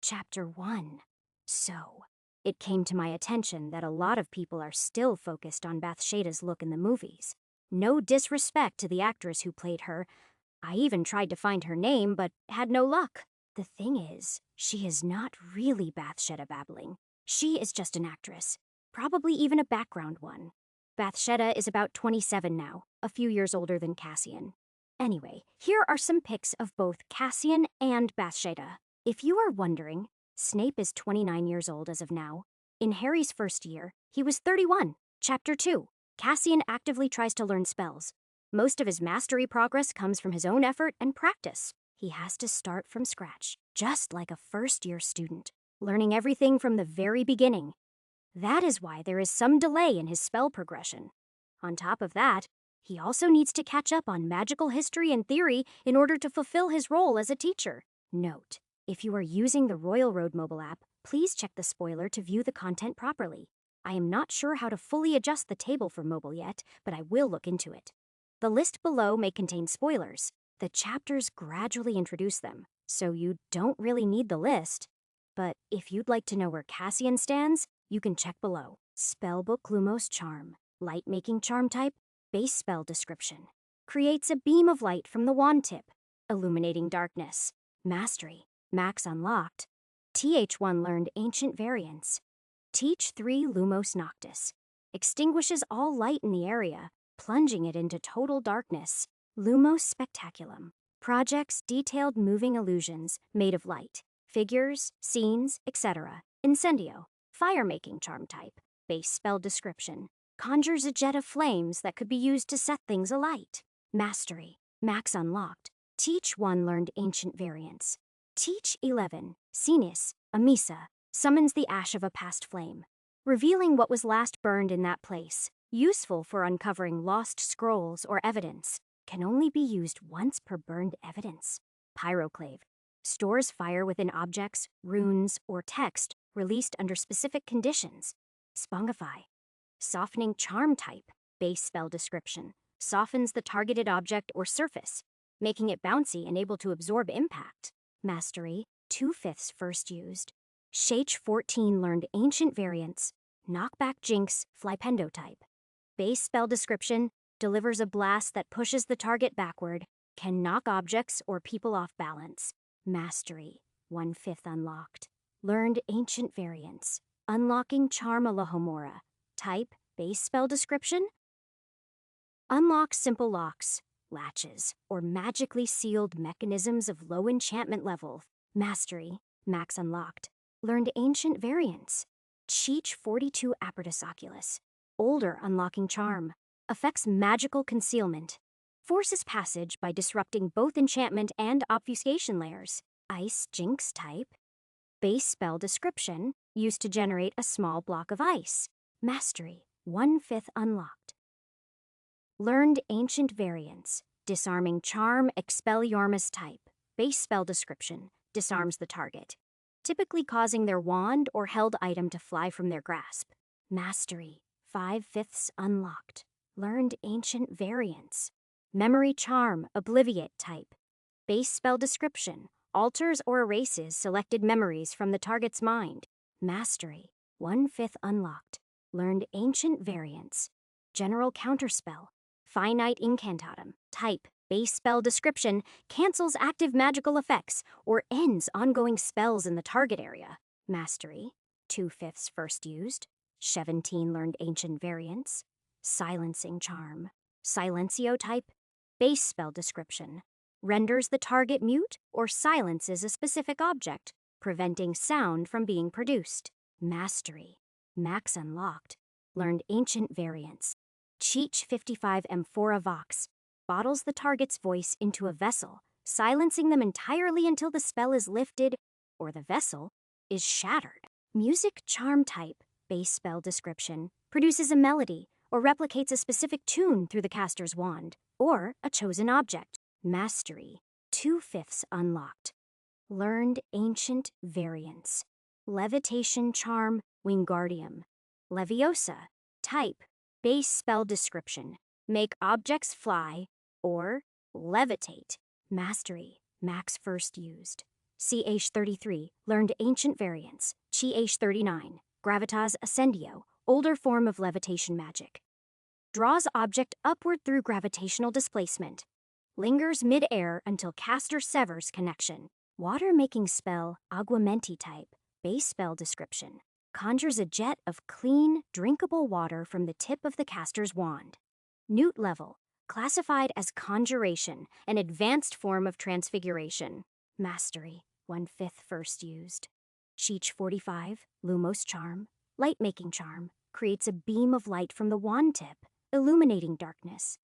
Chapter 1. So, it came to my attention that a lot of people are still focused on Bathsheda's look in the movies. No disrespect to the actress who played her. I even tried to find her name, but had no luck. The thing is, she is not really Bathsheba Babbling. She is just an actress, probably even a background one. Bathsheba is about 27 now, a few years older than Cassian. Anyway, here are some pics of both Cassian and Bathsheba. If you are wondering, Snape is 29 years old as of now. In Harry's first year, he was 31. Chapter 2. Cassian actively tries to learn spells. Most of his mastery progress comes from his own effort and practice. He has to start from scratch, just like a first-year student, learning everything from the very beginning. That is why there is some delay in his spell progression. On top of that, he also needs to catch up on magical history and theory in order to fulfill his role as a teacher. Note: if you are using the Royal Road mobile app, please check the spoiler to view the content properly. I am not sure how to fully adjust the table for mobile yet, but I will look into it. The list below may contain spoilers. The chapters gradually introduce them, so you don't really need the list. But if you'd like to know where Cassian stands, you can check below. Spellbook Lumos Charm. Light-making charm type. Base spell description. Creates a beam of light from the wand tip. Illuminating darkness. Mastery. Max unlocked. TH1 learned ancient variants. Teach 3 Lumos Noctis. Extinguishes all light in the area, plunging it into total darkness. Lumos Spectaculum. Projects detailed moving illusions made of light. Figures, scenes, etc. Incendio. Fire-making charm type. Base spell description. Conjures a jet of flames that could be used to set things alight. Mastery. Max unlocked. Teach 1 learned ancient variants. Teach 11, Cenis, Amisa, summons the ash of a past flame, revealing what was last burned in that place, useful for uncovering lost scrolls or evidence, can only be used once per burned evidence. Pyroclave, stores fire within objects, runes, or text released under specific conditions. Spongify, softening charm type, base spell description, softens the targeted object or surface, making it bouncy and able to absorb impact. Mastery, 2/5 first used. Shach 14 learned ancient variants. Knockback Jinx, Flypendo type. Base spell description, delivers a blast that pushes the target backward, can knock objects or people off balance. Mastery, 1/5 unlocked. Learned ancient variants. Unlocking Charm Alohomora. Type, base spell description. Unlock simple locks, latches, or magically sealed mechanisms of low enchantment level. Mastery, max unlocked. Learned ancient variants. Cheech 42 Apertus Oculus. Older unlocking charm. Affects magical concealment. Forces passage by disrupting both enchantment and obfuscation layers. Ice Jinx type. Base spell description, used to generate a small block of ice. Mastery, 1/5 unlocked. Learned ancient variants. Disarming charm Expelliarmus type. Base spell description, disarms the target, typically causing their wand or held item to fly from their grasp. Mastery, 5/5 unlocked. Learned ancient variants. Memory charm Obliviate type. Base spell description, alters or erases selected memories from the target's mind. Mastery, 1/5 unlocked. Learned ancient variants. General counterspell. Finite incantatum. Type, base spell description, cancels active magical effects or ends ongoing spells in the target area. Mastery, 2/5 first used. 17 learned ancient variants. Silencing charm. Silencio type, base spell description. Renders the target mute or silences a specific object, preventing sound from being produced. Mastery, max unlocked. Learned ancient variants. Cheech 55 Amphora Vox bottles the target's voice into a vessel, silencing them entirely until the spell is lifted or the vessel is shattered. Music charm type, base spell description, produces a melody or replicates a specific tune through the caster's wand or a chosen object. Mastery, 2/5 unlocked. Learned ancient variants. Levitation charm Wingardium. Leviosa, type, base spell description, make objects fly or levitate. Mastery, max first used. CH33, learned ancient variants. CH39, Gravitas Ascendio, older form of levitation magic. Draws object upward through gravitational displacement. Lingers mid-air until caster severs connection. Water-making spell, Aguamenti type. Base spell description. Conjures a jet of clean, drinkable water from the tip of the caster's wand. Newt level. Classified as Conjuration, an advanced form of transfiguration. Mastery, 1/5 first used. Cheech 45, Lumos Charm. Light-making charm. Creates a beam of light from the wand tip, illuminating darkness.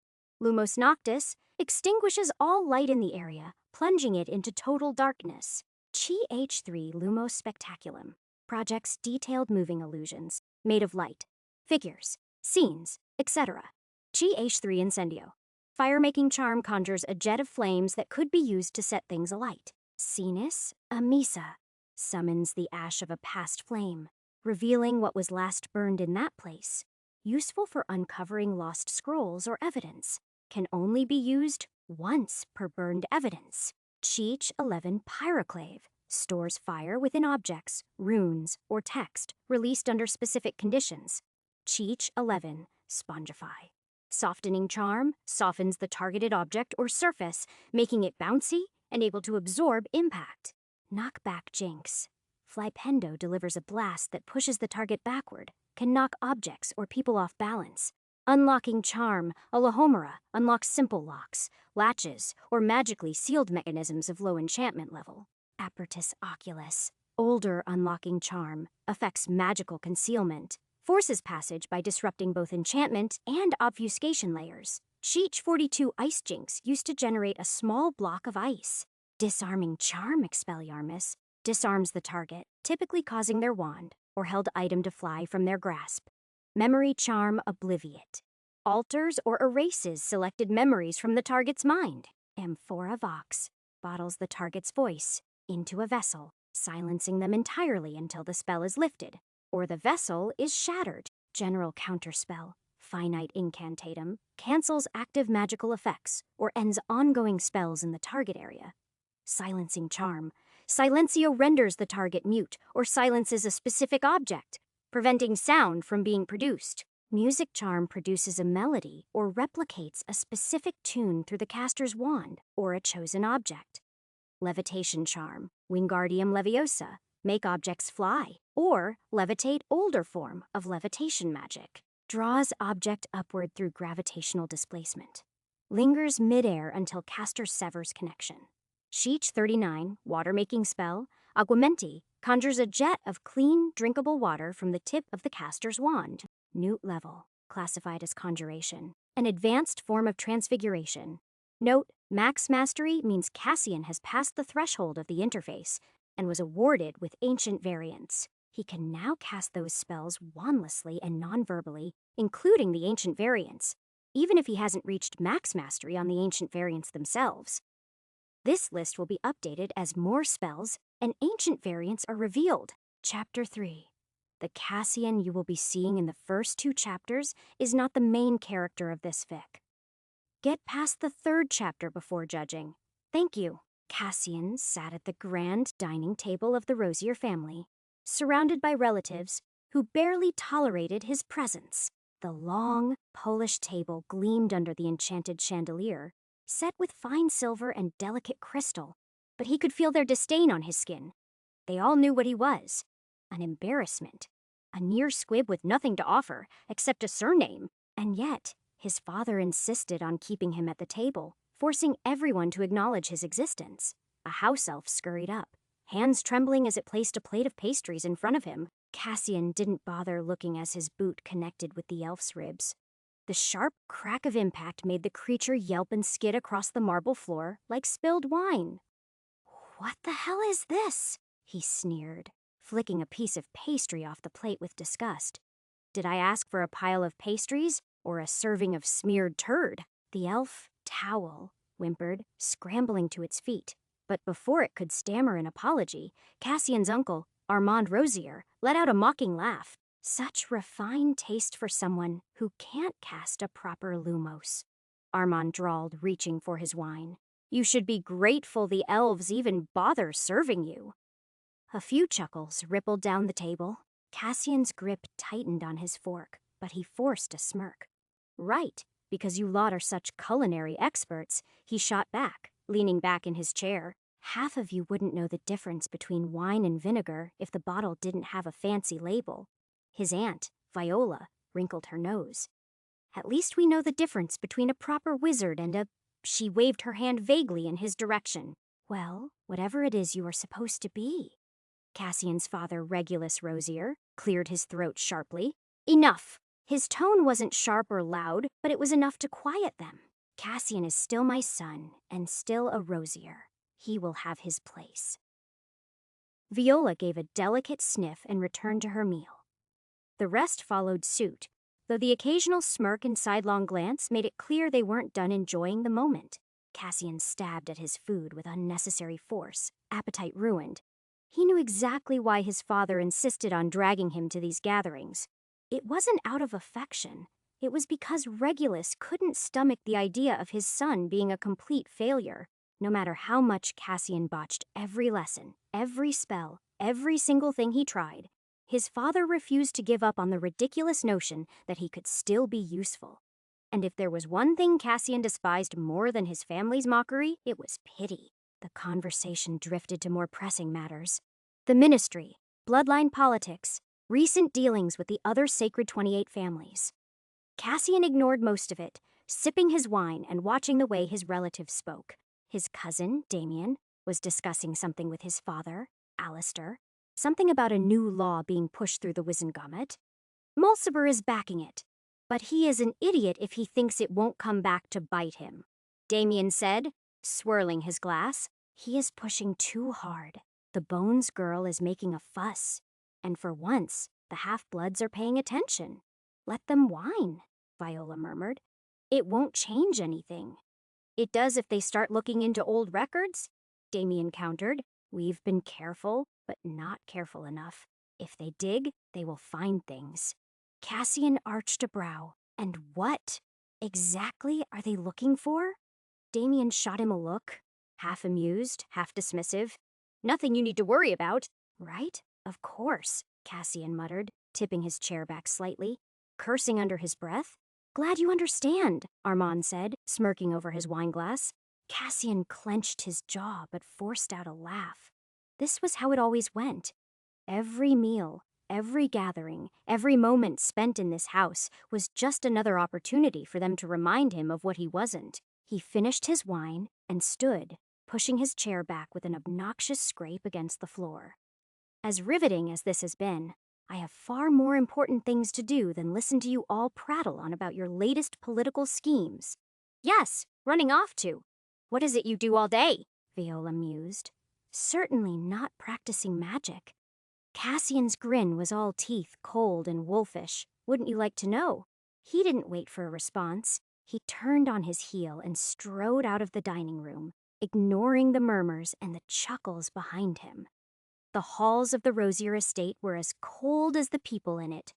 Lumos Noctis extinguishes all light in the area, plunging it into total darkness. Chi H3 Lumos Spectaculum projects detailed moving illusions made of light, figures, scenes, etc. Chi H3 Incendio. Fire-making charm conjures a jet of flames that could be used to set things alight. Cenis Amisa summons the ash of a past flame, revealing what was last burned in that place. Useful for uncovering lost scrolls or evidence. Can only be used once per burned evidence. Cheech 11 Pyroclave stores fire within objects, runes, or text released under specific conditions. Cheech 11 Spongify. Softening charm softens the targeted object or surface, making it bouncy and able to absorb impact. Knockback Jinx. Flypendo delivers a blast that pushes the target backward, can knock objects or people off balance. Unlocking Charm, Alohomora, unlocks simple locks, latches, or magically sealed mechanisms of low enchantment level. Apertus Oculus, older unlocking charm, affects magical concealment, forces passage by disrupting both enchantment and obfuscation layers. Cheech 42 Ice Jinx used to generate a small block of ice. Disarming Charm Expelliarmus disarms the target, typically causing their wand or held item to fly from their grasp. Memory Charm Obliviate alters or erases selected memories from the target's mind. Amphora Vox bottles the target's voice into a vessel, silencing them entirely until the spell is lifted, or the vessel is shattered. General Counterspell Finite Incantatum cancels active magical effects or ends ongoing spells in the target area. Silencing Charm. Silencio renders the target mute or silences a specific object, preventing sound from being produced. Music Charm produces a melody or replicates a specific tune through the caster's wand or a chosen object. Levitation Charm. Wingardium Leviosa. Make objects fly, or levitate older form of levitation magic. Draws object upward through gravitational displacement. Lingers midair until caster severs connection. Cheech 39, water-making spell, Aguamenti, conjures a jet of clean, drinkable water from the tip of the caster's wand. Newt level, classified as Conjuration, an advanced form of transfiguration. Note, Max Mastery means Cassian has passed the threshold of the interface and was awarded with ancient variants. He can now cast those spells wandlessly and non-verbally, including the ancient variants, even if he hasn't reached Max Mastery on the ancient variants themselves. This list will be updated as more spells and ancient variants are revealed. Chapter 3. The Cassian you will be seeing in the first 2 chapters is not the main character of this fic. Get past the 3rd chapter before judging. Thank you. Cassian sat at the grand dining table of the Rosier family, surrounded by relatives who barely tolerated his presence. The long, polished table gleamed under the enchanted chandelier, set with fine silver and delicate crystal, but he could feel their disdain on his skin. They all knew what he was. An embarrassment. A near squib with nothing to offer except a surname. And yet, his father insisted on keeping him at the table, forcing everyone to acknowledge his existence. A house elf scurried up, hands trembling as it placed a plate of pastries in front of him. Cassian didn't bother looking as his boot connected with the elf's ribs. The sharp crack of impact made the creature yelp and skid across the marble floor like spilled wine. "What the hell is this?" he sneered, flicking a piece of pastry off the plate with disgust. "Did I ask for a pile of pastries or a serving of smeared turd?" The elf, Towel, whimpered, scrambling to its feet. But before it could stammer an apology, Cassian's uncle, Armand Rosier, let out a mocking laugh. Such refined taste for someone who can't cast a proper Lumos. Armand drawled, reaching for his wine. You should be grateful the elves even bother serving you." A few chuckles rippled down the table. Cassian's grip tightened on his fork, but he forced a smirk. "Right, because you lot are such culinary experts," he shot back, leaning back in his chair. "Half of you wouldn't know the difference between wine and vinegar if the bottle didn't have a fancy label." His aunt, Viola, wrinkled her nose. "At least we know the difference between a proper wizard and a—" She waved her hand vaguely in his direction. "Well, whatever it is you are supposed to be." Cassian's father, Regulus Rosier, cleared his throat sharply. "Enough!" His tone wasn't sharp or loud, but it was enough to quiet them. "Cassian is still my son, and still a Rosier. He will have his place." Viola gave a delicate sniff and returned to her meal. The rest followed suit, though the occasional smirk and sidelong glance made it clear they weren't done enjoying the moment. Cassian stabbed at his food with unnecessary force, appetite ruined. He knew exactly why his father insisted on dragging him to these gatherings. It wasn't out of affection. It was because Regulus couldn't stomach the idea of his son being a complete failure. No matter how much Cassian botched every lesson, every spell, every single thing he tried, his father refused to give up on the ridiculous notion that he could still be useful. And if there was one thing Cassian despised more than his family's mockery, it was pity. The conversation drifted to more pressing matters. The ministry, bloodline politics, recent dealings with the other Sacred 28 families. Cassian ignored most of it, sipping his wine and watching the way his relatives spoke. His cousin, Damien, was discussing something with his father, Alistair, something about a new law being pushed through the Wizengamot. Mulciber is backing it, but he is an idiot if he thinks it won't come back to bite him. Damien said, swirling his glass. He is pushing too hard. The Bones girl is making a fuss. And for once, the half-bloods are paying attention. Let them whine, Viola murmured. It won't change anything. It does if they start looking into old records, Damien countered. We've been careful, but not careful enough. If they dig, they will find things. Cassian arched a brow. And what exactly are they looking for? Damien shot him a look, half amused, half dismissive. Nothing you need to worry about, right? Of course, Cassian muttered, tipping his chair back slightly, cursing under his breath. Glad you understand, Armand said, smirking over his wineglass. Cassian clenched his jaw but forced out a laugh. This was how it always went. Every meal, every gathering, every moment spent in this house was just another opportunity for them to remind him of what he wasn't. He finished his wine and stood, pushing his chair back with an obnoxious scrape against the floor. As riveting as this has been, I have far more important things to do than listen to you all prattle on about your latest political schemes. Yes, running off to. What is it you do all day? Viola mused. Certainly not practicing magic. Cassian's grin was all teeth, cold and wolfish. Wouldn't you like to know? He didn't wait for a response. He turned on his heel and strode out of the dining room, ignoring the murmurs and the chuckles behind him. The halls of the Rosier estate were as cold as the people in it.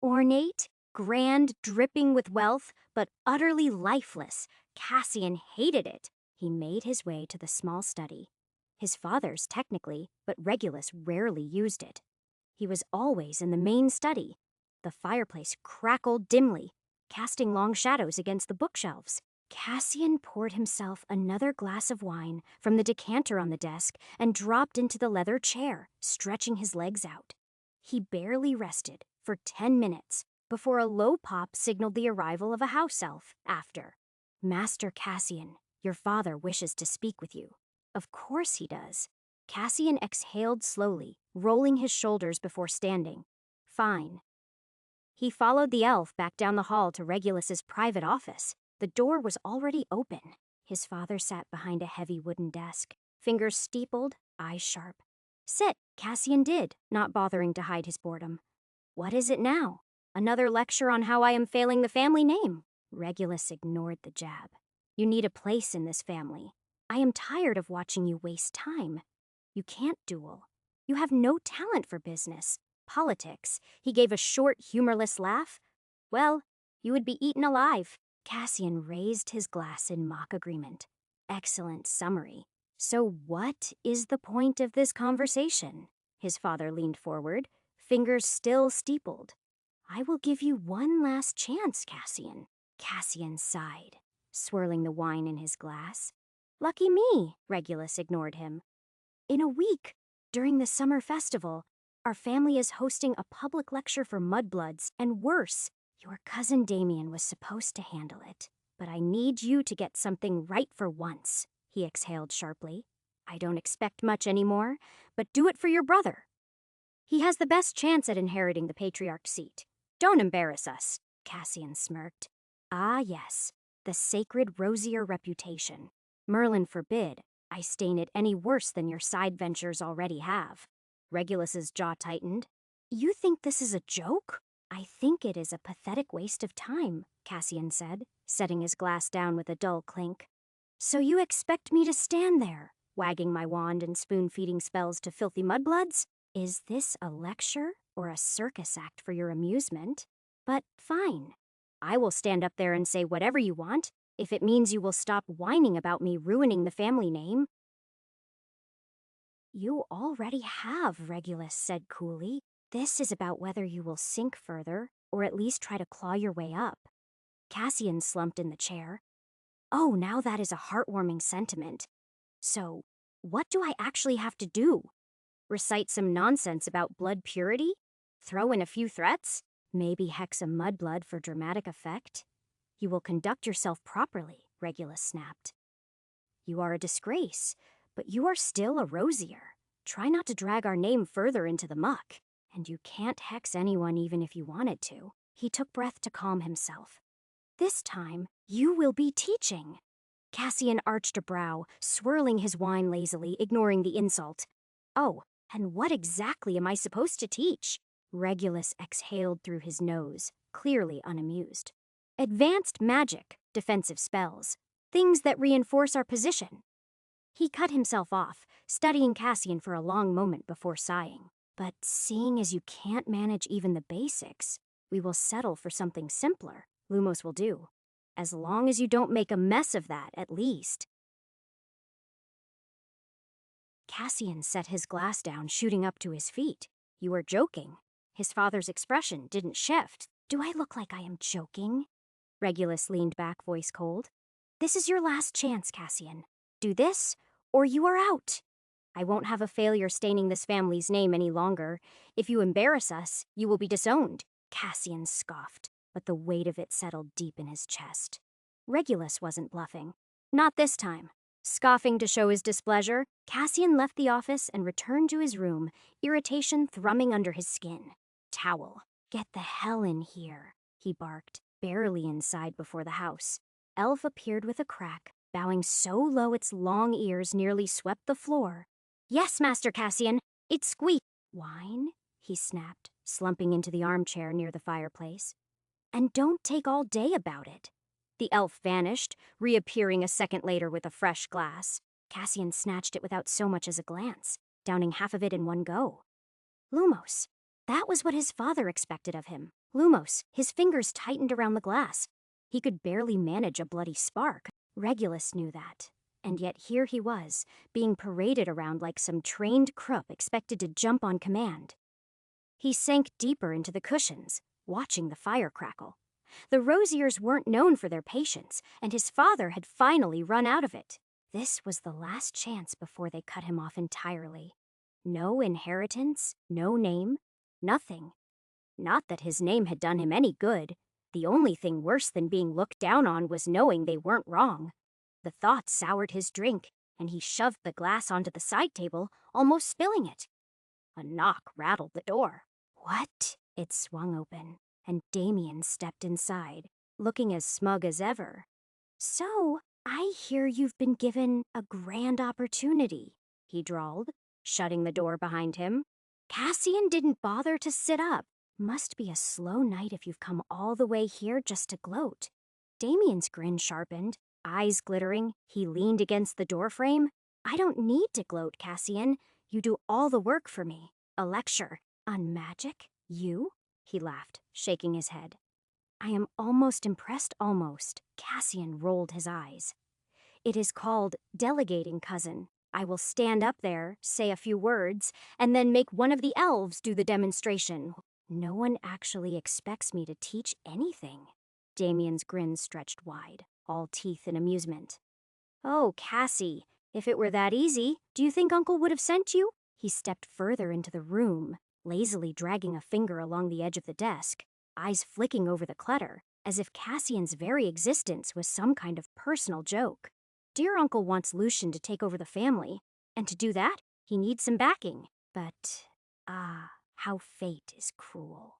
Ornate, grand, dripping with wealth, but utterly lifeless. Cassian hated it. He made his way to the small study. His father's, technically, but Regulus rarely used it. He was always in the main study. The fireplace crackled dimly, casting long shadows against the bookshelves. Cassian poured himself another glass of wine from the decanter on the desk and dropped into the leather chair, stretching his legs out. He barely rested for 10 minutes before a low pop signaled the arrival of a house elf after. Master Cassian, your father wishes to speak with you. Of course he does. Cassian exhaled slowly, rolling his shoulders before standing. Fine. He followed the elf back down the hall to Regulus's private office. The door was already open. His father sat behind a heavy wooden desk, fingers steepled, eyes sharp. Sit, Cassian did, not bothering to hide his boredom. What is it now? Another lecture on how I am failing the family name. Regulus ignored the jab. You need a place in this family. I am tired of watching you waste time. You can't duel. You have no talent for business. Politics. He gave a short, humorless laugh. Well, you would be eaten alive. Cassian raised his glass in mock agreement. excellent summary. So what is the point of this conversation? His father leaned forward, fingers still steepled. I will give you one last chance, Cassian. Cassian sighed, swirling the wine in his glass. Lucky me, Regulus ignored him. In a week, during the summer festival, our family is hosting a public lecture for mudbloods, and worse, your cousin Damien was supposed to handle it. But I need you to get something right for once, he exhaled sharply. I don't expect much anymore, but do it for your brother. He has the best chance at inheriting the patriarch seat. Don't embarrass us, Cassian smirked. Ah, yes, the sacred rosier reputation. Merlin forbid I stain it any worse than your side ventures already have. Regulus's jaw tightened. You think this is a joke? I think it is a pathetic waste of time, Cassian said, setting his glass down with a dull clink. So you expect me to stand there, wagging my wand and spoon-feeding spells to filthy mudbloods? Is this a lecture or a circus act for your amusement? But fine. I will stand up there and say whatever you want, if it means you will stop whining about me ruining the family name. You already have, Regulus said coolly. This is about whether you will sink further, or at least try to claw your way up. Cassian slumped in the chair. Oh, now that is a heartwarming sentiment. So, what do I actually have to do? Recite some nonsense about blood purity? Throw in a few threats? Maybe hex a mudblood for dramatic effect? You will conduct yourself properly, Regulus snapped. You are a disgrace, but you are still a rosier. Try not to drag our name further into the muck. And you can't hex anyone even if you wanted to. He took breath to calm himself. This time, you will be teaching. Cassian arched a brow, swirling his wine lazily, ignoring the insult. Oh, and what exactly am I supposed to teach? Regulus exhaled through his nose, clearly unamused. Advanced magic, defensive spells, things that reinforce our position. He cut himself off, studying Cassian for a long moment before sighing. But seeing as you can't manage even the basics, we will settle for something simpler. Lumos will do. As long as you don't make a mess of that, at least. Cassian set his glass down, shooting up to his feet. You are joking. His father's expression didn't shift. Do I look like I am joking? Regulus leaned back, voice cold. This is your last chance, Cassian. Do this, or you are out. I won't have a failure staining this family's name any longer. If you embarrass us, you will be disowned. Cassian scoffed, but the weight of it settled deep in his chest. Regulus wasn't bluffing. Not this time. Scoffing to show his displeasure, Cassian left the office and returned to his room, irritation thrumming under his skin. Towel. Get the hell in here, he barked, barely inside before the house. Elf appeared with a crack, bowing so low its long ears nearly swept the floor. Yes, Master Cassian, it squeaked. Wine? He snapped, slumping into the armchair near the fireplace. And don't take all day about it. The elf vanished, reappearing a second later with a fresh glass. Cassian snatched it without so much as a glance, downing half of it in one go. Lumos. That was what his father expected of him. Lumos, his fingers tightened around the glass. He could barely manage a bloody spark. Regulus knew that. And yet here he was, being paraded around like some trained crook expected to jump on command. He sank deeper into the cushions, watching the fire crackle. The Rosiers weren't known for their patience, and his father had finally run out of it. This was the last chance before they cut him off entirely. No inheritance, no name, nothing. Not that his name had done him any good. The only thing worse than being looked down on was knowing they weren't wrong. The thought soured his drink, and he shoved the glass onto the side table, almost spilling it. A knock rattled the door. What? It swung open, and Damien stepped inside, looking as smug as ever. So, I hear you've been given a grand opportunity, he drawled, shutting the door behind him. Cassian didn't bother to sit up. Must be a slow night if you've come all the way here just to gloat. Damien's grin sharpened. Eyes glittering, he leaned against the doorframe. I don't need to gloat, Cassian. You do all the work for me. A lecture. On magic? You? He laughed, shaking his head. I am almost impressed, almost. Cassian rolled his eyes. It is called delegating, cousin. I will stand up there, say a few words, and then make one of the elves do the demonstration. No one actually expects me to teach anything. Damien's grin stretched wide, all teeth in amusement. Oh, Cassie, if it were that easy, do you think Uncle would have sent you? He stepped further into the room, lazily dragging a finger along the edge of the desk, eyes flicking over the clutter, as if Cassian's very existence was some kind of personal joke. Dear Uncle wants Lucian to take over the family, and to do that, he needs some backing. But, how fate is cruel.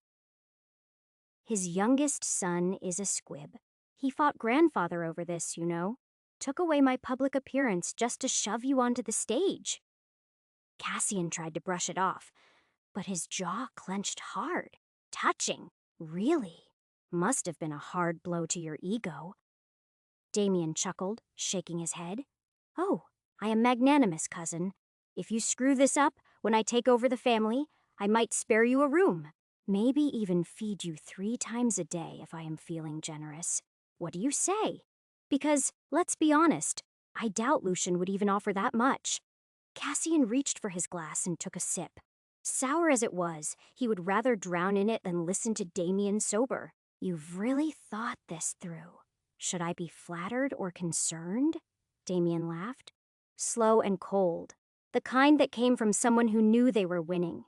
His youngest son is a squib. He fought grandfather over this, you know. Took away my public appearance just to shove you onto the stage. Cassian tried to brush it off, but his jaw clenched hard, touching, really. Must have been a hard blow to your ego. Damien chuckled, shaking his head. Oh, I am magnanimous, cousin. If you screw this up, when I take over the family, I might spare you a room. Maybe even feed you 3 times a day if I am feeling generous. What do you say? Because, let's be honest, I doubt Lucian would even offer that much. Cassian reached for his glass and took a sip. Sour as it was, he would rather drown in it than listen to Damien sober. You've really thought this through. Should I be flattered or concerned? Damien laughed. Slow and cold, the kind that came from someone who knew they were winning.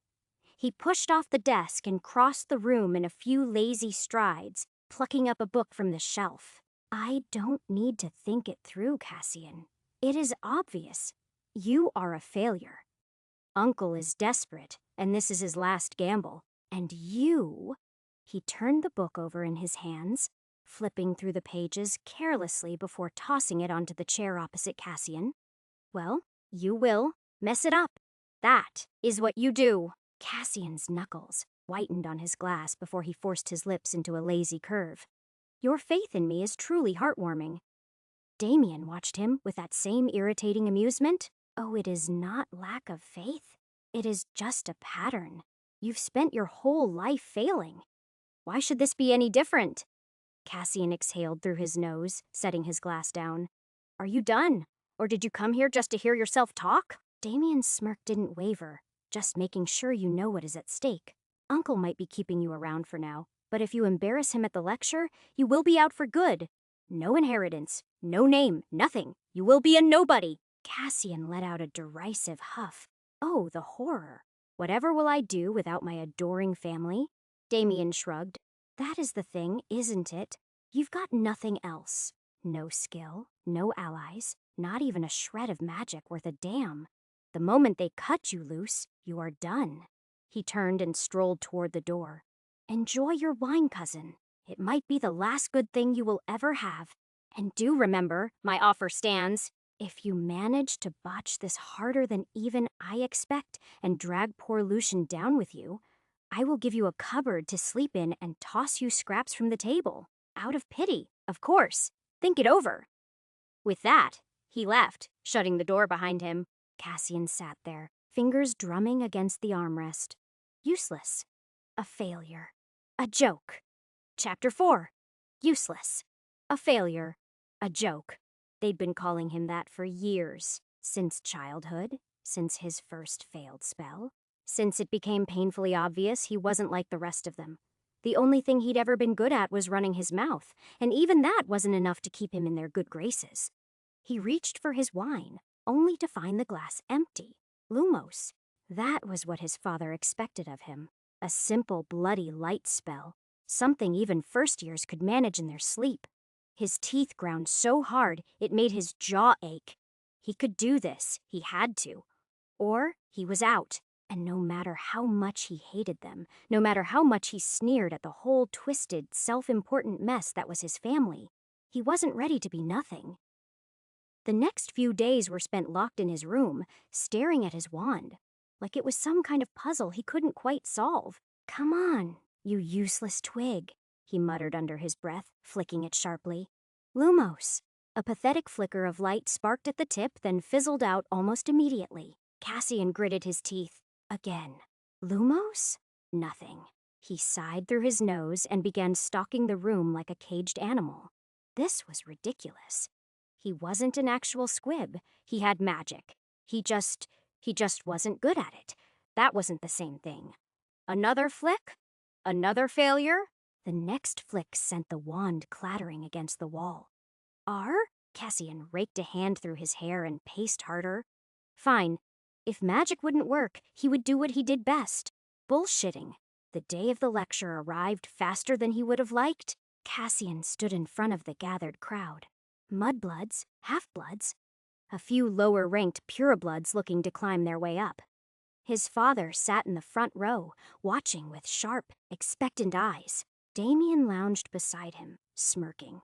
He pushed off the desk and crossed the room in a few lazy strides, plucking up a book from the shelf. I don't need to think it through, Cassian. It is obvious. You are a failure. Uncle is desperate, and this is his last gamble. And you... He turned the book over in his hands, flipping through the pages carelessly before tossing it onto the chair opposite Cassian. Well, you will mess it up. That is what you do. Cassian's knuckles whitened on his glass before he forced his lips into a lazy curve. Your faith in me is truly heartwarming. Damien watched him with that same irritating amusement. Oh, it is not lack of faith. It is just a pattern. You've spent your whole life failing. Why should this be any different? Cassian exhaled through his nose, setting his glass down. Are you done? Or did you come here just to hear yourself talk? Damien's smirk didn't waver, just making sure you know what is at stake. Uncle might be keeping you around for now, but if you embarrass him at the lecture, you will be out for good. No inheritance, no name, nothing. You will be a nobody. Cassian let out a derisive huff. Oh, the horror. Whatever will I do without my adoring family? Damien shrugged. That is the thing, isn't it? You've got nothing else. No skill, no allies, not even a shred of magic worth a damn. The moment they cut you loose, you are done. He turned and strolled toward the door. Enjoy your wine, cousin. It might be the last good thing you will ever have. And do remember, my offer stands. If you manage to botch this harder than even I expect and drag poor Lucian down with you, I will give you a cupboard to sleep in and toss you scraps from the table. Out of pity, of course. Think it over. With that, he left, shutting the door behind him. Cassian sat there, fingers drumming against the armrest. Useless. A failure. A joke. Chapter 4. Useless. A failure. A joke. They'd been calling him that for years. Since childhood. Since his first failed spell. Since it became painfully obvious he wasn't like the rest of them. The only thing he'd ever been good at was running his mouth, and even that wasn't enough to keep him in their good graces. He reached for his wine, only to find the glass empty. Lumos. That was what his father expected of him. A simple, bloody light spell. Something even first years could manage in their sleep. His teeth ground so hard it made his jaw ache. He could do this. He had to. Or he was out. And no matter how much he hated them, no matter how much he sneered at the whole twisted, self-important mess that was his family, he wasn't ready to be nothing. The next few days were spent locked in his room, staring at his wand, like it was some kind of puzzle he couldn't quite solve. Come on, you useless twig, he muttered under his breath, flicking it sharply. Lumos. A pathetic flicker of light sparked at the tip, then fizzled out almost immediately. Cassian gritted his teeth. Again. Lumos? Nothing. He sighed through his nose and began stalking the room like a caged animal. This was ridiculous. He wasn't an actual squib. He had magic. He just wasn't good at it. That wasn't the same thing. Another flick? Another failure? The next flick sent the wand clattering against the wall. R? Cassian raked a hand through his hair and paced harder. Fine. If magic wouldn't work, he would do what he did best. Bullshitting. The day of the lecture arrived faster than he would have liked. Cassian stood in front of the gathered crowd. Mudbloods, half-bloods, a few lower-ranked purebloods looking to climb their way up. His father sat in the front row, watching with sharp, expectant eyes. Damien lounged beside him, smirking.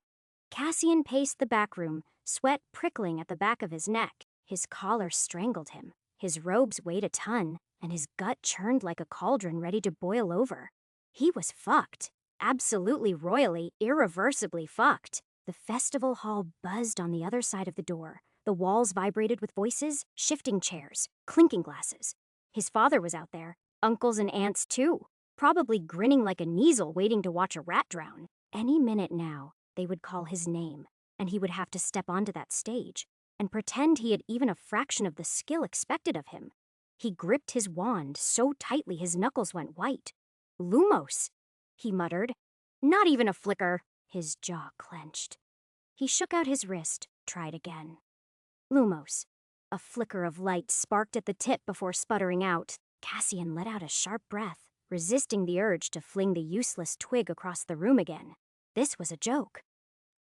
Cassian paced the back room, sweat prickling at the back of his neck. His collar strangled him. His robes weighed a ton, and his gut churned like a cauldron ready to boil over. He was fucked. Absolutely royally, irreversibly fucked. The festival hall buzzed on the other side of the door. The walls vibrated with voices, shifting chairs, clinking glasses. His father was out there, uncles and aunts too, probably grinning like a Kneasel waiting to watch a rat drown. Any minute now, they would call his name, and he would have to step onto that stage and pretend he had even a fraction of the skill expected of him. He gripped his wand so tightly his knuckles went white. Lumos, he muttered. Not even a flicker. His jaw clenched. He shook out his wrist, tried again. Lumos. A flicker of light sparked at the tip before sputtering out. Cassian let out a sharp breath, resisting the urge to fling the useless twig across the room again. This was a joke.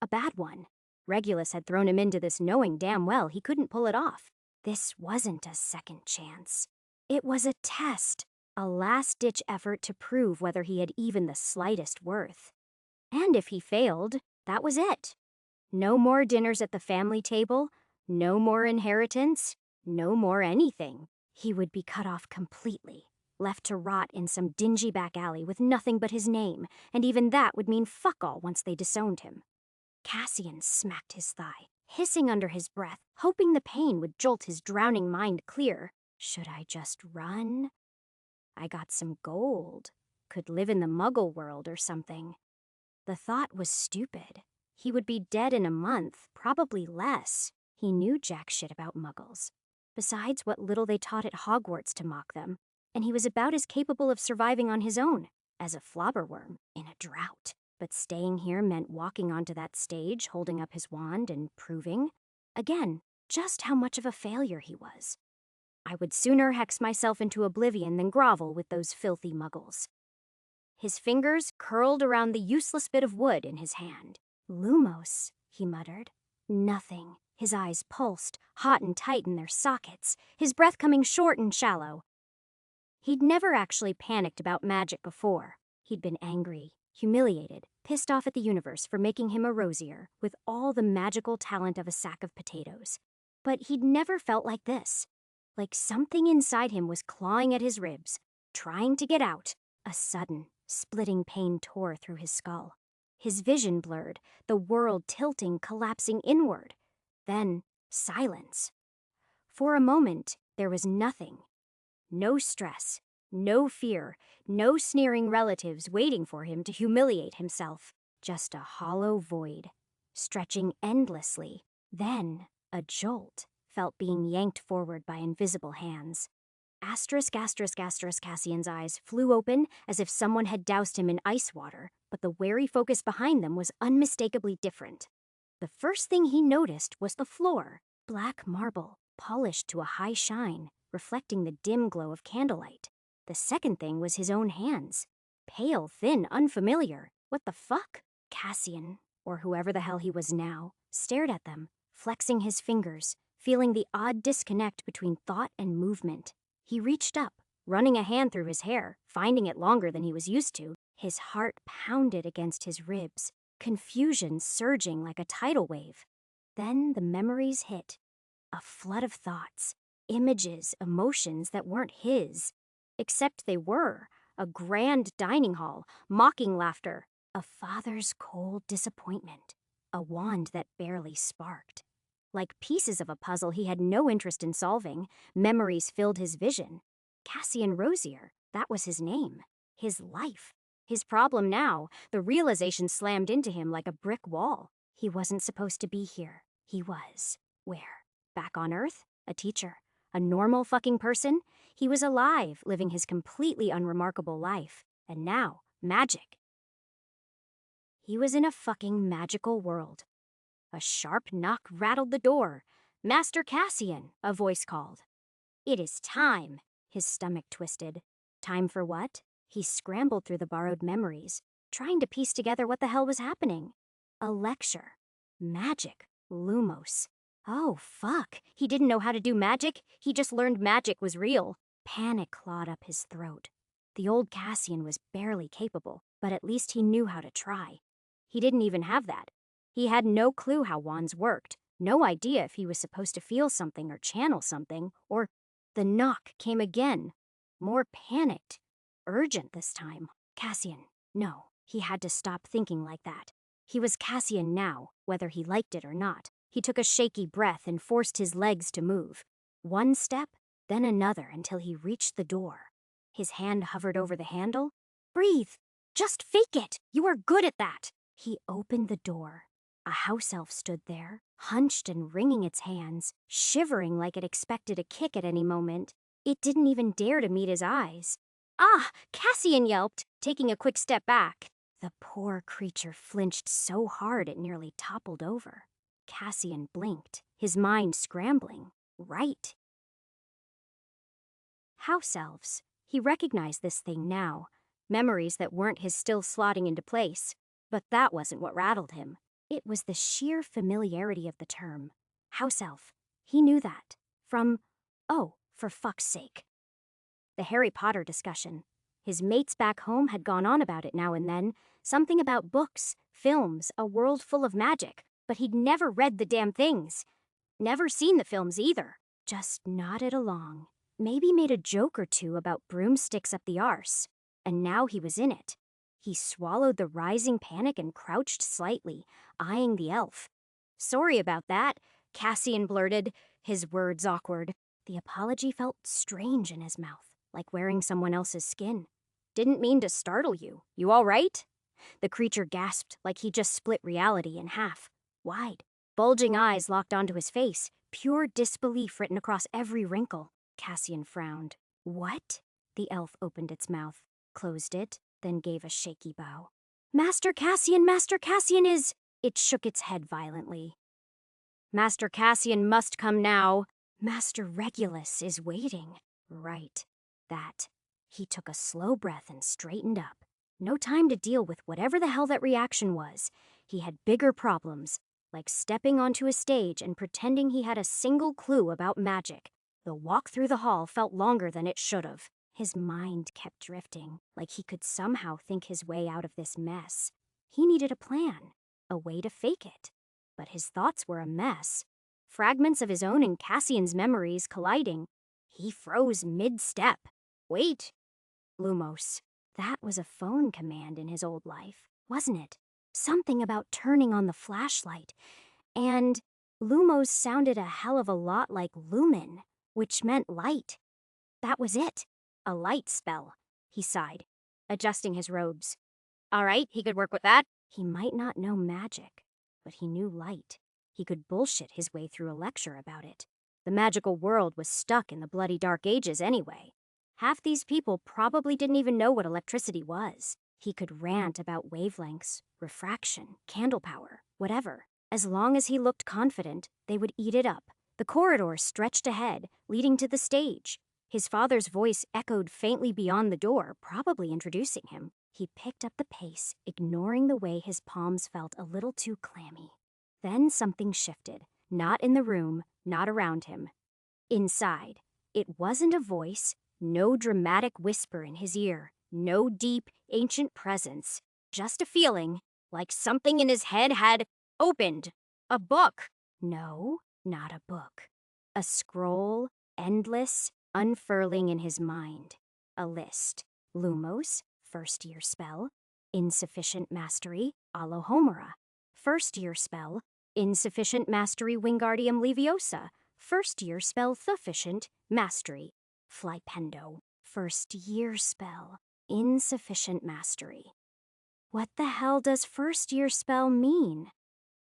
A bad one. Regulus had thrown him into this knowing damn well he couldn't pull it off. This wasn't a second chance. It was a test, a last-ditch effort to prove whether he had even the slightest worth. And if he failed, that was it. No more dinners at the family table, no more inheritance, no more anything. He would be cut off completely, left to rot in some dingy back alley with nothing but his name, and even that would mean fuck all once they disowned him. Cassian smacked his thigh, hissing under his breath, hoping the pain would jolt his drowning mind clear. Should I just run? I got some gold. Could live in the Muggle world or something. The thought was stupid. He would be dead in a month, probably less. He knew jack shit about Muggles. Besides what little they taught at Hogwarts to mock them, and he was about as capable of surviving on his own as a flobberworm in a drought. But staying here meant walking onto that stage, holding up his wand and proving, again, just how much of a failure he was. I would sooner hex myself into oblivion than grovel with those filthy Muggles. His fingers curled around the useless bit of wood in his hand. Lumos, he muttered. Nothing. His eyes pulsed, hot and tight in their sockets, his breath coming short and shallow. He'd never actually panicked about magic before. He'd been angry, humiliated, pissed off at the universe for making him a rosier with all the magical talent of a sack of potatoes. But he'd never felt like this. Like something inside him was clawing at his ribs, trying to get out. A sudden, splitting pain tore through his skull. His vision blurred, the world tilting, collapsing inward. Then, silence. For a moment, there was nothing. No stress, no fear, no sneering relatives waiting for him to humiliate himself. Just a hollow void, stretching endlessly. Then, a jolt, felt being yanked forward by invisible hands. Cassian's eyes flew open as if someone had doused him in ice water, but the wary focus behind them was unmistakably different. The first thing he noticed was the floor, black marble, polished to a high shine, reflecting the dim glow of candlelight. The second thing was his own hands. Pale, thin, unfamiliar. What the fuck? Cassian, or whoever the hell he was now, stared at them, flexing his fingers, feeling the odd disconnect between thought and movement. He reached up, running a hand through his hair, finding it longer than he was used to. His heart pounded against his ribs, confusion surging like a tidal wave. Then the memories hit. A flood of thoughts, images, emotions that weren't his. Except they were. A grand dining hall, mocking laughter, a father's cold disappointment, a wand that barely sparked. Like pieces of a puzzle he had no interest in solving, memories filled his vision. Cassian Rosier, that was his name, his life. His problem now, the realization slammed into him like a brick wall. He wasn't supposed to be here. He was. Where? Back on Earth? A teacher. A normal fucking person? He was alive, living his completely unremarkable life. And now, magic. He was in a fucking magical world. A sharp knock rattled the door. Master Cassian, a voice called. It is time. His stomach twisted. Time for what? He scrambled through the borrowed memories, trying to piece together what the hell was happening. A lecture. Magic. Lumos. Oh, fuck. He didn't know how to do magic. He just learned magic was real. Panic clawed up his throat. The old Cassian was barely capable, but at least he knew how to try. He didn't even have that. He had no clue how wands worked, no idea if he was supposed to feel something or channel something, or... The knock came again. More panicked. Urgent this time. Cassian. No, he had to stop thinking like that. He was Cassian now, whether he liked it or not. He took a shaky breath and forced his legs to move. One step, then another until he reached the door. His hand hovered over the handle. Breathe. Just fake it. You are good at that. He opened the door. A house elf stood there, hunched and wringing its hands, shivering like it expected a kick at any moment. It didn't even dare to meet his eyes. Ah! Cassian yelped, taking a quick step back. The poor creature flinched so hard it nearly toppled over. Cassian blinked, his mind scrambling. Right. House elves. He recognized this thing now. Memories that weren't his still slotting into place. But that wasn't what rattled him. It was the sheer familiarity of the term. House elf. He knew that. From, oh, for fuck's sake. The Harry Potter discussion. His mates back home had gone on about it now and then. Something about books, films, a world full of magic. But he'd never read the damn things. Never seen the films either. Just nodded along. Maybe made a joke or two about broomsticks up the arse. And now he was in it. He swallowed the rising panic and crouched slightly, eyeing the elf. Sorry about that, Cassian blurted, his words awkward. The apology felt strange in his mouth, like wearing someone else's skin. Didn't mean to startle you. You all right? The creature gasped like he just split reality in half. Wide, bulging eyes locked onto his face, pure disbelief written across every wrinkle. Cassian frowned. What? The elf opened its mouth, closed it, then gave a shaky bow. Master Cassian is... It shook its head violently. Master Cassian must come now. Master Regulus is waiting. Right. That. He took a slow breath and straightened up. No time to deal with whatever the hell that reaction was. He had bigger problems, like stepping onto a stage and pretending he had a single clue about magic. The walk through the hall felt longer than it should have. His mind kept drifting, like he could somehow think his way out of this mess. He needed a plan, a way to fake it. But his thoughts were a mess. Fragments of his own and Cassian's memories colliding. He froze mid-step. Wait. Lumos. That was a phone command in his old life, wasn't it? Something about turning on the flashlight. And Lumos sounded a hell of a lot like lumen, which meant light. That was it. A light spell. He sighed, adjusting his robes. All right, he could work with that. He might not know magic, but he knew light. He could bullshit his way through a lecture about it. The magical world was stuck in the bloody dark ages anyway. Half these people probably didn't even know what electricity was. He could rant about wavelengths, refraction, candle power, whatever. As long as he looked confident, they would eat it up. The corridor stretched ahead, leading to the stage. His father's voice echoed faintly beyond the door, probably introducing him. He picked up the pace, ignoring the way his palms felt a little too clammy. Then something shifted. Not in the room, not around him. Inside. It wasn't a voice, no dramatic whisper in his ear, no deep, ancient presence. Just a feeling, like something in his head had opened. A book. No, not a book. A scroll, endless, unfurling in his mind. A list. Lumos, first-year spell. Insufficient mastery, Alohomora. First-year spell. Insufficient mastery, Wingardium Leviosa. First-year spell, Sufficient mastery, Flipendo. First-year spell. Insufficient mastery. What the hell does first-year spell mean?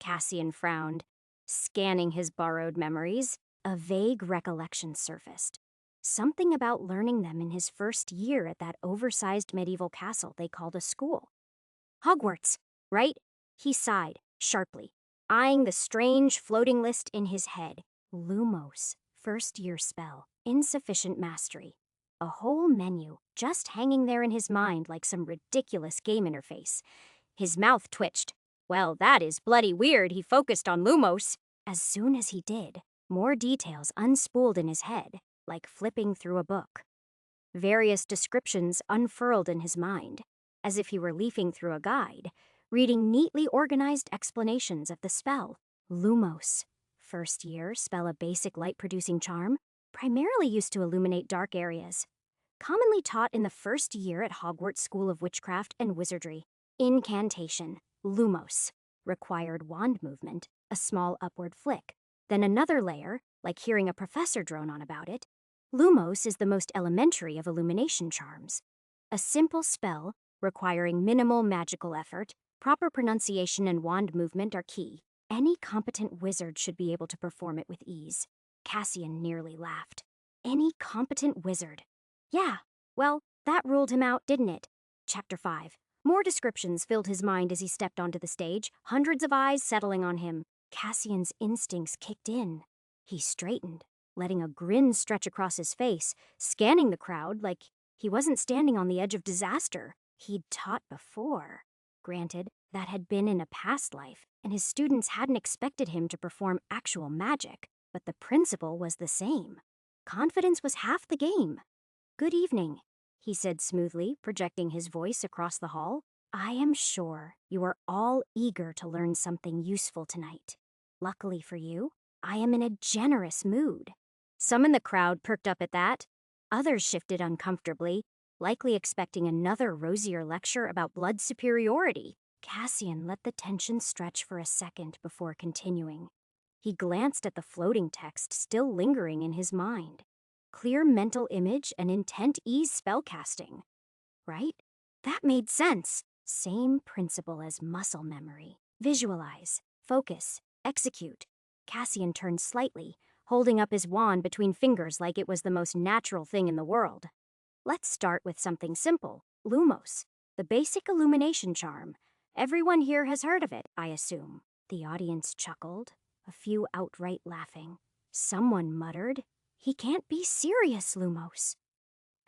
Cassian frowned. Scanning his borrowed memories, a vague recollection surfaced. Something about learning them in his first year at that oversized medieval castle they called a school. Hogwarts, right? He sighed, sharply, eyeing the strange floating list in his head. Lumos, first year spell, insufficient mastery. A whole menu, just hanging there in his mind like some ridiculous game interface. His mouth twitched. Well, that is bloody weird he focused on Lumos. As soon as he did, more details unspooled in his head, like flipping through a book. Various descriptions unfurled in his mind, as if he were leafing through a guide, reading neatly organized explanations of the spell. Lumos. First year, spell a basic light-producing charm, primarily used to illuminate dark areas. Commonly taught in the first year at Hogwarts School of Witchcraft and Wizardry. Incantation. Lumos. Required wand movement, a small upward flick. Then another layer, like hearing a professor drone on about it. Lumos is the most elementary of illumination charms. A simple spell, requiring minimal magical effort, proper pronunciation and wand movement are key. Any competent wizard should be able to perform it with ease. Cassian nearly laughed. Any competent wizard. Yeah, well, that ruled him out, didn't it? Chapter 5. More descriptions filled his mind as he stepped onto the stage, hundreds of eyes settling on him. Cassian's instincts kicked in. He straightened, letting a grin stretch across his face, scanning the crowd like he wasn't standing on the edge of disaster. He'd taught before. Granted, that had been in a past life, and his students hadn't expected him to perform actual magic, but the principle was the same. Confidence was half the game. Good evening, he said smoothly, projecting his voice across the hall. I am sure you are all eager to learn something useful tonight. Luckily for you, I am in a generous mood. Some in the crowd perked up at that. Others shifted uncomfortably, likely expecting another rosier lecture about blood superiority. Cassian let the tension stretch for a second before continuing. He glanced at the floating text still lingering in his mind. Clear mental image and intent ease spellcasting. Right? That made sense. Same principle as muscle memory. Visualize, focus, execute. Cassian turned slightly, holding up his wand between fingers like it was the most natural thing in the world. Let's start with something simple. Lumos, the basic illumination charm. Everyone here has heard of it, I assume. The audience chuckled, a few outright laughing. Someone muttered, "He can't be serious, Lumos."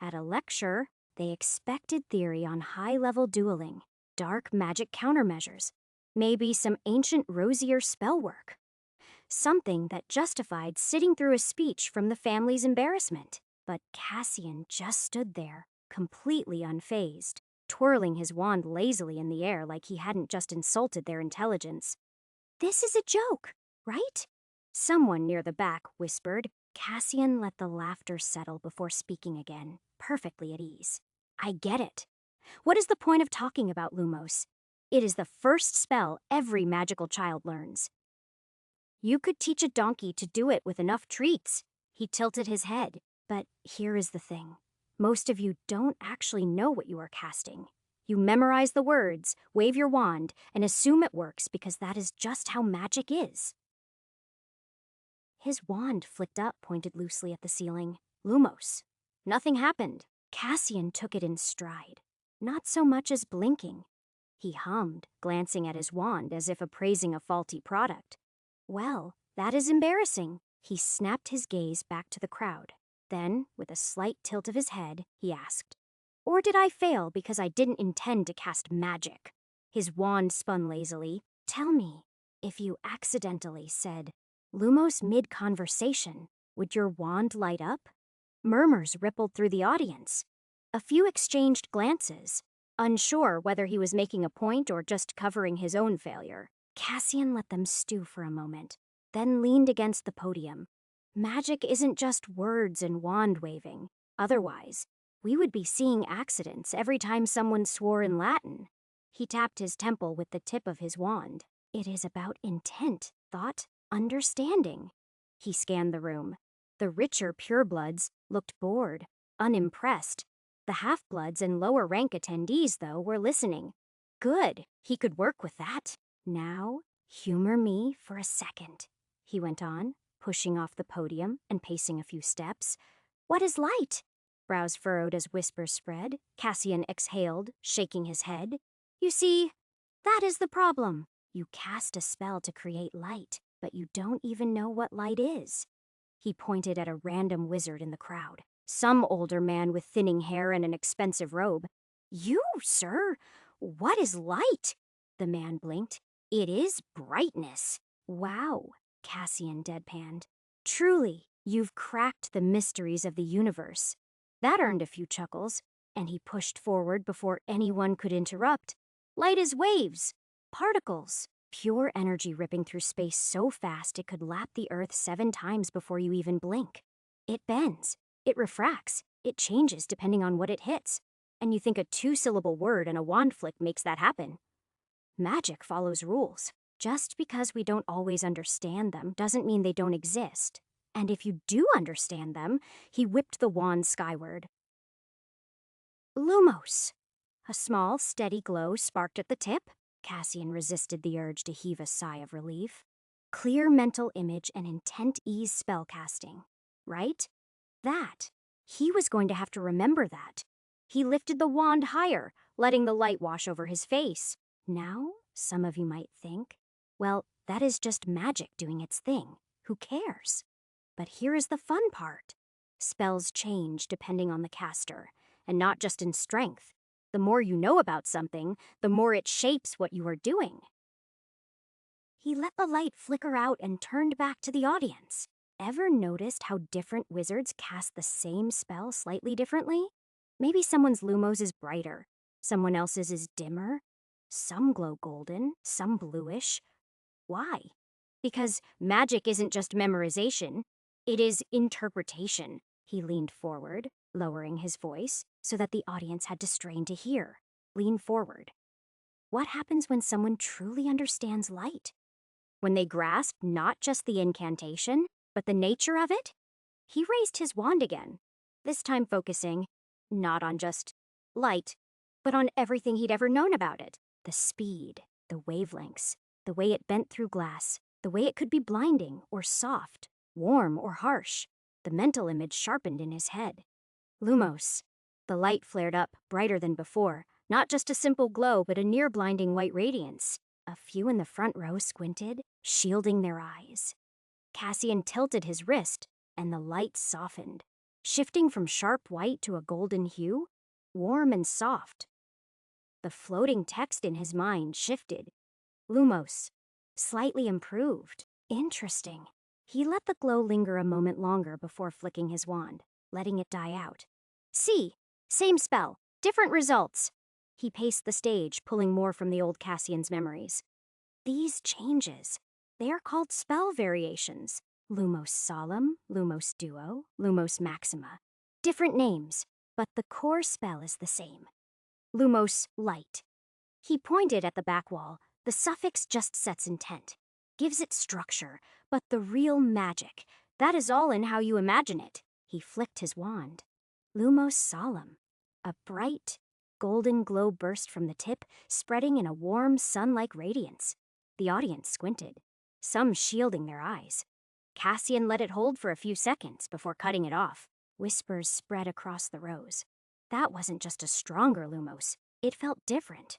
At a lecture, they expected theory on high-level dueling, dark magic countermeasures, maybe some ancient rosier spell work. Something that justified sitting through a speech from the family's embarrassment. But Cassian just stood there, completely unfazed, twirling his wand lazily in the air like he hadn't just insulted their intelligence. This is a joke, right? Someone near the back whispered. Cassian let the laughter settle before speaking again, perfectly at ease. I get it. What is the point of talking about Lumos? It is the first spell every magical child learns. You could teach a donkey to do it with enough treats. He tilted his head. But here is the thing. Most of you don't actually know what you are casting. You memorize the words, wave your wand, and assume it works because that is just how magic is. His wand flicked up, pointed loosely at the ceiling. Lumos. Nothing happened. Cassian took it in stride, not so much as blinking. He hummed, glancing at his wand as if appraising a faulty product. Well, that is embarrassing. He snapped his gaze back to the crowd. Then, with a slight tilt of his head, he asked, Or did I fail because I didn't intend to cast magic? His wand spun lazily. Tell me, if you accidentally said, Lumos mid-conversation, would your wand light up? Murmurs rippled through the audience. A few exchanged glances, unsure whether he was making a point or just covering his own failure. Cassian let them stew for a moment, then leaned against the podium. Magic isn't just words and wand waving. Otherwise, we would be seeing accidents every time someone swore in Latin. He tapped his temple with the tip of his wand. It is about intent, thought, understanding. He scanned the room. The richer purebloods looked bored, unimpressed. The half-bloods and lower-rank attendees, though, were listening. Good, he could work with that. Now, humor me for a second. he went on, pushing off the podium and pacing a few steps. What is light? Brows furrowed as whispers spread. Cassian exhaled, shaking his head. You see, that is the problem. You cast a spell to create light, but you don't even know what light is. He pointed at a random wizard in the crowd, some older man with thinning hair and an expensive robe. You, sir? What is light? The man blinked. It is brightness. Wow, Cassian deadpanned. Truly, you've cracked the mysteries of the universe. That earned a few chuckles, and he pushed forward before anyone could interrupt. Light is waves, particles, pure energy ripping through space so fast it could lap the Earth 7 times before you even blink. It bends, it refracts, it changes depending on what it hits. And you think a 2-syllable word and a wand flick makes that happen. Magic follows rules. Just because we don't always understand them doesn't mean they don't exist. And if you do understand them, he whipped the wand skyward. Lumos. A small, steady glow sparked at the tip. Cassian resisted the urge to heave a sigh of relief. Clear mental image and intent ease spellcasting. Right? That. He was going to have to remember that. He lifted the wand higher, letting the light wash over his face. Now, some of you might think, well, that is just magic doing its thing. Who cares? But here is the fun part. Spells change depending on the caster, and not just in strength. The more you know about something, the more it shapes what you are doing. He let the light flicker out and turned back to the audience. Ever noticed how different wizards cast the same spell slightly differently? Maybe someone's Lumos is brighter, someone else's is dimmer. Some glow golden, some bluish. Why? Because magic isn't just memorization, it is interpretation. He leaned forward, lowering his voice, so that the audience had to strain to hear. Lean forward. What happens when someone truly understands light? When they grasp not just the incantation, but the nature of it? He raised his wand again, this time focusing not on just light, but on everything he'd ever known about it. The speed, the wavelengths, the way it bent through glass, the way it could be blinding or soft, warm or harsh. The mental image sharpened in his head. Lumos. The light flared up, brighter than before, not just a simple glow, but a near-blinding white radiance. A few in the front row squinted, shielding their eyes. Cassian tilted his wrist, and the light softened, shifting from sharp white to a golden hue, warm and soft. The floating text in his mind shifted. Lumos. Slightly improved. Interesting. He let the glow linger a moment longer before flicking his wand, letting it die out. See, same spell, different results. He paced the stage, pulling more from the old Cassian's memories. These changes, they are called spell variations. Lumos Solemn, Lumos Duo, Lumos Maxima. Different names, but the core spell is the same. Lumos Light. He pointed at the back wall. The suffix just sets intent, gives it structure, but the real magic, that is all in how you imagine it. He flicked his wand. Lumos Solemn. A bright, golden glow burst from the tip, spreading in a warm, sun-like radiance. The audience squinted, some shielding their eyes. Cassian let it hold for a few seconds before cutting it off. Whispers spread across the rows. That wasn't just a stronger Lumos. It felt different.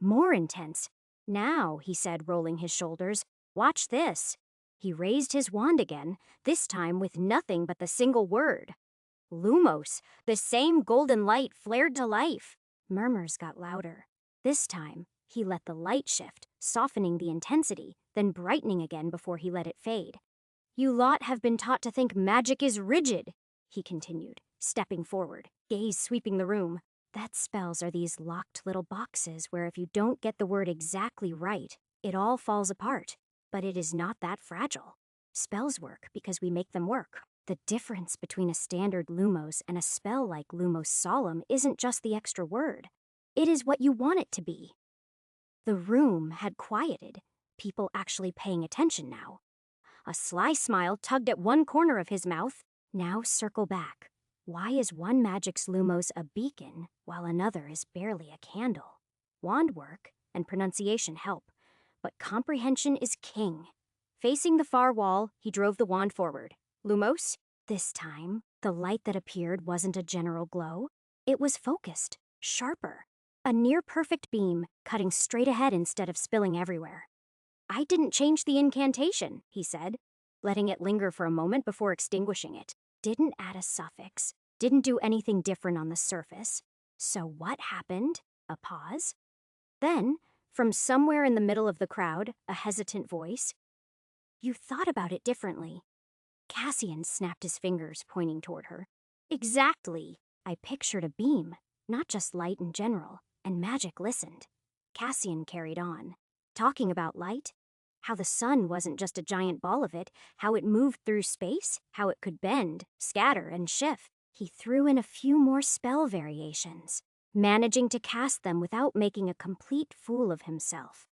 More intense. Now, he said, rolling his shoulders, watch this. He raised his wand again, this time with nothing but the single word. Lumos, the same golden light flared to life. Murmurs got louder. This time, he let the light shift, softening the intensity, then brightening again before he let it fade. You lot have been taught to think magic is rigid, he continued, stepping forward, gaze sweeping the room. That spells are these locked little boxes where if you don't get the word exactly right, it all falls apart. But it is not that fragile. Spells work because we make them work. The difference between a standard Lumos and a spell like Lumos Solemn isn't just the extra word. It is what you want it to be. The room had quieted, people actually paying attention now. A sly smile tugged at one corner of his mouth. Now circle back. Why is one magic's Lumos a beacon, while another is barely a candle? Wand work and pronunciation help, but comprehension is king. Facing the far wall, he drove the wand forward. Lumos? This time, the light that appeared wasn't a general glow. It was focused, sharper. A near-perfect beam, cutting straight ahead instead of spilling everywhere. I didn't change the incantation, he said, letting it linger for a moment before extinguishing it. Didn't add a suffix. Didn't do anything different on the surface. So what happened? A pause. Then, from somewhere in the middle of the crowd, a hesitant voice. You thought about it differently. Cassian snapped his fingers, pointing toward her. Exactly. I pictured a beam, not just light in general, and magic listened. Cassian carried on, talking about light, how the sun wasn't just a giant ball of it, how it moved through space, how it could bend, scatter, and shift. He threw in a few more spell variations, managing to cast them without making a complete fool of himself.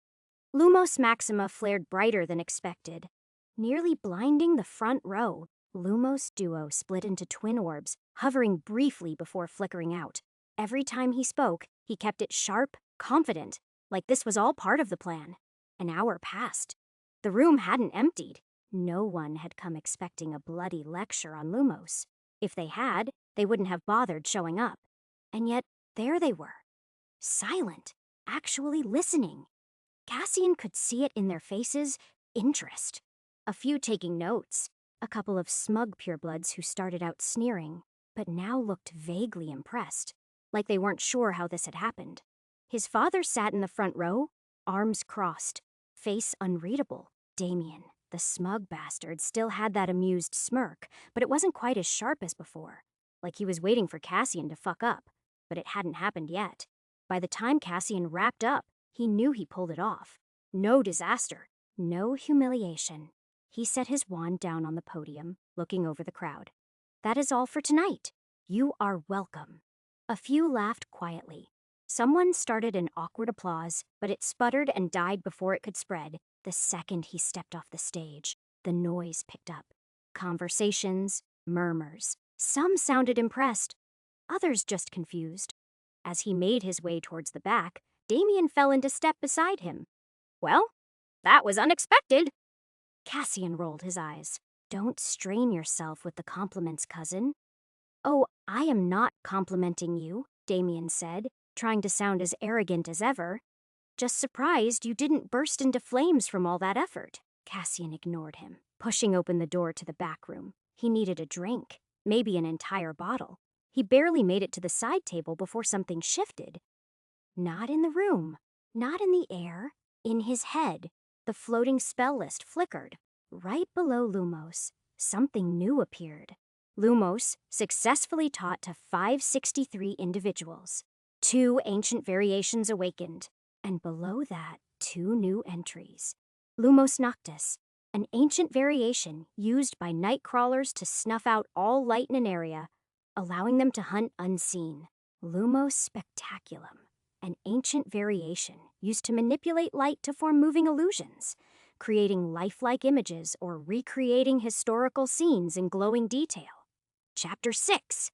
Lumos Maxima flared brighter than expected, nearly blinding the front row. Lumos Duo split into twin orbs, hovering briefly before flickering out. Every time he spoke, he kept it sharp, confident, like this was all part of the plan. An hour passed. The room hadn't emptied. No one had come expecting a bloody lecture on Lumos. If they had, they wouldn't have bothered showing up. And yet, there they were. Silent, actually listening. Cassian could see it in their faces, interest. A few taking notes, a couple of smug purebloods who started out sneering, but now looked vaguely impressed, like they weren't sure how this had happened. His father sat in the front row, arms crossed, face unreadable. Damien, the smug bastard, still had that amused smirk, but it wasn't quite as sharp as before, like he was waiting for Cassian to fuck up, but it hadn't happened yet. By the time Cassian wrapped up, he knew he pulled it off. No disaster, no humiliation. He set his wand down on the podium, looking over the crowd. That is all for tonight. You are welcome. A few laughed quietly. Someone started an awkward applause, but it sputtered and died before it could spread. The second he stepped off the stage, the noise picked up. Conversations, murmurs. Some sounded impressed, others just confused. As he made his way towards the back, Damien fell into step beside him. Well, that was unexpected. Cassian rolled his eyes. Don't strain yourself with the compliments, cousin. Oh, I am not complimenting you, Damien said, trying to sound as arrogant as ever. Just surprised you didn't burst into flames from all that effort. Cassian ignored him, pushing open the door to the back room. He needed a drink, maybe an entire bottle. He barely made it to the side table before something shifted. Not in the room, not in the air, in his head. The floating spell list flickered. Right below Lumos, something new appeared. Lumos successfully taught to 563 individuals. 2 ancient variations awakened, and below that, 2 new entries. Lumos Noctis, an ancient variation used by night crawlers to snuff out all light in an area, allowing them to hunt unseen. Lumos Spectaculum, an ancient variation used to manipulate light to form moving illusions, creating lifelike images or recreating historical scenes in glowing detail. Chapter 6.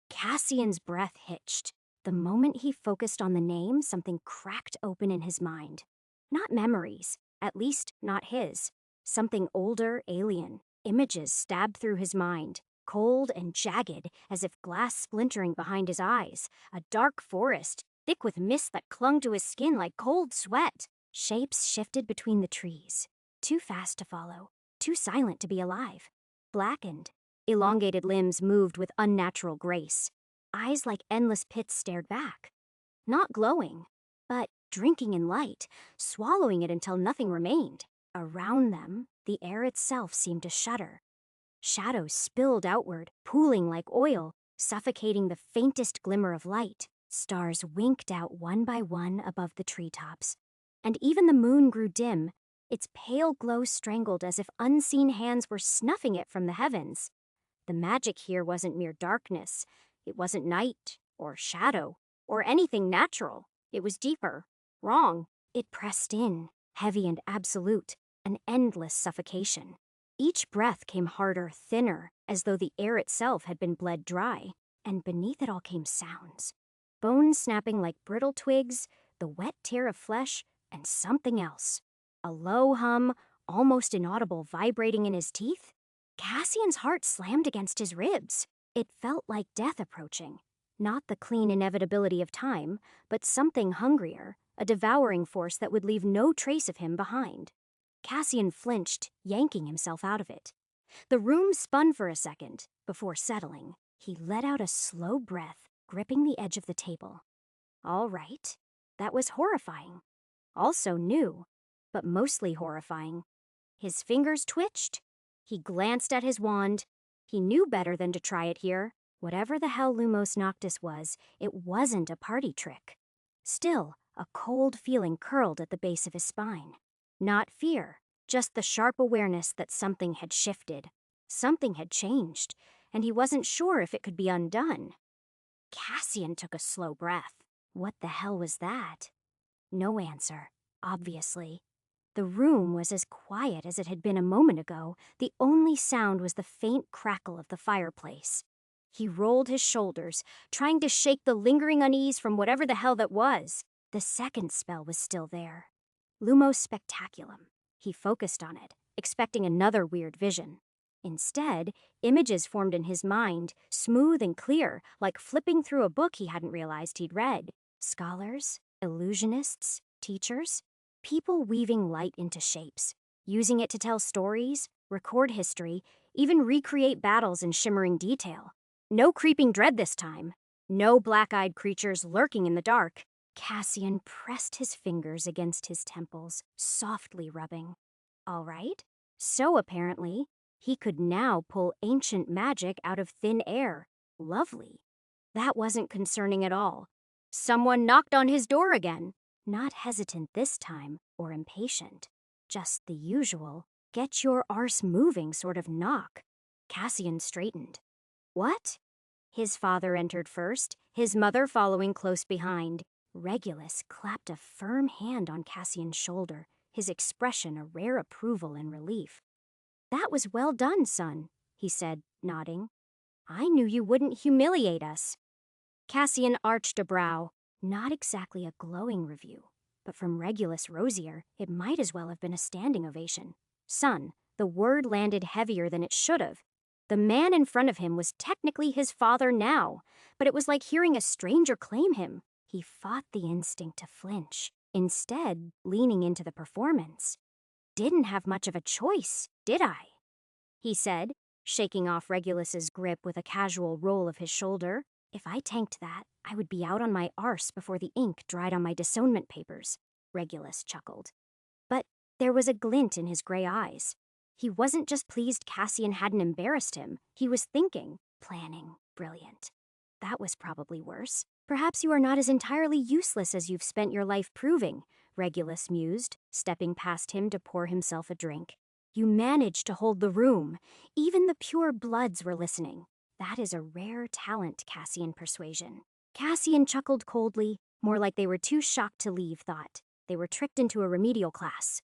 Cassian's breath hitched. The moment he focused on the name, something cracked open in his mind. Not memories, at least not his. Something older, alien. Images stabbed through his mind, cold and jagged, as if glass splintering behind his eyes. A dark forest, thick with mist that clung to his skin like cold sweat. Shapes shifted between the trees. Too fast to follow, too silent to be alive. Blackened. Elongated limbs moved with unnatural grace. Eyes like endless pits stared back. Not glowing, but drinking in light, swallowing it until nothing remained. Around them, the air itself seemed to shudder. Shadows spilled outward, pooling like oil, suffocating the faintest glimmer of light. Stars winked out one by one above the treetops. And even the moon grew dim, its pale glow strangled as if unseen hands were snuffing it from the heavens. The magic here wasn't mere darkness. It wasn't night, or shadow, or anything natural. It was deeper, wrong. It pressed in, heavy and absolute, an endless suffocation. Each breath came harder, thinner, as though the air itself had been bled dry. And beneath it all came sounds. Bones snapping like brittle twigs, the wet tear of flesh, and something else. A low hum, almost inaudible vibrating in his teeth? Cassian's heart slammed against his ribs. It felt like death approaching. Not the clean inevitability of time, but something hungrier, a devouring force that would leave no trace of him behind. Cassian flinched, yanking himself out of it. The room spun for a second. Before settling, he let out a slow breath, gripping the edge of the table. All right. That was horrifying. Also new, but mostly horrifying. His fingers twitched. He glanced at his wand. He knew better than to try it here. Whatever the hell Lumos Noctis was, it wasn't a party trick. Still, a cold feeling curled at the base of his spine. Not fear, just the sharp awareness that something had shifted. Something had changed, and he wasn't sure if it could be undone. Cassian took a slow breath. What the hell was that? No answer, obviously. The room was as quiet as it had been a moment ago. The only sound was the faint crackle of the fireplace. He rolled his shoulders, trying to shake the lingering unease from whatever the hell that was. The second spell was still there. Lumos Spectaculum. He focused on it, expecting another weird vision. Instead, images formed in his mind, smooth and clear, like flipping through a book he hadn't realized he'd read. Scholars, illusionists, teachers, people weaving light into shapes, using it to tell stories, record history, even recreate battles in shimmering detail. No creeping dread this time. No black-eyed creatures lurking in the dark. Cassian pressed his fingers against his temples, softly rubbing. All right. So apparently, he could now pull ancient magic out of thin air. Lovely. That wasn't concerning at all. Someone knocked on his door again. Not hesitant this time, or impatient. Just the usual, get your arse moving sort of knock. Cassian straightened. What? His father entered first, his mother following close behind. Regulus clapped a firm hand on Cassian's shoulder, his expression a rare approval and relief. That was well done, son, he said, nodding. I knew you wouldn't humiliate us. Cassian arched a brow. Not exactly a glowing review, but from Regulus Rosier, it might as well have been a standing ovation. Son, the word landed heavier than it should have. The man in front of him was technically his father now, but it was like hearing a stranger claim him. He fought the instinct to flinch, instead leaning into the performance. Didn't have much of a choice, did I? He said, shaking off Regulus's grip with a casual roll of his shoulder. If I tanked that, I would be out on my arse before the ink dried on my disownment papers, Regulus chuckled. But there was a glint in his gray eyes. He wasn't just pleased Cassian hadn't embarrassed him. He was thinking, planning, brilliant. That was probably worse. Perhaps you are not as entirely useless as you've spent your life proving, Regulus mused, stepping past him to pour himself a drink. You managed to hold the room. Even the pure bloods were listening. That is a rare talent, Cassian persuasion. Cassian chuckled coldly, more like they were too shocked to leave thought. They were tricked into a remedial class.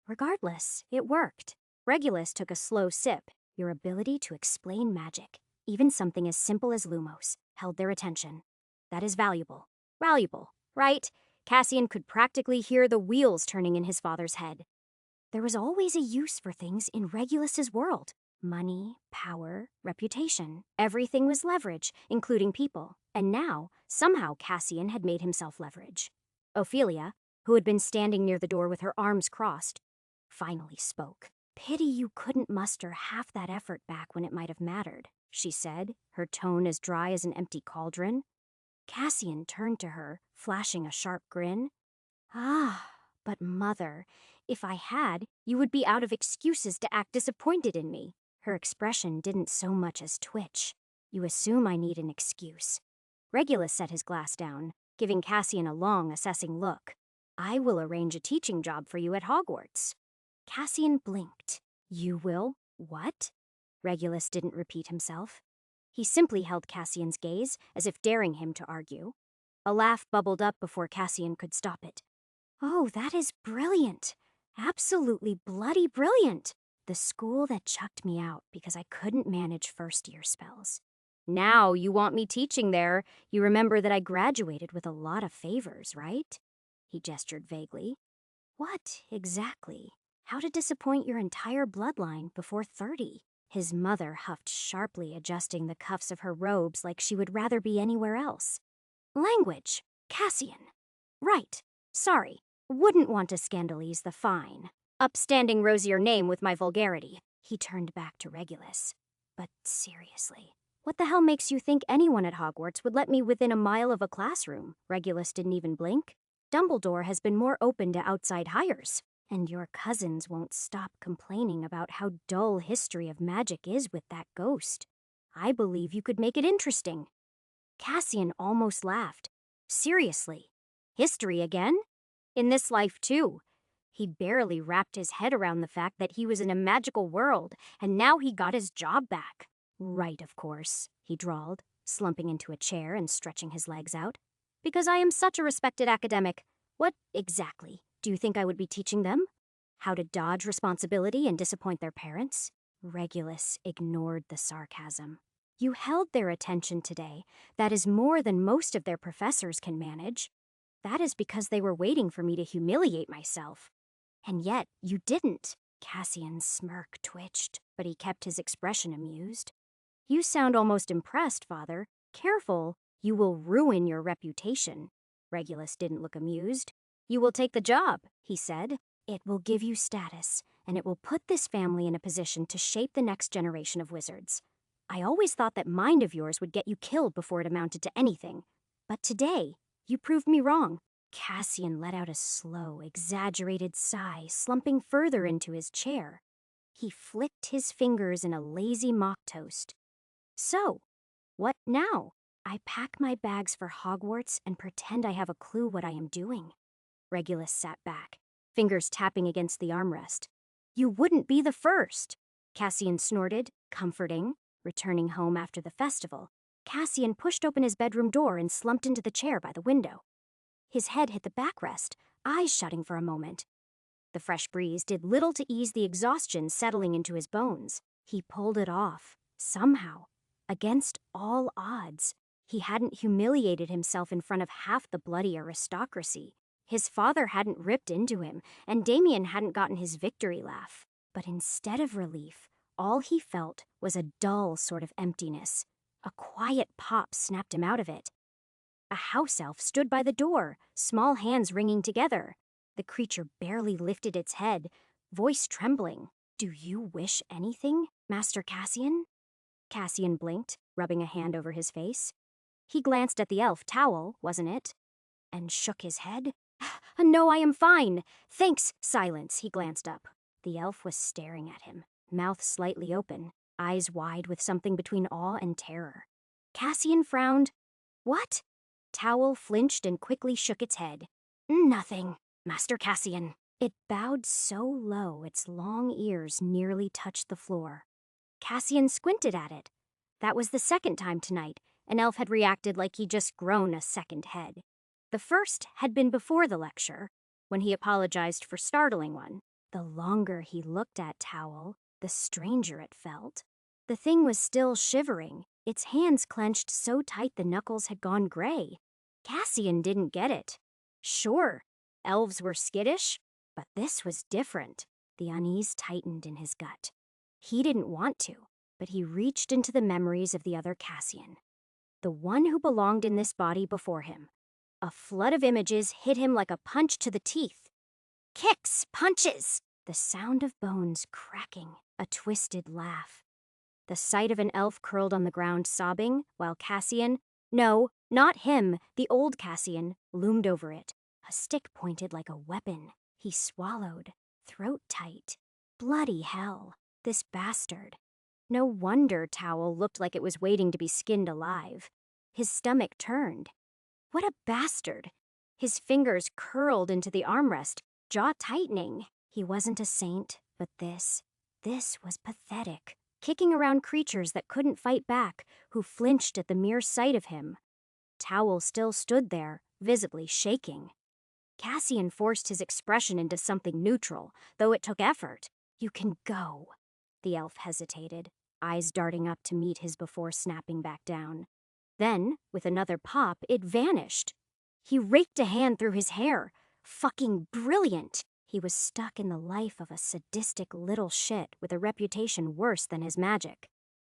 Regardless, it worked. Regulus took a slow sip. Your ability to explain magic, even something as simple as Lumos, held their attention. That is valuable. Valuable, right? Cassian could practically hear the wheels turning in his father's head. There was always a use for things in Regulus's world. Money, power, reputation. Everything was leverage, including people. And now, somehow Cassian had made himself leverage. Ophelia, who had been standing near the door with her arms crossed, finally spoke. Pity you couldn't muster half that effort back when it might have mattered, she said, her tone as dry as an empty cauldron. Cassian turned to her, flashing a sharp grin. Ah, but mother, if I had, you would be out of excuses to act disappointed in me. Her expression didn't so much as twitch. You assume I need an excuse. Regulus set his glass down, giving Cassian a long, assessing look. I will arrange a teaching job for you at Hogwarts. Cassian blinked. You will? What? Regulus didn't repeat himself. He simply held Cassian's gaze, as if daring him to argue. A laugh bubbled up before Cassian could stop it. Oh, that is brilliant. Absolutely bloody brilliant. The school that chucked me out because I couldn't manage first-year spells. Now you want me teaching there. You remember that I graduated with a lot of favors, right? He gestured vaguely. What, exactly? How to disappoint your entire bloodline before 30. His mother huffed sharply, adjusting the cuffs of her robes like she would rather be anywhere else. Language. Cassian. Right. Sorry. Wouldn't want to scandalize the fine. Upstanding rosier name with my vulgarity. He turned back to Regulus. But seriously, what the hell makes you think anyone at Hogwarts would let me within a mile of a classroom? Regulus didn't even blink. Dumbledore has been more open to outside hires. And your cousins won't stop complaining about how dull history of magic is with that ghost. I believe you could make it interesting. Cassian almost laughed. Seriously? History again? In this life, too. He barely wrapped his head around the fact that he was in a magical world, and now he got his job back. Right, of course, he drawled, slumping into a chair and stretching his legs out. Because I am such a respected academic. What exactly do you think I would be teaching them? How to dodge responsibility and disappoint their parents? Regulus ignored the sarcasm. You held their attention today. That is more than most of their professors can manage. That is because they were waiting for me to humiliate myself. And yet, you didn't. Cassian's smirk twitched, but he kept his expression amused. You sound almost impressed, Father. Careful, you will ruin your reputation. Regulus didn't look amused. You will take the job, he said. It will give you status, and it will put this family in a position to shape the next generation of wizards. I always thought that mind of yours would get you killed before it amounted to anything. But today, you proved me wrong. Cassian let out a slow, exaggerated sigh, slumping further into his chair. He flicked his fingers in a lazy mock toast. So, what now? I pack my bags for Hogwarts and pretend I have a clue what I am doing. Regulus sat back, fingers tapping against the armrest. You wouldn't be the first, Cassian snorted, comforting. Returning home after the festival, Cassian pushed open his bedroom door and slumped into the chair by the window. His head hit the backrest, eyes shutting for a moment. The fresh breeze did little to ease the exhaustion settling into his bones. He pulled it off, somehow, against all odds. He hadn't humiliated himself in front of half the bloody aristocracy. His father hadn't ripped into him, and Damien hadn't gotten his victory laugh. But instead of relief, all he felt was a dull sort of emptiness. A quiet pop snapped him out of it. A house elf stood by the door, small hands wringing together. The creature barely lifted its head, voice trembling. Do you wish anything, Master Cassian? Cassian blinked, rubbing a hand over his face. He glanced at the elf towel, wasn't it? And shook his head. No, I am fine. Thanks, Silence, he glanced up. The elf was staring at him, mouth slightly open, eyes wide with something between awe and terror. Cassian frowned. What? Towel flinched and quickly shook its head. Nothing, Master Cassian. It bowed so low its long ears nearly touched the floor. Cassian squinted at it. That was the second time tonight an elf had reacted like he'd just grown a second head. The first had been before the lecture, when he apologized for startling one. The longer he looked at Towel, the stranger it felt. The thing was still shivering, its hands clenched so tight the knuckles had gone gray. Cassian didn't get it. Sure, elves were skittish, but this was different. The unease tightened in his gut. He didn't want to, but he reached into the memories of the other Cassian, the one who belonged in this body before him. A flood of images hit him like a punch to the teeth. Kicks, punches, the sound of bones cracking, a twisted laugh. The sight of an elf curled on the ground sobbing, while Cassian, no, not him, the old Cassian, loomed over it, a stick pointed like a weapon. He swallowed, throat tight. Bloody hell, this bastard. No wonder Towel looked like it was waiting to be skinned alive. His stomach turned. What a bastard! His fingers curled into the armrest, jaw tightening. He wasn't a saint, but this was pathetic. Kicking around creatures that couldn't fight back, who flinched at the mere sight of him. Towel still stood there, visibly shaking. Cassian forced his expression into something neutral, though it took effort. You can go. The elf hesitated, eyes darting up to meet his before snapping back down. Then, with another pop, it vanished. He raked a hand through his hair. Fucking brilliant. He was stuck in the life of a sadistic little shit with a reputation worse than his magic.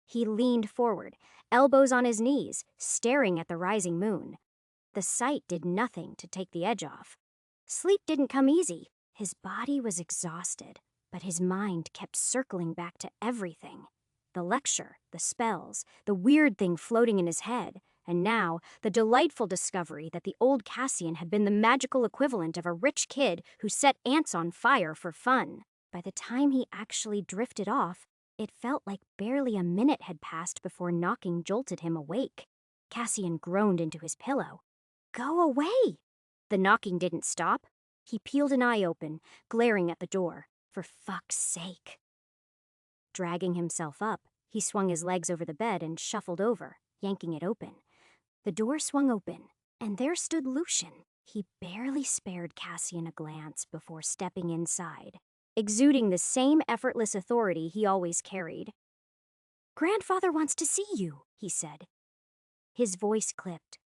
He leaned forward, elbows on his knees, staring at the rising moon. The sight did nothing to take the edge off. Sleep didn't come easy. His body was exhausted, but his mind kept circling back to everything. The lecture, the spells, the weird thing floating in his head, and now the delightful discovery that the old Cassian had been the magical equivalent of a rich kid who set ants on fire for fun. By the time he actually drifted off, it felt like barely a minute had passed before knocking jolted him awake. Cassian groaned into his pillow. Go away! The knocking didn't stop. He peeled an eye open, glaring at the door. For fuck's sake. Dragging himself up, he swung his legs over the bed and shuffled over, yanking it open. The door swung open, and there stood Lucian. He barely spared Cassian a glance before stepping inside, exuding the same effortless authority he always carried. "Grandfather wants to see you," he said. His voice clipped.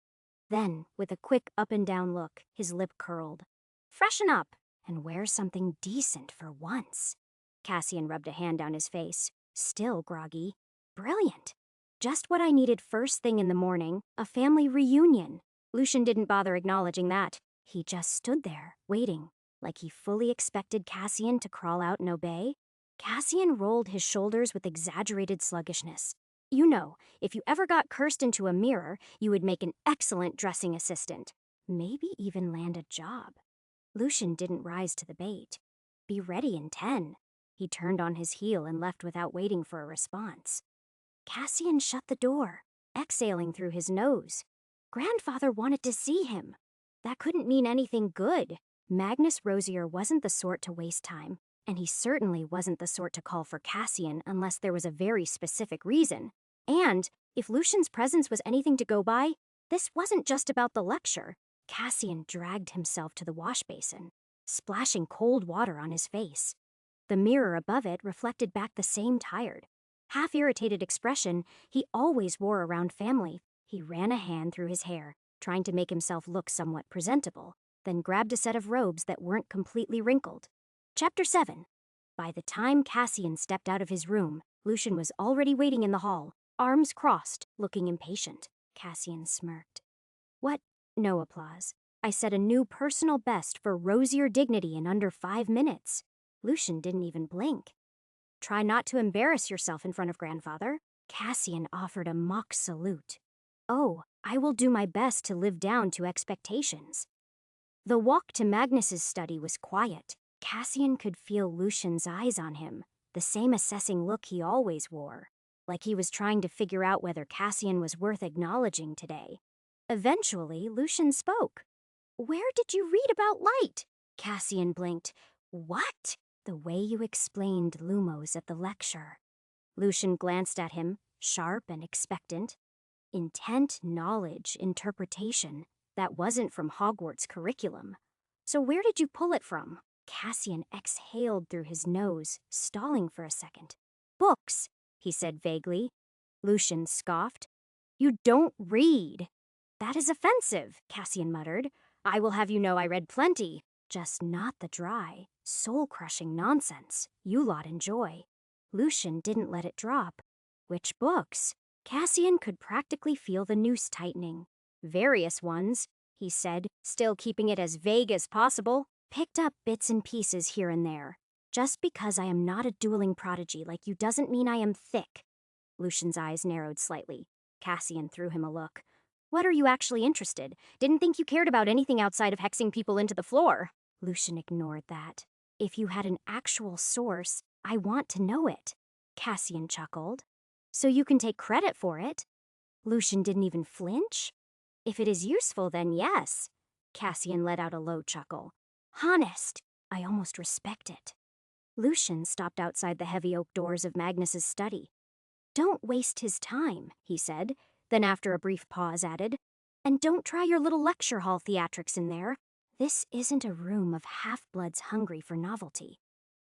Then, with a quick up and down look, his lip curled. "Freshen up and wear something decent for once." Cassian rubbed a hand down his face, still groggy. Brilliant. Just what I needed first thing in the morning, a family reunion. Lucian didn't bother acknowledging that. He just stood there, waiting, like he fully expected Cassian to crawl out and obey. Cassian rolled his shoulders with exaggerated sluggishness. You know, if you ever got cursed into a mirror, you would make an excellent dressing assistant. Maybe even land a job. Lucian didn't rise to the bait. Be ready in 10. He turned on his heel and left without waiting for a response. Cassian shut the door, exhaling through his nose. Grandfather wanted to see him. That couldn't mean anything good. Magnus Rosier wasn't the sort to waste time, and he certainly wasn't the sort to call for Cassian unless there was a very specific reason. And, if Lucian's presence was anything to go by, this wasn't just about the lecture. Cassian dragged himself to the wash basin, splashing cold water on his face. The mirror above it reflected back the same tired, half-irritated expression he always wore around family. He ran a hand through his hair, trying to make himself look somewhat presentable, then grabbed a set of robes that weren't completely wrinkled. Chapter 7. By the time Cassian stepped out of his room, Lucian was already waiting in the hall, arms crossed, looking impatient. Cassian smirked. What? No applause. I set a new personal best for rosier dignity in under 5 minutes. Lucian didn't even blink. Try not to embarrass yourself in front of Grandfather. Cassian offered a mock salute. Oh, I will do my best to live down to expectations. The walk to Magnus's study was quiet. Cassian could feel Lucian's eyes on him, the same assessing look he always wore, like he was trying to figure out whether Cassian was worth acknowledging today. Eventually, Lucian spoke. Where did you read about light? Cassian blinked. What? The way you explained Lumos at the lecture. Lucian glanced at him, sharp and expectant. Intent, knowledge, interpretation. That wasn't from Hogwarts curriculum. So where did you pull it from? Cassian exhaled through his nose, stalling for a second. Books, he said vaguely. Lucian scoffed. You don't read. That is offensive, Cassian muttered. I will have you know I read plenty. Just not the dry, soul-crushing nonsense you lot enjoy. Lucian didn't let it drop. Which books? Cassian could practically feel the noose tightening. Various ones, he said, still keeping it as vague as possible. Picked up bits and pieces here and there. Just because I am not a dueling prodigy like you doesn't mean I am thick. Lucian's eyes narrowed slightly. Cassian threw him a look. What are you actually interested? Didn't think you cared about anything outside of hexing people into the floor. Lucian ignored that. If you had an actual source, I want to know it. Cassian chuckled. So you can take credit for it? Lucian didn't even flinch. If it is useful, then yes. Cassian let out a low chuckle. Honest, I almost respect it. Lucian stopped outside the heavy oak doors of Magnus's study. Don't waste his time, he said, then after a brief pause added, and don't try your little lecture hall theatrics in there. This isn't a room of half-bloods hungry for novelty.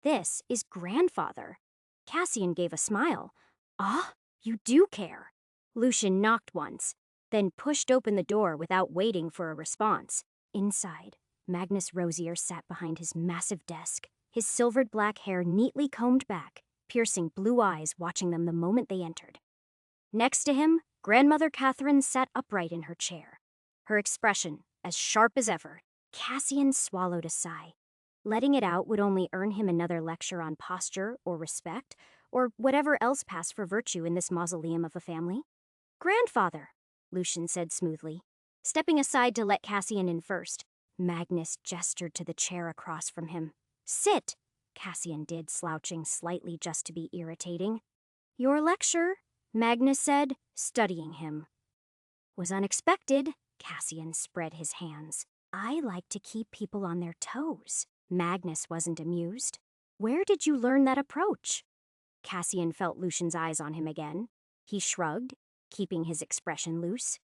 This is Grandfather. Cassian gave a smile. Ah, you do care. Lucian knocked once, then pushed open the door without waiting for a response. Inside, Magnus Rosier sat behind his massive desk, his silvered black hair neatly combed back, piercing blue eyes watching them the moment they entered. Next to him, Grandmother Catherine sat upright in her chair, her expression as sharp as ever. Cassian swallowed a sigh. Letting it out would only earn him another lecture on posture or respect, or whatever else passed for virtue in this mausoleum of a family. "Grandfather," Lucian said smoothly, stepping aside to let Cassian in first. Magnus gestured to the chair across from him. "Sit," Cassian did, slouching slightly just to be irritating. "Your lecture," Magnus said, studying him. "Was unexpected," Cassian spread his hands. "I like to keep people on their toes." Magnus wasn't amused. "Where did you learn that approach?" Cassian felt Lucian's eyes on him again. He shrugged, keeping his expression loose.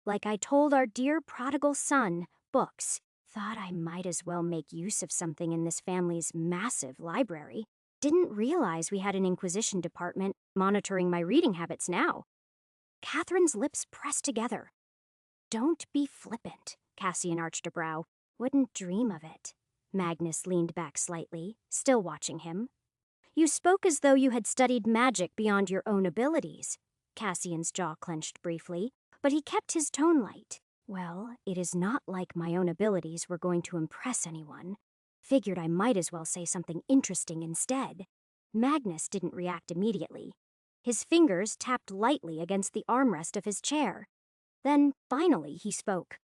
"Like I told our dear prodigal son, books. Thought I might as well make use of something in this family's massive library. Didn't realize we had an Inquisition department monitoring my reading habits now." Catherine's lips pressed together. "Don't be flippant," Cassian arched a brow. "Wouldn't dream of it." Magnus leaned back slightly, still watching him. "You spoke as though you had studied magic beyond your own abilities." Cassian's jaw clenched briefly, but he kept his tone light. "Well, it is not like my own abilities were going to impress anyone. Figured I might as well say something interesting instead." Magnus didn't react immediately. His fingers tapped lightly against the armrest of his chair. Then, finally, he spoke.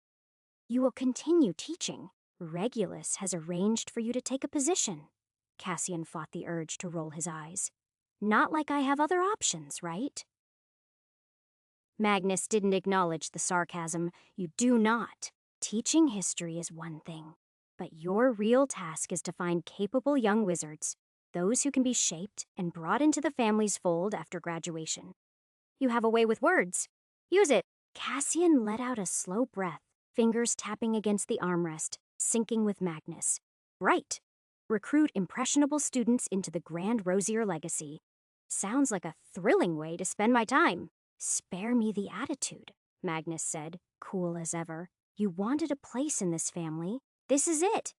"You will continue teaching. Regulus has arranged for you to take a position." Cassian fought the urge to roll his eyes. "Not like I have other options, right?" Magnus didn't acknowledge the sarcasm. "You do not. Teaching history is one thing, but your real task is to find capable young wizards, those who can be shaped and brought into the family's fold after graduation. You have a way with words. Use it." Cassian let out a slow breath, fingers tapping against the armrest, syncing with Magnus. "Right. Recruit impressionable students into the Grand Rosier legacy. Sounds like a thrilling way to spend my time." "Spare me the attitude," Magnus said, cool as ever. "You wanted a place in this family. This is it."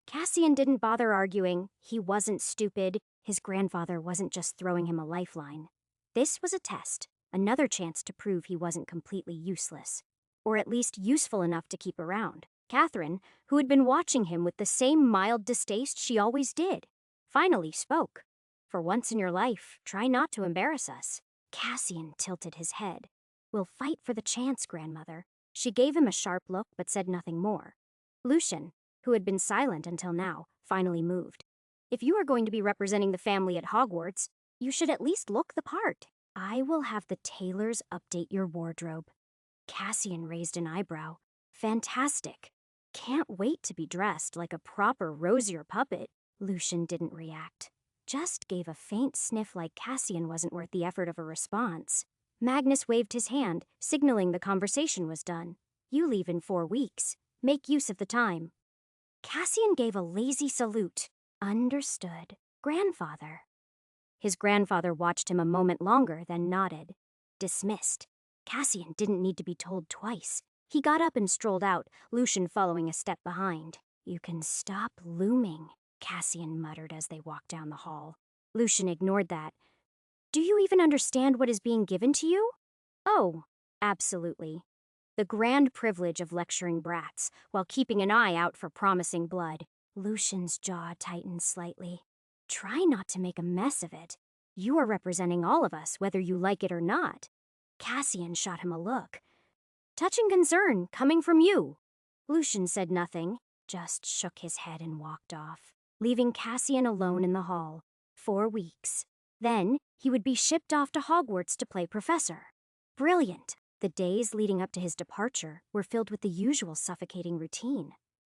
Cassian didn't bother arguing. He wasn't stupid. His grandfather wasn't just throwing him a lifeline. This was a test, another chance to prove he wasn't completely useless. Or at least useful enough to keep around. Catherine, who had been watching him with the same mild distaste she always did, finally spoke. "For once in your life, try not to embarrass us." Cassian tilted his head. "We'll fight for the chance, Grandmother." She gave him a sharp look but said nothing more. Lucian, who had been silent until now, finally moved. "If you are going to be representing the family at Hogwarts, you should at least look the part." "I will have the tailors update your wardrobe." Cassian raised an eyebrow. "Fantastic. Can't wait to be dressed like a proper Rosier puppet." Lucian didn't react. Just gave a faint sniff like Cassian wasn't worth the effort of a response. Magnus waved his hand, signaling the conversation was done. "You leave in 4 weeks. Make use of the time." Cassian gave a lazy salute. "Understood. Grandfather." His grandfather watched him a moment longer, then nodded. Dismissed. Cassian didn't need to be told twice. He got up and strolled out, Lucian following a step behind. "You can stop looming," Cassian muttered as they walked down the hall. Lucian ignored that. "Do you even understand what is being given to you?" "Oh, absolutely. The grand privilege of lecturing brats, while keeping an eye out for promising blood." Lucian's jaw tightened slightly. "Try not to make a mess of it. You are representing all of us, whether you like it or not." Cassian shot him a look. "Touching concern, coming from you." Lucian said nothing, just shook his head and walked off, leaving Cassian alone in the hall. 4 weeks. Then he would be shipped off to Hogwarts to play professor. Brilliant. The days leading up to his departure were filled with the usual suffocating routine.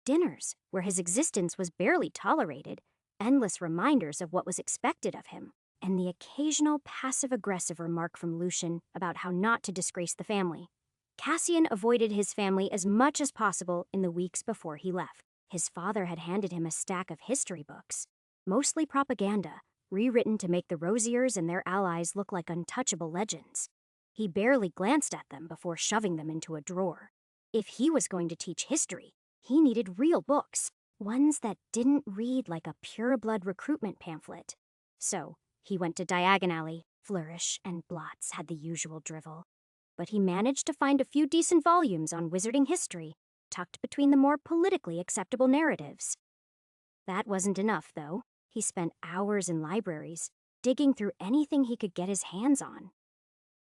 Dinners, where his existence was barely tolerated, endless reminders of what was expected of him, and the occasional passive-aggressive remark from Lucian about how not to disgrace the family. Cassian avoided his family as much as possible in the weeks before he left. His father had handed him a stack of history books, mostly propaganda, rewritten to make the Rosiers and their allies look like untouchable legends. He barely glanced at them before shoving them into a drawer. If he was going to teach history, He needed real books, ones that didn't read like a pureblood recruitment pamphlet. So, he went to Diagon Alley. Flourish and Blots had the usual drivel. But he managed to find a few decent volumes on wizarding history, tucked between the more politically acceptable narratives. That wasn't enough, though. He spent hours in libraries, digging through anything he could get his hands on.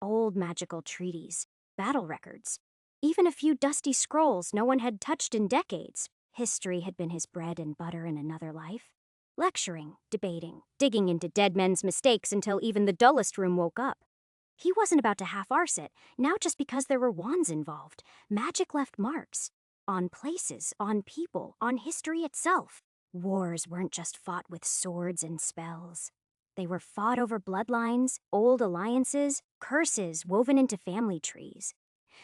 Old magical treaties, battle records, even a few dusty scrolls no one had touched in decades. History had been his bread and butter in another life. Lecturing, debating, digging into dead men's mistakes until even the dullest room woke up. He wasn't about to half-arse it, now just because there were wands involved. Magic left marks. On places, on people, on history itself. Wars weren't just fought with swords and spells. They were fought over bloodlines, old alliances, curses woven into family trees.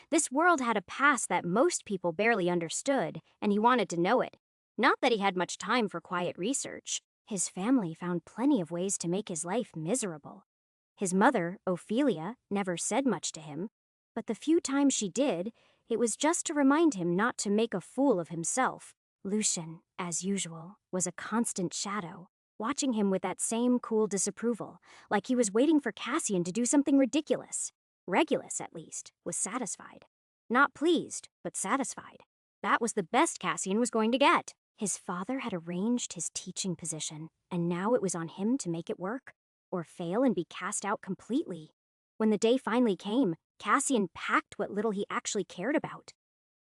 This world had a past that most people barely understood, and he wanted to know it. Not that he had much time for quiet research. His family found plenty of ways to make his life miserable. His mother, Ophelia, never said much to him, but the few times she did, it was just to remind him not to make a fool of himself. Lucian, as usual, was a constant shadow, watching him with that same cool disapproval, like he was waiting for Cassian to do something ridiculous. Regulus, at least, was satisfied. Not pleased, but satisfied. That was the best Cassian was going to get. His father had arranged his teaching position, and now it was on him to make it work, or fail and be cast out completely. When the day finally came, Cassian packed what little he actually cared about.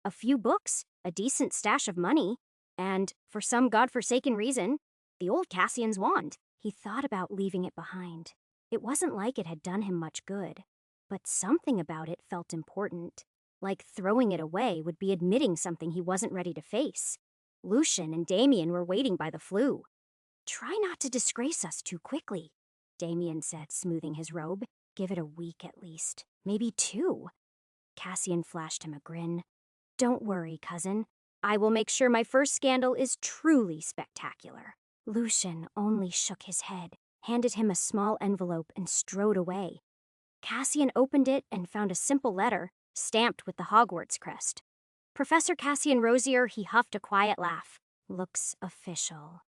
A few books, a decent stash of money, and, for some godforsaken reason, the old Cassian's wand. He thought about leaving it behind. It wasn't like it had done him much good, but something about it felt important. Like throwing it away would be admitting something he wasn't ready to face. Lucian and Damien were waiting by the flue. "Try not to disgrace us too quickly," Damien said, smoothing his robe. "Give it a week at least. Maybe 2. Cassian flashed him a grin. "Don't worry, cousin. I will make sure my first scandal is truly spectacular." Lucian only shook his head, handed him a small envelope, and strode away. Cassian opened it and found a simple letter, stamped with the Hogwarts crest. "Professor Cassian Rosier," he huffed a quiet laugh. "Looks official."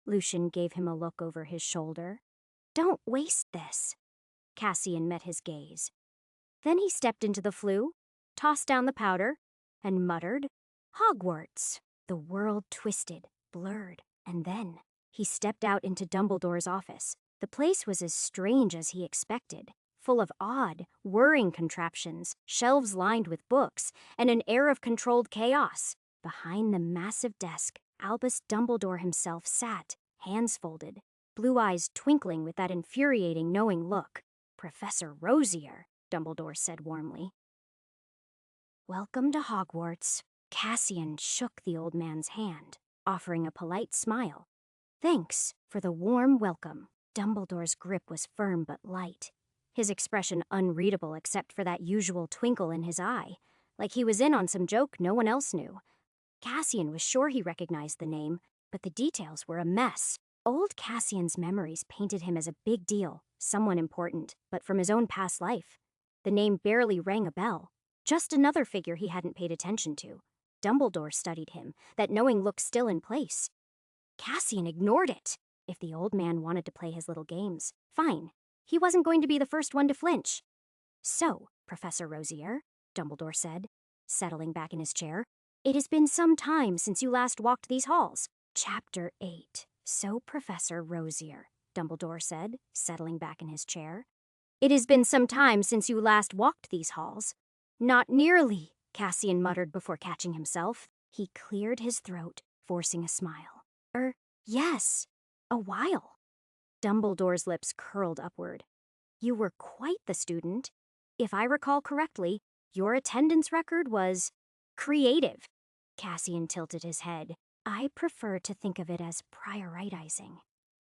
Lucian gave him a look over his shoulder. "Don't waste this." Cassian met his gaze. Then he stepped into the flue, tossed down the powder, and muttered, "Hogwarts." The world twisted, blurred, and then he stepped out into Dumbledore's office. The place was as strange as he expected, full of odd, whirring contraptions, shelves lined with books, and an air of controlled chaos. Behind the massive desk, Albus Dumbledore himself sat, hands folded, blue eyes twinkling with that infuriating knowing look. "Professor Rosier," Dumbledore said warmly. "Welcome to Hogwarts." Cassian shook the old man's hand, offering a polite smile. "Thanks for the warm welcome." Dumbledore's grip was firm but light, his expression unreadable except for that usual twinkle in his eye, like he was in on some joke no one else knew. Cassian was sure he recognized the name, but the details were a mess. Old Cassian's memories painted him as a big deal, someone important, but from his own past life. The name barely rang a bell. Just another figure he hadn't paid attention to. Dumbledore studied him, that knowing look still in place. Cassian ignored it. If the old man wanted to play his little games, fine. He wasn't going to be the first one to flinch. "So, Professor Rosier," Dumbledore said, settling back in his chair, "it has been some time since you last walked these halls." Chapter 8. "So, Professor Rosier," Dumbledore said, settling back in his chair, "it has been some time since you last walked these halls." "Not nearly," Cassian muttered before catching himself. He cleared his throat, forcing a smile. Yes, a while." Dumbledore's lips curled upward. "You were quite the student. If I recall correctly, your attendance record was creative." Cassian tilted his head. "I prefer to think of it as prioritizing."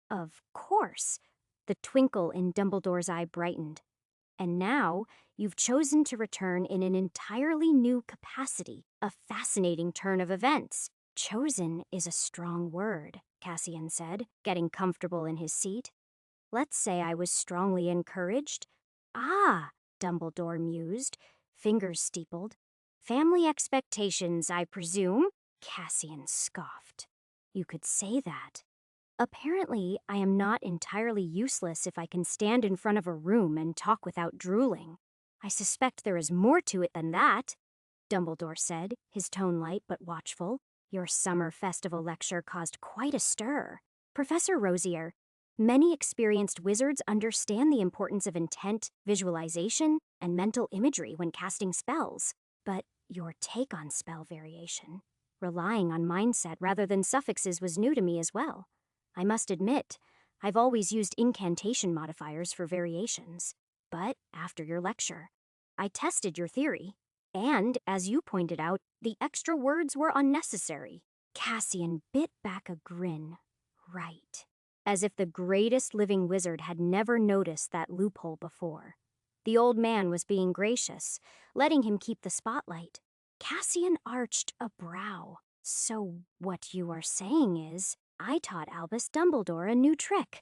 "Of course." The twinkle in Dumbledore's eye brightened. "And now you've chosen to return in an entirely new capacity, a fascinating turn of events." "Chosen is a strong word," Cassian said, getting comfortable in his seat. "Let's say I was strongly encouraged." "Ah," Dumbledore mused, fingers steepled. "Family expectations, I presume." Cassian scoffed. You could say that. Apparently, I am not entirely useless if I can stand in front of a room and talk without drooling. I suspect there is more to it than that, Dumbledore said, his tone light but watchful. Your summer festival lecture caused quite a stir. Professor Rosier, many experienced wizards understand the importance of intent, visualization, and mental imagery when casting spells. But your take on spell variation, relying on mindset rather than suffixes, was new to me as well. I must admit, I've always used incantation modifiers for variations. But after your lecture, I tested your theory. And, as you pointed out, the extra words were unnecessary. Cassian bit back a grin. Right. As if the greatest living wizard had never noticed that loophole before. The old man was being gracious, letting him keep the spotlight. Cassian arched a brow. So what you are saying is, I taught Albus Dumbledore a new trick.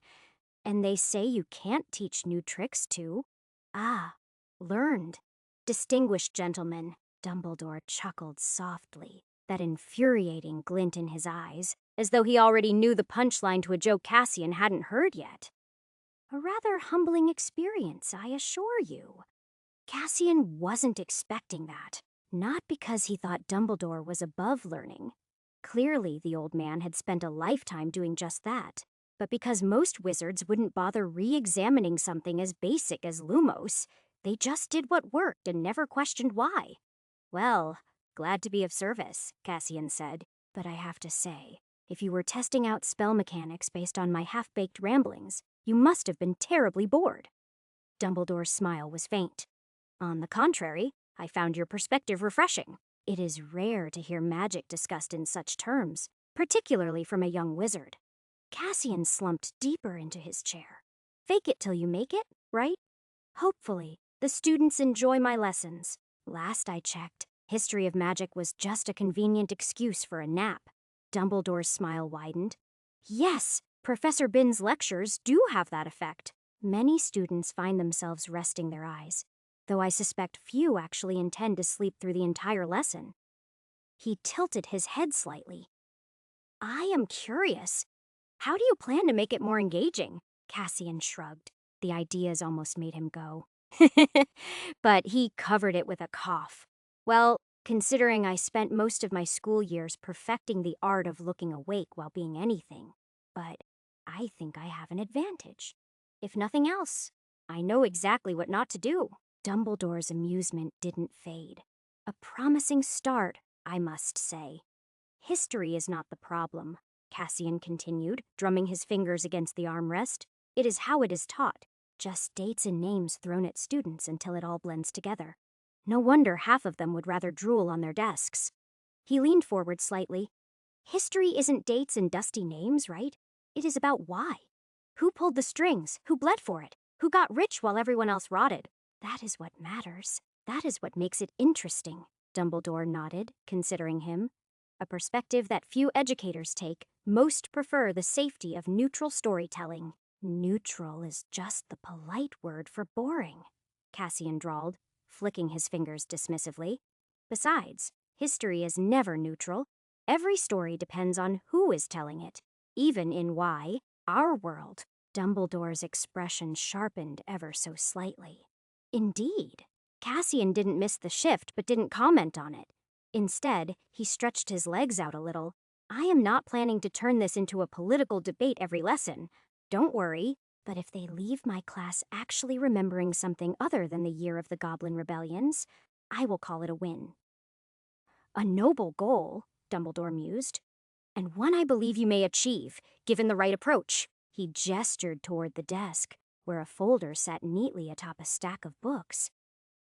And they say you can't teach new tricks to. Ah, learned. Distinguished gentleman, Dumbledore chuckled softly, that infuriating glint in his eyes, as though he already knew the punchline to a joke Cassian hadn't heard yet. A rather humbling experience, I assure you. Cassian wasn't expecting that, not because he thought Dumbledore was above learning. Clearly, the old man had spent a lifetime doing just that, but because most wizards wouldn't bother re-examining something as basic as Lumos, they just did what worked and never questioned why. Well, glad to be of service, Cassian said, but I have to say, if you were testing out spell mechanics based on my half-baked ramblings, you must have been terribly bored. Dumbledore's smile was faint. On the contrary, I found your perspective refreshing. It is rare to hear magic discussed in such terms, particularly from a young wizard. Cassian slumped deeper into his chair. Fake it till you make it, right? Hopefully, the students enjoy my lessons. Last I checked, history of magic was just a convenient excuse for a nap. Dumbledore's smile widened. Yes, Professor Binns' lectures do have that effect. Many students find themselves resting their eyes, though I suspect few actually intend to sleep through the entire lesson. He tilted his head slightly. I am curious. How do you plan to make it more engaging? Cassian shrugged. The ideas almost made him go. But he covered it with a cough. Well, considering I spent most of my school years perfecting the art of looking awake while being anything. But I think I have an advantage. If nothing else, I know exactly what not to do. Dumbledore's amusement didn't fade. A promising start, I must say. History is not the problem, Cassian continued, drumming his fingers against the armrest. It is how it is taught. Just dates and names thrown at students until it all blends together. No wonder half of them would rather drool on their desks. He leaned forward slightly. History isn't dates and dusty names, right? It is about why. Who pulled the strings? Who bled for it? Who got rich while everyone else rotted? That is what matters. That is what makes it interesting. Dumbledore nodded, considering him. A perspective that few educators take. Most prefer the safety of neutral storytelling. Neutral is just the polite word for boring, Cassian drawled, flicking his fingers dismissively. Besides, history is never neutral. Every story depends on who is telling it, even in why, our world. Dumbledore's expression sharpened ever so slightly. Indeed. Cassian didn't miss the shift but didn't comment on it. Instead, he stretched his legs out a little. I am not planning to turn this into a political debate every lesson. Don't worry, but if they leave my class actually remembering something other than the year of the Goblin Rebellions, I will call it a win. A noble goal, Dumbledore mused, and one I believe you may achieve, given the right approach. He gestured toward the desk, where a folder sat neatly atop a stack of books.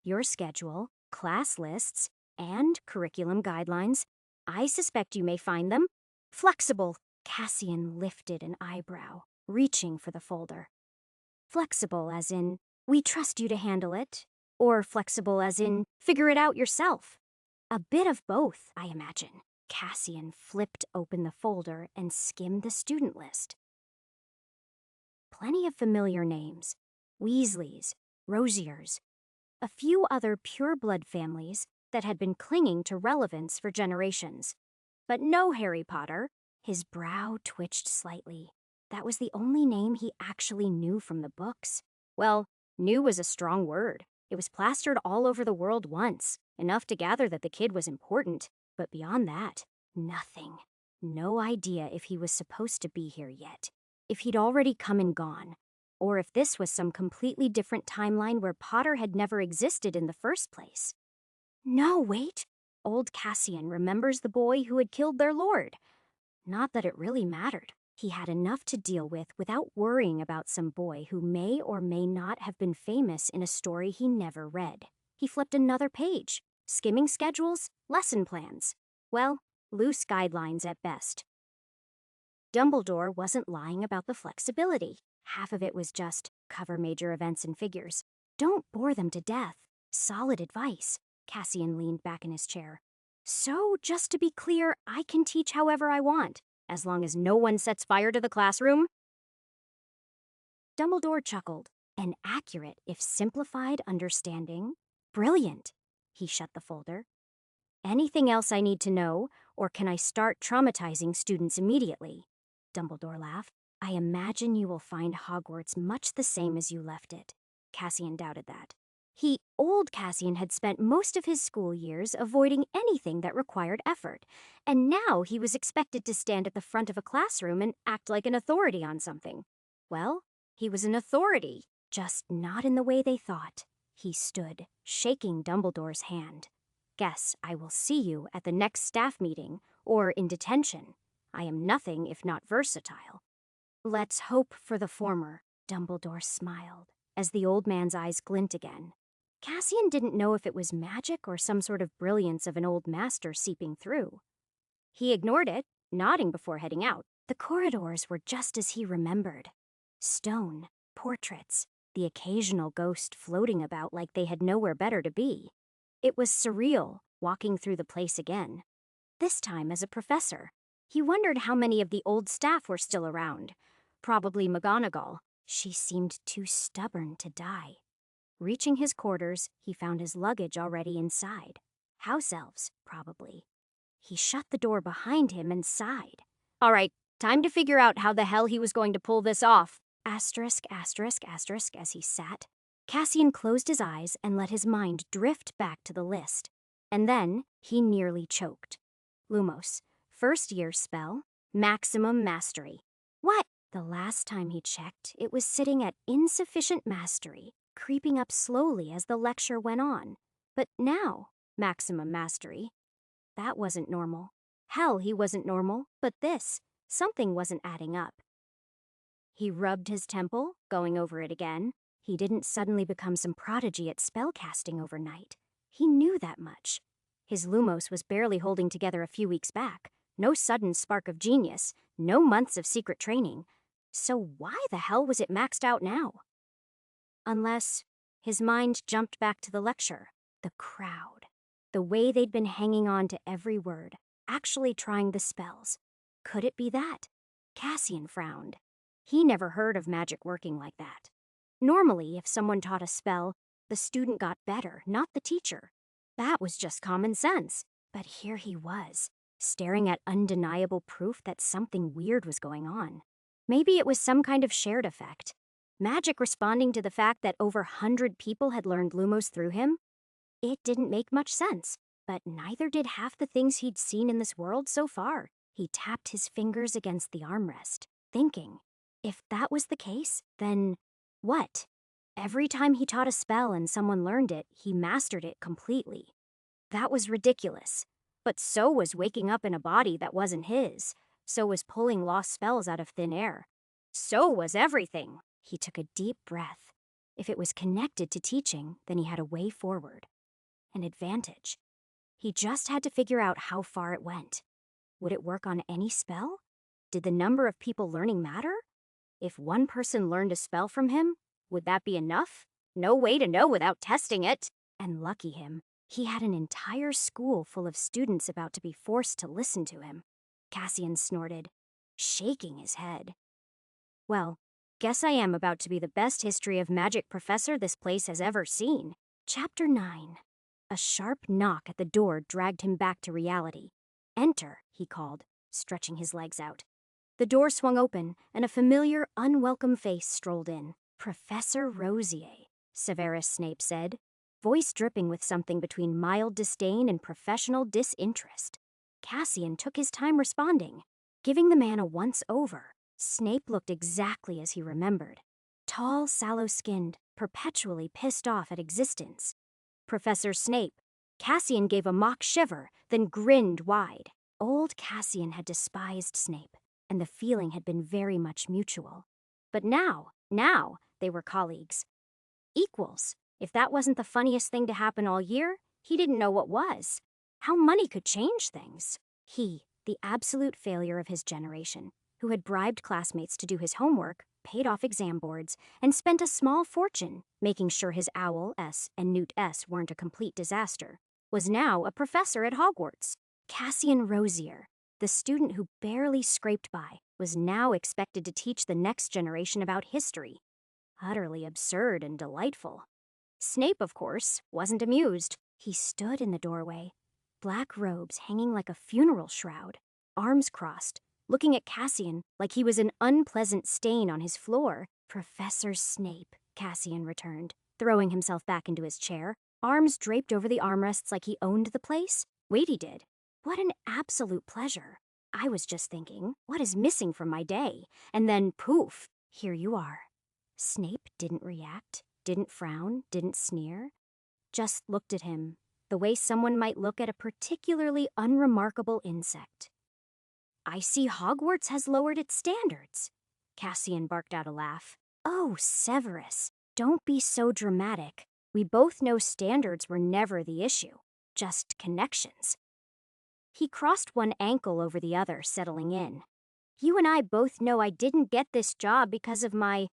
Your schedule, class lists, and curriculum guidelines. I suspect you may find them flexible. Cassian lifted an eyebrow, reaching for the folder. Flexible as in, we trust you to handle it, or flexible as in, figure it out yourself. A bit of both, I imagine. Cassian flipped open the folder and skimmed the student list. Plenty of familiar names. Weasleys, Rosiers, a few other pure-blood families that had been clinging to relevance for generations. But no Harry Potter. His brow twitched slightly. That was the only name he actually knew from the books. Well, knew was a strong word. It was plastered all over the world once, enough to gather that the kid was important. But beyond that, nothing. No idea if he was supposed to be here yet, if he'd already come and gone, or if this was some completely different timeline where Potter had never existed in the first place. No, wait. Old Cassian remembers the boy who had killed their lord. Not that it really mattered. He had enough to deal with without worrying about some boy who may or may not have been famous in a story he never read. He flipped another page, skimming schedules, lesson plans. Well, loose guidelines at best. Dumbledore wasn't lying about the flexibility. Half of it was just cover major events and figures. Don't bore them to death. Solid advice. Cassian leaned back in his chair. So, just to be clear, I can teach however I want, as long as no one sets fire to the classroom? Dumbledore chuckled. An accurate, if simplified, understanding. Brilliant. He shut the folder. Anything else I need to know, or can I start traumatizing students immediately? Dumbledore laughed. I imagine you will find Hogwarts much the same as you left it. Cassian doubted that. Old Cassian had spent most of his school years avoiding anything that required effort, and now he was expected to stand at the front of a classroom and act like an authority on something. Well, he was an authority, just not in the way they thought. He stood, shaking Dumbledore's hand. Guess I will see you at the next staff meeting, or in detention. I am nothing if not versatile. Let's hope for the former, Dumbledore smiled, as the old man's eyes glint again. Cassian didn't know if it was magic or some sort of brilliance of an old master seeping through. He ignored it, nodding before heading out. The corridors were just as he remembered. Stone, portraits, the occasional ghost floating about like they had nowhere better to be. It was surreal, walking through the place again. This time as a professor. He wondered how many of the old staff were still around. Probably McGonagall. She seemed too stubborn to die. Reaching his quarters, he found his luggage already inside. House elves, probably. He shut the door behind him and sighed. All right, time to figure out how the hell he was going to pull this off. Asterisk, asterisk, asterisk, as he sat. Cassian closed his eyes and let his mind drift back to the list. And then he nearly choked. Lumos, first year spell, maximum mastery. What? The last time he checked, it was sitting at insufficient mastery, creeping up slowly as the lecture went on. But now, maximum mastery. That wasn't normal. Hell, he wasn't normal, but something wasn't adding up. He rubbed his temple, going over it again. He didn't suddenly become some prodigy at spellcasting overnight. He knew that much. His Lumos was barely holding together a few weeks back. No sudden spark of genius, no months of secret training. So why the hell was it maxed out now? Unless his mind jumped back to the lecture, the crowd, the way they'd been hanging on to every word, actually trying the spells. Could it be that? Cassian frowned. He never heard of magic working like that. Normally, if someone taught a spell, the student got better, not the teacher. That was just common sense. But here he was, staring at undeniable proof that something weird was going on. Maybe it was some kind of shared effect. Magic responding to the fact that over 100 people had learned Lumos through him? It didn't make much sense, but neither did half the things he'd seen in this world so far. He tapped his fingers against the armrest, thinking, if that was the case, then what? Every time he taught a spell and someone learned it, he mastered it completely. That was ridiculous. But so was waking up in a body that wasn't his. So was pulling lost spells out of thin air. So was everything. He took a deep breath. If it was connected to teaching, then he had a way forward. An advantage. He just had to figure out how far it went. Would it work on any spell? Did the number of people learning matter? If one person learned a spell from him, would that be enough? No way to know without testing it. And lucky him, he had an entire school full of students about to be forced to listen to him. Cassian snorted, shaking his head. Well, guess I am about to be the best history of magic professor this place has ever seen. Chapter 9. A sharp knock at the door dragged him back to reality. "Enter," he called, stretching his legs out. The door swung open, and a familiar, unwelcome face strolled in. "Professor Rosier," Severus Snape said, voice dripping with something between mild disdain and professional disinterest. Cassian took his time responding, giving the man a once-over. Snape looked exactly as he remembered. Tall, sallow-skinned, perpetually pissed off at existence. "Professor Snape." Cassian gave a mock shiver, then grinned wide. Old Cassian had despised Snape, and the feeling had been very much mutual. But now they were colleagues. Equals. If that wasn't the funniest thing to happen all year, he didn't know what was. How money could change things. He, the absolute failure of his generation, who had bribed classmates to do his homework, paid off exam boards, and spent a small fortune making sure his Owl S and Newt S weren't a complete disaster, was now a professor at Hogwarts. Cassian Rosier, the student who barely scraped by, was now expected to teach the next generation about history. Utterly absurd and delightful. Snape, of course, wasn't amused. He stood in the doorway, black robes hanging like a funeral shroud, arms crossed, looking at Cassian like he was an unpleasant stain on his floor. "Professor Snape," Cassian returned, throwing himself back into his chair, arms draped over the armrests like he owned the place. Wait, he did. What an absolute pleasure. I was just thinking, what is missing from my day? And then, poof, here you are. Snape didn't react, didn't frown, didn't sneer. Just looked at him, the way someone might look at a particularly unremarkable insect. "I see Hogwarts has lowered its standards." Cassian barked out a laugh. "Oh, Severus, don't be so dramatic. We both know standards were never the issue, just connections." He crossed one ankle over the other, settling in. "You and I both know I didn't get this job because of my,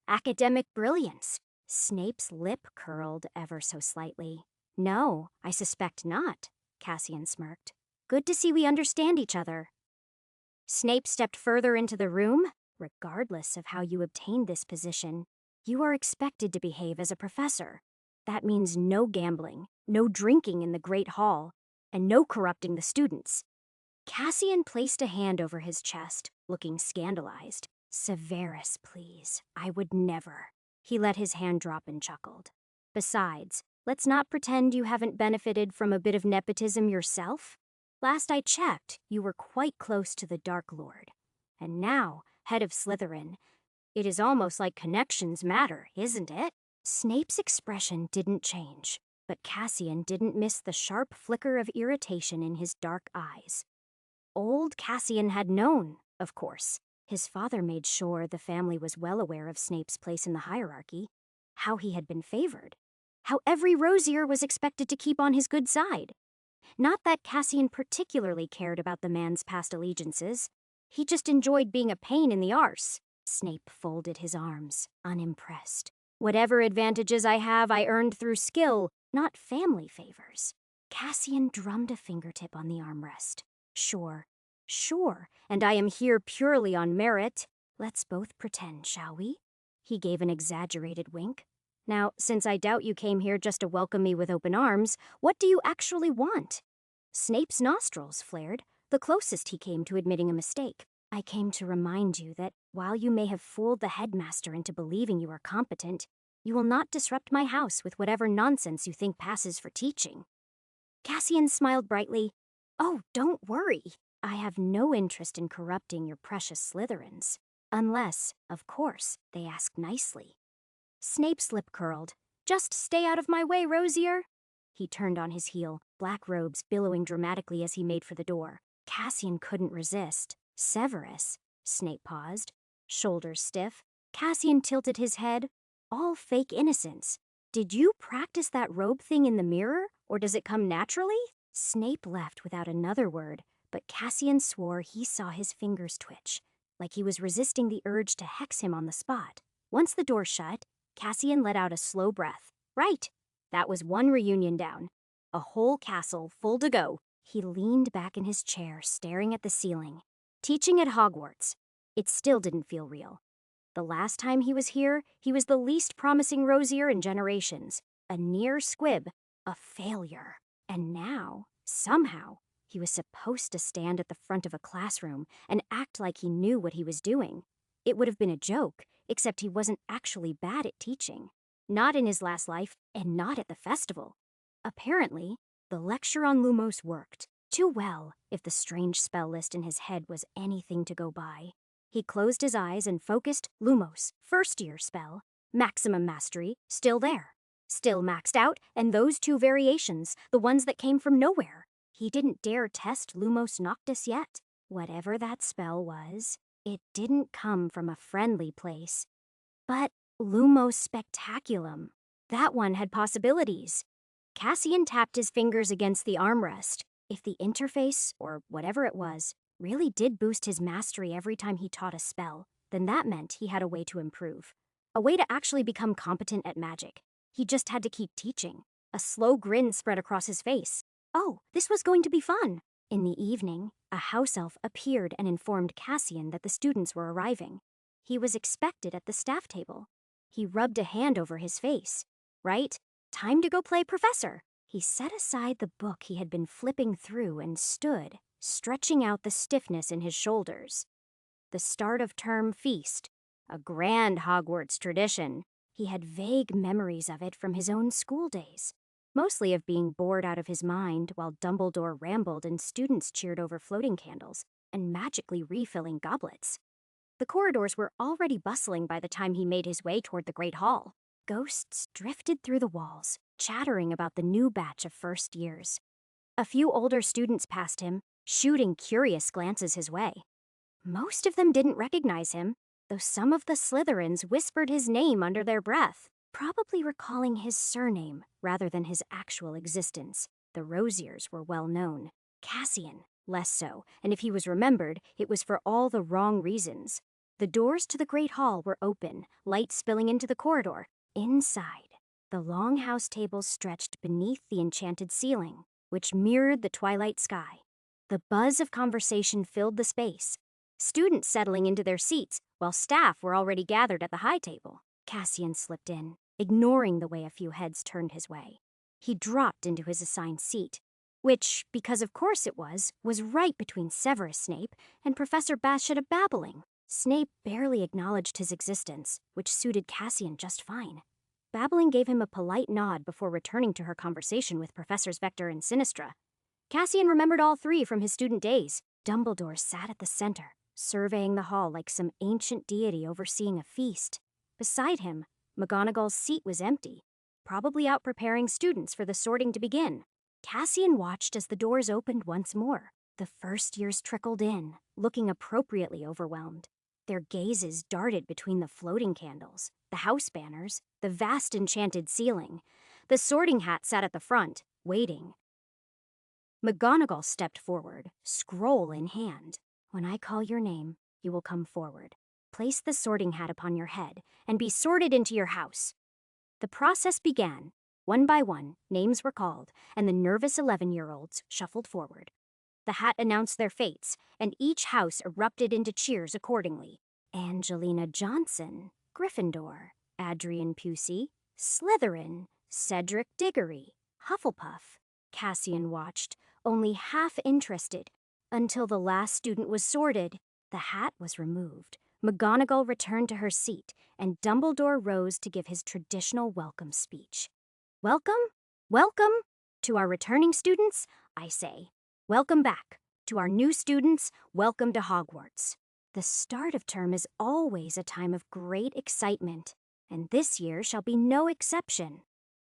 academic brilliance." Snape's lip curled ever so slightly. "No, I suspect not," Cassian smirked. "Good to see we understand each other." Snape stepped further into the room. "Regardless of how you obtained this position, you are expected to behave as a professor. That means no gambling, no drinking in the Great Hall, and no corrupting the students." Cassian placed a hand over his chest, looking scandalized. "Severus, please. I would never." He let his hand drop and chuckled. "Besides, let's not pretend you haven't benefited from a bit of nepotism yourself. Last I checked, you were quite close to the Dark Lord. And now, head of Slytherin. It is almost like connections matter, isn't it?" Snape's expression didn't change, but Cassian didn't miss the sharp flicker of irritation in his dark eyes. Old Cassian had known, of course. His father made sure the family was well aware of Snape's place in the hierarchy, how he had been favored, how every Rosier was expected to keep on his good side. Not that Cassian particularly cared about the man's past allegiances. He just enjoyed being a pain in the arse. Snape folded his arms, unimpressed. "Whatever advantages I have, I earned through skill, not family favors." Cassian drummed a fingertip on the armrest. Sure, and I am here purely on merit. Let's both pretend, shall we?" He gave an exaggerated wink. "Now, since I doubt you came here just to welcome me with open arms, what do you actually want?" Snape's nostrils flared, the closest he came to admitting a mistake. "I came to remind you that while you may have fooled the headmaster into believing you are competent, you will not disrupt my house with whatever nonsense you think passes for teaching." Cassian smiled brightly. "Oh, don't worry. I have no interest in corrupting your precious Slytherins. Unless, of course, they ask nicely." Snape's lip curled. "Just stay out of my way, Rosier." He turned on his heel, black robes billowing dramatically as he made for the door. Cassian couldn't resist. "Severus." Snape paused, shoulders stiff. Cassian tilted his head. "All fake innocence. Did you practice that robe thing in the mirror, or does it come naturally?" Snape left without another word, but Cassian swore he saw his fingers twitch, like he was resisting the urge to hex him on the spot. Once the door shut, Cassian let out a slow breath. Right, that was one reunion down. A whole castle full to go. He leaned back in his chair, staring at the ceiling. Teaching at Hogwarts. It still didn't feel real. The last time he was here, he was the least promising Rosier in generations. A near squib. A failure. And now, somehow, he He was supposed to stand at the front of a classroom and act like he knew what he was doing. It would have been a joke, except he wasn't actually bad at teaching. Not in his last life, and not at the festival. Apparently, the lecture on Lumos worked. Too well, if the strange spell list in his head was anything to go by. He closed his eyes and focused. Lumos, first-year spell. Maximum mastery, still there. Still maxed out, and those two variations, the ones that came from nowhere. He didn't dare test Lumos Noctis yet. Whatever that spell was, it didn't come from a friendly place. But Lumos Spectaculum, that one had possibilities. Cassian tapped his fingers against the armrest. If the interface, or whatever it was, really did boost his mastery every time he taught a spell, then that meant he had a way to improve. A way to actually become competent at magic. He just had to keep teaching. A slow grin spread across his face. Oh, this was going to be fun. In the evening, a house elf appeared and informed Cassian that the students were arriving. He was expected at the staff table. He rubbed a hand over his face. Right? Time to go play professor. He set aside the book he had been flipping through and stood, stretching out the stiffness in his shoulders. The start of term feast, a grand Hogwarts tradition. He had vague memories of it from his own school days, mostly of being bored out of his mind while Dumbledore rambled and students cheered over floating candles and magically refilling goblets. The corridors were already bustling by the time he made his way toward the Great Hall. Ghosts drifted through the walls, chattering about the new batch of first years. A few older students passed him, shooting curious glances his way. Most of them didn't recognize him, though some of the Slytherins whispered his name under their breath, probably recalling his surname rather than his actual existence. The Rosiers were well known. Cassian, less so, and if he was remembered, it was for all the wrong reasons. The doors to the Great Hall were open, light spilling into the corridor. Inside, the long house tables stretched beneath the enchanted ceiling, which mirrored the twilight sky. The buzz of conversation filled the space, students settling into their seats while staff were already gathered at the high table. Cassian slipped in, ignoring the way a few heads turned his way. He dropped into his assigned seat, which, because of course it was right between Severus Snape and Professor Bathsheba Babbling. Snape barely acknowledged his existence, which suited Cassian just fine. Babbling gave him a polite nod before returning to her conversation with Professors Vector and Sinistra. Cassian remembered all three from his student days. Dumbledore sat at the center, surveying the hall like some ancient deity overseeing a feast. Beside him, McGonagall's seat was empty, probably out preparing students for the sorting to begin. Cassian watched as the doors opened once more. The first years trickled in, looking appropriately overwhelmed. Their gazes darted between the floating candles, the house banners, the vast enchanted ceiling. The sorting hat sat at the front, waiting. McGonagall stepped forward, scroll in hand. When I call your name, you will come forward. Place the sorting hat upon your head and be sorted into your house. The process began. One by one, names were called, and the nervous 11-year-olds shuffled forward. The hat announced their fates, and each house erupted into cheers accordingly. Angelina Johnson, Gryffindor. Adrian Pusey, Slytherin. Cedric Diggory, Hufflepuff. Cassian watched, only half interested, until the last student was sorted. The hat was removed. McGonagall returned to her seat, and Dumbledore rose to give his traditional welcome speech. Welcome, welcome to our returning students, I say. Welcome back. To our new students, welcome to Hogwarts. The start of term is always a time of great excitement, and this year shall be no exception.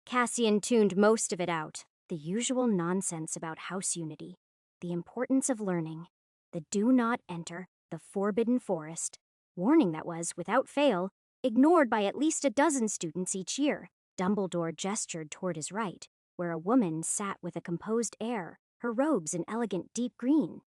Cassian tuned most of it out, the usual nonsense about house unity, the importance of learning, the do not enter, the forbidden forest, warning that was, without fail, ignored by at least a dozen students each year. Dumbledore gestured toward his right, where a woman sat with a composed air, her robes an elegant deep green.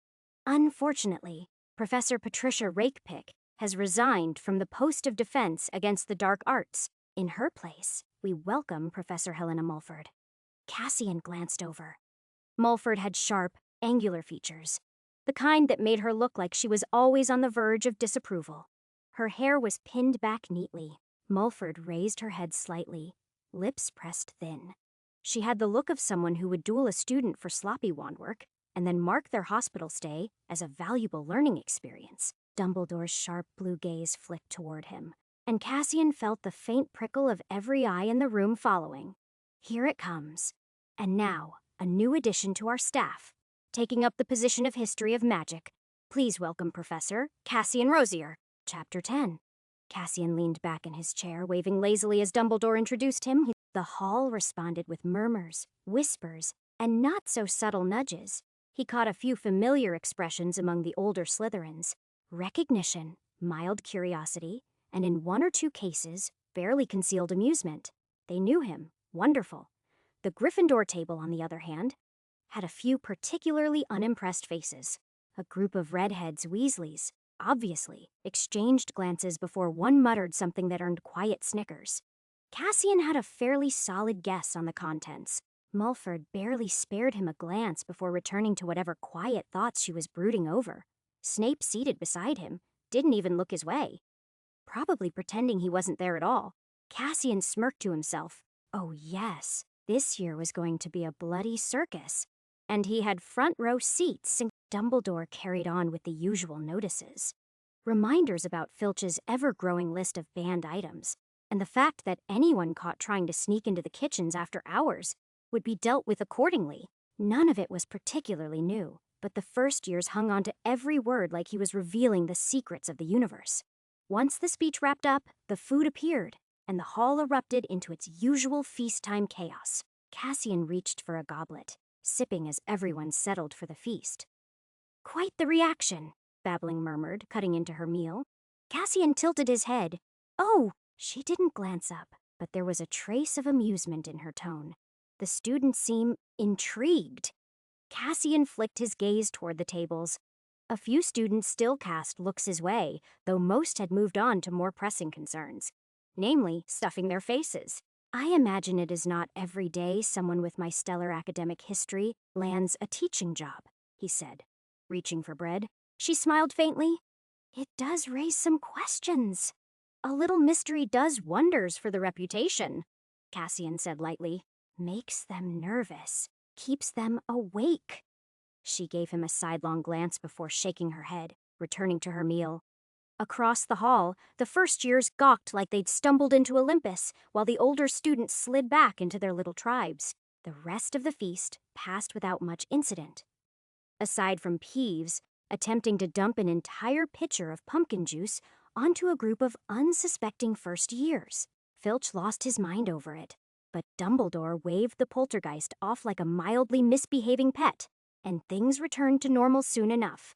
Unfortunately, Professor Patricia Rakepick has resigned from the post of defense against the dark arts. In her place, we welcome Professor Helena Mulford. Cassian glanced over. Mulford had sharp, angular features, the kind that made her look like she was always on the verge of disapproval. Her hair was pinned back neatly. Mulford raised her head slightly, lips pressed thin. She had the look of someone who would duel a student for sloppy wand work, and then mark their hospital stay as a valuable learning experience. Dumbledore's sharp blue gaze flicked toward him, and Cassian felt the faint prickle of every eye in the room following. Here it comes. And now, a new addition to our staff. Taking up the position of History of Magic, please welcome Professor Cassian Rosier. Chapter 10. Cassian leaned back in his chair, waving lazily as Dumbledore introduced him. The hall responded with murmurs, whispers, and not-so-subtle nudges. He caught a few familiar expressions among the older Slytherins. Recognition, mild curiosity, and in one or two cases, barely concealed amusement. They knew him. Wonderful. The Gryffindor table, on the other hand, had a few particularly unimpressed faces. A group of redheads, Weasleys, obviously, exchanged glances before one muttered something that earned quiet snickers. Cassian had a fairly solid guess on the contents. Mulford barely spared him a glance before returning to whatever quiet thoughts she was brooding over. Snape, seated beside him, didn't even look his way, probably pretending he wasn't there at all. Cassian smirked to himself. Oh yes, this year was going to be a bloody circus, and he had front-row seats. Dumbledore carried on with the usual notices. Reminders about Filch's ever-growing list of banned items, and the fact that anyone caught trying to sneak into the kitchens after hours would be dealt with accordingly. None of it was particularly new, but the first years hung on to every word like he was revealing the secrets of the universe. Once the speech wrapped up, the food appeared, and the hall erupted into its usual feast-time chaos. Cassian reached for a goblet, sipping as everyone settled for the feast. Quite the reaction, Babbling murmured, cutting into her meal. Cassian tilted his head. Oh, she didn't glance up, but there was a trace of amusement in her tone. The students seemed intrigued. Cassian flicked his gaze toward the tables. A few students still cast looks his way, though most had moved on to more pressing concerns, namely, stuffing their faces. I imagine it is not every day someone with my stellar academic history lands a teaching job, he said, reaching for bread. She smiled faintly. It does raise some questions. A little mystery does wonders for the reputation, Cassian said lightly. Makes them nervous, keeps them awake. She gave him a sidelong glance before shaking her head, returning to her meal. Across the hall, the first years gawked like they'd stumbled into Olympus, while the older students slid back into their little tribes. The rest of the feast passed without much incident. Aside from Peeves attempting to dump an entire pitcher of pumpkin juice onto a group of unsuspecting first years, Filch lost his mind over it. But Dumbledore waved the poltergeist off like a mildly misbehaving pet, and things returned to normal soon enough.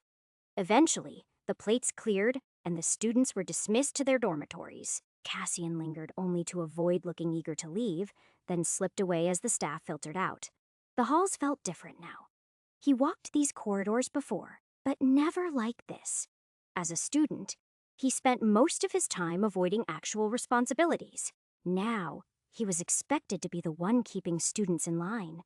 Eventually, the plates cleared and the students were dismissed to their dormitories. Cassian lingered only to avoid looking eager to leave, then slipped away as the staff filtered out. The halls felt different now. He walked these corridors before, but never like this. As a student, he spent most of his time avoiding actual responsibilities. Now, he was expected to be the one keeping students in line.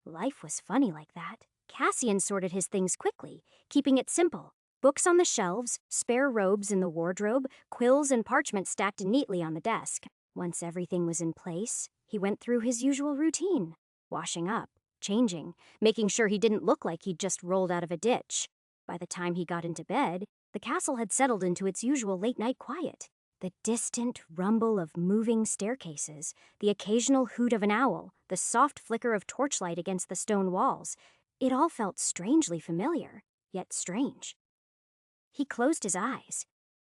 Life was funny like that. Cassian sorted his things quickly, keeping it simple. Books on the shelves, spare robes in the wardrobe, quills and parchment stacked neatly on the desk. Once everything was in place, he went through his usual routine. Washing up, changing, making sure he didn't look like he'd just rolled out of a ditch. By the time he got into bed, the castle had settled into its usual late-night quiet. The distant rumble of moving staircases, the occasional hoot of an owl, the soft flicker of torchlight against the stone walls, it all felt strangely familiar, yet strange. He closed his eyes.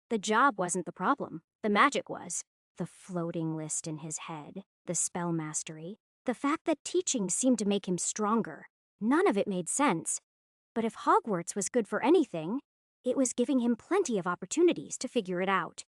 The job wasn't the problem. The magic was. The floating list in his head, the spell mastery, the fact that teaching seemed to make him stronger. None of it made sense. But if Hogwarts was good for anything, it was giving him plenty of opportunities to figure it out.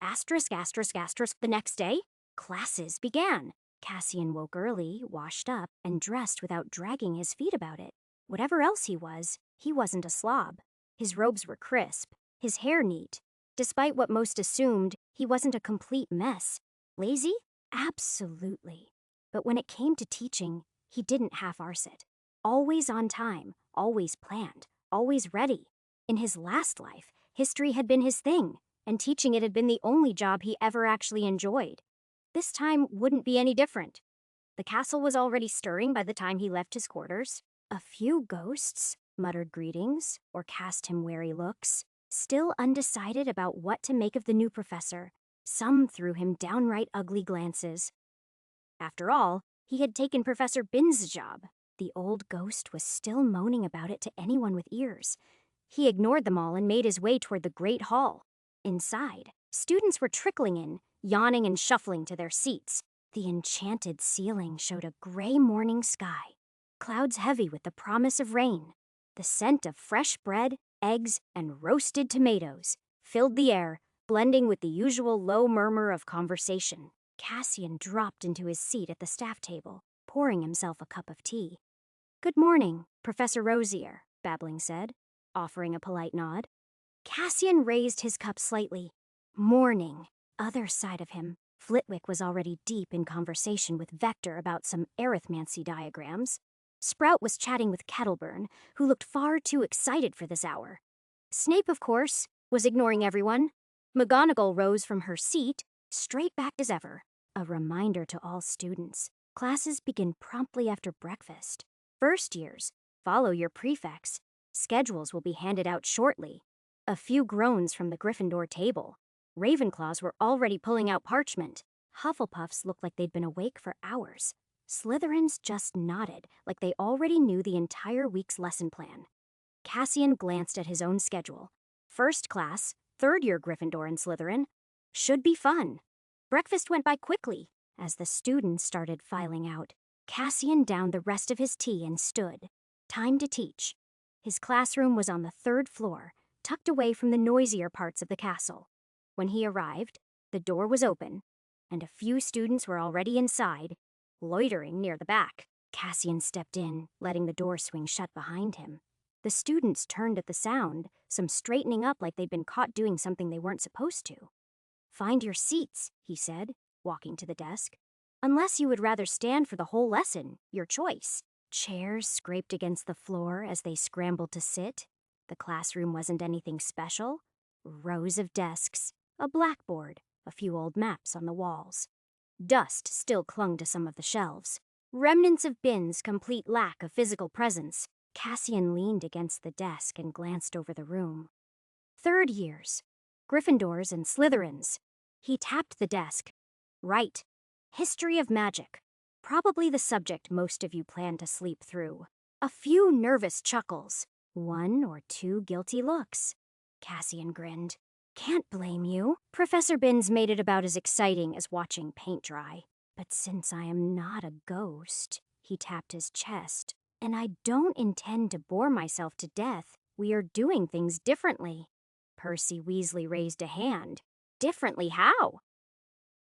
Asterisk, asterisk, asterisk, the next day, classes began. Cassian woke early, washed up, and dressed without dragging his feet about it. Whatever else he wasn't a slob. His robes were crisp, his hair neat. Despite what most assumed, he wasn't a complete mess. Lazy? Absolutely. But when it came to teaching, he didn't half-arse it. Always on time, always planned, always ready. In his last life, history had been his thing, and teaching it had been the only job he ever actually enjoyed. This time wouldn't be any different. The castle was already stirring by the time he left his quarters. A few ghosts, muttered greetings, or cast him wary looks. Still undecided about what to make of the new professor, some threw him downright ugly glances. After all, he had taken Professor Bin's job. The old ghost was still moaning about it to anyone with ears. He ignored them all and made his way toward the great hall. Inside, students were trickling in, yawning and shuffling to their seats. The enchanted ceiling showed a gray morning sky, clouds heavy with the promise of rain. The scent of fresh bread, eggs, and roasted tomatoes filled the air, blending with the usual low murmur of conversation. Cassian dropped into his seat at the staff table, pouring himself a cup of tea. "Good morning, Professor Rosier," Babbling said, offering a polite nod. Cassian raised his cup slightly. Morning. Other side of him, Flitwick was already deep in conversation with Vector about some arithmancy diagrams. Sprout was chatting with Kettleburn, who looked far too excited for this hour. Snape, of course, was ignoring everyone. McGonagall rose from her seat, straight-backed as ever. A reminder to all students. Classes begin promptly after breakfast. First years, follow your prefects. Schedules will be handed out shortly. A few groans from the Gryffindor table. Ravenclaws were already pulling out parchment. Hufflepuffs looked like they'd been awake for hours. Slytherins just nodded, like they already knew the entire week's lesson plan. Cassian glanced at his own schedule. First class, third-year Gryffindor and Slytherin. Should be fun. Breakfast went by quickly. As the students started filing out, Cassian downed the rest of his tea and stood. Time to teach. His classroom was on the third floor, tucked away from the noisier parts of the castle. When he arrived, the door was open, and a few students were already inside, loitering near the back. Cassian stepped in, letting the door swing shut behind him. The students turned at the sound, some straightening up like they'd been caught doing something they weren't supposed to. "Find your seats," he said, walking to the desk. "Unless you would rather stand for the whole lesson, your choice." Chairs scraped against the floor as they scrambled to sit. The classroom wasn't anything special. Rows of desks, a blackboard, a few old maps on the walls. Dust still clung to some of the shelves. Remnants of Bin's complete lack of physical presence. Cassian leaned against the desk and glanced over the room. Third years. Gryffindors and Slytherins. He tapped the desk. Right. History of magic. Probably the subject most of you plan to sleep through. A few nervous chuckles. One or two guilty looks. Cassian grinned. "Can't blame you. Professor Binns made it about as exciting as watching paint dry. But since I am not a ghost," he tapped his chest, "and I don't intend to bore myself to death, we are doing things differently." Percy Weasley raised a hand. "Differently how?"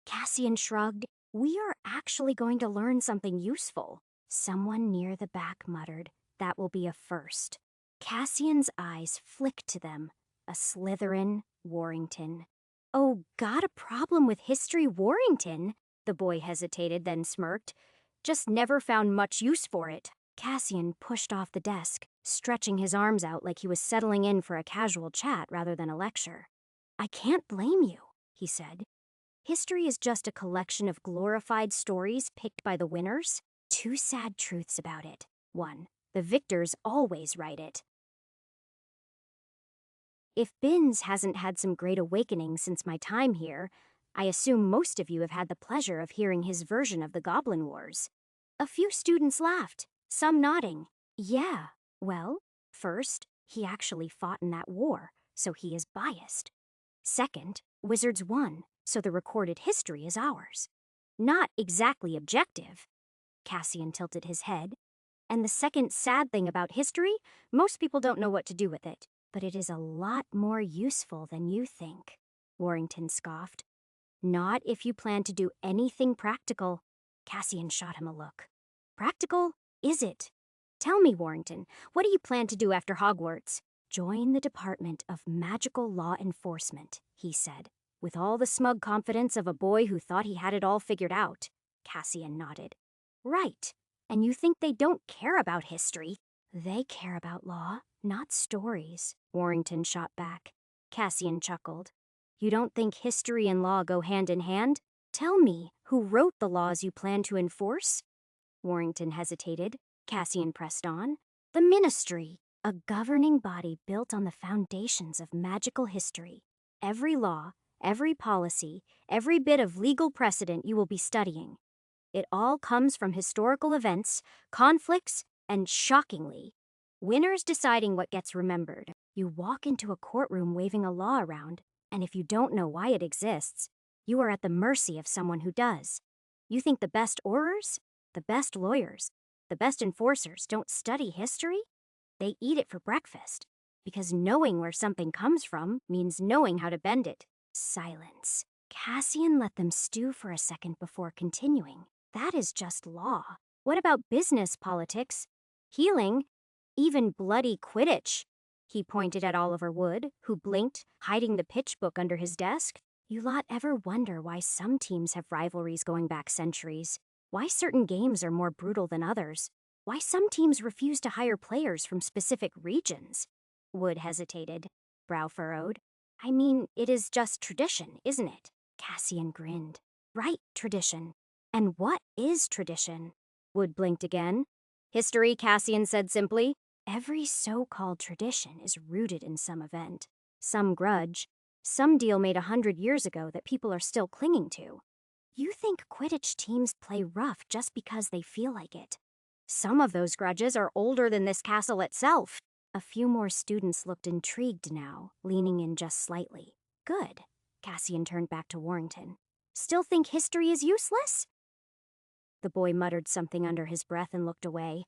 Cassian shrugged. "We are actually going to learn something useful." Someone near the back muttered, "That will be a first." Cassian's eyes flicked to them. A Slytherin, Warrington. "Oh, got a problem with history, Warrington?" The boy hesitated, then smirked. "Just never found much use for it." Cassian pushed off the desk, stretching his arms out like he was settling in for a casual chat rather than a lecture. "I can't blame you," he said. "History is just a collection of glorified stories picked by the winners. Two sad truths about it. One, the victors always write it. If Binns hasn't had some great awakening since my time here, I assume most of you have had the pleasure of hearing his version of the Goblin Wars." A few students laughed, some nodding. "Yeah, well, first, he actually fought in that war, so he is biased. Second, wizards won, so the recorded history is ours. Not exactly objective." Cassian tilted his head. "And the second sad thing about history, most people don't know what to do with it. But it is a lot more useful than you think," Warrington scoffed. "Not if you plan to do anything practical." Cassian shot him a look. "Practical? Is it? Tell me, Warrington, what do you plan to do after Hogwarts?" "Join the Department of Magical Law Enforcement," he said, with all the smug confidence of a boy who thought he had it all figured out. Cassian nodded. "Right. And you think they don't care about history?" "They care about law, not stories," Warrington shot back. Cassian chuckled. "You don't think history and law go hand in hand? Tell me, who wrote the laws you plan to enforce?" Warrington hesitated. Cassian pressed on. "The Ministry." A governing body built on the foundations of magical history. Every law, every policy, every bit of legal precedent you will be studying. It all comes from historical events, conflicts, and shockingly, winners deciding what gets remembered. You walk into a courtroom waving a law around, and if you don't know why it exists, you are at the mercy of someone who does. You think the best orers, the best lawyers, the best enforcers don't study history? They eat it for breakfast, because knowing where something comes from means knowing how to bend it. Silence. Cassian let them stew for a second before continuing. That is just law. What about business politics? Healing? Even bloody Quidditch? He pointed at Oliver Wood, who blinked, hiding the pitch book under his desk. You lot ever wonder why some teams have rivalries going back centuries? Why certain games are more brutal than others? Why some teams refuse to hire players from specific regions? Wood hesitated, brow furrowed. I mean, it is just tradition, isn't it? Cassian grinned. Right, tradition. And what is tradition? Wood blinked again. History, Cassian said simply. Every so-called tradition is rooted in some event, some grudge, some deal made 100 years ago that people are still clinging to. You think Quidditch teams play rough just because they feel like it. Some of those grudges are older than this castle itself. A few more students looked intrigued now, leaning in just slightly. Good. Cassian turned back to Warrington. Still think history is useless? The boy muttered something under his breath and looked away.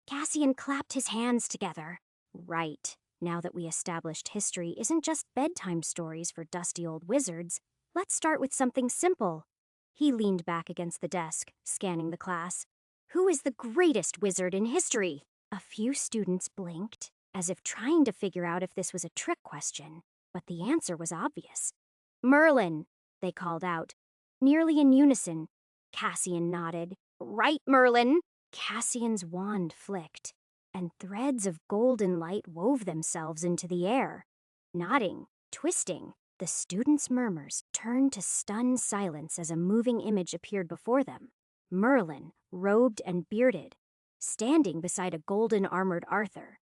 Cassian clapped his hands together. Right. Now that we established history isn't just bedtime stories for dusty old wizards, let's start with something simple. He leaned back against the desk, scanning the class. Who is the greatest wizard in history? A few students blinked, as if trying to figure out if this was a trick question, but the answer was obvious. Merlin, they called out. Nearly in unison. Cassian nodded. Right, Merlin. Cassian's wand flicked, and threads of golden light wove themselves into the air. Nodding, twisting, the students' murmurs turned to stunned silence as a moving image appeared before them. Merlin, robed and bearded, standing beside a golden-armored Arthur.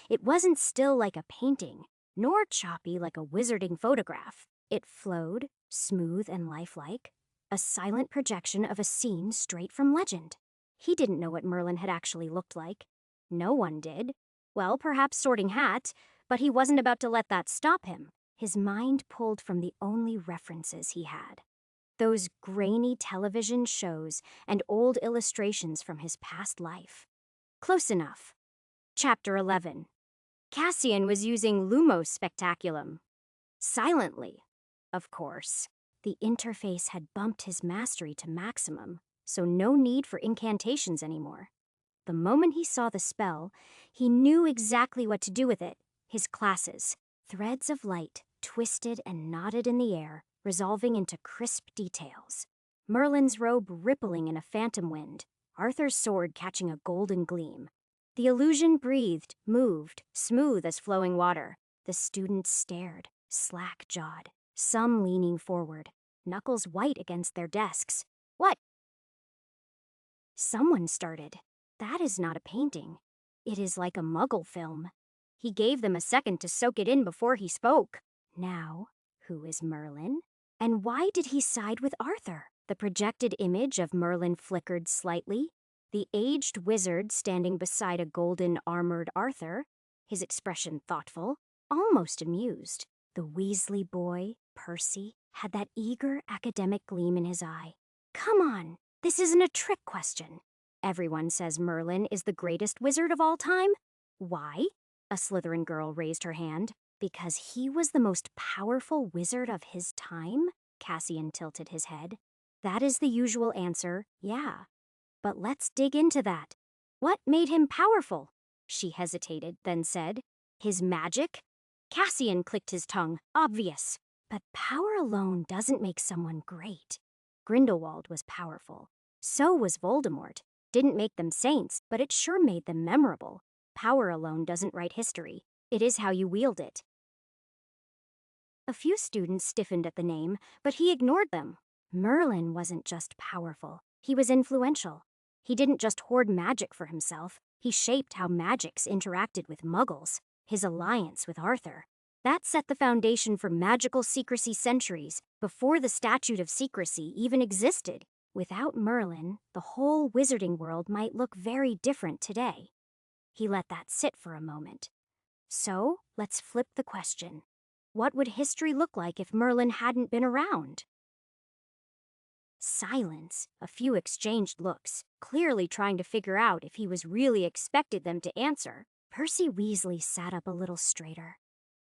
It wasn't still like a painting, nor choppy like a wizarding photograph. It flowed, smooth and lifelike, a silent projection of a scene straight from legend. He didn't know what Merlin had actually looked like. No one did. Well, perhaps Sorting Hat, but he wasn't about to let that stop him. His mind pulled from the only references he had. Those grainy television shows and old illustrations from his past life. Close enough. Chapter 11. Cassian was using Lumos Spectaculum. Silently, of course. The interface had bumped his mastery to maximum, so no need for incantations anymore. The moment he saw the spell, he knew exactly what to do with it. His classes, threads of light, twisted and knotted in the air, resolving into crisp details. Merlin's robe rippling in a phantom wind, Arthur's sword catching a golden gleam. The illusion breathed, moved, smooth as flowing water. The students stared, slack-jawed, some leaning forward, knuckles white against their desks. What? Someone started. That is not a painting. It is like a Muggle film. He gave them a second to soak it in before he spoke. Now, who is Merlin? And why did he side with Arthur? The projected image of Merlin flickered slightly. The aged wizard standing beside a golden-armored Arthur, his expression thoughtful, almost amused. The Weasley boy, Percy, had that eager academic gleam in his eye. Come on, this isn't a trick question. Everyone says Merlin is the greatest wizard of all time. Why? A Slytherin girl raised her hand. Because he was the most powerful wizard of his time? Cassian tilted his head. That is the usual answer, yeah. But let's dig into that. What made him powerful? She hesitated, then said, his magic? Cassian clicked his tongue. Obvious. But power alone doesn't make someone great. Grindelwald was powerful. So was Voldemort. Didn't make them saints, but it sure made them memorable. Power alone doesn't write history. It is how you wield it. A few students stiffened at the name, but he ignored them. Merlin wasn't just powerful. He was influential. He didn't just hoard magic for himself. He shaped how magics interacted with muggles, his alliance with Arthur. That set the foundation for magical secrecy centuries before the Statute of Secrecy even existed. Without Merlin, the whole wizarding world might look very different today. He let that sit for a moment. So, let's flip the question. What would history look like if Merlin hadn't been around? Silence. A few exchanged looks, clearly trying to figure out if he was really expected them to answer. Percy Weasley sat up a little straighter.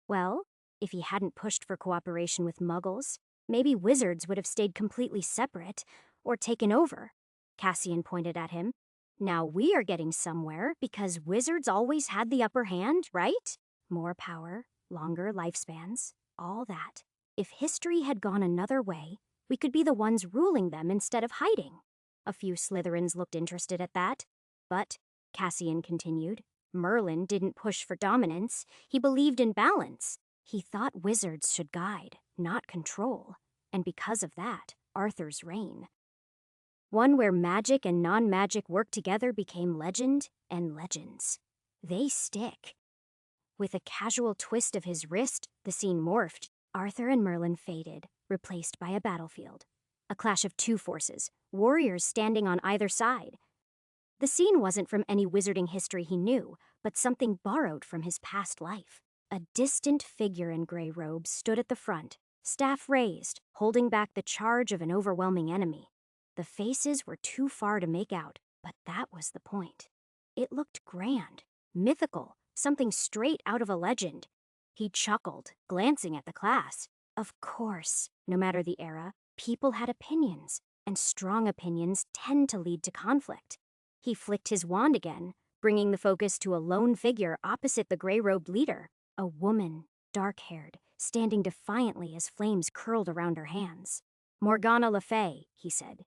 Well, if he hadn't pushed for cooperation with Muggles, maybe wizards would have stayed completely separate, or taken over. Cassian pointed at him. Now we are getting somewhere because wizards always had the upper hand, right? More power, longer lifespans, all that. If history had gone another way, we could be the ones ruling them instead of hiding. A few Slytherins looked interested at that. But, Cassian continued, Merlin didn't push for dominance. He believed in balance. He thought wizards should guide, not control. And because of that, Arthur's reign. One where magic and non-magic work together became legend and legends. They stick. With a casual twist of his wrist, the scene morphed. Arthur and Merlin faded, replaced by a battlefield. A clash of two forces, warriors standing on either side. The scene wasn't from any wizarding history he knew, but something borrowed from his past life. A distant figure in gray robes stood at the front, staff raised, holding back the charge of an overwhelming enemy. The faces were too far to make out, but that was the point. It looked grand, mythical, something straight out of a legend. He chuckled, glancing at the class. Of course, no matter the era, people had opinions, and strong opinions tend to lead to conflict. He flicked his wand again, bringing the focus to a lone figure opposite the gray-robed leader. A woman, dark-haired, standing defiantly as flames curled around her hands. Morgana Le Fay, he said.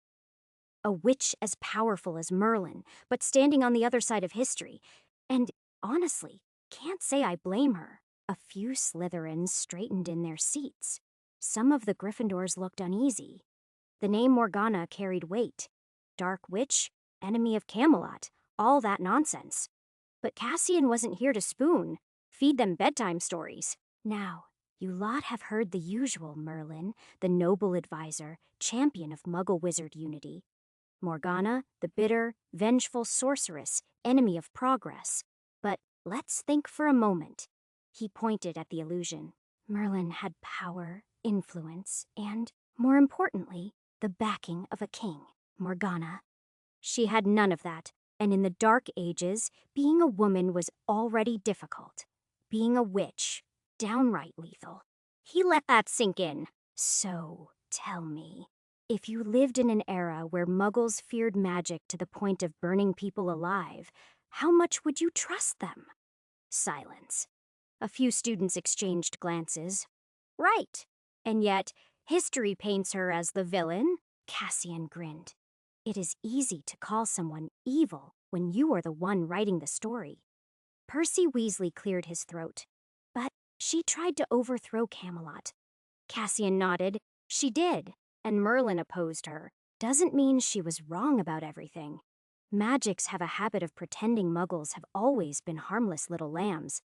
A witch as powerful as Merlin, but standing on the other side of history. And, honestly, can't say I blame her. A few Slytherins straightened in their seats. Some of the Gryffindors looked uneasy. The name Morgana carried weight. Dark witch, enemy of Camelot, all that nonsense. But Cassian wasn't here to spoon, feed them bedtime stories. Now, you lot have heard the usual Merlin, the noble advisor, champion of Muggle-Wizard unity. Morgana, the bitter, vengeful sorceress, enemy of progress. But let's think for a moment. He pointed at the illusion. Merlin had power, influence, and, more importantly, the backing of a king, Morgana. She had none of that, and in the Dark Ages, being a woman was already difficult. Being a witch, downright lethal. He let that sink in. So, tell me, if you lived in an era where Muggles feared magic to the point of burning people alive, how much would you trust them? Silence. A few students exchanged glances. Right. And yet, history paints her as the villain. Cassian grinned. It is easy to call someone evil when you are the one writing the story. Percy Weasley cleared his throat. But she tried to overthrow Camelot. Cassian nodded. She did, and Merlin opposed her. Doesn't mean she was wrong about everything. Magics have a habit of pretending Muggles have always been harmless little lambs.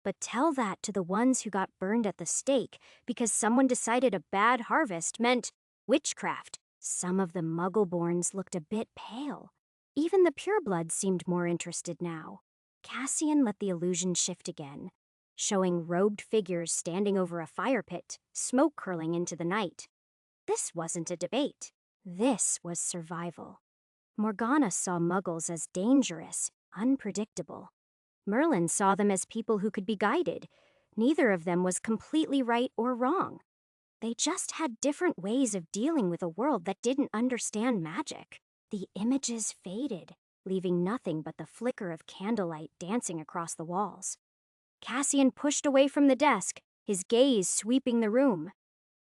But tell that to the ones who got burned at the stake because someone decided a bad harvest meant witchcraft. Some of the Muggle-borns looked a bit pale. Even the purebloods seemed more interested now. Cassian let the illusion shift again, showing robed figures standing over a fire pit, smoke curling into the night. This wasn't a debate. This was survival. Morgana saw Muggles as dangerous, unpredictable. Merlin saw them as people who could be guided. Neither of them was completely right or wrong. They just had different ways of dealing with a world that didn't understand magic. The images faded, leaving nothing but the flicker of candlelight dancing across the walls. Cassian pushed away from the desk, his gaze sweeping the room.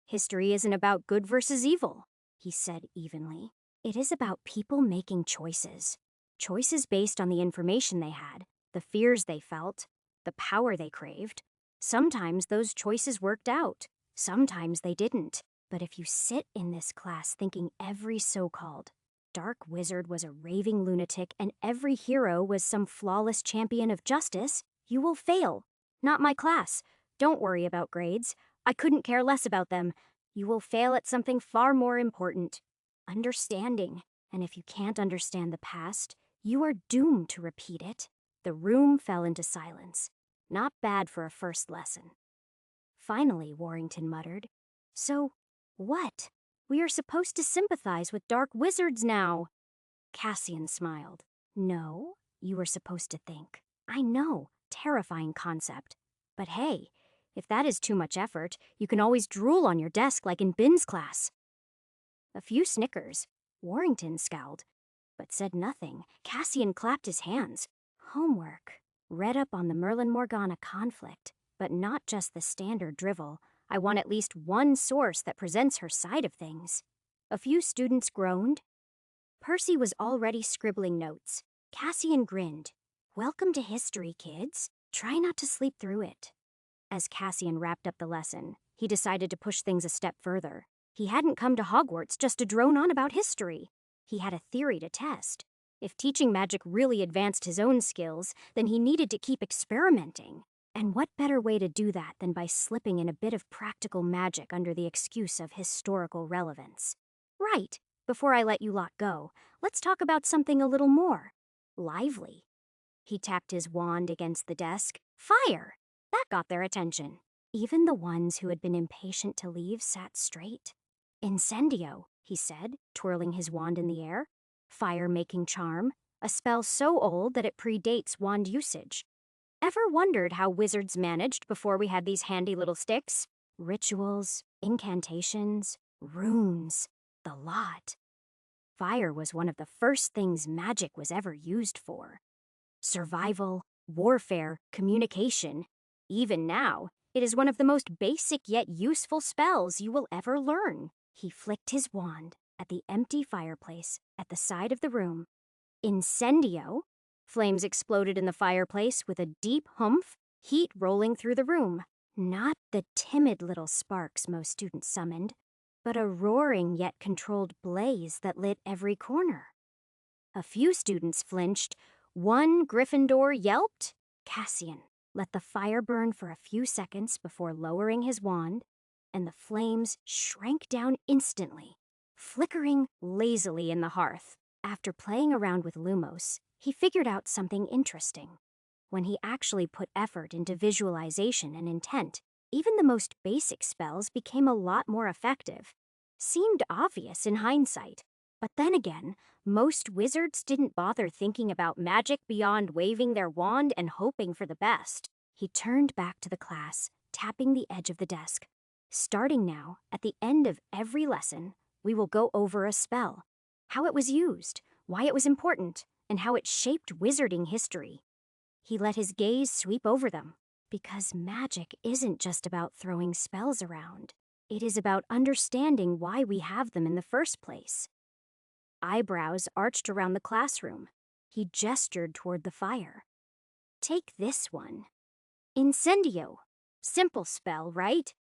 History isn't about good versus evil, he said evenly. It is about people making choices. Choices based on the information they had, the fears they felt, the power they craved. Sometimes those choices worked out. Sometimes they didn't. But if you sit in this class thinking every so-called Dark Wizard was a raving lunatic and every hero was some flawless champion of justice, you will fail. Not my class. Don't worry about grades. I couldn't care less about them. You will fail at something far more important. Understanding. And if you can't understand the past, you are doomed to repeat it. The room fell into silence. Not bad for a first lesson. Finally, Warrington muttered, "So, what? We are supposed to sympathize with dark wizards now." Cassian smiled. "No, you were supposed to think. I know, terrifying concept. But hey, if that is too much effort, you can always drool on your desk like in Bin's class." A few snickers. Warrington scowled, but said nothing. Cassian clapped his hands. Homework. Read up on the Merlin-Morgana conflict, but not just the standard drivel. I want at least one source that presents her side of things. A few students groaned. Percy was already scribbling notes. Cassian grinned. "Welcome to history, kids. Try not to sleep through it." As Cassian wrapped up the lesson, he decided to push things a step further. He hadn't come to Hogwarts just to drone on about history. He had a theory to test. If teaching magic really advanced his own skills, then he needed to keep experimenting. And what better way to do that than by slipping in a bit of practical magic under the excuse of historical relevance? Right, before I let you lot go, let's talk about something a little more lively. He tapped his wand against the desk. Fire! That got their attention. Even the ones who had been impatient to leave sat straight. "Incendio," he said, twirling his wand in the air. Fire-making charm, a spell so old that it predates wand usage. Ever wondered how wizards managed before we had these handy little sticks? Rituals, incantations, runes, the lot. Fire was one of the first things magic was ever used for. Survival, warfare, communication. Even now, it is one of the most basic yet useful spells you will ever learn. He flicked his wand at the empty fireplace at the side of the room. Incendio. Flames exploded in the fireplace with a deep humph, heat rolling through the room. Not the timid little sparks most students summoned, but a roaring yet controlled blaze that lit every corner. A few students flinched. One Gryffindor yelped. Cassian let the fire burn for a few seconds before lowering his wand, and the flames shrank down instantly, flickering lazily in the hearth. After playing around with Lumos, he figured out something interesting. When he actually put effort into visualization and intent, even the most basic spells became a lot more effective. Seemed obvious in hindsight. But then again, most wizards didn't bother thinking about magic beyond waving their wand and hoping for the best. He turned back to the class, tapping the edge of the desk. Starting now, at the end of every lesson, we will go over a spell. How it was used, why it was important, and how it shaped wizarding history. He let his gaze sweep over them, because magic isn't just about throwing spells around. It is about understanding why we have them in the first place. Eyebrows arched around the classroom. He gestured toward the fire. Take this one. Incendio. Simple spell, right?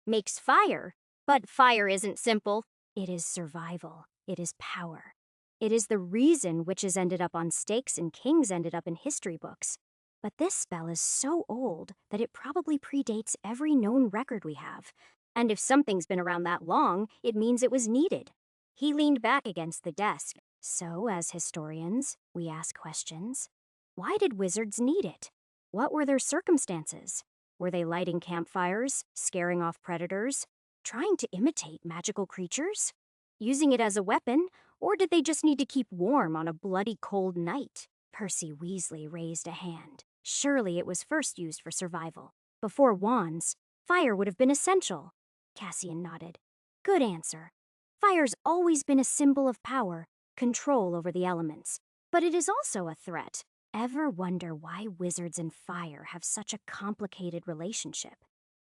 Makes fire. But fire isn't simple. It is survival. It is power. It is the reason witches ended up on stakes and kings ended up in history books. But this spell is so old that it probably predates every known record we have. And if something's been around that long, it means it was needed. He leaned back against the desk. So, as historians, we ask questions. Why did wizards need it? What were their circumstances? Were they lighting campfires, scaring off predators, trying to imitate magical creatures? Using it as a weapon, or did they just need to keep warm on a bloody cold night? Percy Weasley raised a hand. Surely it was first used for survival. Before wands, fire would have been essential. Cassian nodded. Good answer. Fire's always been a symbol of power, control over the elements. But it is also a threat. Ever wonder why wizards and fire have such a complicated relationship?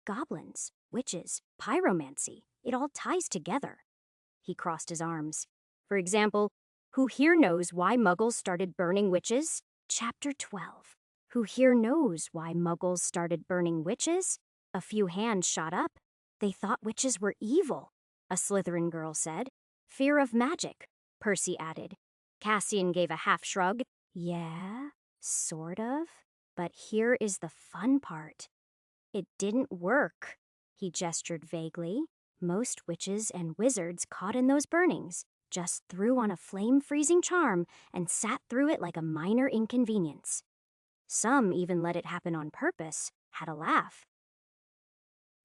Goblins, witches, pyromancy, it all ties together. He crossed his arms. For example, who here knows why muggles started burning witches? Chapter 12. Who here knows why muggles started burning witches? A few hands shot up. They thought witches were evil, a Slytherin girl said. Fear of magic. Percy added. Cassian gave a half shrug. Yeah, sort of. But here is the fun part. It didn't work. He gestured vaguely. Most witches and wizards caught in those burnings just threw on a flame-freezing charm and sat through it like a minor inconvenience. Some even let it happen on purpose, had a laugh.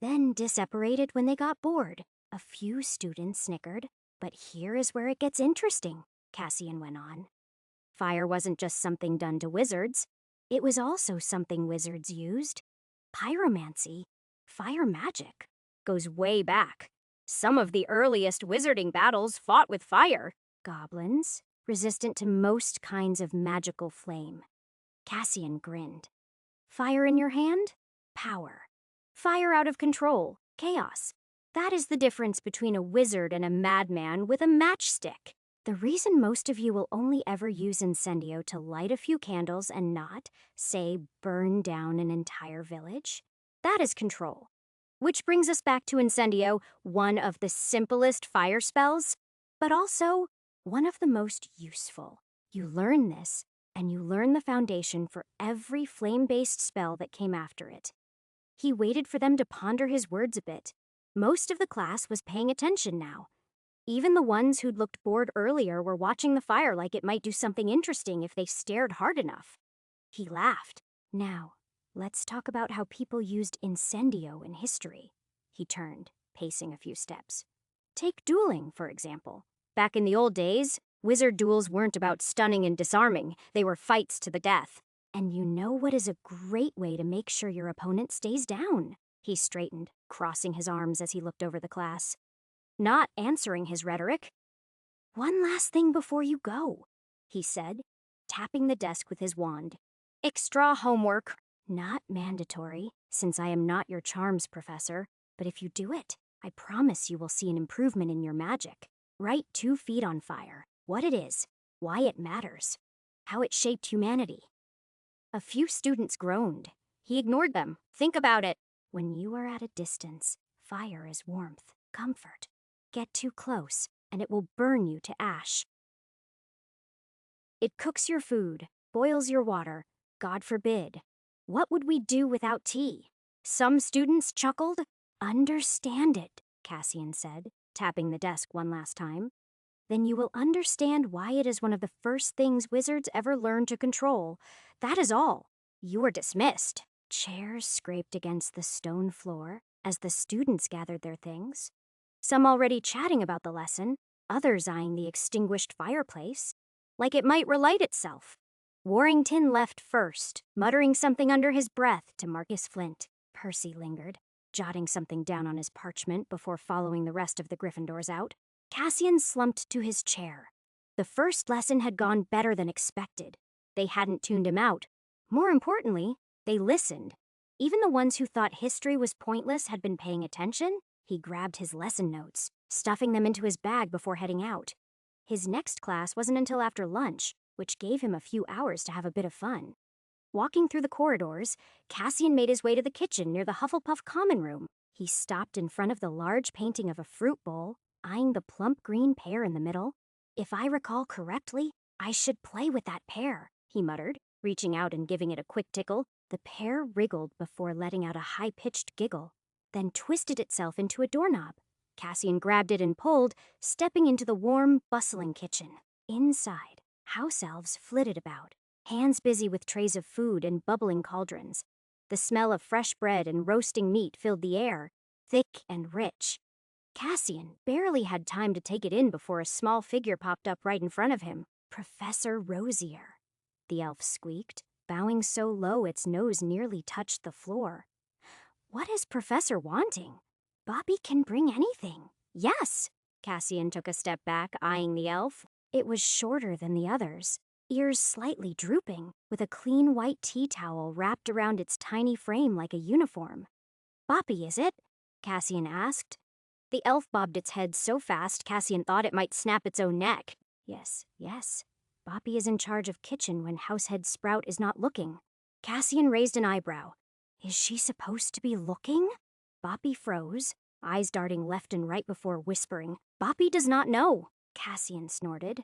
Then disapparated when they got bored. A few students snickered. But here is where it gets interesting, Cassian went on. Fire wasn't just something done to wizards. It was also something wizards used. Pyromancy, fire magic, goes way back. Some of the earliest wizarding battles fought with fire. Goblins, resistant to most kinds of magical flame. Cassian grinned. Fire in your hand? Power. Fire out of control. Chaos. That is the difference between a wizard and a madman with a matchstick. The reason most of you will only ever use incendio to light a few candles and not, say, burn down an entire village, that is control. Which brings us back to incendio, one of the simplest fire spells, but also one of the most useful. You learn this, and you learn the foundation for every flame-based spell that came after it. He waited for them to ponder his words a bit. Most of the class was paying attention now. Even the ones who'd looked bored earlier were watching the fire like it might do something interesting if they stared hard enough. He laughed. Now, let's talk about how people used incendio in history. He turned, pacing a few steps. Take dueling, for example. Back in the old days, wizard duels weren't about stunning and disarming. They were fights to the death. And you know what is a great way to make sure your opponent stays down? He straightened, crossing his arms as he looked over the class. Not answering his rhetoric. One last thing before you go, he said, tapping the desk with his wand. Extra homework. Not mandatory, since I am not your charms professor, but if you do it, I promise you will see an improvement in your magic. Write 2 feet on fire, what it is, why it matters, how it shaped humanity. A few students groaned. He ignored them. Think about it. When you are at a distance, fire is warmth, comfort. Get too close, and it will burn you to ash. It cooks your food, boils your water. God forbid. What would we do without tea? Some students chuckled. Understand it, Cassian said, tapping the desk one last time. Then you will understand why it is one of the first things wizards ever learned to control. That is all. You are dismissed. Chairs scraped against the stone floor as the students gathered their things. Some already chatting about the lesson, others eyeing the extinguished fireplace, like it might relight itself. Warrington left first, muttering something under his breath to Marcus Flint. Percy lingered, jotting something down on his parchment before following the rest of the Gryffindors out. Cassian slumped to his chair. The first lesson had gone better than expected. They hadn't tuned him out. More importantly, they listened. Even the ones who thought history was pointless had been paying attention. He grabbed his lesson notes, stuffing them into his bag before heading out. His next class wasn't until after lunch, which gave him a few hours to have a bit of fun. Walking through the corridors, Cassian made his way to the kitchen near the Hufflepuff common room. He stopped in front of the large painting of a fruit bowl, eyeing the plump green pear in the middle. If I recall correctly, I should play with that pear, he muttered, reaching out and giving it a quick tickle. The pear wriggled before letting out a high-pitched giggle, then twisted itself into a doorknob. Cassian grabbed it and pulled, stepping into the warm, bustling kitchen. Inside, house elves flitted about, hands busy with trays of food and bubbling cauldrons. The smell of fresh bread and roasting meat filled the air, thick and rich. Cassian barely had time to take it in before a small figure popped up right in front of him. Professor Rosier, the elf squeaked, bowing so low its nose nearly touched the floor. What is Professor wanting? Bobby can bring anything. Yes. Cassian took a step back, eyeing the elf. It was shorter than the others, ears slightly drooping, with a clean white tea towel wrapped around its tiny frame like a uniform. Bobby, is it? Cassian asked. The elf bobbed its head so fast Cassian thought it might snap its own neck. Yes. Bobby is in charge of kitchen when Househead Sprout is not looking. Cassian raised an eyebrow. Is she supposed to be looking? Bobby froze, eyes darting left and right before whispering, Bobby does not know. Cassian snorted.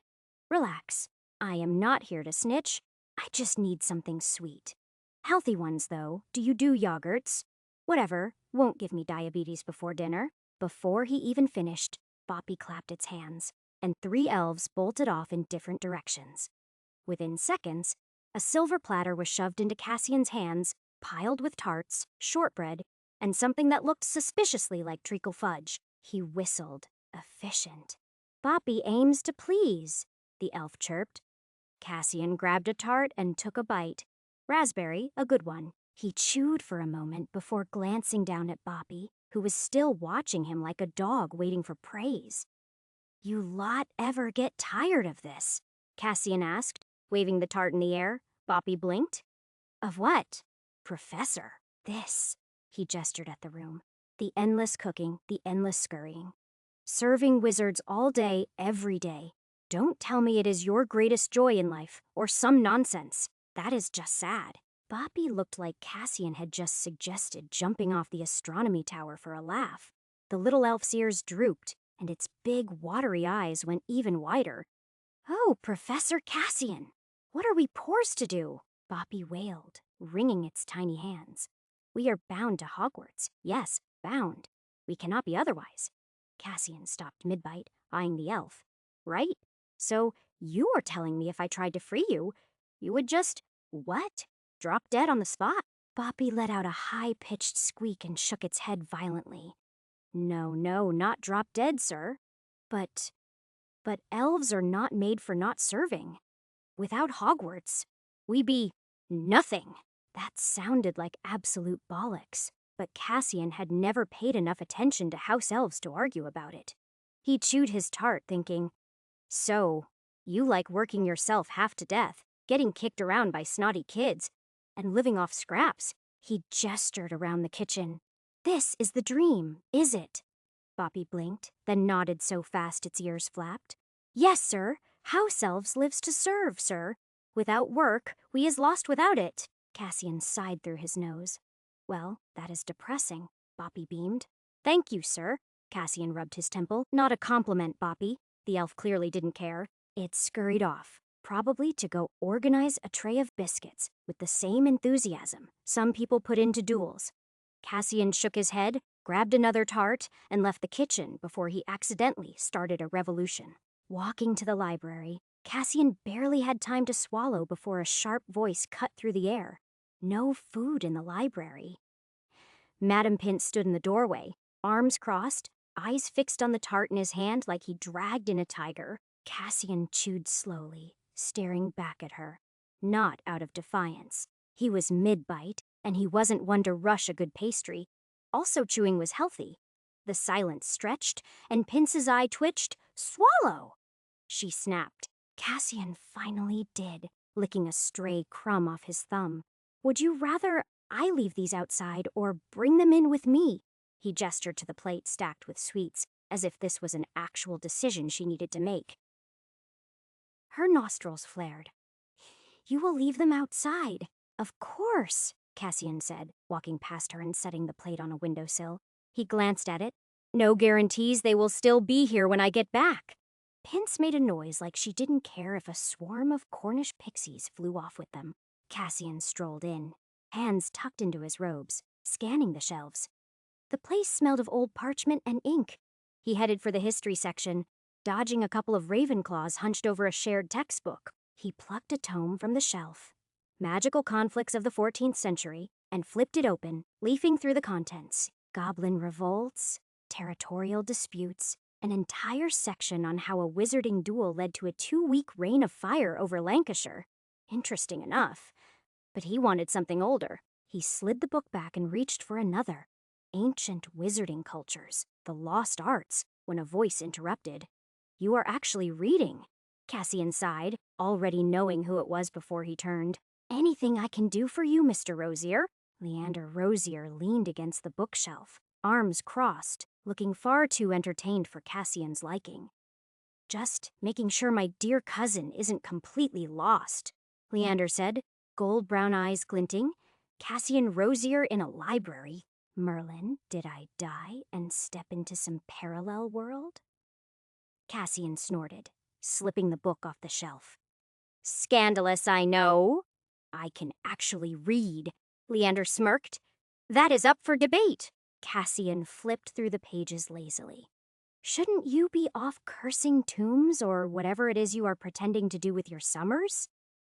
Relax. I am not here to snitch. I just need something sweet. Healthy ones, though. Do you do yogurts? Whatever. Won't give me diabetes before dinner. Before he even finished, Boppy clapped its hands, and 3 elves bolted off in different directions. Within seconds, a silver platter was shoved into Cassian's hands, piled with tarts, shortbread, and something that looked suspiciously like treacle fudge. He whistled. Efficient. Boppy aims to please, the elf chirped. Cassian grabbed a tart and took a bite. Raspberry, a good one. He chewed for a moment before glancing down at Boppy, who was still watching him like a dog waiting for praise. You lot ever get tired of this? Cassian asked, waving the tart in the air. Boppy blinked. Of what? Professor. This. He gestured at the room. The endless cooking, the endless scurrying. Serving wizards all day, every day. Don't tell me it is your greatest joy in life, or some nonsense. That is just sad. Boppy looked like Cassian had just suggested jumping off the astronomy tower for a laugh. The little elf's ears drooped, and its big, watery eyes went even wider. Oh, Professor Cassian! What are we poors to do? Boppy wailed, wringing its tiny hands. We are bound to Hogwarts. Yes, bound. We cannot be otherwise. Cassian stopped mid-bite, eyeing the elf. Right? So, you are telling me if I tried to free you, you would just, what? Drop dead on the spot? Boppy let out a high-pitched squeak and shook its head violently. No, not drop dead, sir. But elves are not made for not serving. Without Hogwarts, we be nothing. That sounded like absolute bollocks, but Cassian had never paid enough attention to house elves to argue about it. He chewed his tart, thinking, so, you like working yourself half to death, getting kicked around by snotty kids, and living off scraps. He gestured around the kitchen. This is the dream, is it? Boppy blinked, then nodded so fast its ears flapped. Yes, sir. House elves lives to serve, sir. Without work, we is lost without it. Cassian sighed through his nose. Well, that is depressing, Boppy beamed. Thank you, sir. Cassian rubbed his temple. Not a compliment, Boppy. The elf clearly didn't care. It scurried off, probably to go organize a tray of biscuits with the same enthusiasm some people put into duels. Cassian shook his head, grabbed another tart, and left the kitchen before he accidentally started a revolution. Walking to the library, Cassian barely had time to swallow before a sharp voice cut through the air. No food in the library. Madam Pint stood in the doorway, arms crossed, eyes fixed on the tart in his hand like he dragged in a tiger. Cassian chewed slowly, staring back at her. Not out of defiance. He was mid-bite, and he wasn't one to rush a good pastry. Also chewing was healthy. The silence stretched, and Pince's eye twitched. Swallow! She snapped. Cassian finally did, licking a stray crumb off his thumb. Would you rather I leave these outside or bring them in with me? He gestured to the plate stacked with sweets, as if this was an actual decision she needed to make. Her nostrils flared. You will leave them outside. Of course, Cassian said, walking past her and setting the plate on a windowsill. He glanced at it. No guarantees they will still be here when I get back. Pince made a noise like she didn't care if a swarm of Cornish pixies flew off with them. Cassian strolled in, hands tucked into his robes, scanning the shelves. The place smelled of old parchment and ink. He headed for the history section, dodging a couple of Ravenclaws hunched over a shared textbook. He plucked a tome from the shelf, Magical Conflicts of the 14th Century, and flipped it open, leafing through the contents. Goblin revolts, territorial disputes, an entire section on how a wizarding duel led to a 2-week reign of fire over Lancashire. Interesting enough. But he wanted something older. He slid the book back and reached for another. Ancient wizarding cultures, the lost arts, when a voice interrupted. You are actually reading, Cassian sighed, already knowing who it was before he turned. Anything I can do for you, Mr. Rosier? Leander Rosier leaned against the bookshelf, arms crossed, looking far too entertained for Cassian's liking. Just making sure my dear cousin isn't completely lost, Leander said, gold-brown eyes glinting. Cassian Rosier in a library. Merlin, did I die and step into some parallel world? Cassian snorted, slipping the book off the shelf. Scandalous, I know. I can actually read, Leander smirked. That is up for debate. Cassian flipped through the pages lazily. Shouldn't you be off cursing tombs or whatever it is you are pretending to do with your summers?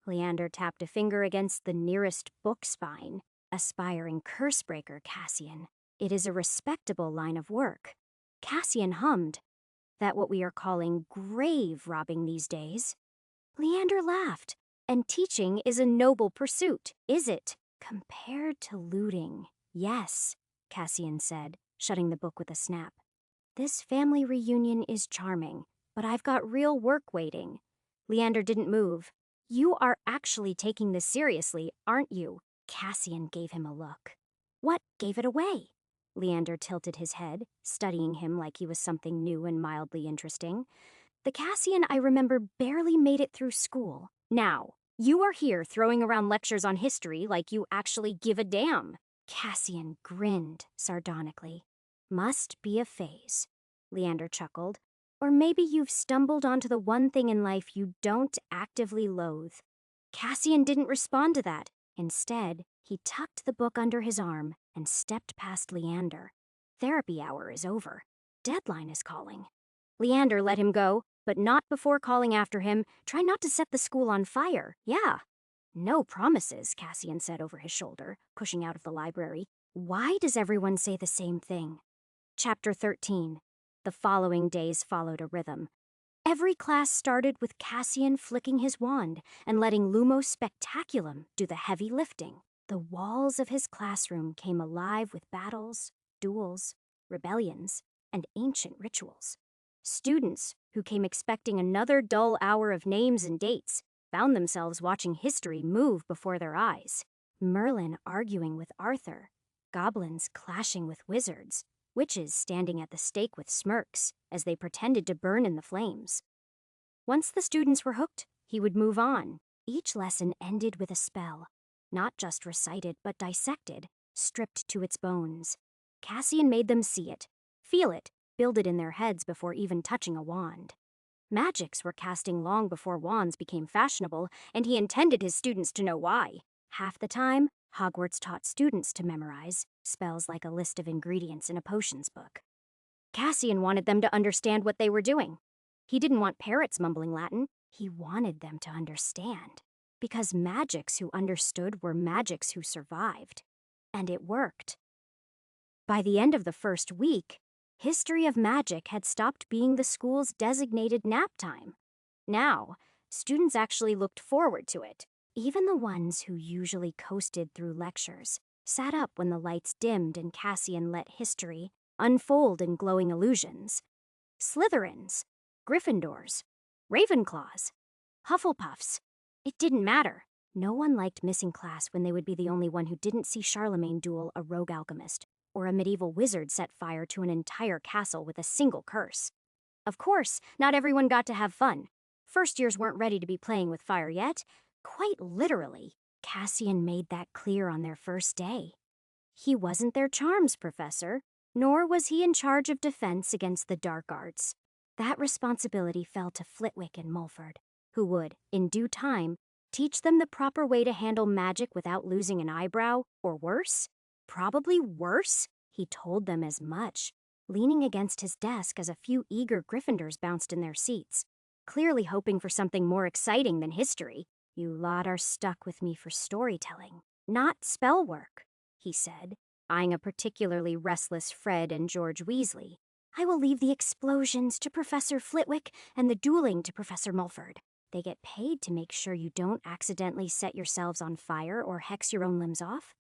Leander tapped a finger against the nearest book spine. Aspiring cursebreaker, Cassian. It is a respectable line of work. Cassian hummed. That what we are calling grave robbing these days? Leander laughed. And teaching is a noble pursuit, is it? Compared to looting, yes, Cassian said, shutting the book with a snap. This family reunion is charming, but I've got real work waiting. Leander didn't move. You are actually taking this seriously, aren't you? Cassian gave him a look. What gave it away? Leander tilted his head, studying him like he was something new and mildly interesting. The Cassian I remember barely made it through school. Now, you are here throwing around lectures on history like you actually give a damn. Cassian grinned sardonically. Must be a phase, Leander chuckled. Or maybe you've stumbled onto the one thing in life you don't actively loathe. Cassian didn't respond to that. Instead, he tucked the book under his arm and stepped past Leander. Therapy hour is over. Deadline is calling. Leander let him go, but not before calling after him, try not to set the school on fire, yeah. No promises, Cassian said over his shoulder, pushing out of the library. Why does everyone say the same thing? Chapter 13. The following days followed a rhythm. Every class started with Cassian flicking his wand and letting Lumos Spectaculum do the heavy lifting. The walls of his classroom came alive with battles, duels, rebellions, and ancient rituals. Students, who came expecting another dull hour of names and dates, found themselves watching history move before their eyes. Merlin arguing with Arthur, goblins clashing with wizards, witches standing at the stake with smirks as they pretended to burn in the flames. Once the students were hooked, he would move on. Each lesson ended with a spell, not just recited but dissected, stripped to its bones. Cassian made them see it, feel it, build it in their heads before even touching a wand. Magics were casting long before wands became fashionable, and he intended his students to know why. Half the time, Hogwarts taught students to memorize spells like a list of ingredients in a potions book. Cassian wanted them to understand what they were doing. He didn't want parrots mumbling Latin. He wanted them to understand. Because magics who understood were magics who survived. And it worked. By the end of the first week, History of Magic had stopped being the school's designated nap time. Now, students actually looked forward to it. Even the ones who usually coasted through lectures sat up when the lights dimmed and Cassian let history unfold in glowing illusions. Slytherins, Gryffindors, Ravenclaws, Hufflepuffs. It didn't matter. No one liked missing class when they would be the only one who didn't see Charlemagne duel a rogue alchemist, or a medieval wizard set fire to an entire castle with a single curse. Of course, not everyone got to have fun. First years weren't ready to be playing with fire yet. Quite literally, Cassian made that clear on their first day. He wasn't their charms professor, nor was he in charge of defense against the dark arts. That responsibility fell to Flitwick and Mulford, who would, in due time, teach them the proper way to handle magic without losing an eyebrow, or worse. Probably worse? He told them as much, leaning against his desk as a few eager Gryffindors bounced in their seats, clearly hoping for something more exciting than history. You lot are stuck with me for storytelling, not spell work, he said, eyeing a particularly restless Fred and George Weasley. I will leave the explosions to Professor Flitwick and the dueling to Professor Mulford. They get paid to make sure you don't accidentally set yourselves on fire or hex your own limbs off.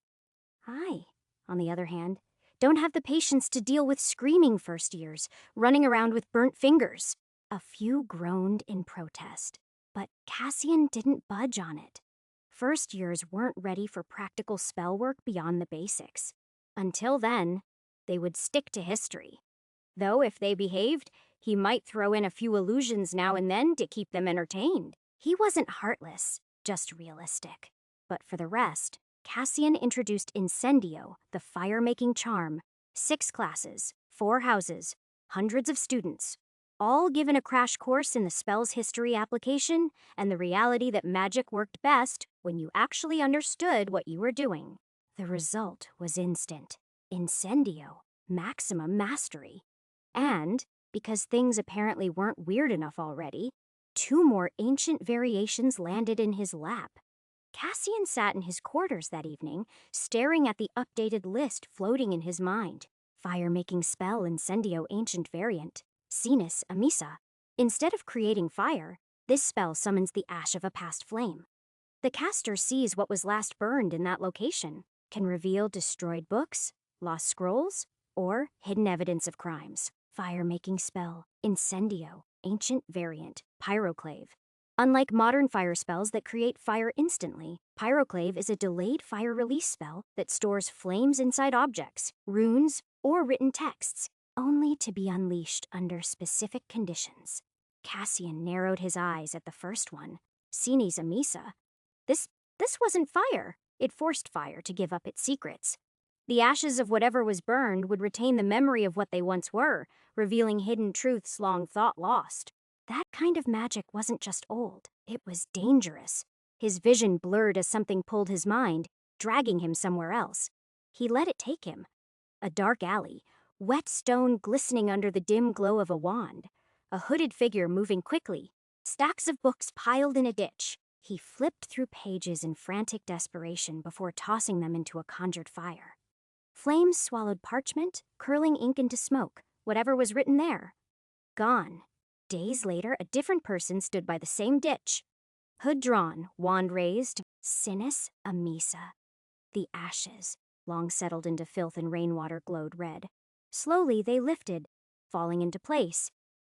I, on the other hand, don't have the patience to deal with screaming first years, running around with burnt fingers. A few groaned in protest, but Cassian didn't budge on it. First years weren't ready for practical spell work beyond the basics. Until then, they would stick to history. Though if they behaved, he might throw in a few illusions now and then to keep them entertained. He wasn't heartless, just realistic. But for the rest, Cassian introduced Incendio, the fire-making charm. 6 classes, 4 houses, hundreds of students. all given a crash course in the spell's history application and the reality that magic worked best when you actually understood what you were doing. The result was instant. Incendio, maximum mastery. And, because things apparently weren't weird enough already, 2 more ancient variations landed in his lap. Cassian sat in his quarters that evening, staring at the updated list floating in his mind. Fire-making spell Incendio ancient variant, Sinus Amisa. Instead of creating fire, this spell summons the ash of a past flame. The caster sees what was last burned in that location, can reveal destroyed books, lost scrolls, or hidden evidence of crimes. Fire-making spell, Incendio, ancient variant, Pyroclave. Unlike modern fire spells that create fire instantly, Pyroclave is a delayed fire release spell that stores flames inside objects, runes, or written texts, only to be unleashed under specific conditions. Cassian narrowed his eyes at the first one, Sinis Amisa. This wasn't fire. It forced fire to give up its secrets. The ashes of whatever was burned would retain the memory of what they once were, revealing hidden truths long thought lost. That kind of magic wasn't just old, it was dangerous. His vision blurred as something pulled his mind, dragging him somewhere else. He let it take him. A dark alley, wet stone glistening under the dim glow of a wand, a hooded figure moving quickly, stacks of books piled in a ditch. He flipped through pages in frantic desperation before tossing them into a conjured fire. Flames swallowed parchment, curling ink into smoke, whatever was written there. Gone. Days later, a different person stood by the same ditch. Hood drawn, wand raised, Sinis Amisa. The ashes, long settled into filth and rainwater, glowed red. Slowly they lifted, falling into place.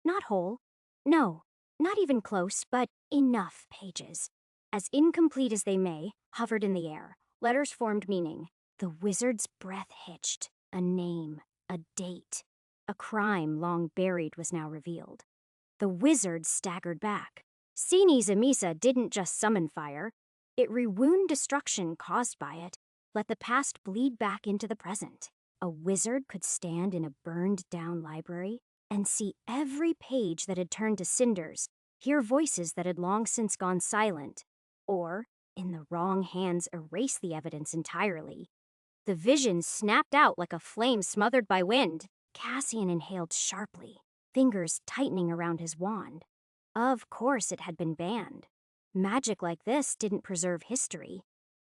Not whole. No, not even close, but enough pages. As incomplete as they may, hovered in the air. Letters formed meaning. The wizard's breath hitched. A name, a date. A crime long buried was now revealed. The wizard staggered back. Sinis Amisa didn't just summon fire. It rewound destruction caused by it, let the past bleed back into the present. A wizard could stand in a burned-down library and see every page that had turned to cinders, hear voices that had long since gone silent, or, in the wrong hands, erase the evidence entirely. The vision snapped out like a flame smothered by wind. Cassian inhaled sharply, fingers tightening around his wand. Of course it had been banned. Magic like this didn't preserve history.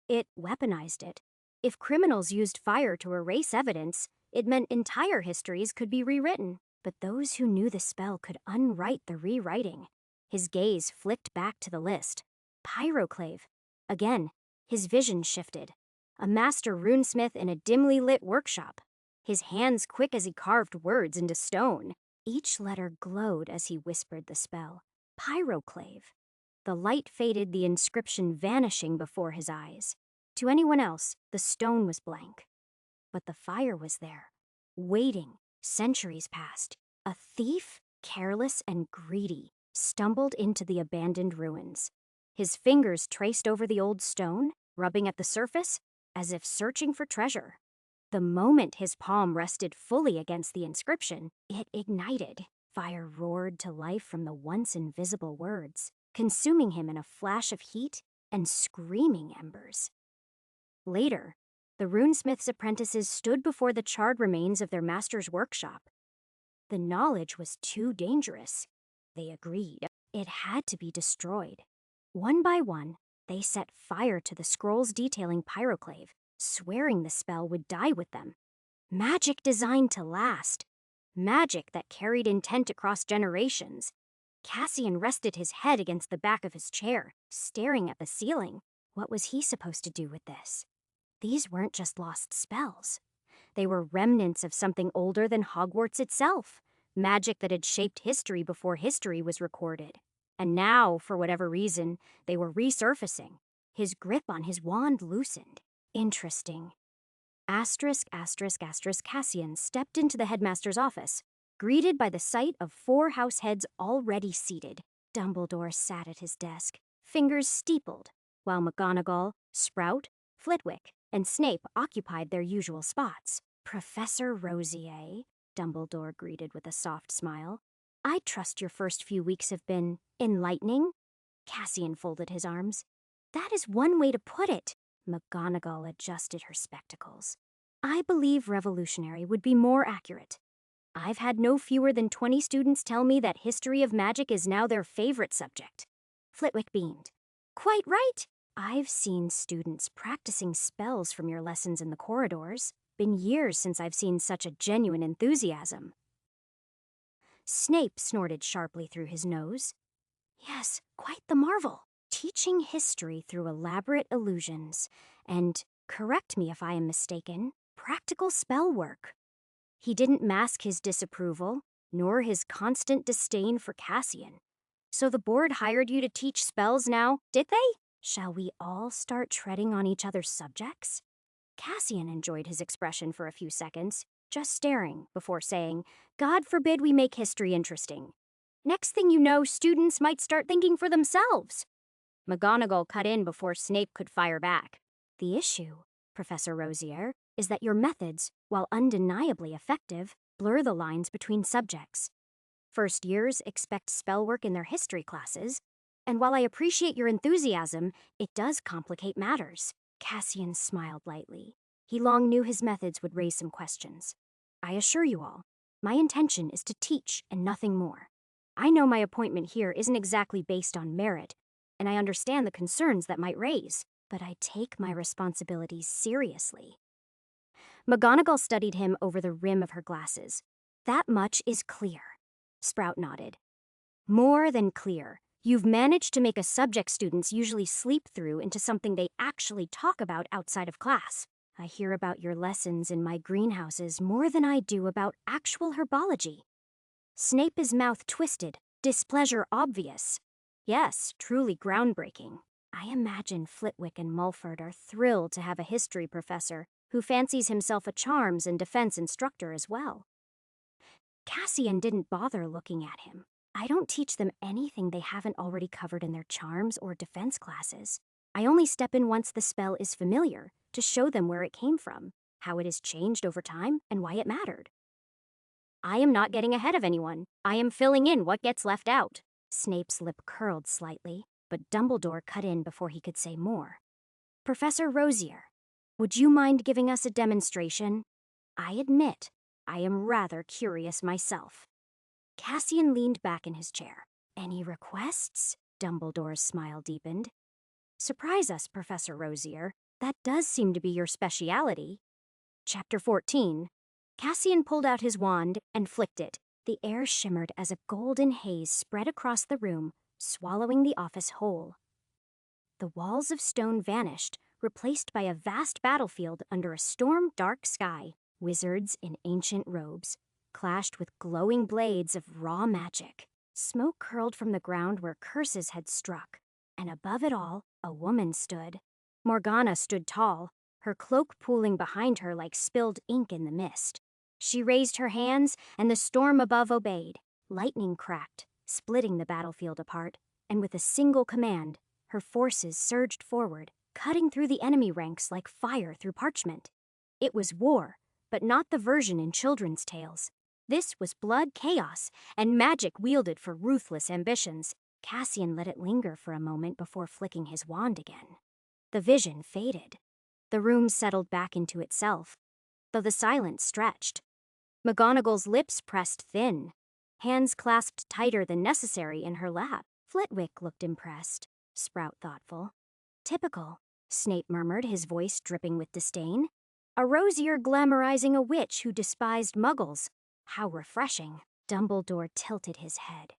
It weaponized it. If criminals used fire to erase evidence, it meant entire histories could be rewritten. But those who knew the spell could unwrite the rewriting. His gaze flicked back to the list. Pyroclave. Again, his vision shifted. A master runesmith in a dimly lit workshop. His hands quick as he carved words into stone. Each letter glowed as he whispered the spell. Pyroclave. The light faded, the inscription vanishing before his eyes. To anyone else, the stone was blank. But the fire was there, waiting. Centuries passed. A thief, careless and greedy, stumbled into the abandoned ruins. His fingers traced over the old stone, rubbing at the surface, as if searching for treasure. The moment his palm rested fully against the inscription, it ignited. Fire roared to life from the once invisible words, consuming him in a flash of heat and screaming embers. Later, the runesmith's apprentices stood before the charred remains of their master's workshop. The knowledge was too dangerous. They agreed. It had to be destroyed. One by one, they set fire to the scrolls detailing Pyroclave, swearing the spell would die with them. Magic designed to last. Magic that carried intent across generations. Cassian rested his head against the back of his chair, staring at the ceiling. What was he supposed to do with this? These weren't just lost spells. They were remnants of something older than Hogwarts itself. Magic that had shaped history before history was recorded. And now, for whatever reason, they were resurfacing. His grip on his wand loosened. Interesting. Cassian stepped into the headmaster's office, greeted by the sight of 4 house heads already seated. Dumbledore sat at his desk, fingers steepled, while McGonagall, Sprout, Flitwick, and Snape occupied their usual spots. Professor Rosier, Dumbledore greeted with a soft smile. I trust your first few weeks have been enlightening. Cassian folded his arms. That is one way to put it. McGonagall adjusted her spectacles. I believe revolutionary would be more accurate. I've had no fewer than 20 students tell me that history of magic is now their favorite subject. Flitwick beamed. Quite right. I've seen students practicing spells from your lessons in the corridors. Been years since I've seen such a genuine enthusiasm. Snape snorted sharply through his nose. Yes, quite the marvel. Teaching history through elaborate illusions and, correct me if I am mistaken, practical spell work. He didn't mask his disapproval, nor his constant disdain for Cassian. So the board hired you to teach spells now, did they? Shall we all start treading on each other's subjects? Cassian enjoyed his expression for a few seconds, just staring before saying, God forbid we make history interesting. Next thing you know, students might start thinking for themselves. McGonagall cut in before Snape could fire back. The issue, Professor Rosier, is that your methods, while undeniably effective, blur the lines between subjects. First years expect spell work in their history classes, and while I appreciate your enthusiasm, it does complicate matters. Cassian smiled lightly. He long knew his methods would raise some questions. I assure you all, my intention is to teach and nothing more. I know my appointment here isn't exactly based on merit, and I understand the concerns that might raise, but I take my responsibilities seriously. McGonagall studied him over the rim of her glasses. That much is clear. Sprout nodded. More than clear. You've managed to make a subject students usually sleep through into something they actually talk about outside of class. I hear about your lessons in my greenhouses more than I do about actual herbology. Snape's mouth twisted, displeasure obvious. Yes, truly groundbreaking. I imagine Flitwick and Mulford are thrilled to have a history professor who fancies himself a charms and defense instructor as well. Cassian didn't bother looking at him. I don't teach them anything they haven't already covered in their charms or defense classes. I only step in once the spell is familiar to show them where it came from, how it has changed over time, and why it mattered. I am not getting ahead of anyone. I am filling in what gets left out. Snape's lip curled slightly, but Dumbledore cut in before he could say more. Professor Rosier, would you mind giving us a demonstration? I admit, I am rather curious myself. Cassian leaned back in his chair. Any requests? Dumbledore's smile deepened. Surprise us, Professor Rosier. That does seem to be your speciality. Chapter 14. Cassian pulled out his wand and flicked it. The air shimmered as a golden haze spread across the room, swallowing the office whole. The walls of stone vanished, replaced by a vast battlefield under a storm-dark sky. Wizards in ancient robes clashed with glowing blades of raw magic. Smoke curled from the ground where curses had struck, and above it all, a woman stood. Morgana stood tall, her cloak pooling behind her like spilled ink in the mist. She raised her hands, and the storm above obeyed. Lightning cracked, splitting the battlefield apart, and with a single command, her forces surged forward, cutting through the enemy ranks like fire through parchment. It was war, but not the version in children's tales. This was blood chaos, and magic wielded for ruthless ambitions. Cassian let it linger for a moment before flicking his wand again. The vision faded. The room settled back into itself, though the silence stretched. McGonagall's lips pressed thin, hands clasped tighter than necessary in her lap. Flitwick looked impressed, Sprout thoughtful. Typical, Snape murmured, his voice dripping with disdain. A Rosier glamorizing a witch who despised muggles. How refreshing. Dumbledore tilted his head.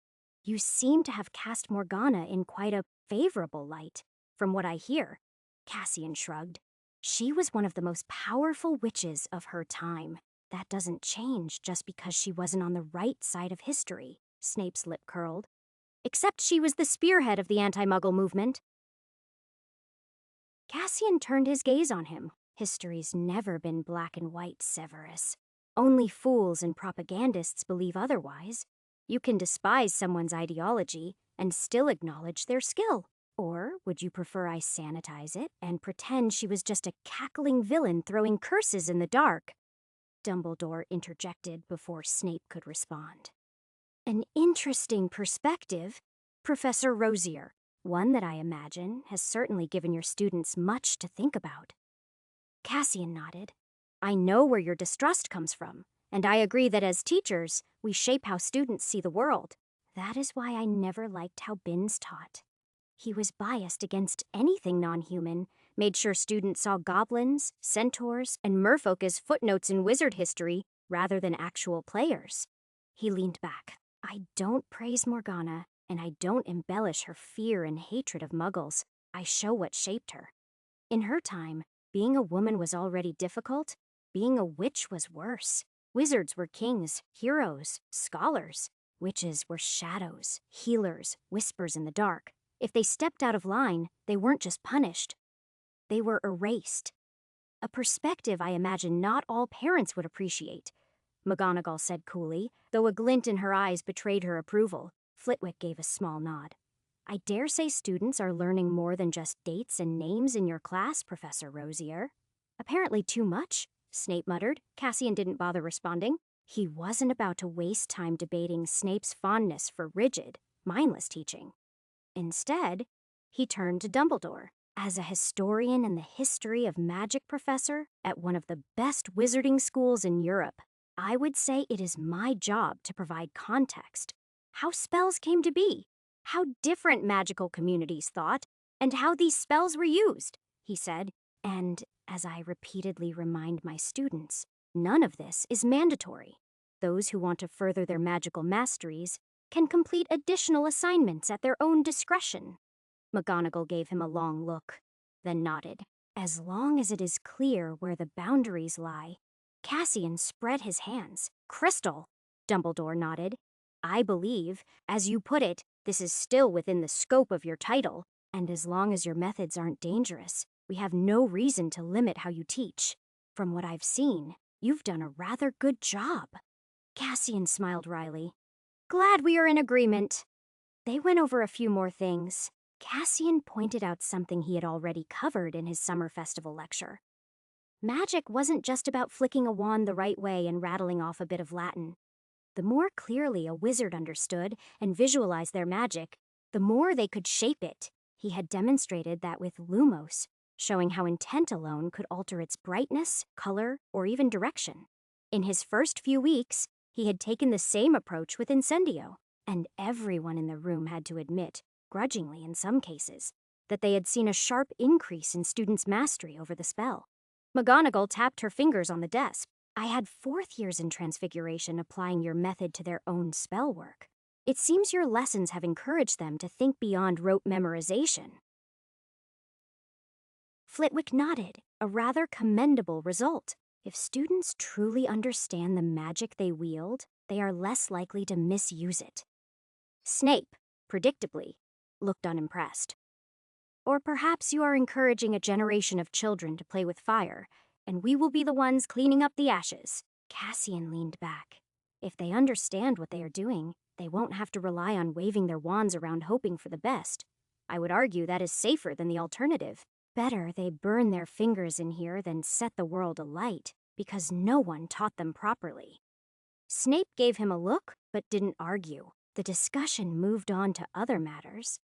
You seem to have cast Morgana in quite a favorable light, from what I hear. Cassian shrugged. She was one of the most powerful witches of her time. That doesn't change just because she wasn't on the right side of history, Snape's lip curled. Except she was the spearhead of the anti-Muggle movement. Cassian turned his gaze on him. History's never been black and white, Severus. Only fools and propagandists believe otherwise. You can despise someone's ideology and still acknowledge their skill. Or would you prefer I sanitize it and pretend she was just a cackling villain throwing curses in the dark? Dumbledore interjected before Snape could respond. An interesting perspective, Professor Rosier. One that I imagine has certainly given your students much to think about. Cassian nodded. I know where your distrust comes from, and I agree that as teachers, we shape how students see the world. That is why I never liked how Binns taught. He was biased against anything non-human, made sure students saw goblins, centaurs, and merfolk as footnotes in wizard history rather than actual players. He leaned back. I don't praise Morgana, and I don't embellish her fear and hatred of muggles. I show what shaped her. In her time, being a woman was already difficult. Being a witch was worse. Wizards were kings, heroes, scholars. Witches were shadows, healers, whispers in the dark. If they stepped out of line, they weren't just punished. They were erased. A perspective I imagine not all parents would appreciate. McGonagall said coolly, though a glint in her eyes betrayed her approval. Flitwick gave a small nod. I dare say students are learning more than just dates and names in your class, Professor Rosier. Apparently too much, Snape muttered. Cassian didn't bother responding. He wasn't about to waste time debating Snape's fondness for rigid, mindless teaching. Instead, he turned to Dumbledore. As a historian and the history of magic professor at one of the best wizarding schools in Europe, I would say it is my job to provide context. How spells came to be, how different magical communities thought, and how these spells were used, he said. And as I repeatedly remind my students, none of this is mandatory. Those who want to further their magical masteries can complete additional assignments at their own discretion. McGonagall gave him a long look, then nodded. As long as it is clear where the boundaries lie. Cassian spread his hands. Crystal, Dumbledore nodded. I believe, as you put it, this is still within the scope of your title, and as long as your methods aren't dangerous, we have no reason to limit how you teach. From what I've seen, you've done a rather good job. Cassian smiled wryly. Glad we are in agreement. They went over a few more things. Cassian pointed out something he had already covered in his summer festival lecture. Magic wasn't just about flicking a wand the right way and rattling off a bit of Latin. The more clearly a wizard understood and visualized their magic, the more they could shape it. He had demonstrated that with Lumos, showing how intent alone could alter its brightness, color, or even direction. In his first few weeks, he had taken the same approach with Incendio, and everyone in the room had to admit, grudgingly in some cases, that they had seen a sharp increase in students' mastery over the spell. McGonagall tapped her fingers on the desk. I had fourth years in Transfiguration applying your method to their own spell work. It seems your lessons have encouraged them to think beyond rote memorization. Flitwick nodded, a rather commendable result. If students truly understand the magic they wield, they are less likely to misuse it. Snape, predictably, looked unimpressed. Or perhaps you are encouraging a generation of children to play with fire, and we will be the ones cleaning up the ashes. Cassian leaned back. If they understand what they are doing, they won't have to rely on waving their wands around hoping for the best. I would argue that is safer than the alternative. Better they burn their fingers in here than set the world alight, because no one taught them properly. Snape gave him a look, but didn't argue. The discussion moved on to other matters.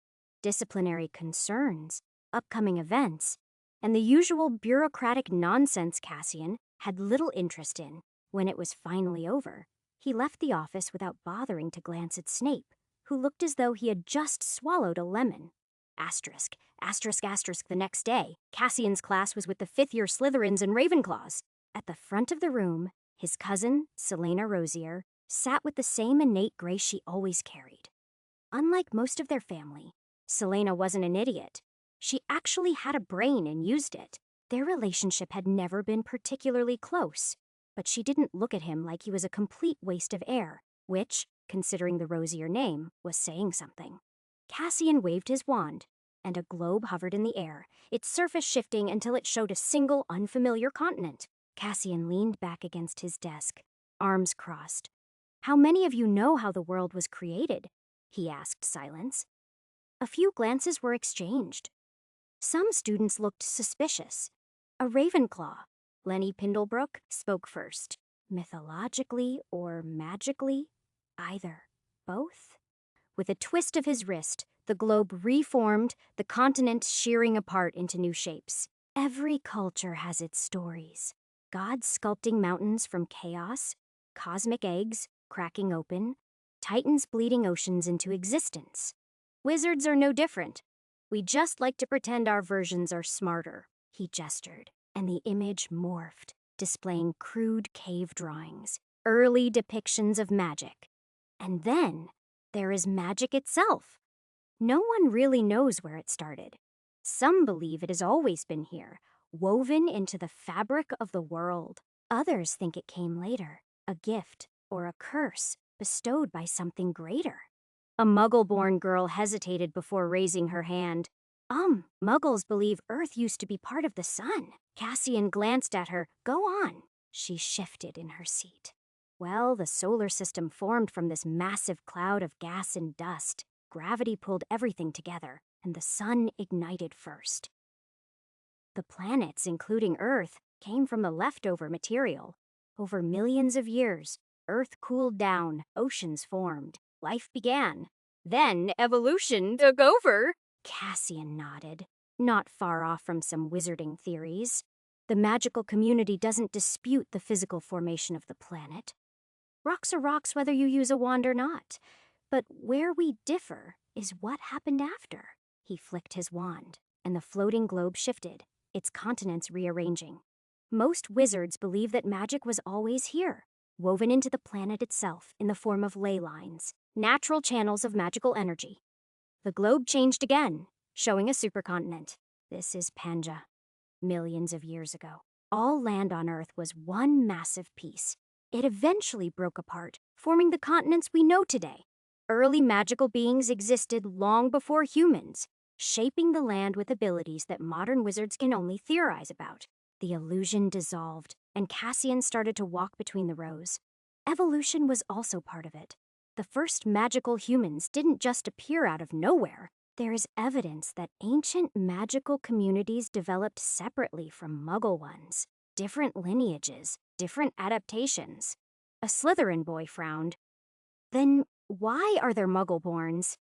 Disciplinary concerns, upcoming events, and the usual bureaucratic nonsense Cassian had little interest in. When it was finally over, he left the office without bothering to glance at Snape, who looked as though he had just swallowed a lemon. Asterisk, asterisk, asterisk the next day, Cassian's class was with the fifth-year Slytherins and Ravenclaws. At the front of the room, his cousin, Selena Rosier, sat with the same innate grace she always carried. Unlike most of their family, Selena wasn't an idiot. She actually had a brain and used it. Their relationship had never been particularly close, but she didn't look at him like he was a complete waste of air, which, considering the Rosier name, was saying something. Cassian waved his wand, and a globe hovered in the air, its surface shifting until it showed a single unfamiliar continent. Cassian leaned back against his desk, arms crossed. How many of you know how the world was created? He asked Silence. A few glances were exchanged. Some students looked suspicious. A Ravenclaw, Lenny Pindlebrook, spoke first. Mythologically or magically? Either. both? With a twist of his wrist, the globe reformed, the continents shearing apart into new shapes. Every culture has its stories. Gods sculpting mountains from chaos, cosmic eggs cracking open, titans bleeding oceans into existence. Wizards are no different. We just like to pretend our versions are smarter. He gestured, and the image morphed, displaying crude cave drawings, early depictions of magic. And then there is magic itself. No one really knows where it started. Some believe it has always been here, woven into the fabric of the world. Others think it came later, a gift or a curse bestowed by something greater. A Muggle-born girl hesitated before raising her hand. Muggles believe Earth used to be part of the sun. Cassian glanced at her. Go on. She shifted in her seat. Well, the solar system formed from this massive cloud of gas and dust. Gravity pulled everything together, and the sun ignited first. The planets, including Earth, came from the leftover material. Over millions of years, Earth cooled down, oceans formed, life began. Then evolution took over. Cassian nodded, not far off from some wizarding theories. The magical community doesn't dispute the physical formation of the planet. Rocks are rocks whether you use a wand or not. But where we differ is what happened after. He flicked his wand, and the floating globe shifted, its continents rearranging. Most wizards believe that magic was always here, woven into the planet itself in the form of ley lines, natural channels of magical energy. The globe changed again, showing a supercontinent. This is Pangea. Millions of years ago, all land on Earth was one massive piece. It eventually broke apart, forming the continents we know today. Early magical beings existed long before humans, shaping the land with abilities that modern wizards can only theorize about. The illusion dissolved, and Cassian started to walk between the rows. Evolution was also part of it. The first magical humans didn't just appear out of nowhere. There is evidence that ancient magical communities developed separately from Muggle ones. Different lineages, different adaptations. A Slytherin boy frowned. Then why are there Muggle-borns?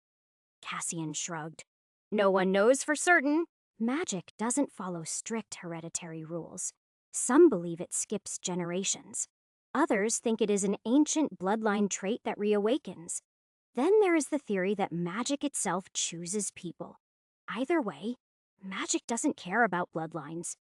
Cassian shrugged. No one knows for certain. Magic doesn't follow strict hereditary rules. Some believe it skips generations. Others think it is an ancient bloodline trait that reawakens. Then there is the theory that magic itself chooses people. Either way, magic doesn't care about bloodlines.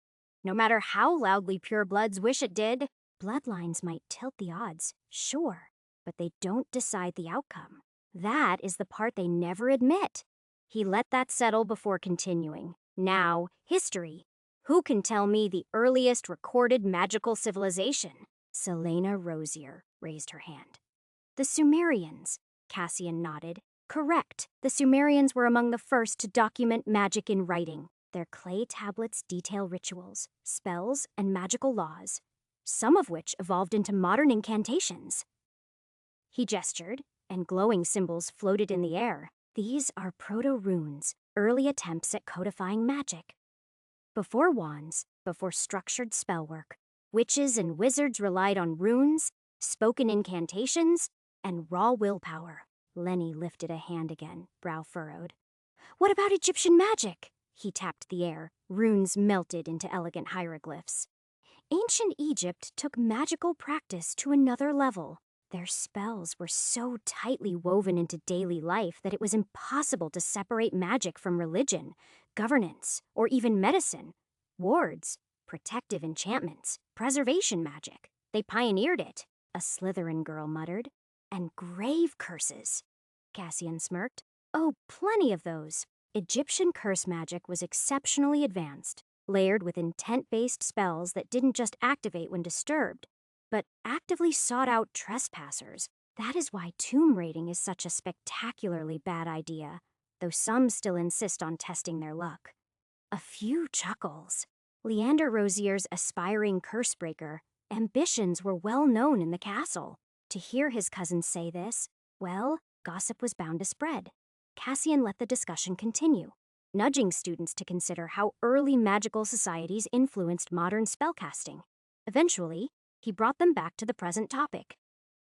No matter how loudly purebloods wish it did, bloodlines might tilt the odds, sure, but they don't decide the outcome. That is the part they never admit. He let that settle before continuing. Now, history. Who can tell me the earliest recorded magical civilization? Selena Rosier raised her hand. The Sumerians. Cassian nodded. Correct. The Sumerians were among the first to document magic in writing. Their clay tablets detail rituals, spells, and magical laws, some of which evolved into modern incantations. He gestured, and glowing symbols floated in the air. These are proto-runes, early attempts at codifying magic. Before wands, before structured spellwork, witches and wizards relied on runes, spoken incantations, and raw willpower. Lenny lifted a hand again, brow furrowed. What about Egyptian magic? He tapped the air. Runes melted into elegant hieroglyphs. Ancient Egypt took magical practice to another level. Their spells were so tightly woven into daily life that it was impossible to separate magic from religion, governance, or even medicine. Wards, protective enchantments, preservation magic. They pioneered it, a Slytherin girl muttered. And grave curses. Cassian smirked. Oh, plenty of those. Egyptian curse magic was exceptionally advanced, layered with intent-based spells that didn't just activate when disturbed, but actively sought out trespassers. That is why tomb raiding is such a spectacularly bad idea, though some still insist on testing their luck. A few chuckles. Leander Rosier's aspiring cursebreaker, ambitions were well known in the castle. To hear his cousin say this, well, gossip was bound to spread. Cassian let the discussion continue, nudging students to consider how early magical societies influenced modern spellcasting. Eventually, he brought them back to the present topic.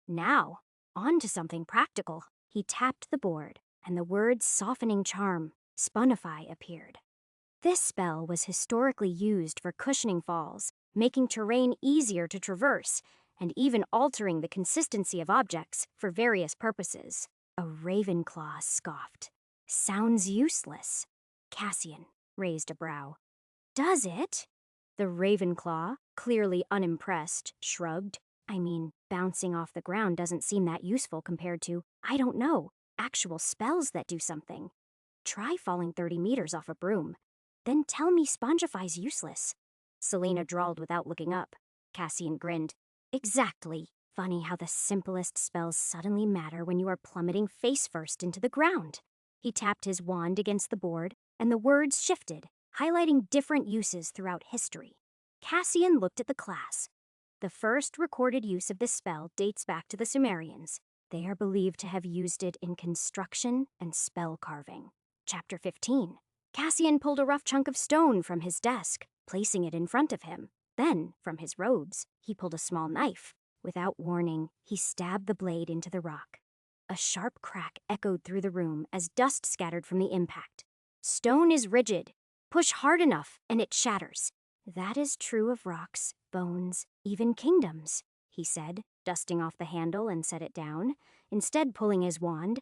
Now, on to something practical. He tapped the board, and the words softening charm, Spunify, appeared. This spell was historically used for cushioning falls, making terrain easier to traverse, and even altering the consistency of objects for various purposes. A Ravenclaw scoffed. Sounds useless. Cassian raised a brow. Does it? The Ravenclaw, clearly unimpressed, shrugged. I mean, bouncing off the ground doesn't seem that useful compared to, I don't know, actual spells that do something. Try falling 30 meters off a broom. Then tell me Spongify's useless. Selena drawled without looking up. Cassian grinned. Exactly. Funny how the simplest spells suddenly matter when you are plummeting face first into the ground. He tapped his wand against the board, and the words shifted, highlighting different uses throughout history. Cassian looked at the class. The first recorded use of this spell dates back to the Sumerians. They are believed to have used it in construction and spell carving. Chapter 15. Cassian pulled a rough chunk of stone from his desk, placing it in front of him. Then, from his robes, he pulled a small knife. Without warning, he stabbed the blade into the rock. A sharp crack echoed through the room as dust scattered from the impact. Stone is rigid. Push hard enough, and it shatters. That is true of rocks, bones, even kingdoms, he said, dusting off the handle and set it down, instead pulling his wand.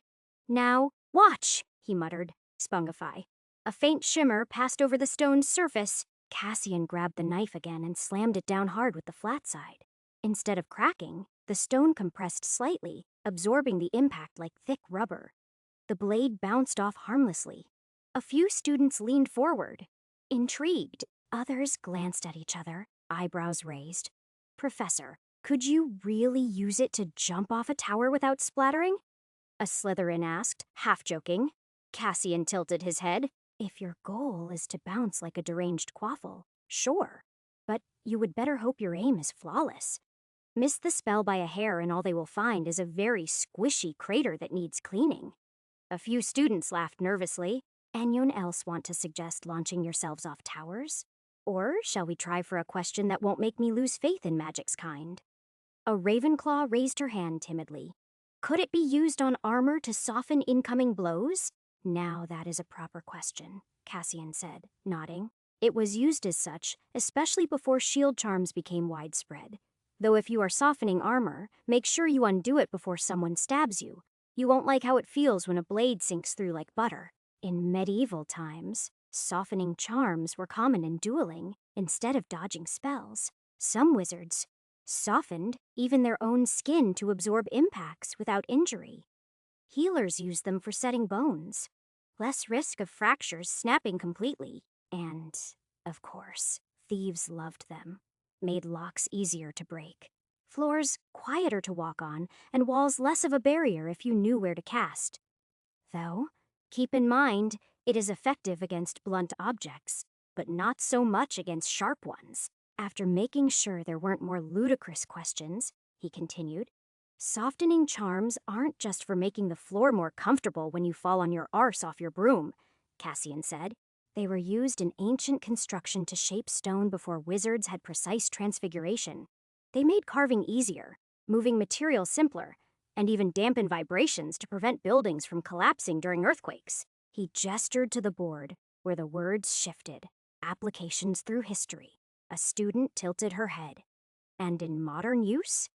Now, watch, he muttered. Spungify. A faint shimmer passed over the stone's surface. Cassian grabbed the knife again and slammed it down hard with the flat side. Instead of cracking, the stone compressed slightly, absorbing the impact like thick rubber. The blade bounced off harmlessly. A few students leaned forward, intrigued. Others glanced at each other, eyebrows raised. Professor, could you really use it to jump off a tower without splattering? A Slytherin asked, half joking. Cassian tilted his head. If your goal is to bounce like a deranged quaffle, sure. But you would better hope your aim is flawless. Miss the spell by a hair and all they will find is a very squishy crater that needs cleaning. A few students laughed nervously. Anyone else want to suggest launching yourselves off towers? Or shall we try for a question that won't make me lose faith in magic's kind? A Ravenclaw raised her hand timidly. Could it be used on armor to soften incoming blows? Now that is a proper question, Cassian said, nodding. It was used as such, especially before shield charms became widespread. Though if you are softening armor, make sure you undo it before someone stabs you. You won't like how it feels when a blade sinks through like butter. In medieval times, softening charms were common in dueling instead of dodging spells. Some wizards softened even their own skin to absorb impacts without injury. Healers used them for setting bones. Less risk of fractures snapping completely. And, of course, thieves loved them. Made locks easier to break. Floors quieter to walk on, and walls less of a barrier if you knew where to cast. Though, keep in mind, it is effective against blunt objects, but not so much against sharp ones. After making sure there weren't more ludicrous questions, he continued, softening charms aren't just for making the floor more comfortable when you fall on your arse off your broom, Cassian said. They were used in ancient construction to shape stone before wizards had precise transfiguration. They made carving easier, moving material simpler, and even dampened vibrations to prevent buildings from collapsing during earthquakes. He gestured to the board, where the words shifted. Applications through history. A student tilted her head. And in modern use?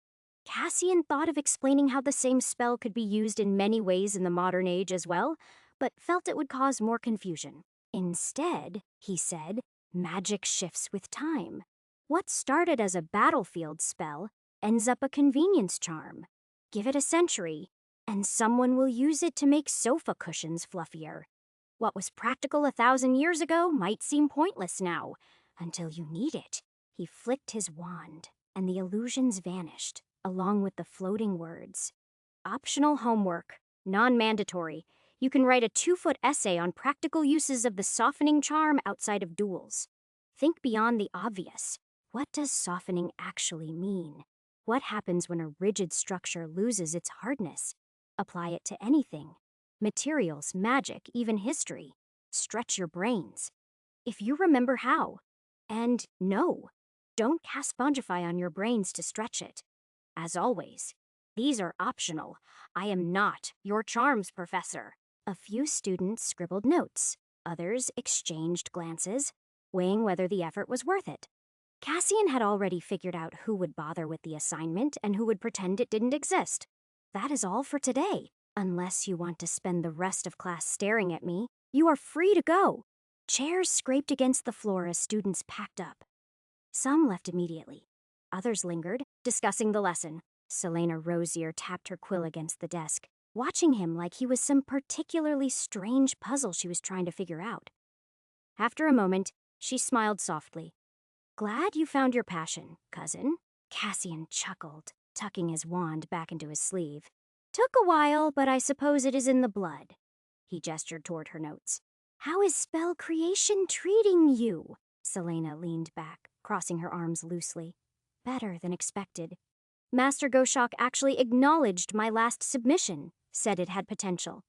Cassian thought of explaining how the same spell could be used in many ways in the modern age as well, but felt it would cause more confusion. Instead, he said, magic shifts with time. What started as a battlefield spell ends up a convenience charm. Give it a century, and someone will use it to make sofa cushions fluffier. What was practical 1,000 years ago might seem pointless now, until you need it. He flicked his wand, and the illusions vanished, along with the floating words. Optional homework, non-mandatory. You can write a 2-foot essay on practical uses of the softening charm outside of duels. Think beyond the obvious. What does softening actually mean? What happens when a rigid structure loses its hardness? Apply it to anything. Materials, magic, even history. Stretch your brains. If you remember how. And no, don't cast Spongify on your brains to stretch it. As always, These are optional. I am not your charms professor. A few students scribbled notes. Others exchanged glances, weighing whether the effort was worth it. Cassian had already figured out who would bother with the assignment and who would pretend it didn't exist. That is all for today. Unless you want to spend the rest of class staring at me, you are free to go. Chairs scraped against the floor as students packed up. Some left immediately. Others lingered, discussing the lesson. Selena Rosier tapped her quill against the desk, watching him like he was some particularly strange puzzle she was trying to figure out. After a moment, she smiled softly. Glad you found your passion, cousin. Cassian chuckled, tucking his wand back into his sleeve. Took a while, but I suppose it is in the blood. He gestured toward her notes. How is spell creation treating you? Selena leaned back, crossing her arms loosely. Better than expected. Master Goshawk actually acknowledged my last submission, said it had potential.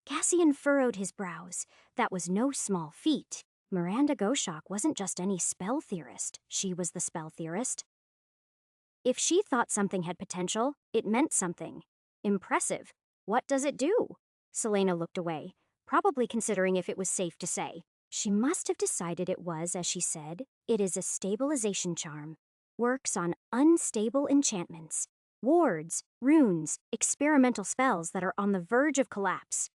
Cassian furrowed his brows. That was no small feat. Miranda Goshawk wasn't just any spell theorist. She was the spell theorist. If she thought something had potential, it meant something. Impressive. What does it do? Selena looked away, probably considering if it was safe to say. She must have decided it was, as she said, it is a stabilization charm. Works on unstable enchantments. Wards, runes, experimental spells that are on the verge of collapse.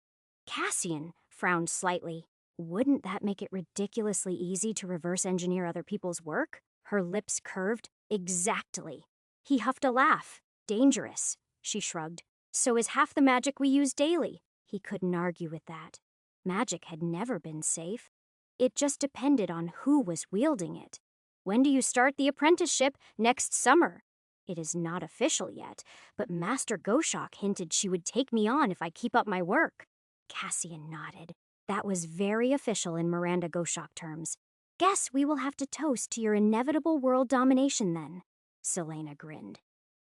Cassian frowned slightly. Wouldn't that make it ridiculously easy to reverse engineer other people's work? Her lips curved. Exactly. He huffed a laugh. Dangerous. She shrugged. So is half the magic we use daily. He couldn't argue with that. Magic had never been safe. It just depended on who was wielding it. When do you start the apprenticeship? Next summer. It is not official yet, but Master Goshawk hinted she would take me on if I keep up my work. Cassian nodded. That was very official in Miranda Goshawk terms. Guess we will have to toast to your inevitable world domination then. Selena grinned.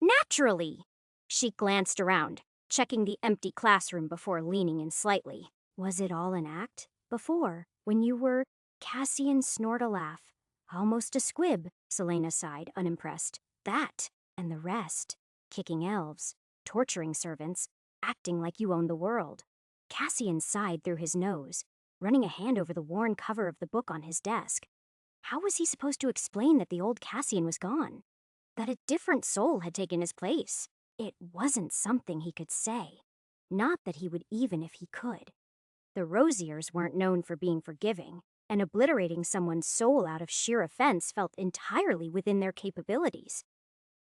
Naturally! She glanced around, checking the empty classroom before leaning in slightly. Was it all an act? Before, when you were... Cassian snorted a laugh. Almost a squib, Selena sighed, unimpressed. That, and the rest. Kicking elves, torturing servants, acting like you own the world. Cassian sighed through his nose, running a hand over the worn cover of the book on his desk. How was he supposed to explain that the old Cassian was gone? That a different soul had taken his place? It wasn't something he could say. Not that he would even if he could. The Rosiers weren't known for being forgiving, and obliterating someone's soul out of sheer offense felt entirely within their capabilities.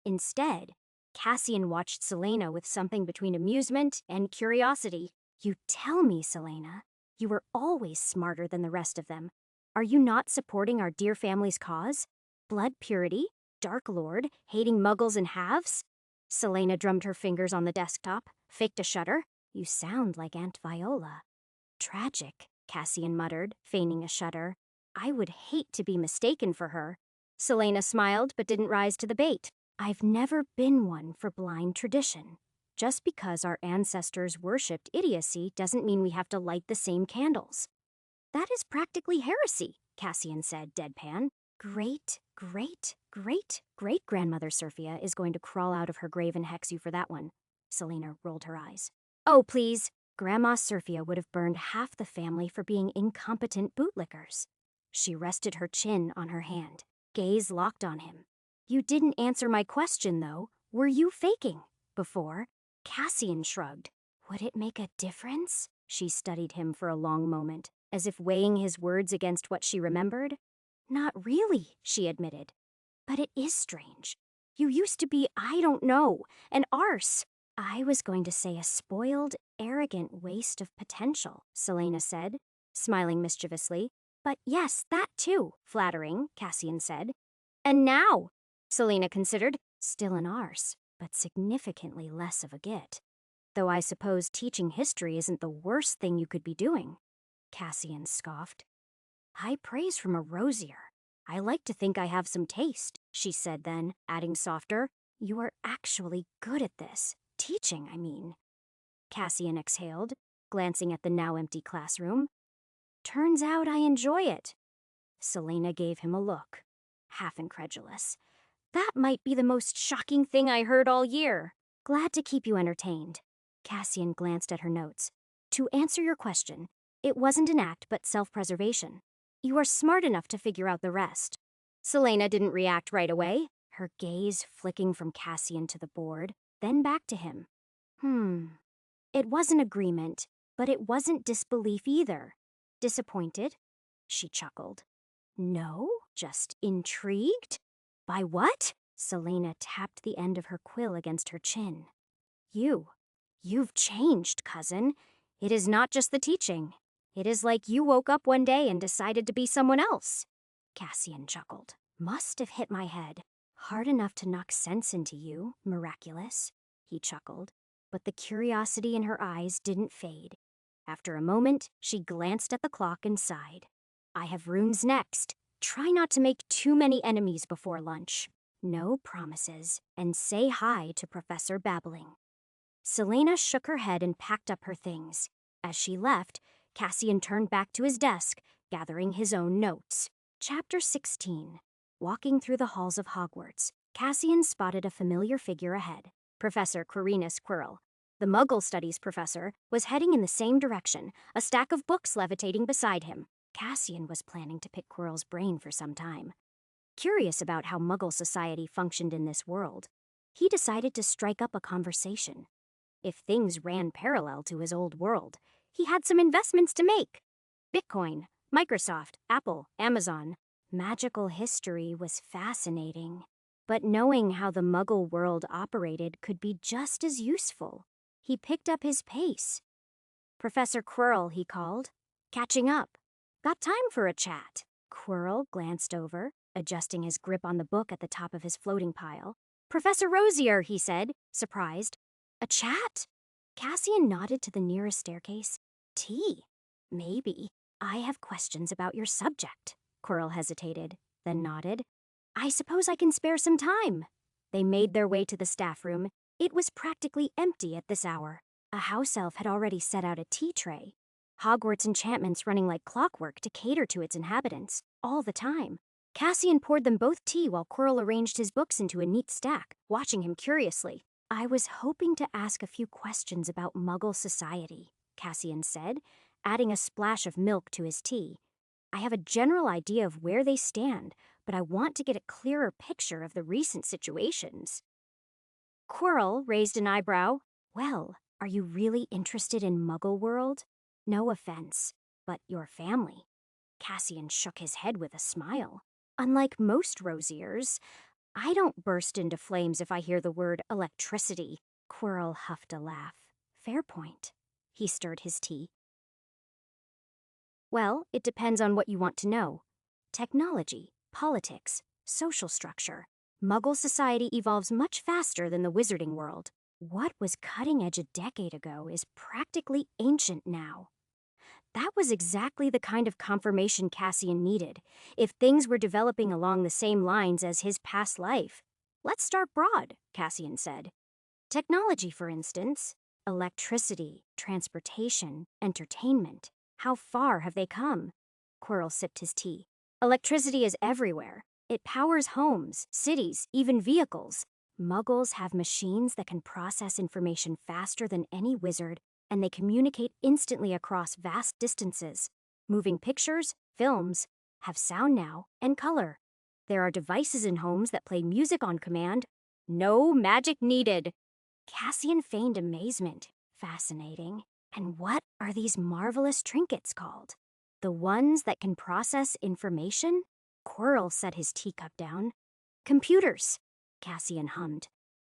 Instead, Cassian watched Selena with something between amusement and curiosity. You tell me, Selena, you were always smarter than the rest of them. Are you not supporting our dear family's cause? Blood purity? Dark Lord? Hating muggles and halves? Selena drummed her fingers on the desktop, faked a shudder. You sound like Aunt Viola. Tragic, Cassian muttered, feigning a shudder. I would hate to be mistaken for her. Selena smiled but didn't rise to the bait. I've never been one for blind tradition. Just because our ancestors worshipped idiocy doesn't mean we have to light the same candles. That is practically heresy, Cassian said, deadpan. Great-great-great-great-grandmother Surfia is going to crawl out of her grave and hex you for that one. Selena rolled her eyes. Oh, please. Grandma Surfia would have burned half the family for being incompetent bootlickers. She rested her chin on her hand, gaze locked on him. You didn't answer my question, though. Were you faking? Before? Cassian shrugged. Would it make a difference? She studied him for a long moment, as if weighing his words against what she remembered. Not really, she admitted. But it is strange. You used to be, I don't know, an arse. I was going to say a spoiled, arrogant waste of potential, Selena said, smiling mischievously. But yes, that too, flattering, Cassian said. And now, Selena considered, still an arse, but significantly less of a git. Though I suppose teaching history isn't the worst thing you could be doing. Cassian scoffed. High praise from a Rosier. I like to think I have some taste, she said then, adding softer. You are actually good at this. Teaching, I mean. Cassian exhaled, glancing at the now empty classroom. Turns out I enjoy it. Selena gave him a look, half incredulous. That might be the most shocking thing I heard all year. Glad to keep you entertained. Cassian glanced at her notes. To answer your question, it wasn't an act but self-preservation. You are smart enough to figure out the rest. Selena didn't react right away, her gaze flicking from Cassian to the board, then back to him. It wasn't agreement, but it wasn't disbelief either. Disappointed? She chuckled. No, just intrigued? By what? Selena tapped the end of her quill against her chin. You've changed, cousin. It is not just the teaching. It is like you woke up one day and decided to be someone else. Cassian chuckled. Must have hit my head. Hard enough to knock sense into you, miraculous. He chuckled, but the curiosity in her eyes didn't fade. After a moment, she glanced at the clock and sighed. I have runes next. Try not to make too many enemies before lunch. No promises, and say hi to Professor Babbling. Selena shook her head and packed up her things. As she left, Cassian turned back to his desk, gathering his own notes. Chapter 16. Walking through the halls of Hogwarts, Cassian spotted a familiar figure ahead, Professor Quirinus Quirrell. The Muggle Studies professor was heading in the same direction, a stack of books levitating beside him. Cassian was planning to pick Quirrell's brain for some time. Curious about how Muggle society functioned in this world, he decided to strike up a conversation. If things ran parallel to his old world, he had some investments to make. Bitcoin, Microsoft, Apple, Amazon. Magical history was fascinating, but knowing how the Muggle world operated could be just as useful. He picked up his pace. Professor Quirrell, he called. Catching up. Got time for a chat. Quirrell glanced over, adjusting his grip on the book at the top of his floating pile. Professor Rosier, he said, surprised. A chat? Cassian nodded to the nearest staircase. Tea? Maybe. I have questions about your subject. Quirrell hesitated, then nodded. I suppose I can spare some time. They made their way to the staff room. It was practically empty at this hour. A house elf had already set out a tea tray. Hogwarts enchantments running like clockwork to cater to its inhabitants, all the time. Cassian poured them both tea while Quirrell arranged his books into a neat stack, watching him curiously. I was hoping to ask a few questions about Muggle society, Cassian said, adding a splash of milk to his tea. I have a general idea of where they stand, but I want to get a clearer picture of the recent situations. Quirrell raised an eyebrow. Well, are you really interested in Muggle world? No offense, but your family. Cassian shook his head with a smile. Unlike most Rosiers, I don't burst into flames if I hear the word electricity. Quirrell huffed a laugh. Fair point. He stirred his tea. Well, it depends on what you want to know. Technology, politics, social structure. Muggle society evolves much faster than the wizarding world. What was cutting edge a decade ago is practically ancient now. That was exactly the kind of confirmation Cassian needed, if things were developing along the same lines as his past life. Let's start broad, Cassian said. Technology, for instance. Electricity, transportation, entertainment. How far have they come? Quirrell sipped his tea. Electricity is everywhere. It powers homes, cities, even vehicles. Muggles have machines that can process information faster than any wizard, and they communicate instantly across vast distances. Moving pictures, films, have sound now, and color. There are devices in homes that play music on command. No magic needed. Cassian feigned amazement. Fascinating. And what are these marvelous trinkets called? The ones that can process information? Quirrell set his teacup down. Computers, Cassian hummed.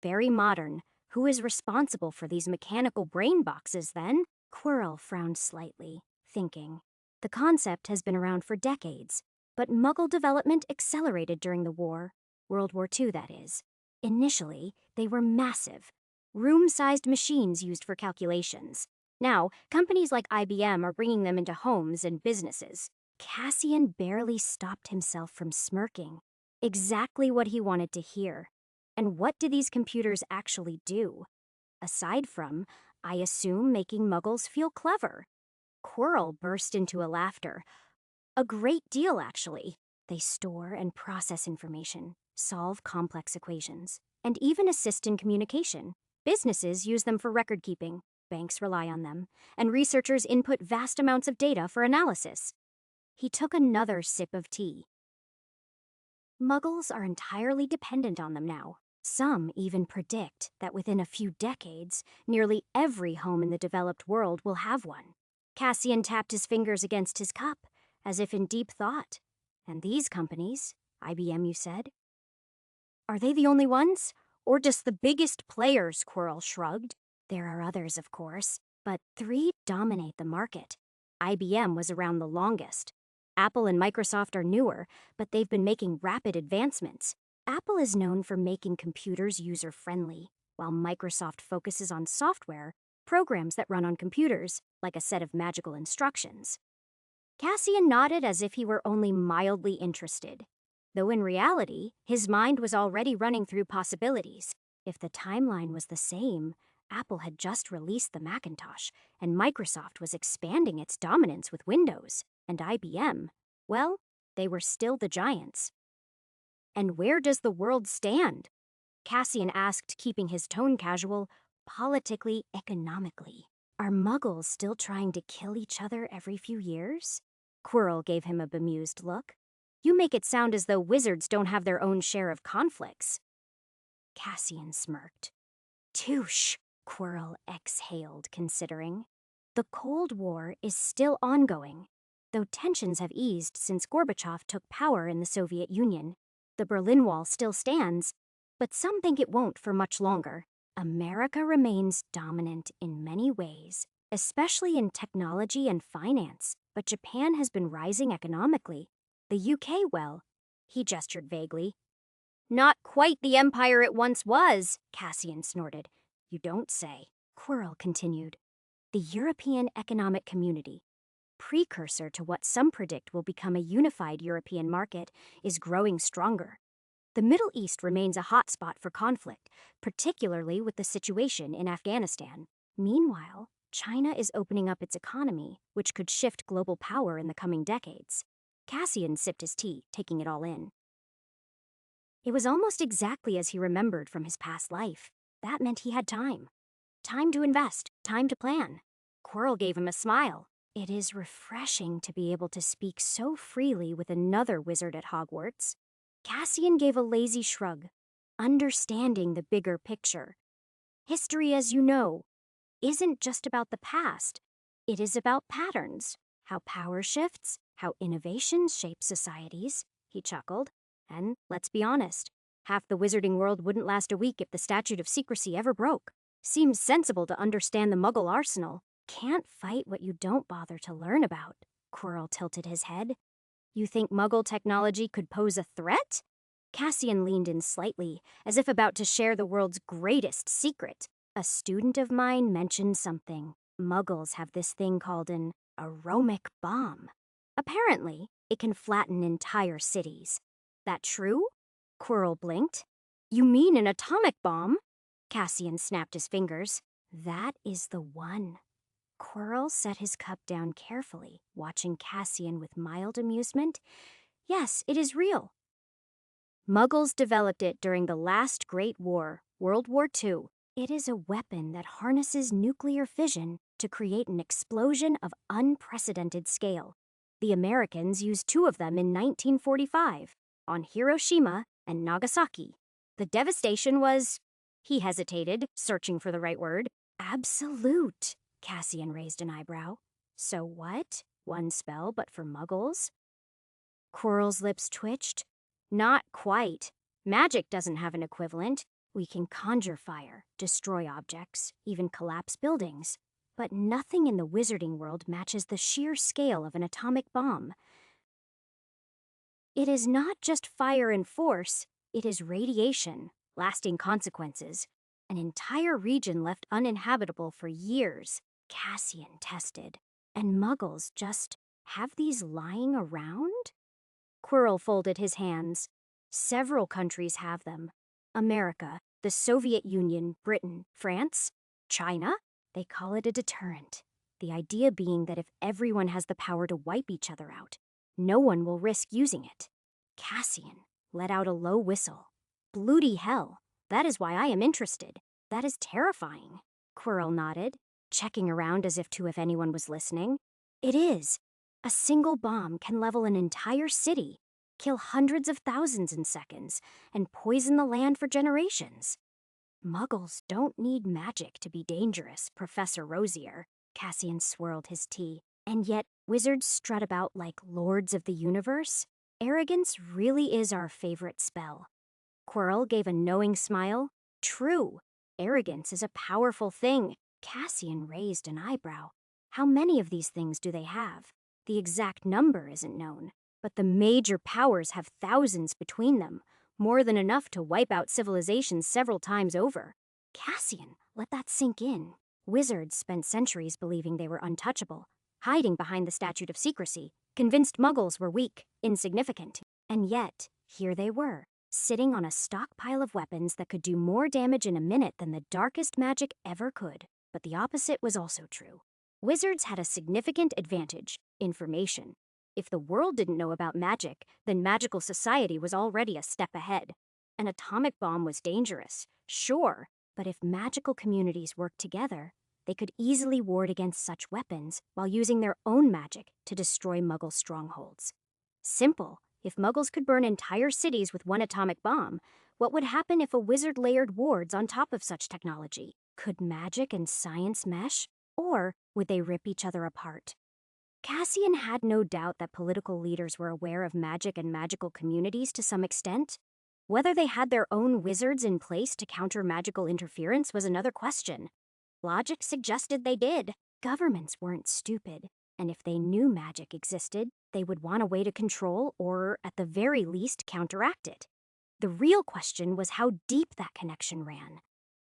Very modern. Who is responsible for these mechanical brain boxes, then? Quirrell frowned slightly, thinking. The concept has been around for decades, but Muggle development accelerated during the war. World War II, that is. Initially, they were massive. Room-sized machines used for calculations. Now, companies like IBM are bringing them into homes and businesses. Cassian barely stopped himself from smirking. Exactly what he wanted to hear. And what do these computers actually do? Aside from, I assume, making Muggles feel clever. Quirrell burst into a laughter. A great deal, actually. They store and process information, solve complex equations, and even assist in communication. Businesses use them for record keeping, banks rely on them, and researchers input vast amounts of data for analysis. He took another sip of tea. Muggles are entirely dependent on them now. Some even predict that within a few decades, nearly every home in the developed world will have one. Cassian tapped his fingers against his cup, as if in deep thought. And these companies, IBM you said? Are they the only ones? Or just the biggest players? Quirrell shrugged. There are others, of course, but 3 dominate the market. IBM was around the longest. Apple and Microsoft are newer, but they've been making rapid advancements. Apple is known for making computers user-friendly, while Microsoft focuses on software, programs that run on computers, like a set of magical instructions. Cassian nodded as if he were only mildly interested, though in reality, his mind was already running through possibilities. If the timeline was the same, Apple had just released the Macintosh, and Microsoft was expanding its dominance with Windows, and IBM, well, they were still the giants. And where does the world stand? Cassian asked, keeping his tone casual, politically, economically. Are Muggles still trying to kill each other every few years? Quirrell gave him a bemused look. You make it sound as though wizards don't have their own share of conflicts. Cassian smirked. Touche, Quirrell exhaled, considering. The Cold War is still ongoing, though tensions have eased since Gorbachev took power in the Soviet Union. The Berlin Wall still stands, but some think it won't for much longer. America remains dominant in many ways, especially in technology and finance, but Japan has been rising economically. The UK, well, he gestured vaguely. Not quite the empire it once was, Cassian snorted. You don't say. Quirrell continued. The European Economic Community, precursor to what some predict will become a unified European market, is growing stronger. The Middle East remains a hotspot for conflict, particularly with the situation in Afghanistan. Meanwhile, China is opening up its economy, which could shift global power in the coming decades. Cassian sipped his tea, taking it all in. It was almost exactly as he remembered from his past life. That meant he had time. Time to invest, time to plan. Quirrell gave him a smile. It is refreshing to be able to speak so freely with another wizard at Hogwarts. Cassian gave a lazy shrug, understanding the bigger picture. History, as you know, isn't just about the past. It is about patterns, how power shifts, how innovations shape societies, he chuckled. And let's be honest, half the wizarding world wouldn't last a week if the statute of secrecy ever broke. Seems sensible to understand the Muggle arsenal. Can't fight what you don't bother to learn about. Quirrell tilted his head. You think Muggle technology could pose a threat? Cassian leaned in slightly, as if about to share the world's greatest secret. A student of mine mentioned something. Muggles have this thing called an aromic bomb. Apparently, it can flatten entire cities. That true? Quirrell blinked. You mean an atomic bomb? Cassian snapped his fingers. That is the one. Quirrell set his cup down carefully, watching Cassian with mild amusement. Yes, it is real. Muggles developed it during the last Great War, World War II. It is a weapon that harnesses nuclear fission to create an explosion of unprecedented scale. The Americans used 2 of them in 1945, on Hiroshima and Nagasaki. The devastation was... He hesitated, searching for the right word. Absolute. Cassian raised an eyebrow. So what? One spell, but for Muggles? Quirrell's lips twitched. Not quite. Magic doesn't have an equivalent. We can conjure fire, destroy objects, even collapse buildings. But nothing in the wizarding world matches the sheer scale of an atomic bomb. It is not just fire and force, it is radiation, lasting consequences. An entire region left uninhabitable for years. Cassian tested. And Muggles just have these lying around? Quirrell folded his hands. Several countries have them. America, the Soviet Union, Britain, France, China. They call it a deterrent. The idea being that if everyone has the power to wipe each other out, no one will risk using it. Cassian let out a low whistle. Bloody hell. That is why I am interested. That is terrifying. Quirrell nodded, checking around as if anyone was listening. It is. A single bomb can level an entire city, kill hundreds of thousands in seconds, and poison the land for generations. Muggles don't need magic to be dangerous, Professor Rosier. Cassian swirled his tea. And yet, wizards strut about like lords of the universe? Arrogance really is our favorite spell. Quirrell gave a knowing smile. True. Arrogance is a powerful thing. Cassian raised an eyebrow. How many of these things do they have? The exact number isn't known, but the major powers have thousands between them, more than enough to wipe out civilizations several times over. Cassian, let that sink in. Wizards spent centuries believing they were untouchable, hiding behind the statute of secrecy, convinced Muggles were weak, insignificant. And yet, here they were, sitting on a stockpile of weapons that could do more damage in a minute than the darkest magic ever could. But the opposite was also true. Wizards had a significant advantage: information. If the world didn't know about magic, then magical society was already a step ahead. An atomic bomb was dangerous, sure, but if magical communities worked together, they could easily ward against such weapons while using their own magic to destroy Muggle strongholds. Simple. If Muggles could burn entire cities with one atomic bomb, what would happen if a wizard layered wards on top of such technology? Could magic and science mesh? Or would they rip each other apart? Cassian had no doubt that political leaders were aware of magic and magical communities to some extent. Whether they had their own wizards in place to counter magical interference was another question. Logic suggested they did. Governments weren't stupid, and if they knew magic existed, they would want a way to control or, at the very least, counteract it. The real question was how deep that connection ran.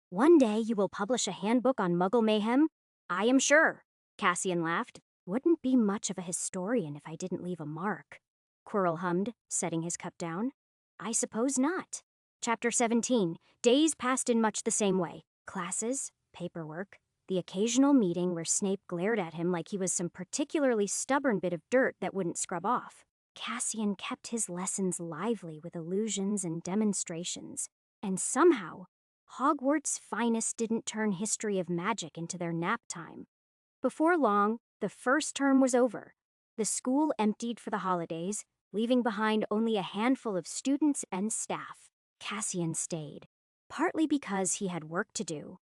One day you will publish a handbook on Muggle mayhem? I am sure. Cassian laughed. Wouldn't be much of a historian if I didn't leave a mark. Quirrell hummed, setting his cup down. I suppose not. Chapter 17. Days passed in much the same way. Classes, paperwork, the occasional meeting where Snape glared at him like he was some particularly stubborn bit of dirt that wouldn't scrub off. Cassian kept his lessons lively with illusions and demonstrations. And somehow, Hogwarts' finest didn't turn history of magic into their nap time. Before long, the first term was over. The school emptied for the holidays, leaving behind only a handful of students and staff. Cassian stayed, partly because he had work to do,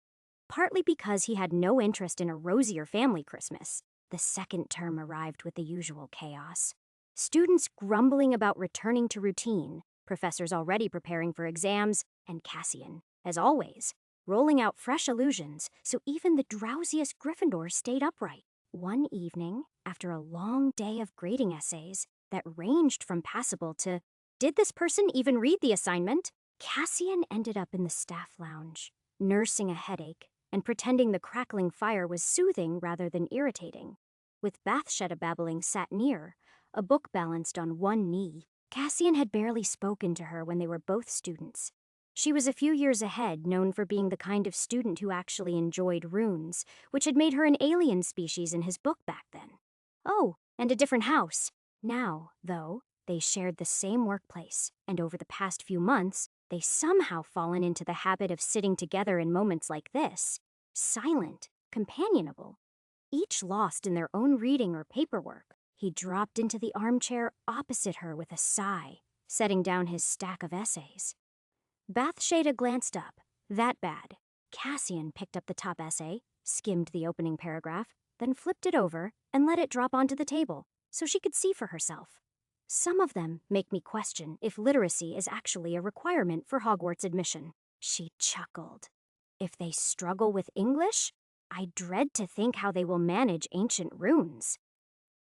partly because he had no interest in a rosier family Christmas. The second term arrived with the usual chaos. Students grumbling about returning to routine, professors already preparing for exams, and Cassian, as always, rolling out fresh illusions so even the drowsiest Gryffindor stayed upright. One evening, after a long day of grading essays that ranged from passable to, did this person even read the assignment? Cassian ended up in the staff lounge, nursing a headache and pretending the crackling fire was soothing rather than irritating. With Bathsheba babbling sat near, a book balanced on one knee. Cassian had barely spoken to her when they were both students. She was a few years ahead, known for being the kind of student who actually enjoyed runes, which had made her an alien species in his book back then. Oh, and a different house. Now, though, they shared the same workplace, and over the past few months, they somehow fallen into the habit of sitting together in moments like this, silent, companionable, each lost in their own reading or paperwork. He dropped into the armchair opposite her with a sigh, setting down his stack of essays. Bathsheba glanced up. That bad. Cassian picked up the top essay, skimmed the opening paragraph, then flipped it over and let it drop onto the table so she could see for herself. Some of them make me question if literacy is actually a requirement for Hogwarts admission. She chuckled. If they struggle with English, I dread to think how they will manage ancient runes.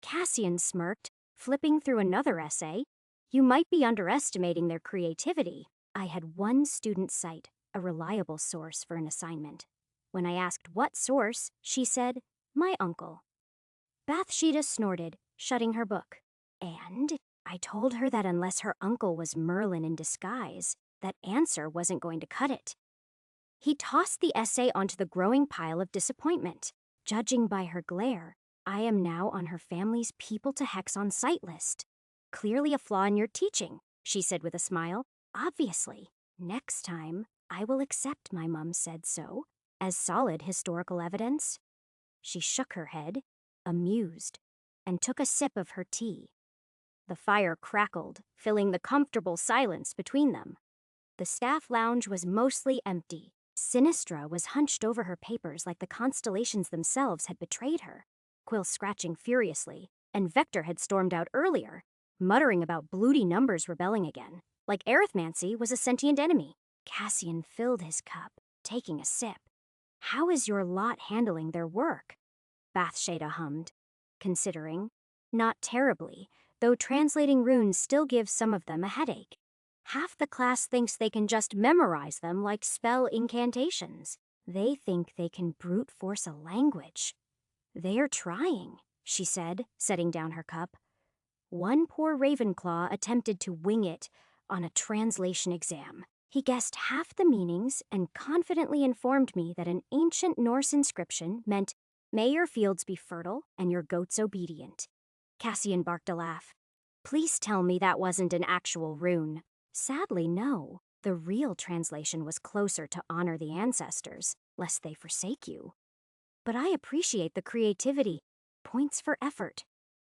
Cassian smirked, flipping through another essay. You might be underestimating their creativity. I had one student cite a reliable source for an assignment. When I asked what source, she said, my uncle. Bathsheba snorted, shutting her book. And I told her that unless her uncle was Merlin in disguise, that answer wasn't going to cut it. He tossed the essay onto the growing pile of disappointment. Judging by her glare, I am now on her family's people to hex on sight list. Clearly a flaw in your teaching, she said with a smile. Obviously. Next time, I will accept my mum said so, as solid historical evidence. She shook her head, amused, and took a sip of her tea. The fire crackled, filling the comfortable silence between them. The staff lounge was mostly empty. Sinistra was hunched over her papers like the constellations themselves had betrayed her, Quill scratching furiously, and Vector had stormed out earlier, muttering about bloody numbers rebelling again, like arithmancy was a sentient enemy. Cassian filled his cup, taking a sip. How is your lot handling their work? Bathsheba hummed, considering. Not terribly, though translating runes still gives some of them a headache. Half the class thinks they can just memorize them like spell incantations. They think they can brute force a language. They're trying, she said, setting down her cup. One poor Ravenclaw attempted to wing it on a translation exam. He guessed half the meanings and confidently informed me that an ancient Norse inscription meant, "May your fields be fertile and your goats obedient." Cassian barked a laugh. Please tell me that wasn't an actual rune. Sadly, no. The real translation was closer to honor the ancestors, lest they forsake you. But I appreciate the creativity. Points for effort.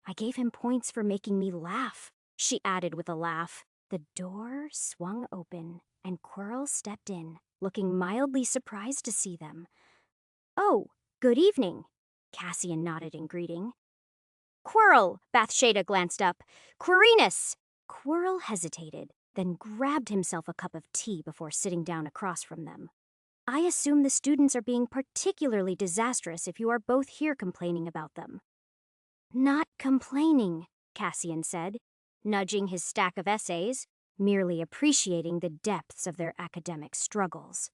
I gave him points for making me laugh, she added with a laugh. The door swung open, and Quirrell stepped in, looking mildly surprised to see them. Oh, good evening, Cassian nodded in greeting. Quirrell, Bathsheba glanced up. Quirinus! Quirrell hesitated, then grabbed himself a cup of tea before sitting down across from them. I assume the students are being particularly disastrous if you are both here complaining about them. Not complaining, Cassian said, nudging his stack of essays, merely appreciating the depths of their academic struggles.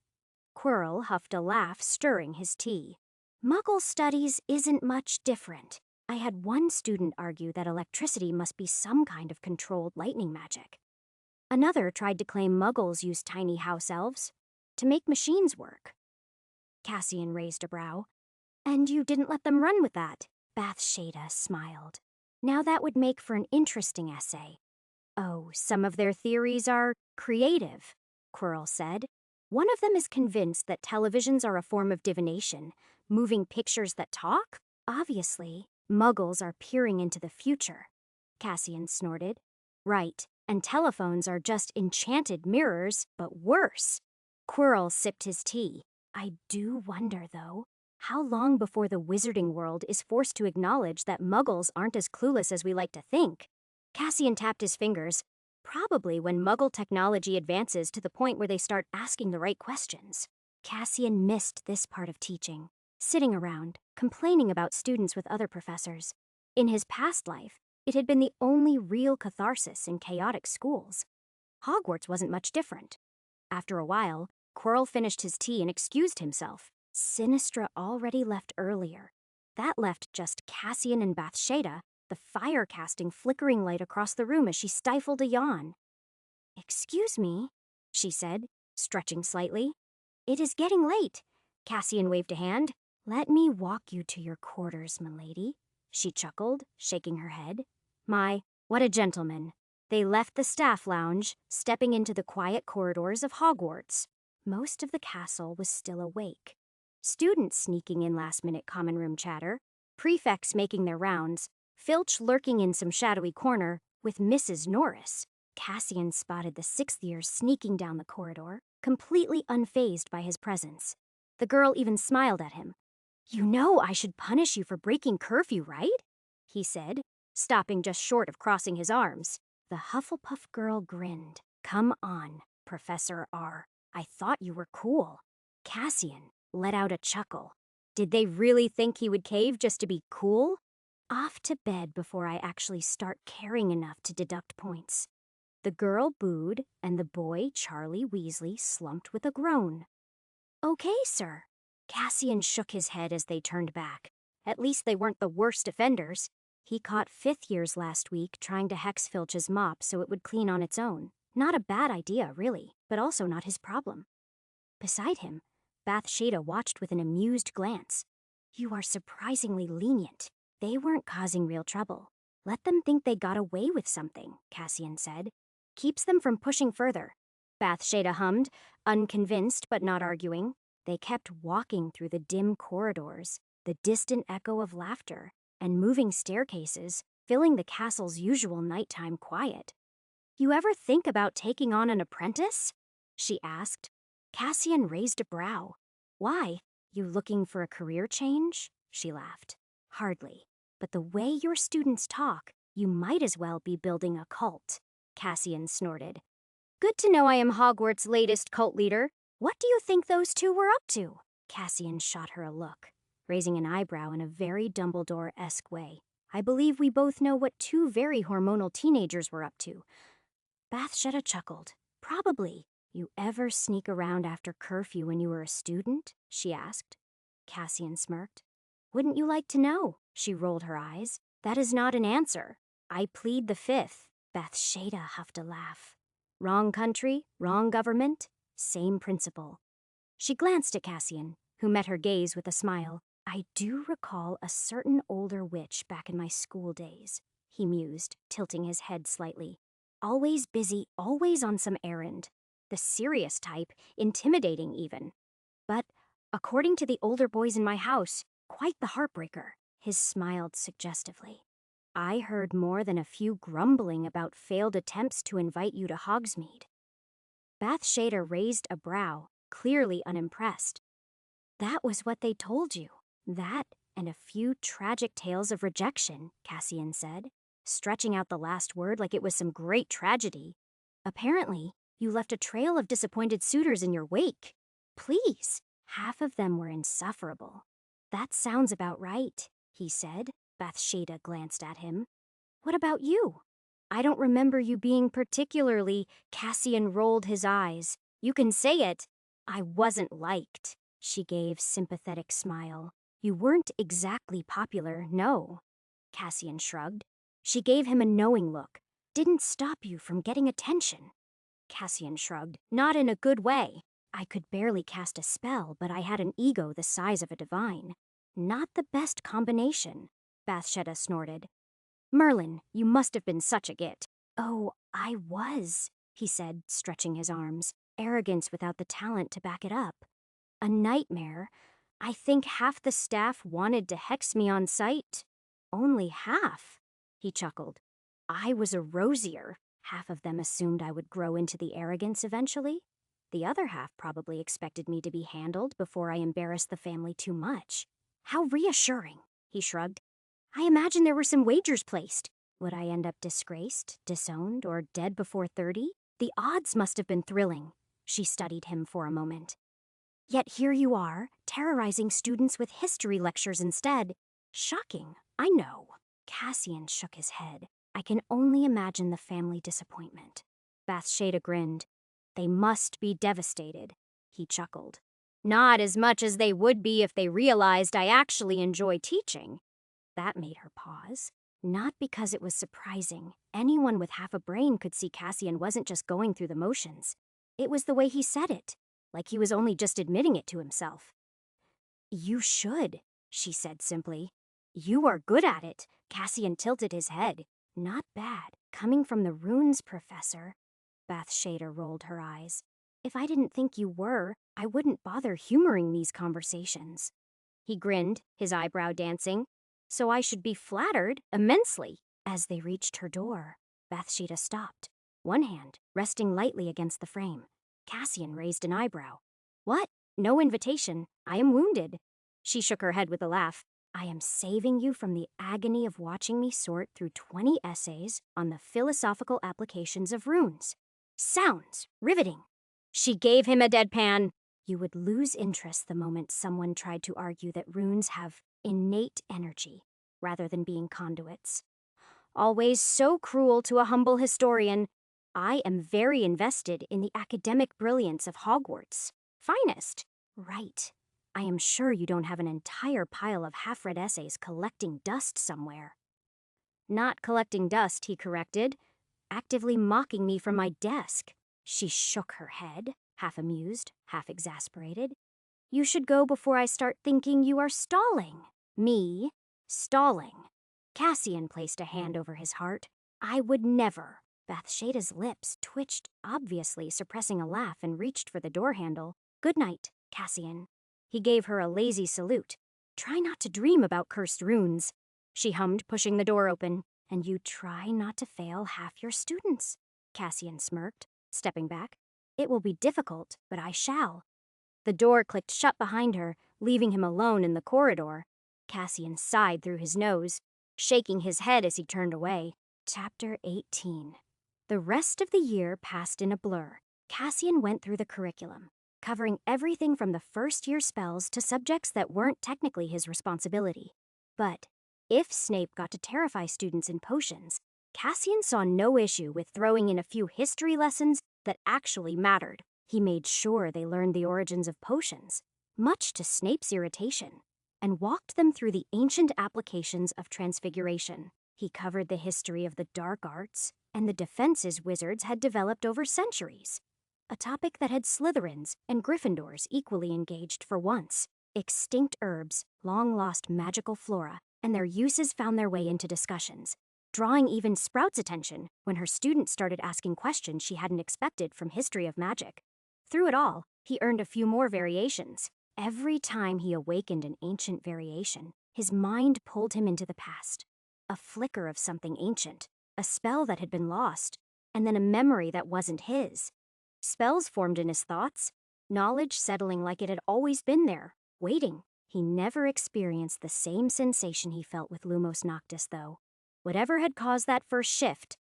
Quirrell huffed a laugh, stirring his tea. Muggle studies isn't much different. I had one student argue that electricity must be some kind of controlled lightning magic. Another tried to claim Muggles use tiny house elves to make machines work. Cassian raised a brow. And you didn't let them run with that? Bathsheba smiled. Now that would make for an interesting essay. Oh, some of their theories are creative, Quirrell said. One of them is convinced that televisions are a form of divination, moving pictures that talk? Obviously, Muggles are peering into the future. Cassian snorted. Right, and telephones are just enchanted mirrors, but worse. Quirrell sipped his tea. I do wonder, though, how long before the wizarding world is forced to acknowledge that Muggles aren't as clueless as we like to think? Cassian tapped his fingers. Probably when Muggle technology advances to the point where they start asking the right questions. Cassian missed this part of teaching, sitting around, complaining about students with other professors. In his past life, it had been the only real catharsis in chaotic schools. Hogwarts wasn't much different. After a while, Quirrell finished his tea and excused himself. Sinistra already left earlier. That left just Cassian and Bathsheba, the fire casting flickering light across the room as she stifled a yawn. Excuse me, she said, stretching slightly. It is getting late. Cassian waved a hand. Let me walk you to your quarters, milady, she chuckled, shaking her head. My, what a gentleman. They left the staff lounge, stepping into the quiet corridors of Hogwarts. Most of the castle was still awake. Students sneaking in last-minute common room chatter, prefects making their rounds, Filch lurking in some shadowy corner with Mrs. Norris. Cassian spotted the sixth years sneaking down the corridor, completely unfazed by his presence. The girl even smiled at him. You know I should punish you for breaking curfew, right? He said, stopping just short of crossing his arms. The Hufflepuff girl grinned. Come on, Professor R. I thought you were cool. Cassian let out a chuckle. Did they really think he would cave just to be cool? Off to bed before I actually start caring enough to deduct points. The girl booed, and the boy, Charlie Weasley, slumped with a groan. Okay, sir. Cassian shook his head as they turned back. At least they weren't the worst offenders. He caught fifth years last week trying to hex Filch's mop so it would clean on its own. Not a bad idea, really, but also not his problem. Beside him, Bathsheba watched with an amused glance. You are surprisingly lenient. They weren't causing real trouble. Let them think they got away with something, Cassian said. Keeps them from pushing further. Bathsheba hummed, unconvinced but not arguing. They kept walking through the dim corridors, the distant echo of laughter, and moving staircases, filling the castle's usual nighttime quiet. "You ever think about taking on an apprentice?" she asked. Cassian raised a brow. "Why? You looking for a career change?" She laughed. "Hardly. But the way your students talk, you might as well be building a cult." Cassian snorted. "Good to know I am Hogwarts' latest cult leader. What do you think those two were up to?" Cassian shot her a look, raising an eyebrow in a very Dumbledore-esque way. "I believe we both know what two very hormonal teenagers were up to." Bathsheba chuckled. "Probably. You ever sneak around after curfew when you were a student?" she asked. Cassian smirked. "Wouldn't you like to know?" She rolled her eyes. "That is not an answer. I plead the fifth." Bathsheba huffed a laugh. "Wrong country, wrong government, same principle." She glanced at Cassian, who met her gaze with a smile. "I do recall a certain older witch back in my school days," he mused, tilting his head slightly. "Always busy, always on some errand. The serious type, intimidating even. But, according to the older boys in my house, quite the heartbreaker." His smiled suggestively. "I heard more than a few grumbling about failed attempts to invite you to Hogsmeade." Bathsheba raised a brow, clearly unimpressed. "That was what they told you. That and a few tragic tales of rejection," Cassian said, stretching out the last word like it was some great tragedy. "Apparently, you left a trail of disappointed suitors in your wake. Please." Half of them were insufferable. "That sounds about right," he said. Bathsheba glanced at him. "What about you?" "I don't remember you being particularly—" Cassian rolled his eyes. "You can say it." "I wasn't liked." She gave sympathetic smile. "You weren't exactly popular, no." Cassian shrugged. She gave him a knowing look. "Didn't stop you from getting attention." Cassian shrugged. "Not in a good way. I could barely cast a spell, but I had an ego the size of a divine." "Not the best combination," Bathsheba snorted. "Merlin, you must have been such a git." "Oh, I was," he said, stretching his arms. Arrogance without the talent to back it up. "A nightmare. I think half the staff wanted to hex me on sight." "Only half?" He chuckled. "I was a rosier. Half of them assumed I would grow into the arrogance eventually. The other half probably expected me to be handled before I embarrassed the family too much." "How reassuring," he shrugged. "I imagine there were some wagers placed. Would I end up disgraced, disowned, or dead before 30? The odds must have been thrilling." She studied him for a moment. "Yet here you are, terrorizing students with history lectures instead. Shocking, I know." Cassian shook his head. "I can only imagine the family disappointment." Bathsheba grinned. "They must be devastated." He chuckled. "Not as much as they would be if they realized I actually enjoy teaching." That made her pause. Not because it was surprising. Anyone with half a brain could see Cassian wasn't just going through the motions. It was the way he said it, like he was only just admitting it to himself. "You should," she said simply. "You are good at it." Cassian tilted his head. "Not bad. Coming from the runes professor." Bathsheba rolled her eyes. "If I didn't think you were, I wouldn't bother humoring these conversations." He grinned, his eyebrow dancing. "So I should be flattered immensely." As they reached her door, Bathsheba stopped, one hand resting lightly against the frame. Cassian raised an eyebrow. "What? No invitation. I am wounded." She shook her head with a laugh. "I am saving you from the agony of watching me sort through 20 essays on the philosophical applications of runes. Sounds riveting." She gave him a deadpan. "You would lose interest the moment someone tried to argue that runes have innate energy, rather than being conduits." "Always so cruel to a humble historian." "I am very invested in the academic brilliance of Hogwarts. Finest." "Right. I am sure you don't have an entire pile of half-read essays collecting dust somewhere." "Not collecting dust," he corrected. "Actively mocking me from my desk." She shook her head, half amused, half exasperated. "You should go before I start thinking you are stalling." "Me? Stalling?" Cassian placed a hand over his heart. "I would never." Bathsheda's lips twitched, obviously suppressing a laugh, and reached for the door handle. "Good night, Cassian." He gave her a lazy salute. "Try not to dream about cursed runes," she hummed, pushing the door open. "And you try not to fail half your students," Cassian smirked, stepping back. "It will be difficult, but I shall." The door clicked shut behind her, leaving him alone in the corridor. Cassian sighed through his nose, shaking his head as he turned away. Chapter 18. The rest of the year passed in a blur. Cassian went through the curriculum, covering everything from the first-year spells to subjects that weren't technically his responsibility. But if Snape got to terrify students in potions, Cassian saw no issue with throwing in a few history lessons that actually mattered. He made sure they learned the origins of potions, much to Snape's irritation, and walked them through the ancient applications of transfiguration. He covered the history of the dark arts and the defenses wizards had developed over centuries, a topic that had Slytherins and Gryffindors equally engaged for once. Extinct herbs, long-lost magical flora, and their uses found their way into discussions, drawing even Sprout's attention when her students started asking questions she hadn't expected from history of magic. Through it all, he earned a few more variations. Every time he awakened an ancient variation, his mind pulled him into the past. A flicker of something ancient, a spell that had been lost, and then a memory that wasn't his. Spells formed in his thoughts, knowledge settling like it had always been there, waiting. He never experienced the same sensation he felt with Lumos Noctis, though. Whatever had caused that first shift,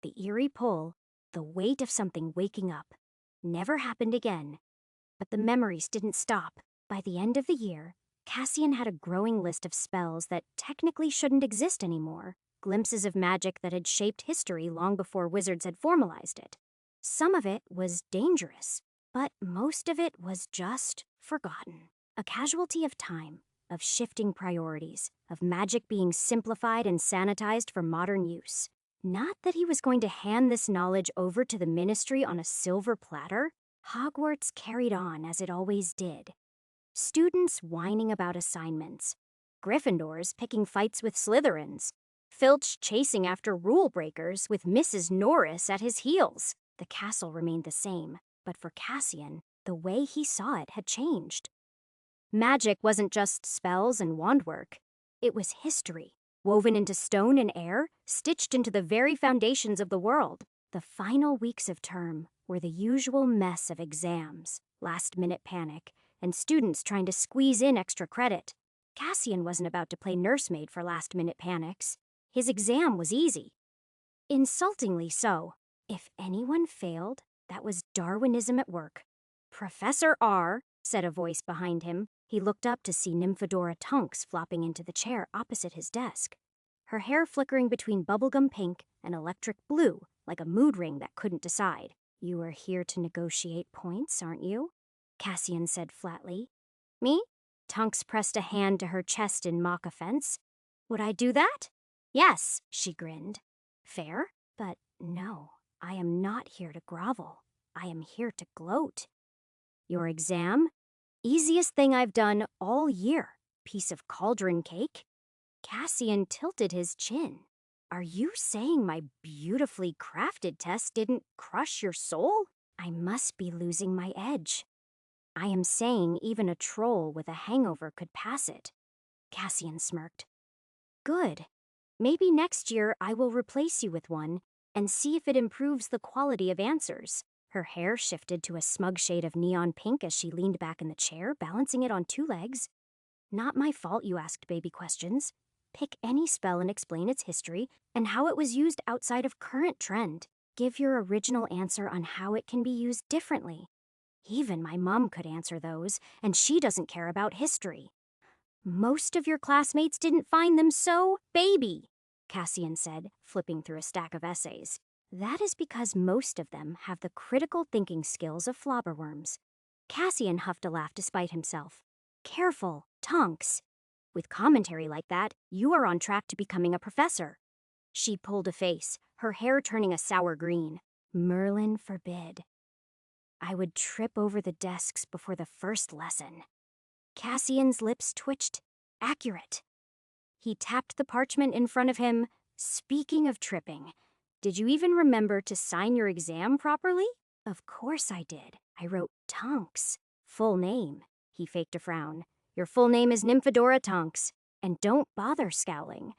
the eerie pull, the weight of something waking up, never happened again. But the memories didn't stop. By the end of the year, Cassian had a growing list of spells that technically shouldn't exist anymore, glimpses of magic that had shaped history long before wizards had formalized it. Some of it was dangerous, but most of it was just forgotten. A casualty of time, of shifting priorities, of magic being simplified and sanitized for modern use. Not that he was going to hand this knowledge over to the Ministry on a silver platter. Hogwarts carried on as it always did. Students whining about assignments, Gryffindors picking fights with Slytherins, Filch chasing after rule breakers with Mrs. Norris at his heels. The castle remained the same, but for Cassian, the way he saw it had changed. Magic wasn't just spells and wand work. It was history, woven into stone and air, stitched into the very foundations of the world. The final weeks of term were the usual mess of exams, last-minute panic, and students trying to squeeze in extra credit. Cassian wasn't about to play nursemaid for last-minute panics. His exam was easy. Insultingly so. If anyone failed, that was Darwinism at work. "Professor R," said a voice behind him. He looked up to see Nymphadora Tonks flopping into the chair opposite his desk, her hair flickering between bubblegum pink and electric blue like a mood ring that couldn't decide. "You are here to negotiate points, aren't you?" Cassian said flatly. "Me?" Tonks pressed a hand to her chest in mock offense. "Would I do that?" "Yes," she grinned. "Fair? But no, I am not here to grovel. I am here to gloat." "Your exam? Easiest thing I've done all year. Piece of cauldron cake." Cassian tilted his chin. "Are you saying my beautifully crafted test didn't crush your soul? I must be losing my edge." "I am saying even a troll with a hangover could pass it." Cassian smirked. "Good. Maybe next year I will replace you with one and see if it improves the quality of answers." Her hair shifted to a smug shade of neon pink as she leaned back in the chair, balancing it on two legs. "Not my fault you asked baby questions. Pick any spell and explain its history and how it was used outside of current trend. Give your original answer on how it can be used differently. Even my mom could answer those, and she doesn't care about history." "Most of your classmates didn't find them so baby," Cassian said, flipping through a stack of essays. "That is because most of them have the critical thinking skills of flobberworms." Cassian huffed a laugh despite himself. "Careful, Tonks. With commentary like that, you are on track to becoming a professor." She pulled a face, her hair turning a sour green. "Merlin forbid. I would trip over the desks before the first lesson." Cassian's lips twitched. Accurate. He tapped the parchment in front of him. "Speaking of tripping, Did you even remember to sign your exam properly? Of course I did. I wrote Tonks. Full name. He faked a frown. Your full name is Nymphadora Tonks. And don't bother scowling.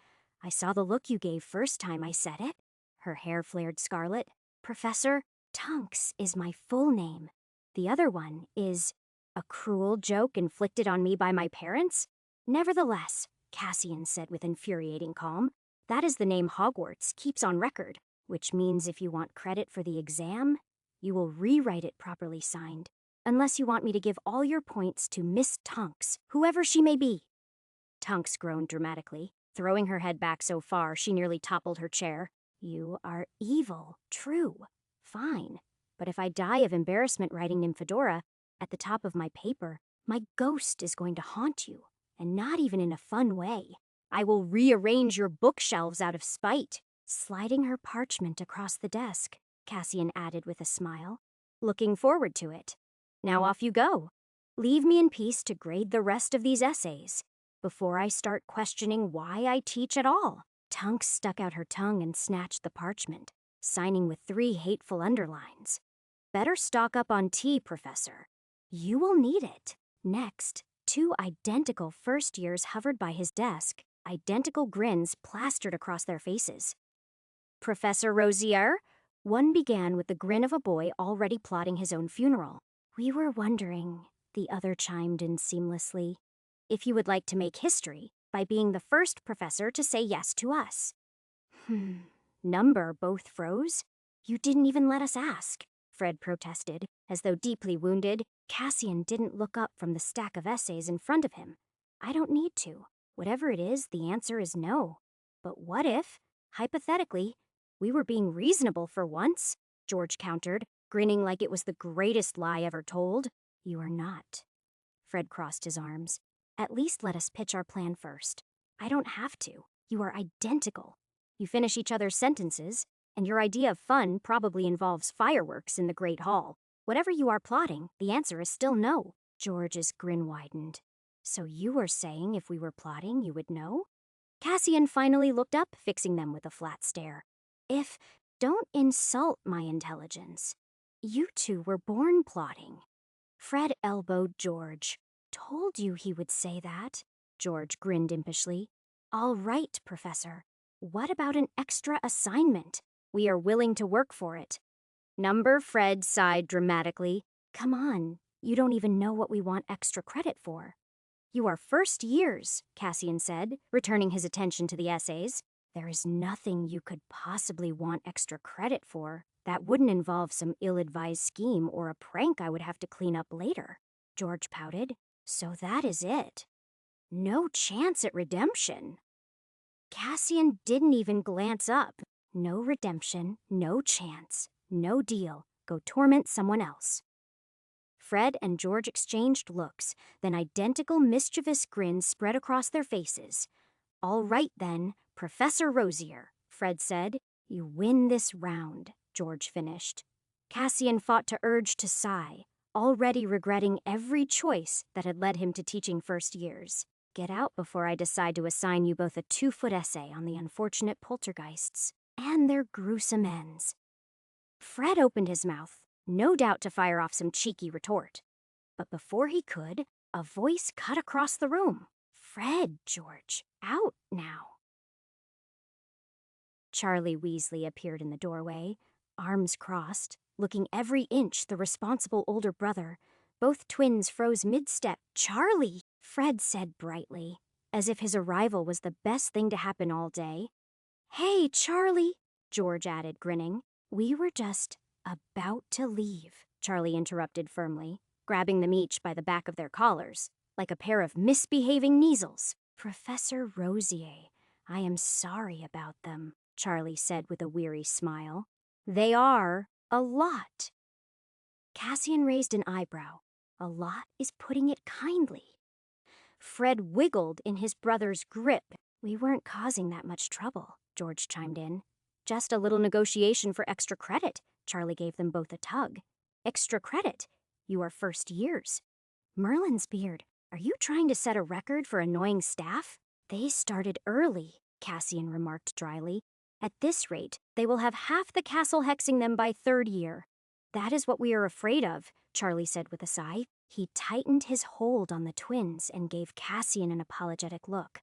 I saw the look you gave first time I said it. Her hair flared scarlet. Professor, Tonks is my full name. The other one is a cruel joke inflicted on me by my parents? Nevertheless, Cassian said with infuriating calm, that is the name Hogwarts keeps on record, which means if you want credit for the exam, you will rewrite it properly signed, unless you want me to give all your points to Miss Tonks, whoever she may be. Tonks groaned dramatically, throwing her head back so far she nearly toppled her chair. You are evil, true. Fine. But if I die of embarrassment writing Nymphadora at the top of my paper, my ghost is going to haunt you, and not even in a fun way. I will rearrange your bookshelves out of spite. Sliding her parchment across the desk, Cassian added with a smile. Looking forward to it. Now off you go. Leave me in peace to grade the rest of these essays before I start questioning why I teach at all. Tonks stuck out her tongue and snatched the parchment, signing with 3 hateful underlines. Better stock up on tea, Professor. You will need it. Next, 2 identical first years hovered by his desk, identical grins plastered across their faces. Professor Rosier? One began with the grin of a boy already plotting his own funeral. We were wondering, the other chimed in seamlessly, if you would like to make history by being the first professor to say yes to us. Number both froze. You didn't even let us ask, Fred protested, as though deeply wounded. Cassian didn't look up from the stack of essays in front of him. I don't need to. Whatever it is, the answer is no. But what if, hypothetically, we were being reasonable for once? George countered, grinning like it was the greatest lie ever told. You are not. Fred crossed his arms. At least let us pitch our plan first. I don't have to. You are identical. You finish each other's sentences, and your idea of fun probably involves fireworks in the Great Hall. Whatever you are plotting, the answer is still no. George's grin widened. So you were saying if we were plotting, you would know? Cassian finally looked up, fixing them with a flat stare. Don't insult my intelligence. You two were born plotting. Fred elbowed George. Told you he would say that. George grinned impishly. All right, Professor. What about an extra assignment? We are willing to work for it. Number Fred sighed dramatically. Come on, you don't even know what we want extra credit for. You are first years, Cassian said, returning his attention to the essays. There is nothing you could possibly want extra credit for that wouldn't involve some ill-advised scheme or a prank I would have to clean up later. George pouted. So that is it. No chance at redemption. Cassian didn't even glance up. No redemption, no chance, no deal. Go torment someone else. Fred and George exchanged looks, then identical mischievous grins spread across their faces. All right then, Professor Rosier, Fred said. You win this round, George finished. Cassian fought to urge to sigh, already regretting every choice that had led him to teaching first years. Get out before I decide to assign you both a 2-foot essay on the unfortunate poltergeists and their gruesome ends. Fred opened his mouth, no doubt to fire off some cheeky retort. But before he could, a voice cut across the room. Fred, George, out now. Charlie Weasley appeared in the doorway, arms crossed, looking every inch the responsible older brother. Both twins froze mid-step. Charlie, Fred said brightly, as if his arrival was the best thing to happen all day. Hey, Charlie, George added, grinning. We were just about to leave, Charlie interrupted firmly, grabbing them each by the back of their collars, like a pair of misbehaving measles. Professor Rosier, I am sorry about them, Charlie said with a weary smile. They are a lot. Cassian raised an eyebrow. A lot is putting it kindly. Fred wiggled in his brother's grip. We weren't causing that much trouble, George chimed in. Just a little negotiation for extra credit. Charlie gave them both a tug. Extra credit? You are first years. Merlin's beard, are you trying to set a record for annoying staff? They started early, Cassian remarked dryly. At this rate, they will have half the castle hexing them by third year. That is what we are afraid of, Charlie said with a sigh. He tightened his hold on the twins and gave Cassian an apologetic look.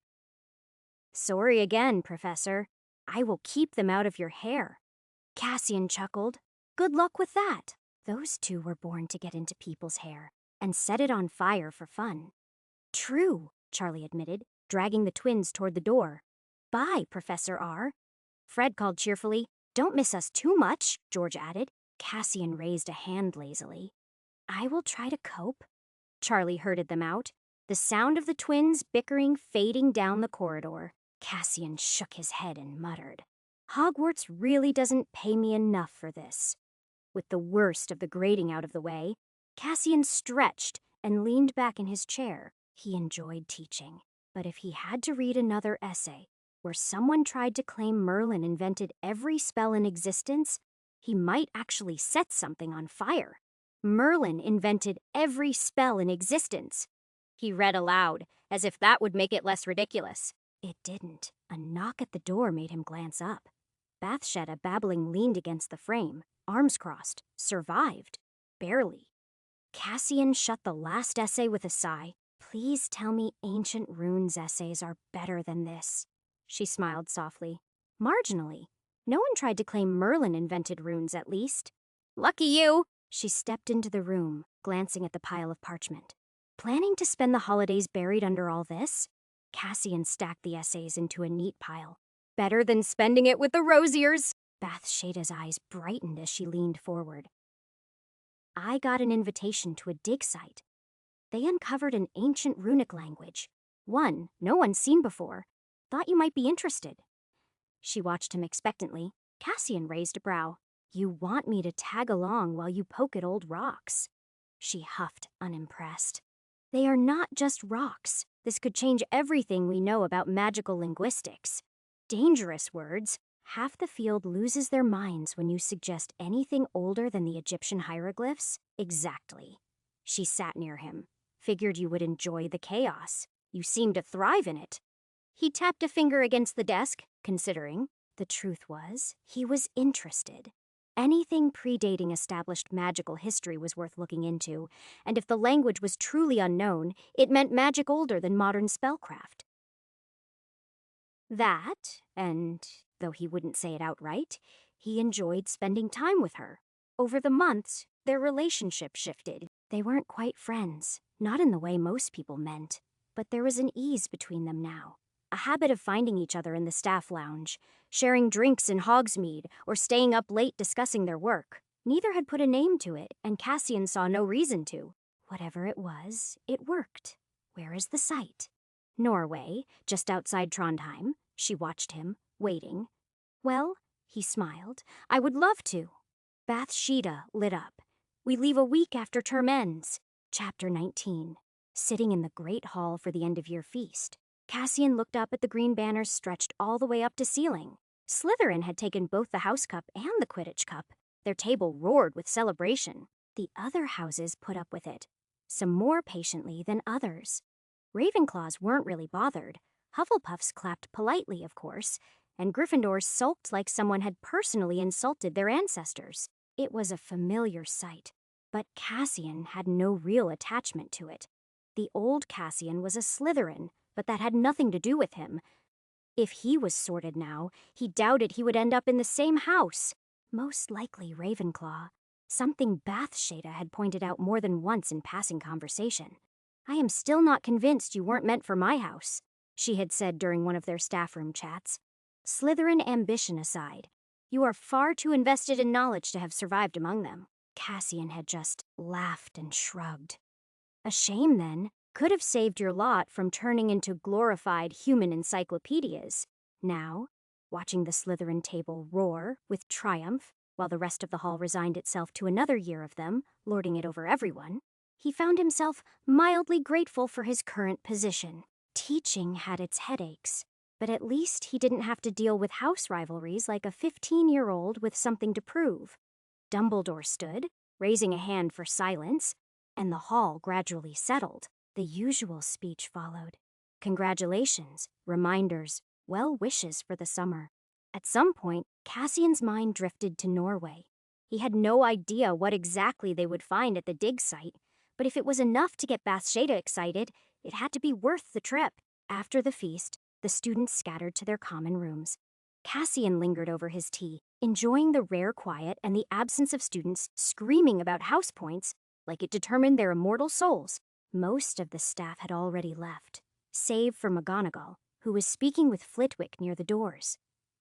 Sorry again, Professor. I will keep them out of your hair. Cassian chuckled. Good luck with that. Those two were born to get into people's hair and set it on fire for fun. True, Charlie admitted, dragging the twins toward the door. Bye, Professor R. Fred called cheerfully. Don't miss us too much, George added. Cassian raised a hand lazily. I will try to cope. Charlie herded them out, the sound of the twins bickering fading down the corridor. Cassian shook his head and muttered, Hogwarts really doesn't pay me enough for this. With the worst of the grading out of the way, Cassian stretched and leaned back in his chair. He enjoyed teaching, but if he had to read another essay where someone tried to claim Merlin invented every spell in existence, he might actually set something on fire. Merlin invented every spell in existence. He read aloud, as if that would make it less ridiculous. It didn't. A knock at the door made him glance up. Bathsheba, babbling, leaned against the frame, arms crossed, survived. Barely. Cassian shut the last essay with a sigh. Please tell me ancient runes essays are better than this. She smiled softly. Marginally. No one tried to claim Merlin invented runes, at least. Lucky you! She stepped into the room, glancing at the pile of parchment. Planning to spend the holidays buried under all this? Cassian stacked the essays into a neat pile. Better than spending it with the Rosiers! Bathsheda's eyes brightened as she leaned forward. I got an invitation to a dig site. They uncovered an ancient runic language. One no one's seen before. Thought you might be interested. She watched him expectantly. Cassian raised a brow. You want me to tag along while you poke at old rocks? She huffed, unimpressed. They are not just rocks. This could change everything we know about magical linguistics. Dangerous words. Half the field loses their minds when you suggest anything older than the Egyptian hieroglyphs. Exactly. She sat near him. Figured you would enjoy the chaos. You seem to thrive in it. He tapped a finger against the desk, considering. The truth was, he was interested. Anything predating established magical history was worth looking into, and if the language was truly unknown, it meant magic older than modern spellcraft. That, and though he wouldn't say it outright, he enjoyed spending time with her. Over the months, their relationship shifted. They weren't quite friends, not in the way most people meant, but there was an ease between them now. A habit of finding each other in the staff lounge, sharing drinks in Hogsmeade, or staying up late discussing their work. Neither had put a name to it, and Cassian saw no reason to. Whatever it was, it worked. Where is the site? Norway, just outside Trondheim. She watched him, waiting. Well, he smiled, I would love to. Bathsheba lit up. We leave a week after term ends. Chapter 19. Sitting in the great hall for the end-of-year feast. Cassian looked up at the green banners stretched all the way up to ceiling. Slytherin had taken both the House Cup and the Quidditch Cup. Their table roared with celebration. The other houses put up with it, some more patiently than others. Ravenclaws weren't really bothered. Hufflepuffs clapped politely, of course, and Gryffindors sulked like someone had personally insulted their ancestors. It was a familiar sight, but Cassian had no real attachment to it. The old Cassian was a Slytherin, but that had nothing to do with him. If he was sorted now, he doubted he would end up in the same house. Most likely Ravenclaw. Something Bathsheba had pointed out more than once in passing conversation. I am still not convinced you weren't meant for my house, she had said during one of their staff room chats. Slytherin ambition aside, you are far too invested in knowledge to have survived among them. Cassian had just laughed and shrugged. A shame, then. Could have saved your lot from turning into glorified human encyclopedias. Now, watching the Slytherin table roar with triumph, while the rest of the hall resigned itself to another year of them, lording it over everyone, he found himself mildly grateful for his current position. Teaching had its headaches, but at least he didn't have to deal with house rivalries like a 15-year-old with something to prove. Dumbledore stood, raising a hand for silence, and the hall gradually settled. The usual speech followed. Congratulations, reminders, well wishes for the summer. At some point, Cassian's mind drifted to Norway. He had no idea what exactly they would find at the dig site, but if it was enough to get Bathsheba excited, it had to be worth the trip. After the feast, the students scattered to their common rooms. Cassian lingered over his tea, enjoying the rare quiet and the absence of students screaming about house points like it determined their immortal souls. Most of the staff had already left, save for McGonagall, who was speaking with Flitwick near the doors.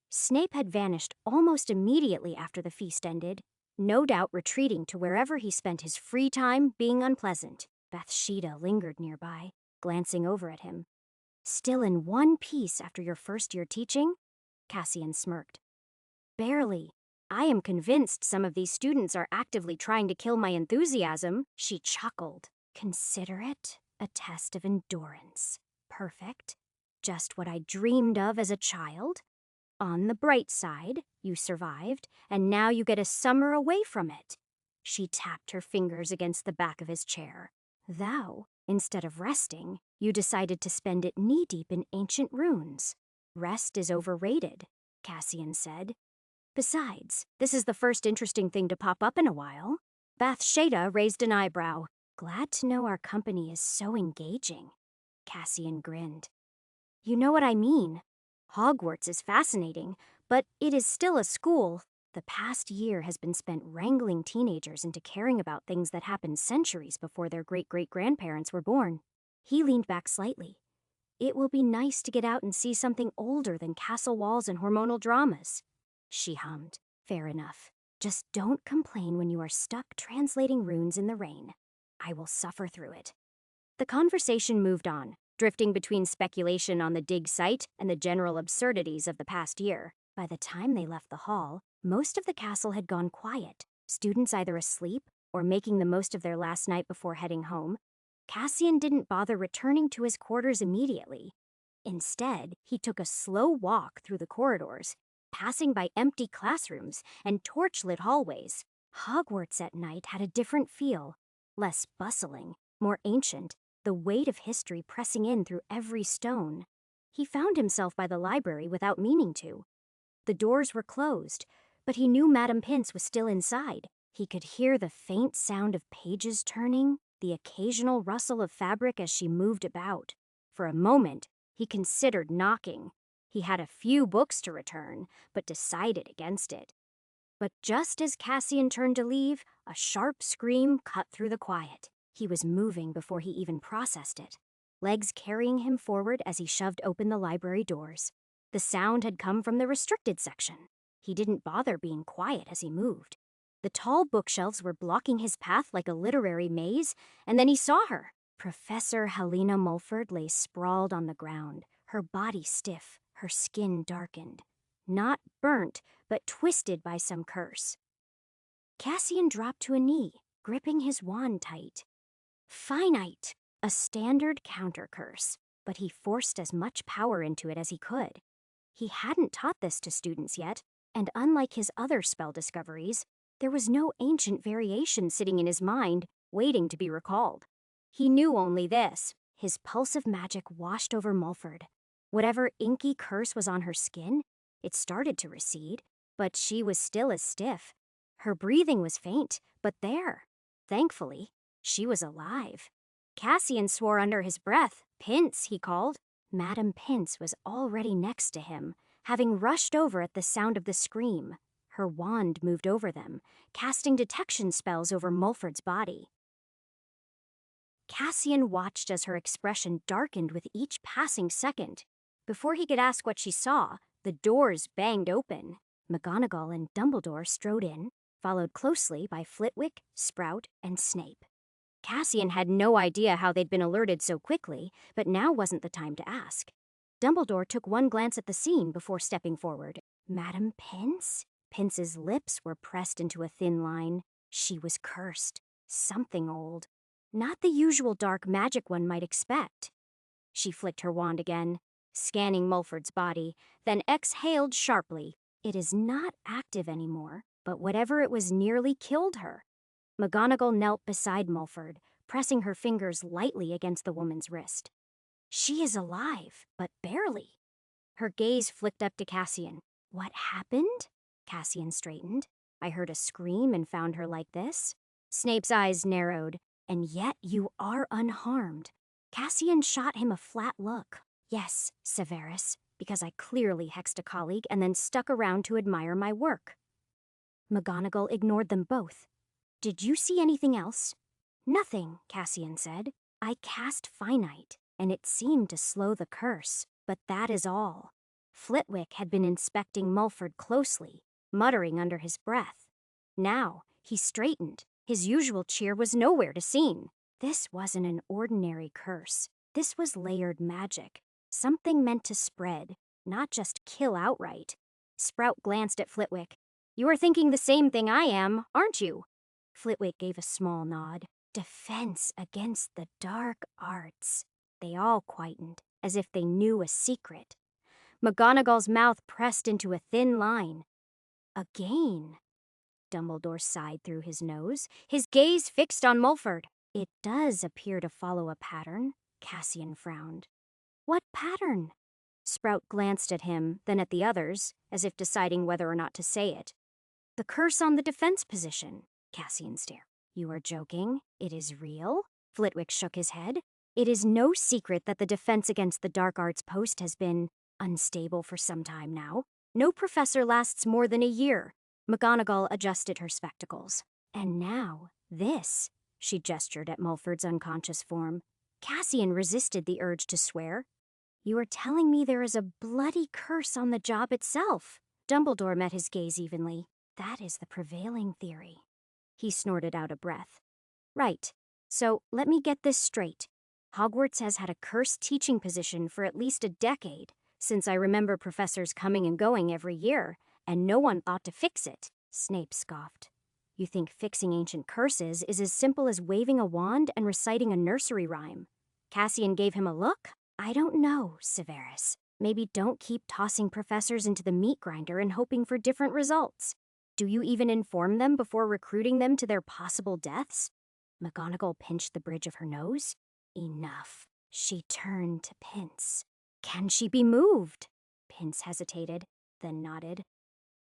Snape had vanished almost immediately after the feast ended, no doubt retreating to wherever he spent his free time being unpleasant. Bathsheba lingered nearby, glancing over at him. "Still in one piece after your first year teaching?" Cassian smirked. "Barely. I am convinced some of these students are actively trying to kill my enthusiasm," she chuckled. "Consider it a test of endurance. Perfect. Just what I dreamed of as a child. On the bright side, you survived, and now you get a summer away from it." She tapped her fingers against the back of his chair. "Thou, instead of resting, you decided to spend it knee-deep in ancient runes. Rest is overrated," Cassian said. "Besides, this is the first interesting thing to pop up in a while." Bathsheba raised an eyebrow. "Glad to know our company is so engaging." Cassian grinned. "You know what I mean. Hogwarts is fascinating, but it is still a school. The past year has been spent wrangling teenagers into caring about things that happened centuries before their great-great-grandparents were born." He leaned back slightly. "It will be nice to get out and see something older than castle walls and hormonal dramas." She hummed. "Fair enough. Just don't complain when you are stuck translating runes in the rain. I will suffer through it." The conversation moved on, drifting between speculation on the dig site and the general absurdities of the past year. By the time they left the hall, most of the castle had gone quiet, students either asleep or making the most of their last night before heading home. Cassian didn't bother returning to his quarters immediately. Instead, he took a slow walk through the corridors, passing by empty classrooms and torchlit hallways. Hogwarts at night had a different feel, less bustling, more ancient, the weight of history pressing in through every stone. He found himself by the library without meaning to. The doors were closed, but he knew Madame Pince was still inside. He could hear the faint sound of pages turning, the occasional rustle of fabric as she moved about. For a moment, he considered knocking. He had a few books to return, but decided against it. But just as Cassian turned to leave, a sharp scream cut through the quiet. He was moving before he even processed it, legs carrying him forward as he shoved open the library doors. The sound had come from the restricted section. He didn't bother being quiet as he moved. The tall bookshelves were blocking his path like a literary maze, and then he saw her. Professor Helena Mulford lay sprawled on the ground, her body stiff, her skin darkened. Not burnt, but twisted by some curse. Cassian dropped to a knee, gripping his wand tight. Finite, a standard counter curse, but he forced as much power into it as he could. He hadn't taught this to students yet, and unlike his other spell discoveries, there was no ancient variation sitting in his mind, waiting to be recalled. He knew only this: his pulse of magic washed over Mulford. Whatever inky curse was on her skin, it started to recede, but she was still as stiff. Her breathing was faint, but there. Thankfully, she was alive. Cassian swore under his breath. "Pince," he called. Madame Pince was already next to him, having rushed over at the sound of the scream. Her wand moved over them, casting detection spells over Mulford's body. Cassian watched as her expression darkened with each passing second. Before he could ask what she saw, the doors banged open. McGonagall and Dumbledore strode in, followed closely by Flitwick, Sprout, and Snape. Cassian had no idea how they'd been alerted so quickly, but now wasn't the time to ask. Dumbledore took one glance at the scene before stepping forward. Madame Pince? Pince's lips were pressed into a thin line. She was cursed. Something old. Not the usual dark magic one might expect. She flicked her wand again, scanning Mulford's body, then exhaled sharply. It is not active anymore, but whatever it was nearly killed her. McGonagall knelt beside Mulford, pressing her fingers lightly against the woman's wrist. She is alive, but barely. Her gaze flicked up to Cassian. What happened? Cassian straightened. I heard a scream and found her like this. Snape's eyes narrowed. And yet you are unharmed. Cassian shot him a flat look. Yes, Severus, because I clearly hexed a colleague and then stuck around to admire my work. McGonagall ignored them both. Did you see anything else? Nothing, Cassian said. I cast Finite, and it seemed to slow the curse, but that is all. Flitwick had been inspecting Mulford closely, muttering under his breath. Now, he straightened. His usual cheer was nowhere to seen. This wasn't an ordinary curse. This was layered magic. Something meant to spread, not just kill outright. Sprout glanced at Flitwick. You are thinking the same thing I am, aren't you? Flitwick gave a small nod. Defense against the dark arts. They all quietened, as if they knew a secret. McGonagall's mouth pressed into a thin line. Again. Dumbledore sighed through his nose, his gaze fixed on Mulford. It does appear to follow a pattern, Cassian frowned. What pattern? Sprout glanced at him, then at the others, as if deciding whether or not to say it. The curse on the defense position, Cassian stared. You are joking? It is real? Flitwick shook his head. It is no secret that the defense against the dark arts post has been unstable for some time now. No professor lasts more than a year. McGonagall adjusted her spectacles. And now, this. She gestured at Mulford's unconscious form. Cassian resisted the urge to swear. You are telling me there is a bloody curse on the job itself. Dumbledore met his gaze evenly. That is the prevailing theory. He snorted out a breath. Right. So, let me get this straight. Hogwarts has had a cursed teaching position for at least a decade, since I remember professors coming and going every year, and no one thought to fix it. Snape scoffed. You think fixing ancient curses is as simple as waving a wand and reciting a nursery rhyme? Cassian gave him a look. I don't know, Severus. Maybe don't keep tossing professors into the meat grinder and hoping for different results. Do you even inform them before recruiting them to their possible deaths? McGonagall pinched the bridge of her nose. Enough. She turned to Pince. Can she be moved? Pince hesitated, then nodded.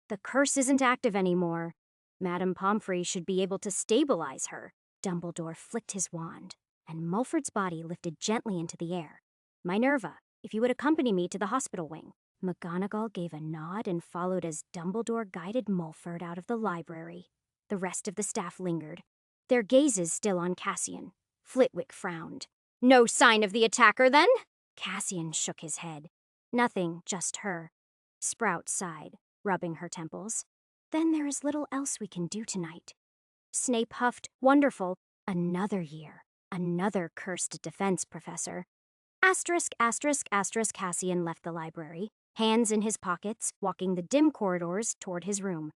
The curse isn't active anymore. Madame Pomfrey should be able to stabilize her. Dumbledore flicked his wand, and Mulford's body lifted gently into the air. Minerva, if you would accompany me to the hospital wing. McGonagall gave a nod and followed as Dumbledore guided Mulford out of the library. The rest of the staff lingered, their gazes still on Cassian. Flitwick frowned. No sign of the attacker, then? Cassian shook his head. Nothing, just her. Sprout sighed, rubbing her temples. Then there is little else we can do tonight. Snape huffed, wonderful. Another year. Another cursed defense professor. Asterisk, asterisk, asterisk, Cassian left the library, hands in his pockets, walking the dim corridors toward his room.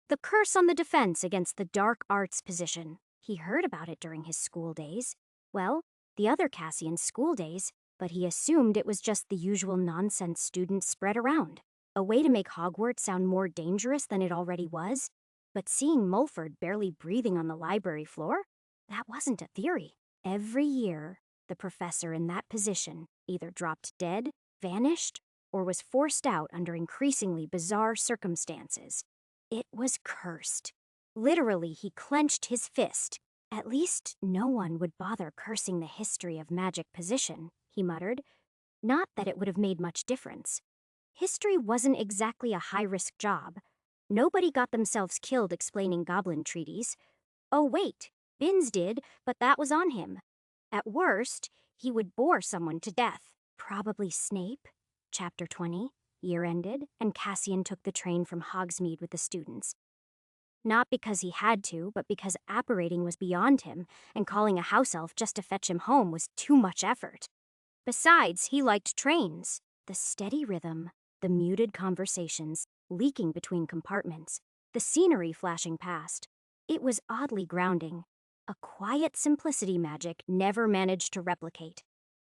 The curse on the defense against the dark arts position. He heard about it during his school days. Well, the other Cassian's school days, but he assumed it was just the usual nonsense students spread around. A way to make Hogwarts sound more dangerous than it already was. But seeing Mulford barely breathing on the library floor, that wasn't a theory. Every year, the professor in that position either dropped dead, vanished, or was forced out under increasingly bizarre circumstances. It was cursed. Literally, he clenched his fist. At least no one would bother cursing the history of magic position, he muttered. Not that it would have made much difference. History wasn't exactly a high-risk job. Nobody got themselves killed explaining goblin treaties. Oh wait, Binns did, but that was on him. At worst, he would bore someone to death. Probably Snape. Chapter 20. Year ended, and Cassian took the train from Hogsmeade with the students. Not because he had to, but because apparating was beyond him, and calling a house elf just to fetch him home was too much effort. Besides, he liked trains. The steady rhythm, the muted conversations, leaking between compartments, the scenery flashing past. It was oddly grounding. A quiet simplicity magic never managed to replicate.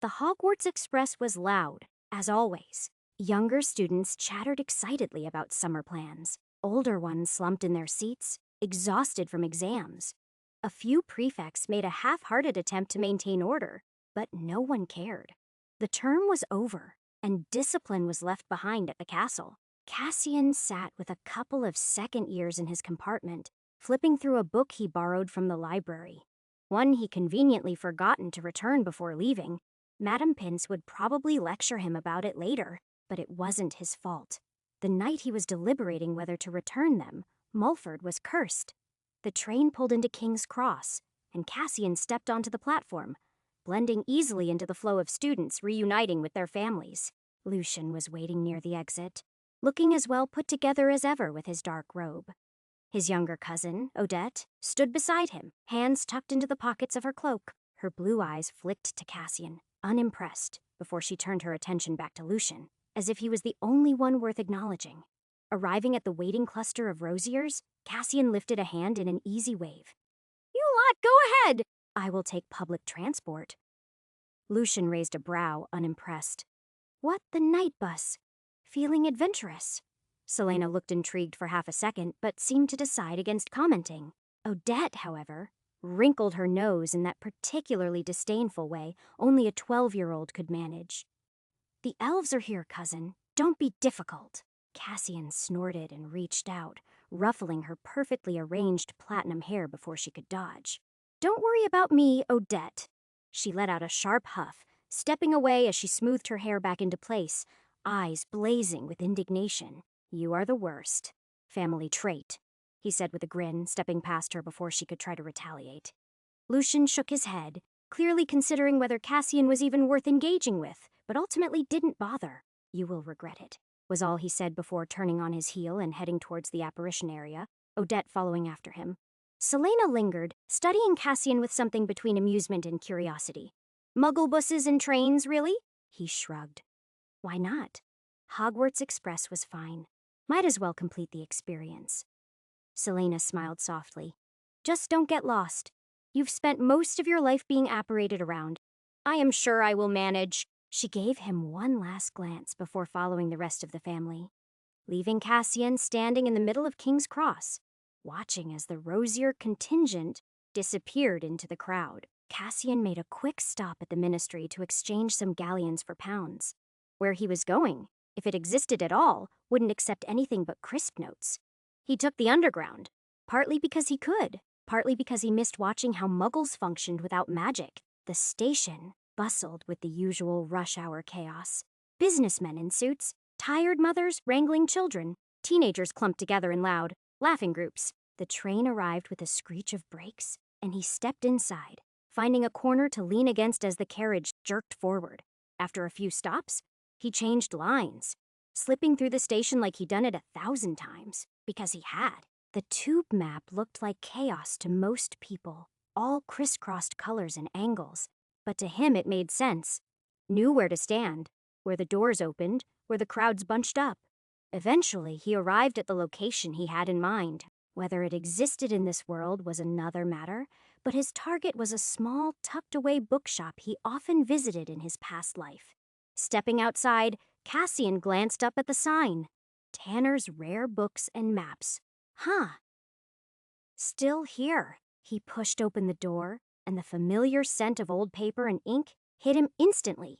The Hogwarts Express was loud, as always. Younger students chattered excitedly about summer plans. Older ones slumped in their seats, exhausted from exams. A few prefects made a half-hearted attempt to maintain order, but no one cared. The term was over, and discipline was left behind at the castle. Cassian sat with a couple of second ears in his compartment, flipping through a book he borrowed from the library. One he conveniently forgotten to return before leaving. Madam Pince would probably lecture him about it later, but it wasn't his fault. The night he was deliberating whether to return them, Mulford was cursed. The train pulled into King's Cross, and Cassian stepped onto the platform, blending easily into the flow of students reuniting with their families. Lucian was waiting near the exit, looking as well put together as ever with his dark robe. His younger cousin, Odette, stood beside him, hands tucked into the pockets of her cloak. Her blue eyes flicked to Cassian, unimpressed, before she turned her attention back to Lucian, as if he was the only one worth acknowledging. Arriving at the waiting cluster of rosiers, Cassian lifted a hand in an easy wave. "You lot, go ahead! I will take public transport." Lucian raised a brow, unimpressed. What, the night bus? Feeling adventurous? Selena looked intrigued for half a second, but seemed to decide against commenting. Odette, however, wrinkled her nose in that particularly disdainful way only a 12-year-old could manage. "The elves are here, cousin. Don't be difficult." Cassian snorted and reached out, ruffling her perfectly arranged platinum hair before she could dodge. "Don't worry about me, Odette." She let out a sharp huff, stepping away as she smoothed her hair back into place, eyes blazing with indignation. "You are the worst. Family trait," he said with a grin, stepping past her before she could try to retaliate. Lucian shook his head, clearly considering whether Cassian was even worth engaging with, but ultimately didn't bother. "You will regret it," was all he said before turning on his heel and heading towards the apparition area, Odette following after him. Selena lingered, studying Cassian with something between amusement and curiosity. "Muggle buses and trains, really?" He shrugged. "Why not? Hogwarts Express was fine. Might as well complete the experience." Selena smiled softly. "Just don't get lost. You've spent most of your life being apparated around. I am sure I will manage." She gave him one last glance before following the rest of the family, leaving Cassian standing in the middle of King's Cross, watching as the rosier contingent disappeared into the crowd. Cassian made a quick stop at the ministry to exchange some galleons for pounds. Where he was going, if it existed at all, wouldn't accept anything but crisp notes. He took the underground, partly because he could, partly because he missed watching how Muggles functioned without magic. The station bustled with the usual rush-hour chaos. Businessmen in suits, tired mothers wrangling children, teenagers clumped together in loud, laughing groups. The train arrived with a screech of brakes, and he stepped inside, finding a corner to lean against as the carriage jerked forward. After a few stops, he changed lines, slipping through the station like he'd done it 1,000 times, because he had. The tube map looked like chaos to most people, all crisscrossed colors and angles, but to him it made sense. Knew where to stand, where the doors opened, where the crowds bunched up. Eventually, he arrived at the location he had in mind. Whether it existed in this world was another matter, but his target was a small, tucked-away bookshop he often visited in his past life. Stepping outside, Cassian glanced up at the sign. Tanner's Rare Books and Maps. Huh. Still here. He pushed open the door, and the familiar scent of old paper and ink hit him instantly.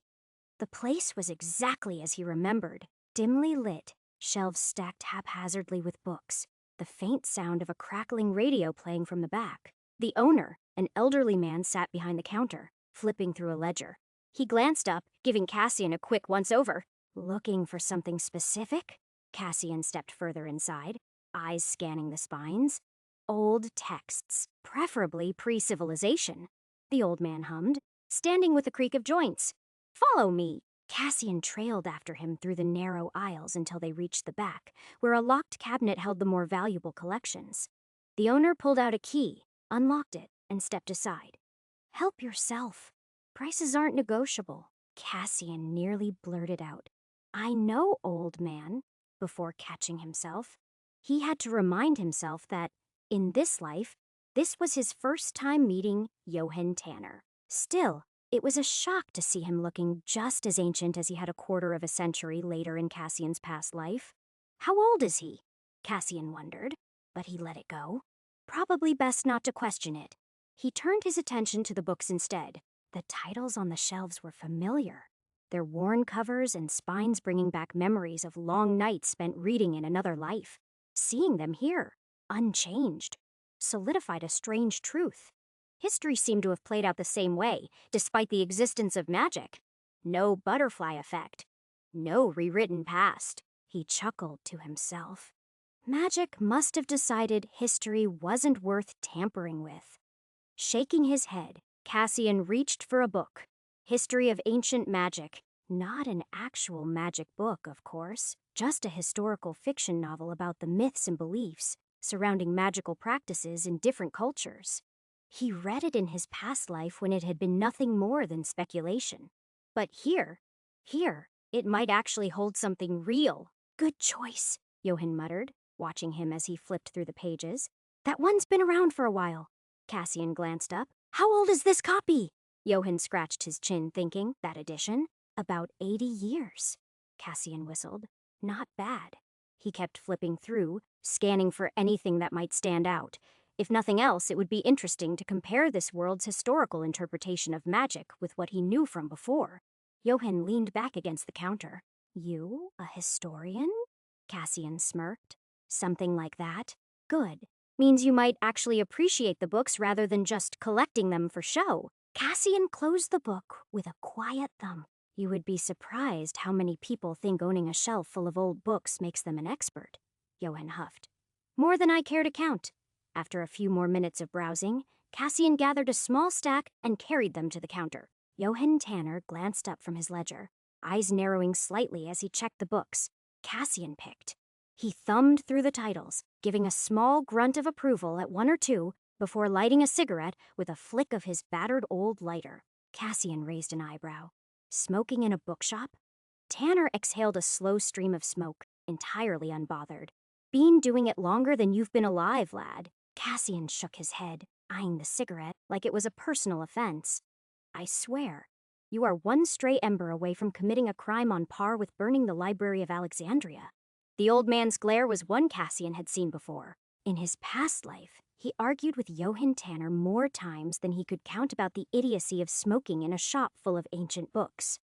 The place was exactly as he remembered, dimly lit, shelves stacked haphazardly with books, the faint sound of a crackling radio playing from the back. The owner, an elderly man, sat behind the counter, flipping through a ledger. He glanced up, giving Cassian a quick once-over. "Looking for something specific?" Cassian stepped further inside, eyes scanning the spines. "Old texts, preferably pre-civilization," the old man hummed, standing with a creak of joints. "Follow me." Cassian trailed after him through the narrow aisles until they reached the back, where a locked cabinet held the more valuable collections. The owner pulled out a key, unlocked it, and stepped aside. "Help yourself. Prices aren't negotiable." Cassian nearly blurted out, "I know, old man," before catching himself. He had to remind himself that, in this life, this was his first time meeting Johann Tanner. Still, it was a shock to see him looking just as ancient as he had a quarter of a century later in Cassian's past life. How old is he? Cassian wondered, but he let it go. Probably best not to question it. He turned his attention to the books instead. The titles on the shelves were familiar. their worn covers and spines bringing back memories of long nights spent reading in another life. Seeing them here, unchanged, solidified a strange truth. History seemed to have played out the same way, despite the existence of magic. No butterfly effect. No rewritten past. He chuckled to himself. Magic must have decided history wasn't worth tampering with. Shaking his head, Cassian reached for a book. History of Ancient Magic. Not an actual magic book, of course, just a historical fiction novel about the myths and beliefs surrounding magical practices in different cultures. He read it in his past life when it had been nothing more than speculation. But here, it might actually hold something real. Good choice, Johann muttered, watching him as he flipped through the pages. That one's been around for a while. Cassian glanced up. How old is this copy? Johann scratched his chin, thinking, that edition? About 80 years. Cassian whistled. Not bad. He kept flipping through, scanning for anything that might stand out. If nothing else, it would be interesting to compare this world's historical interpretation of magic with what he knew from before. Johann leaned back against the counter. You, a historian? Cassian smirked. Something like that. Good. Means you might actually appreciate the books rather than just collecting them for show. Cassian closed the book with a quiet thump. You would be surprised how many people think owning a shelf full of old books makes them an expert, Johann huffed. More than I care to count. After a few more minutes of browsing, Cassian gathered a small stack and carried them to the counter. Johann Tanner glanced up from his ledger, eyes narrowing slightly as he checked the books. Cassian picked. He thumbed through the titles, giving a small grunt of approval at one or two before lighting a cigarette with a flick of his battered old lighter. Cassian raised an eyebrow. Smoking in a bookshop? Tanner exhaled a slow stream of smoke, entirely unbothered. Been doing it longer than you've been alive, lad. Cassian shook his head, eyeing the cigarette like it was a personal offense. I swear, you are one stray ember away from committing a crime on par with burning the Library of Alexandria. The old man's glare was one Cassian had seen before. In his past life, he argued with Johann Tanner more times than he could count about the idiocy of smoking in a shop full of ancient books.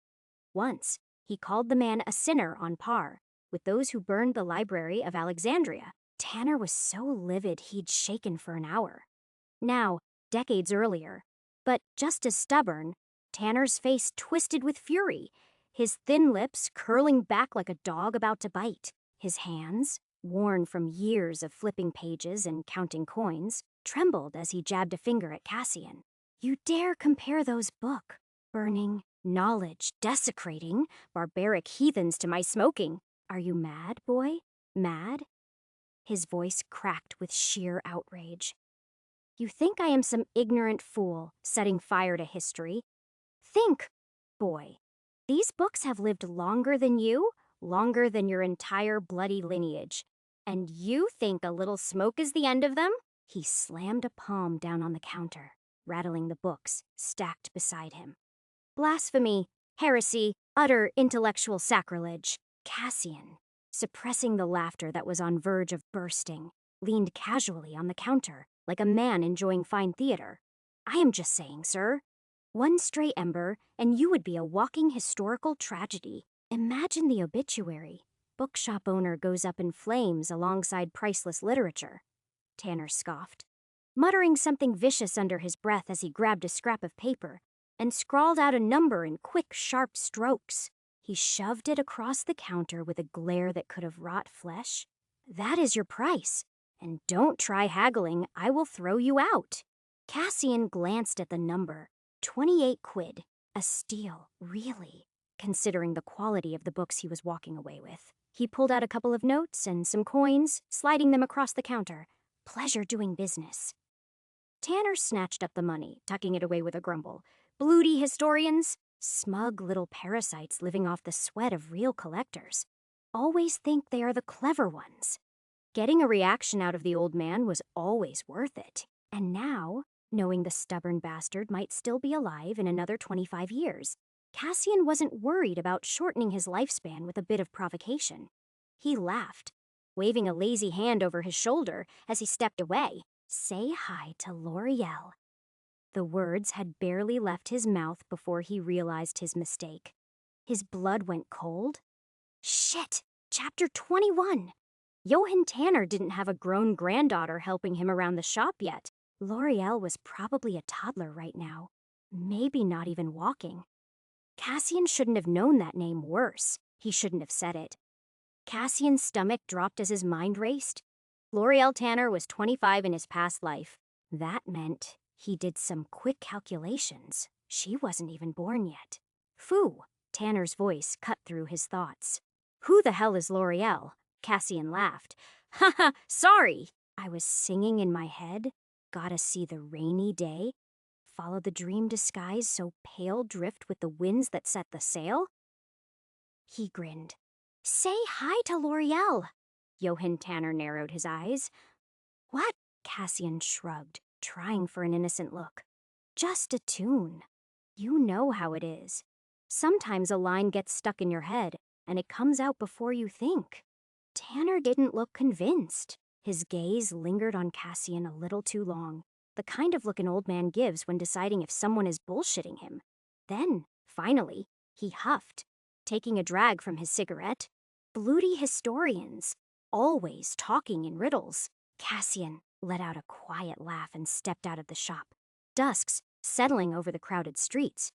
Once, he called the man a sinner on par with those who burned the Library of Alexandria. Tanner was so livid he'd shaken for an hour. Now, decades earlier, but just as stubborn, Tanner's face twisted with fury, his thin lips curling back like a dog about to bite. His hands, worn from years of flipping pages and counting coins, trembled as he jabbed a finger at Cassian. You dare compare those book, burning, knowledge, desecrating, barbaric heathens to my smoking. Are you mad, boy? Mad? His voice cracked with sheer outrage. You think I am some ignorant fool setting fire to history? Think, boy. These books have lived longer than you, longer than your entire bloody lineage. And you think a little smoke is the end of them? He slammed a palm down on the counter, rattling the books stacked beside him. Blasphemy, heresy, utter intellectual sacrilege. Cassian, suppressing the laughter that was on verge of bursting, leaned casually on the counter, like a man enjoying fine theater. I am just saying, sir. One stray ember, and you would be a walking historical tragedy. Imagine the obituary. Bookshop owner goes up in flames alongside priceless literature. Tanner scoffed, muttering something vicious under his breath as he grabbed a scrap of paper and scrawled out a number in quick, sharp strokes. He shoved it across the counter with a glare that could have wrought flesh. That is your price, and don't try haggling, I will throw you out. Cassian glanced at the number. 28 quid. A steal, really, considering the quality of the books he was walking away with. He pulled out a couple of notes and some coins, sliding them across the counter. Pleasure doing business. Tanner snatched up the money, tucking it away with a grumble. Bloody historians, smug little parasites living off the sweat of real collectors, always think they are the clever ones. Getting a reaction out of the old man was always worth it. And now, knowing the stubborn bastard might still be alive in another 25 years, Cassian wasn't worried about shortening his lifespan with a bit of provocation. He laughed, waving a lazy hand over his shoulder as he stepped away. Say hi to L'Oreal. The words had barely left his mouth before he realized his mistake. His blood went cold. Shit! Chapter 21! Johan Tanner didn't have a grown granddaughter helping him around the shop yet. L'Oreal was probably a toddler right now. Maybe not even walking. Cassian shouldn't have known that name worse. He shouldn't have said it. Cassian's stomach dropped as his mind raced. L'Oreal Tanner was 25 in his past life. That meant he did some quick calculations. She wasn't even born yet. Phoo! Tanner's voice cut through his thoughts. Who the hell is L'Oreal? Cassian laughed. Haha, sorry! I was singing in my head. Gotta see the rainy day? Follow the dream disguise so pale drift with the winds that set the sail? He grinned. Say hi to L'Oreal. Johan Tanner narrowed his eyes. What? Cassian shrugged, trying for an innocent look. Just a tune. You know how it is. Sometimes a line gets stuck in your head, and it comes out before you think. Tanner didn't look convinced. His gaze lingered on Cassian a little too long, the kind of look an old man gives when deciding if someone is bullshitting him. Then, finally, he huffed, taking a drag from his cigarette. Bloody historians, always talking in riddles. Cassian let out a quiet laugh and stepped out of the shop. Dusks settling over the crowded streets.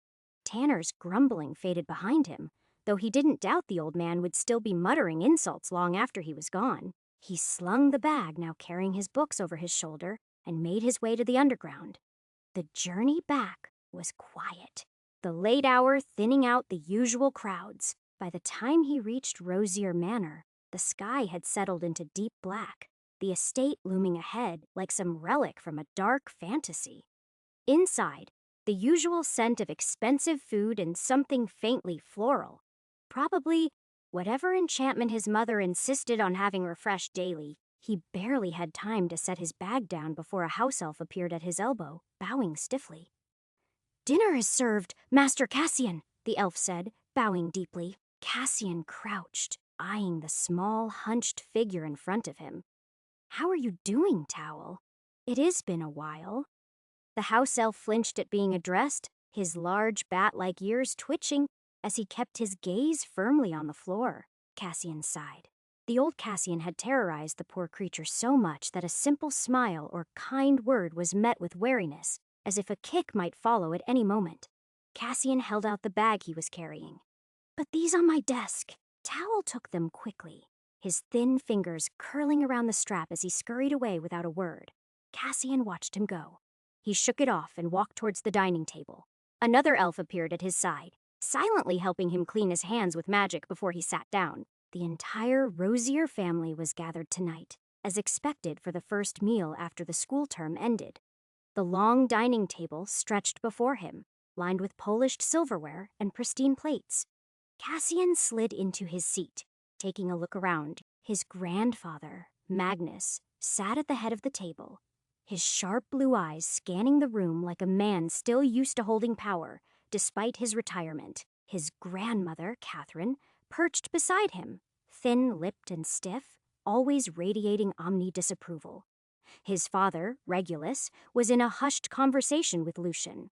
Tanner's grumbling faded behind him, though he didn't doubt the old man would still be muttering insults long after he was gone. He slung the bag, now carrying his books over his shoulder, and made his way to the underground. The journey back was quiet, the late hour thinning out the usual crowds. By the time he reached Rosier Manor, the sky had settled into deep black, the estate looming ahead like some relic from a dark fantasy. Inside, the usual scent of expensive food and something faintly floral. Probably whatever enchantment his mother insisted on having refreshed daily. He barely had time to set his bag down before a house elf appeared at his elbow, bowing stiffly. Dinner is served, Master Cassian, the elf said, bowing deeply. Cassian crouched, eyeing the small, hunched figure in front of him. How are you doing, Towel? It has been a while. The house elf flinched at being addressed, his large bat-like ears twitching as he kept his gaze firmly on the floor. Cassian sighed. The old Cassian had terrorized the poor creature so much that a simple smile or kind word was met with wariness, as if a kick might follow at any moment. Cassian held out the bag he was carrying. But these on my desk. Towel took them quickly, his thin fingers curling around the strap as he scurried away without a word. Cassian watched him go. He shook it off and walked towards the dining table. Another elf appeared at his side, silently helping him clean his hands with magic before he sat down. The entire Rosier family was gathered tonight, as expected for the first meal after the school term ended. The long dining table stretched before him, lined with polished silverware and pristine plates. Cassian slid into his seat, taking a look around. His grandfather, Magnus, sat at the head of the table, his sharp blue eyes scanning the room like a man still used to holding power, despite his retirement. His grandmother, Catherine, perched beside him, thin-lipped and stiff, always radiating omni-disapproval. His father, Regulus, was in a hushed conversation with Lucian,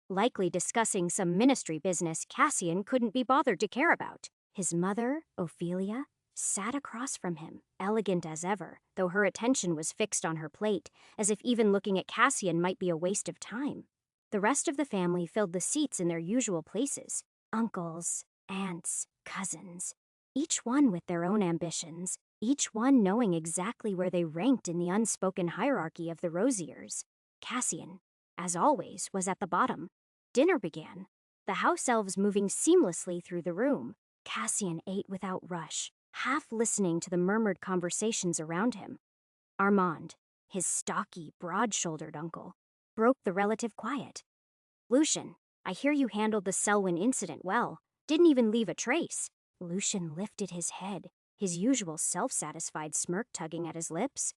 likely discussing some ministry business Cassian couldn't be bothered to care about. His mother, Ophelia, sat across from him, elegant as ever, though her attention was fixed on her plate, as if even looking at Cassian might be a waste of time. The rest of the family filled the seats in their usual places. Uncles, aunts, cousins, each one with their own ambitions, each one knowing exactly where they ranked in the unspoken hierarchy of the Rosiers. Cassian, as always, was at the bottom. Dinner began, the house elves moving seamlessly through the room. Cassian ate without rush, half listening to the murmured conversations around him. Armand, his stocky, broad-shouldered uncle, broke the relative quiet. Lucian, I hear you handled the Selwyn incident well. Didn't even leave a trace. Lucian lifted his head, his usual self-satisfied smirk tugging at his lips.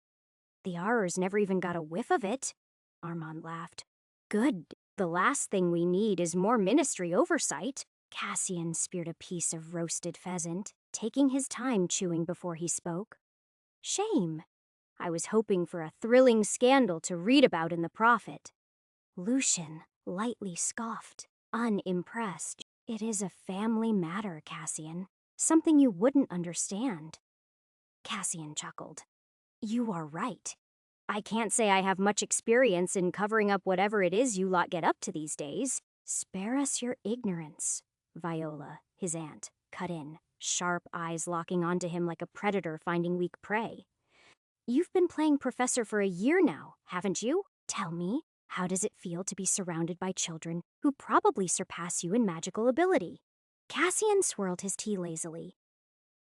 The Aurors never even got a whiff of it. Armand laughed. Good. The last thing we need is more ministry oversight. Cassian speared a piece of roasted pheasant, taking his time chewing before he spoke. Shame. I was hoping for a thrilling scandal to read about in the Prophet. Lucian lightly scoffed, unimpressed. It is a family matter, Cassian. Something you wouldn't understand. Cassian chuckled. You are right. I can't say I have much experience in covering up whatever it is you lot get up to these days. Spare us your ignorance, Viola, his aunt, cut in, sharp eyes locking onto him like a predator finding weak prey. You've been playing professor for a year now, haven't you? Tell me, how does it feel to be surrounded by children who probably surpass you in magical ability? Cassian swirled his tea lazily.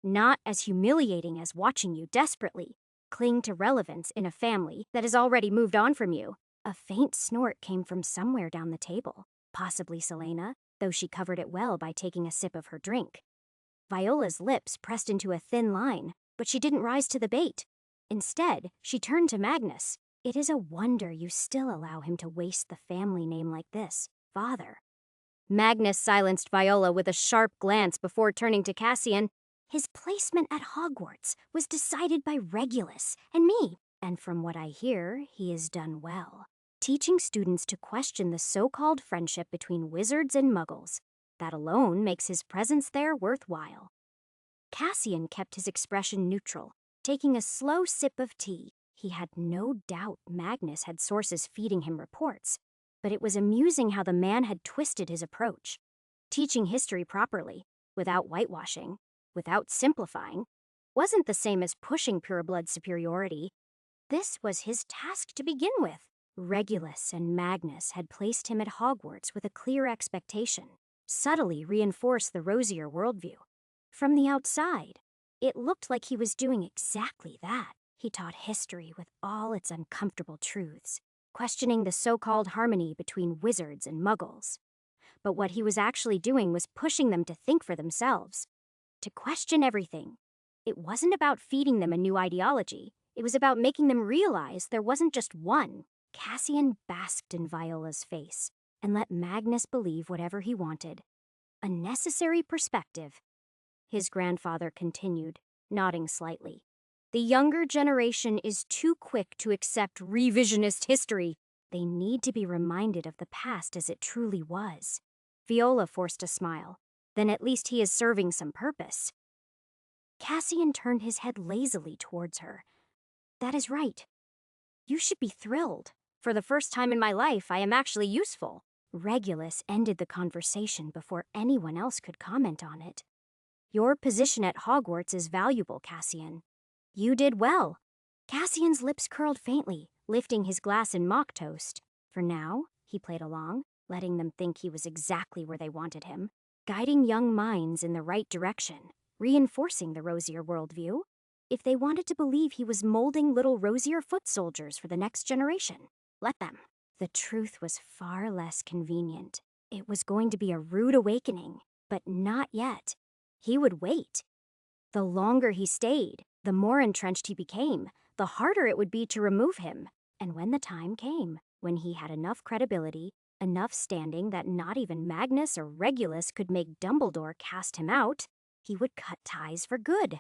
Not as humiliating as watching you desperately cling to relevance in a family that has already moved on from you. A faint snort came from somewhere down the table, possibly Selena, though she covered it well by taking a sip of her drink. Viola's lips pressed into a thin line, but she didn't rise to the bait. Instead, she turned to Magnus. It is a wonder you still allow him to waste the family name like this, father. Magnus silenced Viola with a sharp glance before turning to Cassian. His placement at Hogwarts was decided by Regulus and me, and from what I hear, he has done well. Teaching students to question the so-called friendship between wizards and muggles. That alone makes his presence there worthwhile. Cassian kept his expression neutral, taking a slow sip of tea. He had no doubt Magnus had sources feeding him reports, but it was amusing how the man had twisted his approach. Teaching history properly, without whitewashing, without simplifying, wasn't the same as pushing pureblood superiority. This was his task to begin with. Regulus and Magnus had placed him at Hogwarts with a clear expectation, subtly reinforced the rosier worldview. From the outside, it looked like he was doing exactly that. He taught history with all its uncomfortable truths, questioning the so-called harmony between wizards and muggles. But what he was actually doing was pushing them to think for themselves, to question everything. It wasn't about feeding them a new ideology. It was about making them realize there wasn't just one. Cassian basked in Viola's face and let Magnus believe whatever he wanted. A necessary perspective. His grandfather continued, nodding slightly. The younger generation is too quick to accept revisionist history. They need to be reminded of the past as it truly was. Viola forced a smile. Then at least he is serving some purpose. Cassian turned his head lazily towards her. That is right. You should be thrilled. For the first time in my life, I am actually useful. Regulus ended the conversation before anyone else could comment on it. Your position at Hogwarts is valuable, Cassian. You did well. Cassian's lips curled faintly, lifting his glass in mock toast. For now, he played along, letting them think he was exactly where they wanted him, guiding young minds in the right direction, reinforcing the rosier worldview. If they wanted to believe he was molding little rosier foot soldiers for the next generation, let them. The truth was far less convenient. It was going to be a rude awakening, but not yet. He would wait. The longer he stayed, the more entrenched he became, the harder it would be to remove him. And when the time came, when he had enough credibility, enough standing that not even Magnus or Regulus could make Dumbledore cast him out, he would cut ties for good.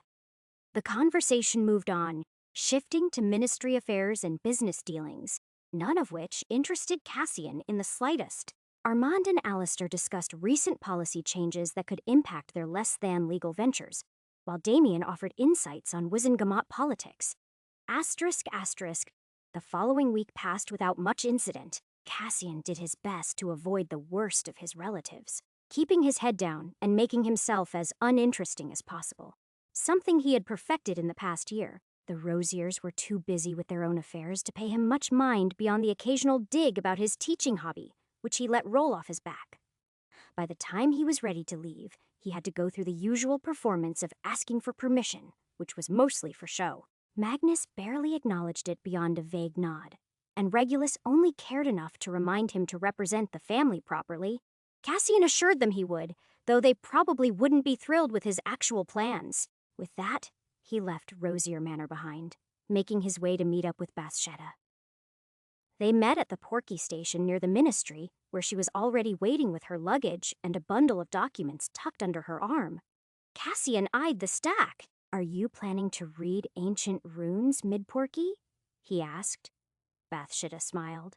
The conversation moved on, shifting to ministry affairs and business dealings, none of which interested Cassian in the slightest. Armand and Alistair discussed recent policy changes that could impact their less-than-legal ventures, while Damien offered insights on Wizengamot politics. Asterisk, asterisk. The following week passed without much incident. Cassian did his best to avoid the worst of his relatives, keeping his head down and making himself as uninteresting as possible. Something he had perfected in the past year. The Rosiers were too busy with their own affairs to pay him much mind beyond the occasional dig about his teaching hobby, which he let roll off his back. By the time he was ready to leave, he had to go through the usual performance of asking for permission, which was mostly for show. Magnus barely acknowledged it beyond a vague nod, and Regulus only cared enough to remind him to represent the family properly. Cassian assured them he would, though they probably wouldn't be thrilled with his actual plans. With that, he left Rosier Manor behind, making his way to meet up with Bathsheba. They met at the Porky station near the ministry, where she was already waiting with her luggage and a bundle of documents tucked under her arm. Cassian eyed the stack. Are you planning to read ancient runes, Mid-Porky? He asked. Bathsheba smiled.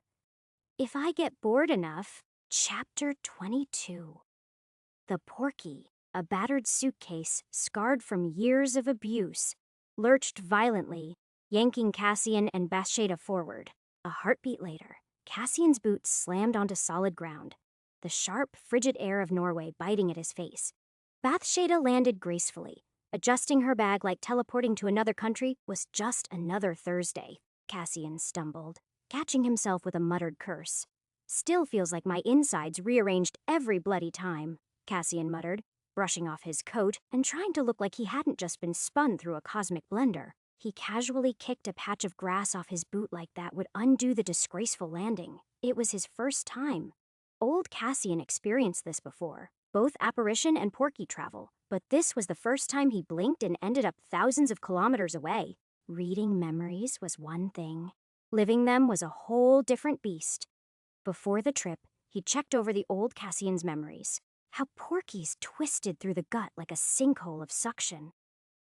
If I get bored enough, Chapter 22. The Porky, a battered suitcase scarred from years of abuse, lurched violently, yanking Cassian and Bathsheba forward. A heartbeat later, Cassian's boots slammed onto solid ground, the sharp, frigid air of Norway biting at his face. Bathsheba landed gracefully. Adjusting her bag like teleporting to another country was just another Thursday. Cassian stumbled, catching himself with a muttered curse. Still feels like my insides rearranged every bloody time, Cassian muttered, brushing off his coat and trying to look like he hadn't just been spun through a cosmic blender. He casually kicked a patch of grass off his boot like that would undo the disgraceful landing. It was his first time. Old Cassian experienced this before, both apparition and Porky travel, but this was the first time he blinked and ended up thousands of kilometers away. Reading memories was one thing. Living them was a whole different beast. Before the trip, he checked over the old Cassian's memories. How Porky's twisted through the gut like a sinkhole of suction.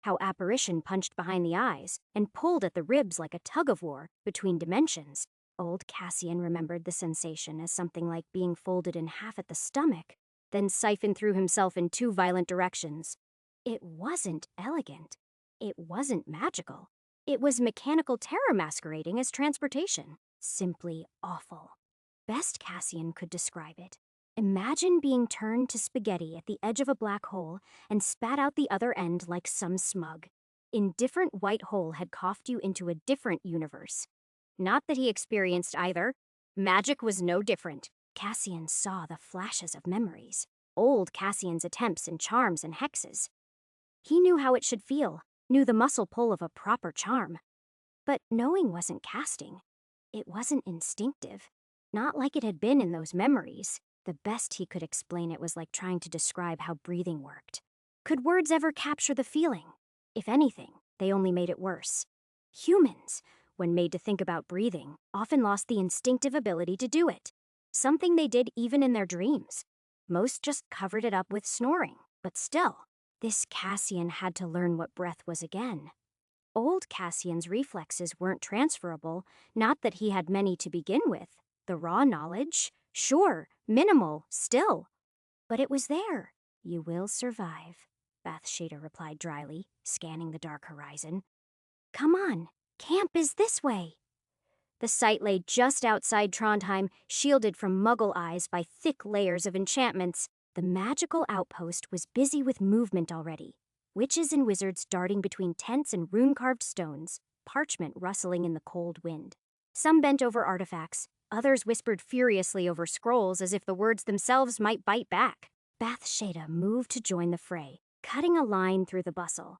How apparition punched behind the eyes and pulled at the ribs like a tug-of-war between dimensions. Old Cassian remembered the sensation as something like being folded in half at the stomach, then siphoned through himself in two violent directions. It wasn't elegant. It wasn't magical. It was mechanical terror masquerading as transportation. Simply awful. Best Cassian could describe it. Imagine being turned to spaghetti at the edge of a black hole and spat out the other end like some smug. Indifferent white hole had coughed you into a different universe. Not that he experienced either. Magic was no different. Cassian saw the flashes of memories. Old Cassian's attempts and charms and hexes. He knew how it should feel, knew the muscle pull of a proper charm. But knowing wasn't casting. It wasn't instinctive. Not like it had been in those memories. The best he could explain it was like trying to describe how breathing worked. Could words ever capture the feeling? If anything, they only made it worse. Humans, when made to think about breathing, often lost the instinctive ability to do it. Something they did even in their dreams. Most just covered it up with snoring. But still, this Cassian had to learn what breath was again. Old Cassian's reflexes weren't transferable, not that he had many to begin with. The raw knowledge? Sure, minimal, still. But it was there. You will survive, Bathsheba replied dryly, scanning the dark horizon. Come on, camp is this way. The site lay just outside Trondheim, shielded from Muggle eyes by thick layers of enchantments. The magical outpost was busy with movement already. Witches and wizards darting between tents and rune-carved stones, parchment rustling in the cold wind. Some bent over artifacts. Others whispered furiously over scrolls as if the words themselves might bite back. Bathsheba moved to join the fray, cutting a line through the bustle.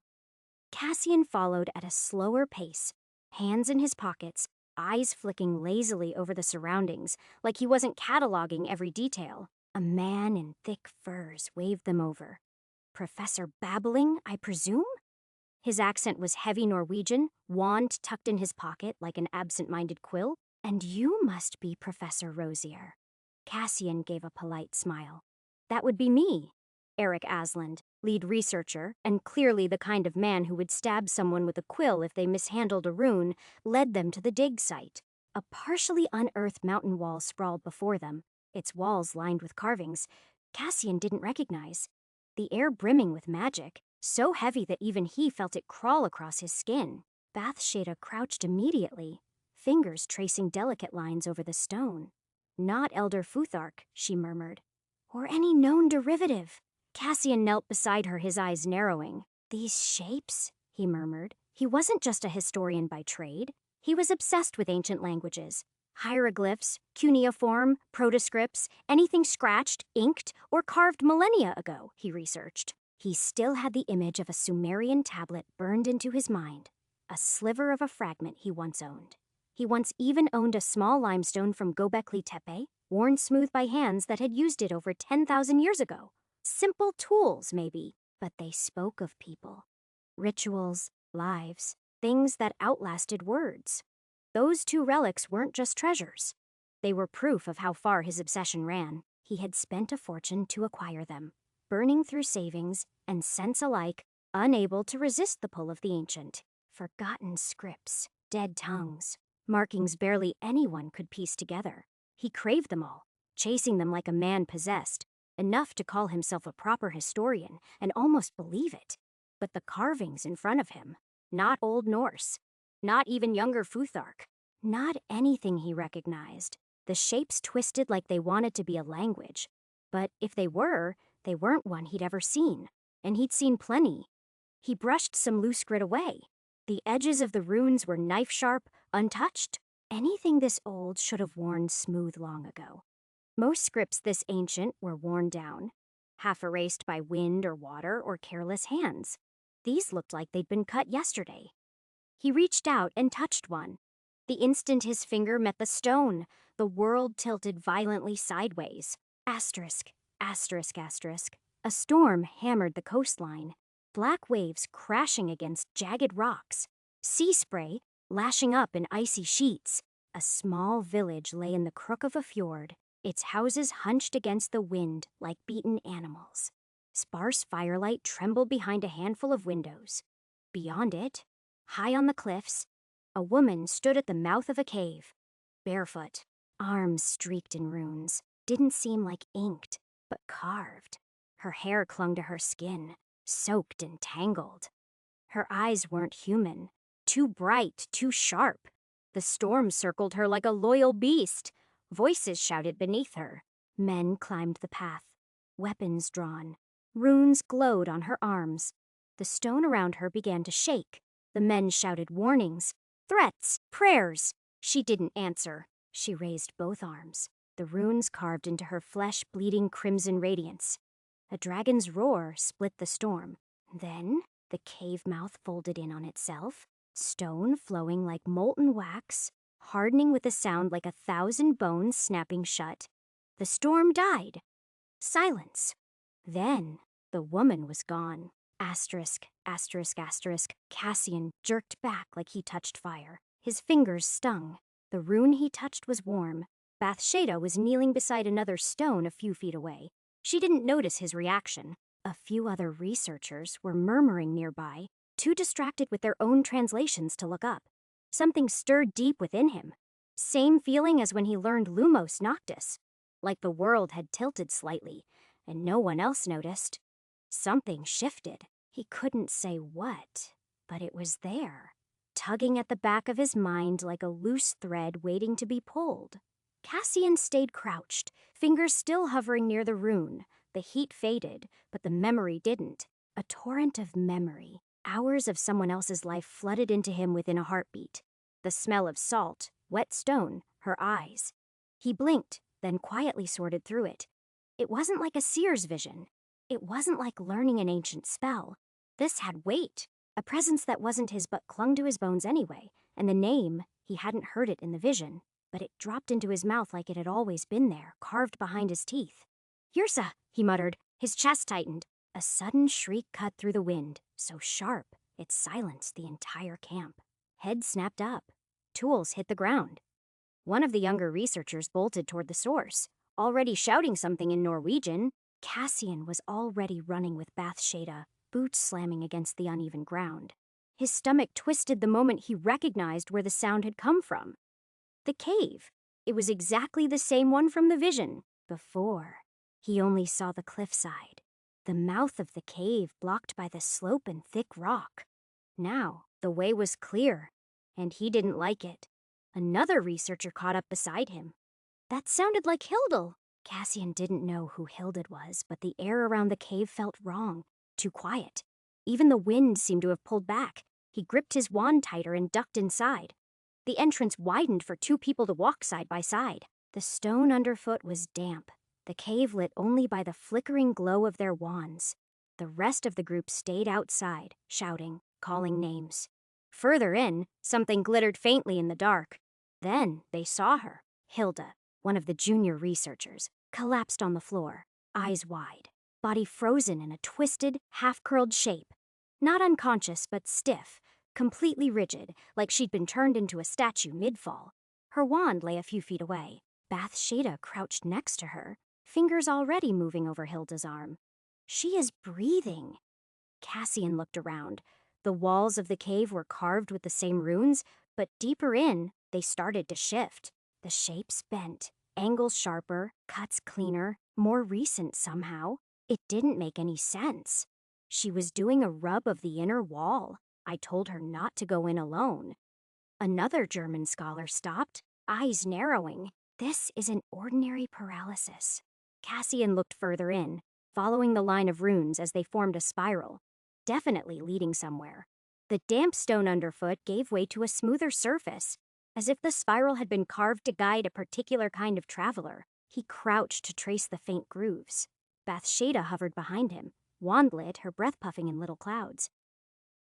Cassian followed at a slower pace, hands in his pockets, eyes flicking lazily over the surroundings, like he wasn't cataloging every detail. A man in thick furs waved them over. Professor Babbling, I presume? His accent was heavy Norwegian, wand tucked in his pocket like an absent-minded quill. And you must be Professor Rosier. Cassian gave a polite smile. That would be me, Eric Asland, lead researcher, and clearly the kind of man who would stab someone with a quill if they mishandled a rune, led them to the dig site. A partially unearthed mountain wall sprawled before them, its walls lined with carvings Cassian didn't recognize. The air brimming with magic, so heavy that even he felt it crawl across his skin. Bathsheba crouched immediately, fingers tracing delicate lines over the stone. Not Elder Futhark, she murmured. Or any known derivative. Cassian knelt beside her, his eyes narrowing. These shapes, he murmured. He wasn't just a historian by trade. He was obsessed with ancient languages. Hieroglyphs, cuneiform, protoscripts, anything scratched, inked, or carved millennia ago, he researched. He still had the image of a Sumerian tablet burned into his mind, a sliver of a fragment he once owned. He once even owned a small limestone from Göbekli Tepe, worn smooth by hands that had used it over 10,000 years ago. Simple tools, maybe, but they spoke of people. Rituals, lives, things that outlasted words. Those two relics weren't just treasures. They were proof of how far his obsession ran. He had spent a fortune to acquire them, burning through savings and sense alike, unable to resist the pull of the ancient. Forgotten scripts, dead tongues, markings barely anyone could piece together. He craved them all, chasing them like a man possessed, enough to call himself a proper historian and almost believe it. But the carvings in front of him, not Old Norse, not even younger Futhark, not anything he recognized. The shapes twisted like they wanted to be a language. But if they weren't one he'd ever seen. And he'd seen plenty. He brushed some loose grit away. The edges of the runes were knife-sharp, untouched. Anything this old should have worn smooth long ago. Most scripts this ancient were worn down, half erased by wind or water or careless hands. These looked like they'd been cut yesterday. He reached out and touched one. The instant his finger met the stone, the world tilted violently sideways. Asterisk, asterisk, asterisk. A storm hammered the coastline. Black waves crashing against jagged rocks. Sea spray lashing up in icy sheets. A small village lay in the crook of a fjord, its houses hunched against the wind like beaten animals. Sparse firelight trembled behind a handful of windows. Beyond it, high on the cliffs, a woman stood at the mouth of a cave, barefoot, arms streaked in runes. Didn't seem like inked, but carved. Her hair clung to her skin, soaked and tangled. Her eyes weren't human, too bright, too sharp. The storm circled her like a loyal beast. Voices shouted beneath her. Men climbed the path, weapons drawn. Runes glowed on her arms. The stone around her began to shake. The men shouted warnings, threats, prayers. She didn't answer. She raised both arms. The runes carved into her flesh bleeding crimson radiance. A dragon's roar split the storm. Then the cave mouth folded in on itself, stone flowing like molten wax, hardening with a sound like 1,000 bones snapping shut. The storm died. Silence. Then the woman was gone. Asterisk, asterisk, asterisk. Cassian jerked back like he touched fire. His fingers stung. The rune he touched was warm. Bathsheba was kneeling beside another stone a few feet away. She didn't notice his reaction. A few other researchers were murmuring nearby, too distracted with their own translations to look up. Something stirred deep within him. Same feeling as when he learned Lumos Noctis. Like the world had tilted slightly, and no one else noticed. Something shifted. He couldn't say what, but it was there, tugging at the back of his mind like a loose thread waiting to be pulled. Cassian stayed crouched, fingers still hovering near the rune. The heat faded, but the memory didn't. A torrent of memory. Hours of someone else's life flooded into him within a heartbeat. The smell of salt, wet stone, her eyes. He blinked, then quietly sorted through it. It wasn't like a seer's vision. It wasn't like learning an ancient spell. This had weight, a presence that wasn't his but clung to his bones anyway, and the name, he hadn't heard it in the vision, but it dropped into his mouth like it had always been there, carved behind his teeth. "Yrsa," he muttered, his chest tightened. A sudden shriek cut through the wind, so sharp it silenced the entire camp. Head snapped up. Tools hit the ground. One of the younger researchers bolted toward the source, already shouting something in Norwegian. Cassian was already running with Bathsheba, boots slamming against the uneven ground. His stomach twisted the moment he recognized where the sound had come from. The cave. It was exactly the same one from the vision. Before, he only saw the cliffside, the mouth of the cave blocked by the slope and thick rock. Now, the way was clear, and he didn't like it. Another researcher caught up beside him. That sounded like Hildel. Cassian didn't know who Hilded was, but the air around the cave felt wrong, too quiet. Even the wind seemed to have pulled back. He gripped his wand tighter and ducked inside. The entrance widened for two people to walk side by side. The stone underfoot was damp, the cave lit only by the flickering glow of their wands. The rest of the group stayed outside, shouting, calling names. Further in, something glittered faintly in the dark. Then they saw her, Hilda, one of the junior researchers, collapsed on the floor, eyes wide, body frozen in a twisted, half-curled shape. Not unconscious, but stiff, completely rigid, like she'd been turned into a statue mid-fall. Her wand lay a few feet away. Bathsheba crouched next to her, fingers already moving over Hilda's arm. She is breathing. Cassian looked around. The walls of the cave were carved with the same runes, but deeper in, they started to shift. The shapes bent, angles sharper, cuts cleaner. More recent somehow. It didn't make any sense. She was doing a rub of the inner wall. I told her not to go in alone. Another German scholar stopped, eyes narrowing. This isn't ordinary paralysis. Cassian looked further in, following the line of runes as they formed a spiral, definitely leading somewhere. The damp stone underfoot gave way to a smoother surface, as if the spiral had been carved to guide a particular kind of traveler. He crouched to trace the faint grooves. Bathsheba hovered behind him, wand-lit, her breath puffing in little clouds.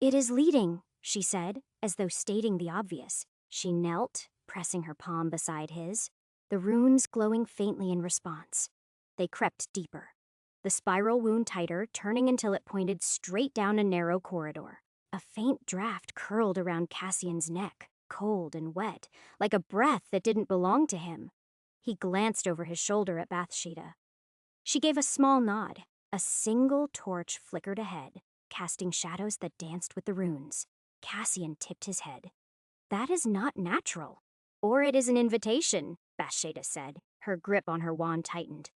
"It is leading," she said, as though stating the obvious. She knelt, pressing her palm beside his, the runes glowing faintly in response. They crept deeper. The spiral wound tighter, turning until it pointed straight down a narrow corridor. A faint draft curled around Cassian's neck, cold and wet, like a breath that didn't belong to him. He glanced over his shoulder at Bathsheba. She gave a small nod. A single torch flickered ahead, casting shadows that danced with the runes. Cassian tipped his head. "That is not natural. Or it is an invitation," Bathsheba said. Her grip on her wand tightened.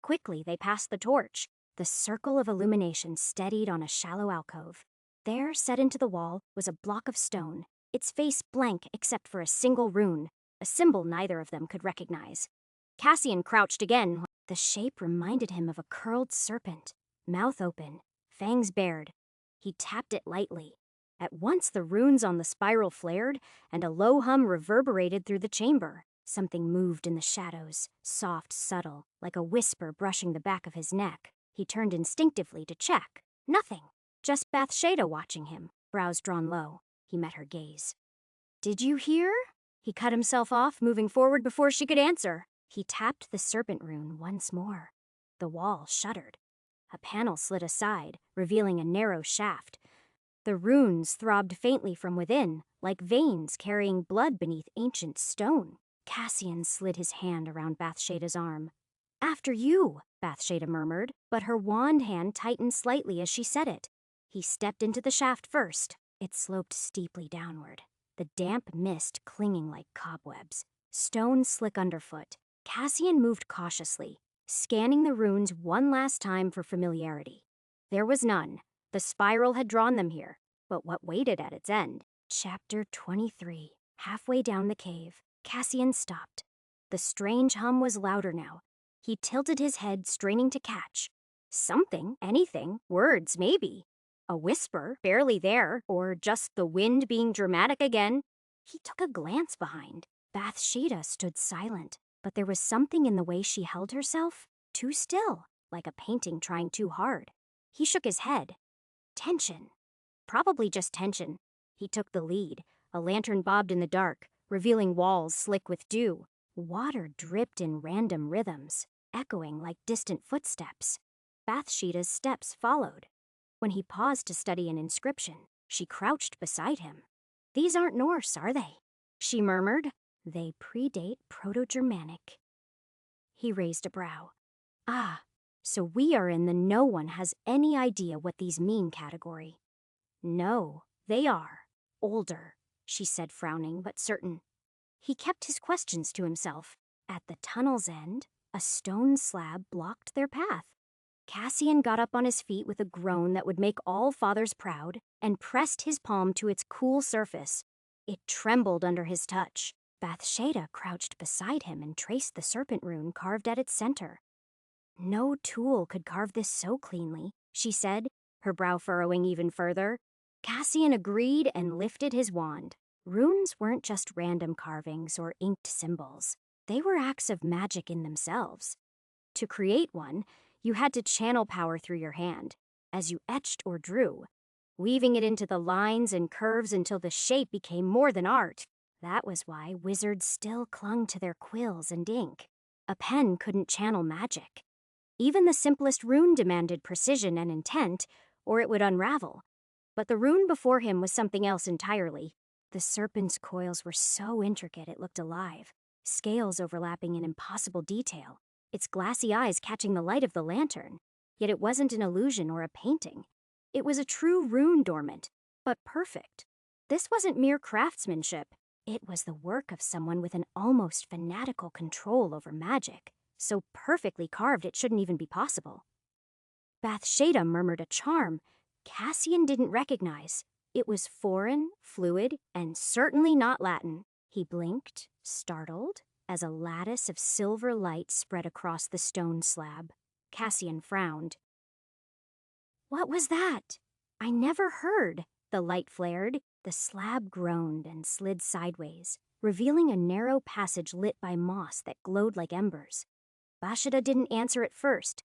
Quickly, they passed the torch. The circle of illumination steadied on a shallow alcove. There, set into the wall, was a block of stone, its face blank except for a single rune, a symbol neither of them could recognize. Cassian crouched again. The shape reminded him of a curled serpent, mouth open, fangs bared. He tapped it lightly. At once the runes on the spiral flared, and a low hum reverberated through the chamber. Something moved in the shadows, soft, subtle, like a whisper brushing the back of his neck. He turned instinctively to check. Nothing. Just Bathsheba watching him, brows drawn low. He met her gaze. "Did you hear?" He cut himself off, moving forward before she could answer. He tapped the serpent rune once more. The wall shuddered. A panel slid aside, revealing a narrow shaft. The runes throbbed faintly from within, like veins carrying blood beneath ancient stone. Cassian slid his hand around Bathsheba's arm. "After you," Bathsheba murmured, but her wand hand tightened slightly as she said it. He stepped into the shaft first. It sloped steeply downward, the damp mist clinging like cobwebs. Stone slick underfoot. Cassian moved cautiously, scanning the runes one last time for familiarity. There was none. The spiral had drawn them here, but what waited at its end? Chapter 23. Halfway down the cave, Cassian stopped. The strange hum was louder now. He tilted his head, straining to catch. Something, anything, words maybe. A whisper, barely there, or just the wind being dramatic again. He took a glance behind. Bathsheba stood silent, but there was something in the way she held herself, too still, like a painting trying too hard. He shook his head. Tension. Probably just tension. He took the lead. A lantern bobbed in the dark, revealing walls slick with dew. Water dripped in random rhythms, echoing like distant footsteps. Bathsheba's steps followed. When he paused to study an inscription, she crouched beside him. "These aren't Norse, are they?" she murmured. "They predate Proto-Germanic." He raised a brow. "Ah, so we are in the no one has any idea what these mean category." "No, they are. Older," she said, frowning but certain. He kept his questions to himself. At the tunnel's end, a stone slab blocked their path. Cassian got up on his feet with a groan that would make all fathers proud and pressed his palm to its cool surface. It trembled under his touch. Bathsheba crouched beside him and traced the serpent rune carved at its center. "No tool could carve this so cleanly," she said, her brow furrowing even further. Cassian agreed and lifted his wand. Runes weren't just random carvings or inked symbols. They were acts of magic in themselves. To create one, you had to channel power through your hand, as you etched or drew, weaving it into the lines and curves until the shape became more than art. That was why wizards still clung to their quills and ink. A pen couldn't channel magic. Even the simplest rune demanded precision and intent, or it would unravel. But the rune before him was something else entirely. The serpent's coils were so intricate it looked alive, scales overlapping in impossible detail, its glassy eyes catching the light of the lantern. Yet it wasn't an illusion or a painting. It was a true rune dormant, but perfect. This wasn't mere craftsmanship. It was the work of someone with an almost fanatical control over magic, so perfectly carved it shouldn't even be possible. Bathsheba murmured a charm Cassian didn't recognize. It was foreign, fluid, and certainly not Latin. He blinked, startled, as a lattice of silver light spread across the stone slab. Cassian frowned. What was that? I never heard. The light flared. The slab groaned and slid sideways, revealing a narrow passage lit by moss that glowed like embers. Bathsheba didn't answer at first.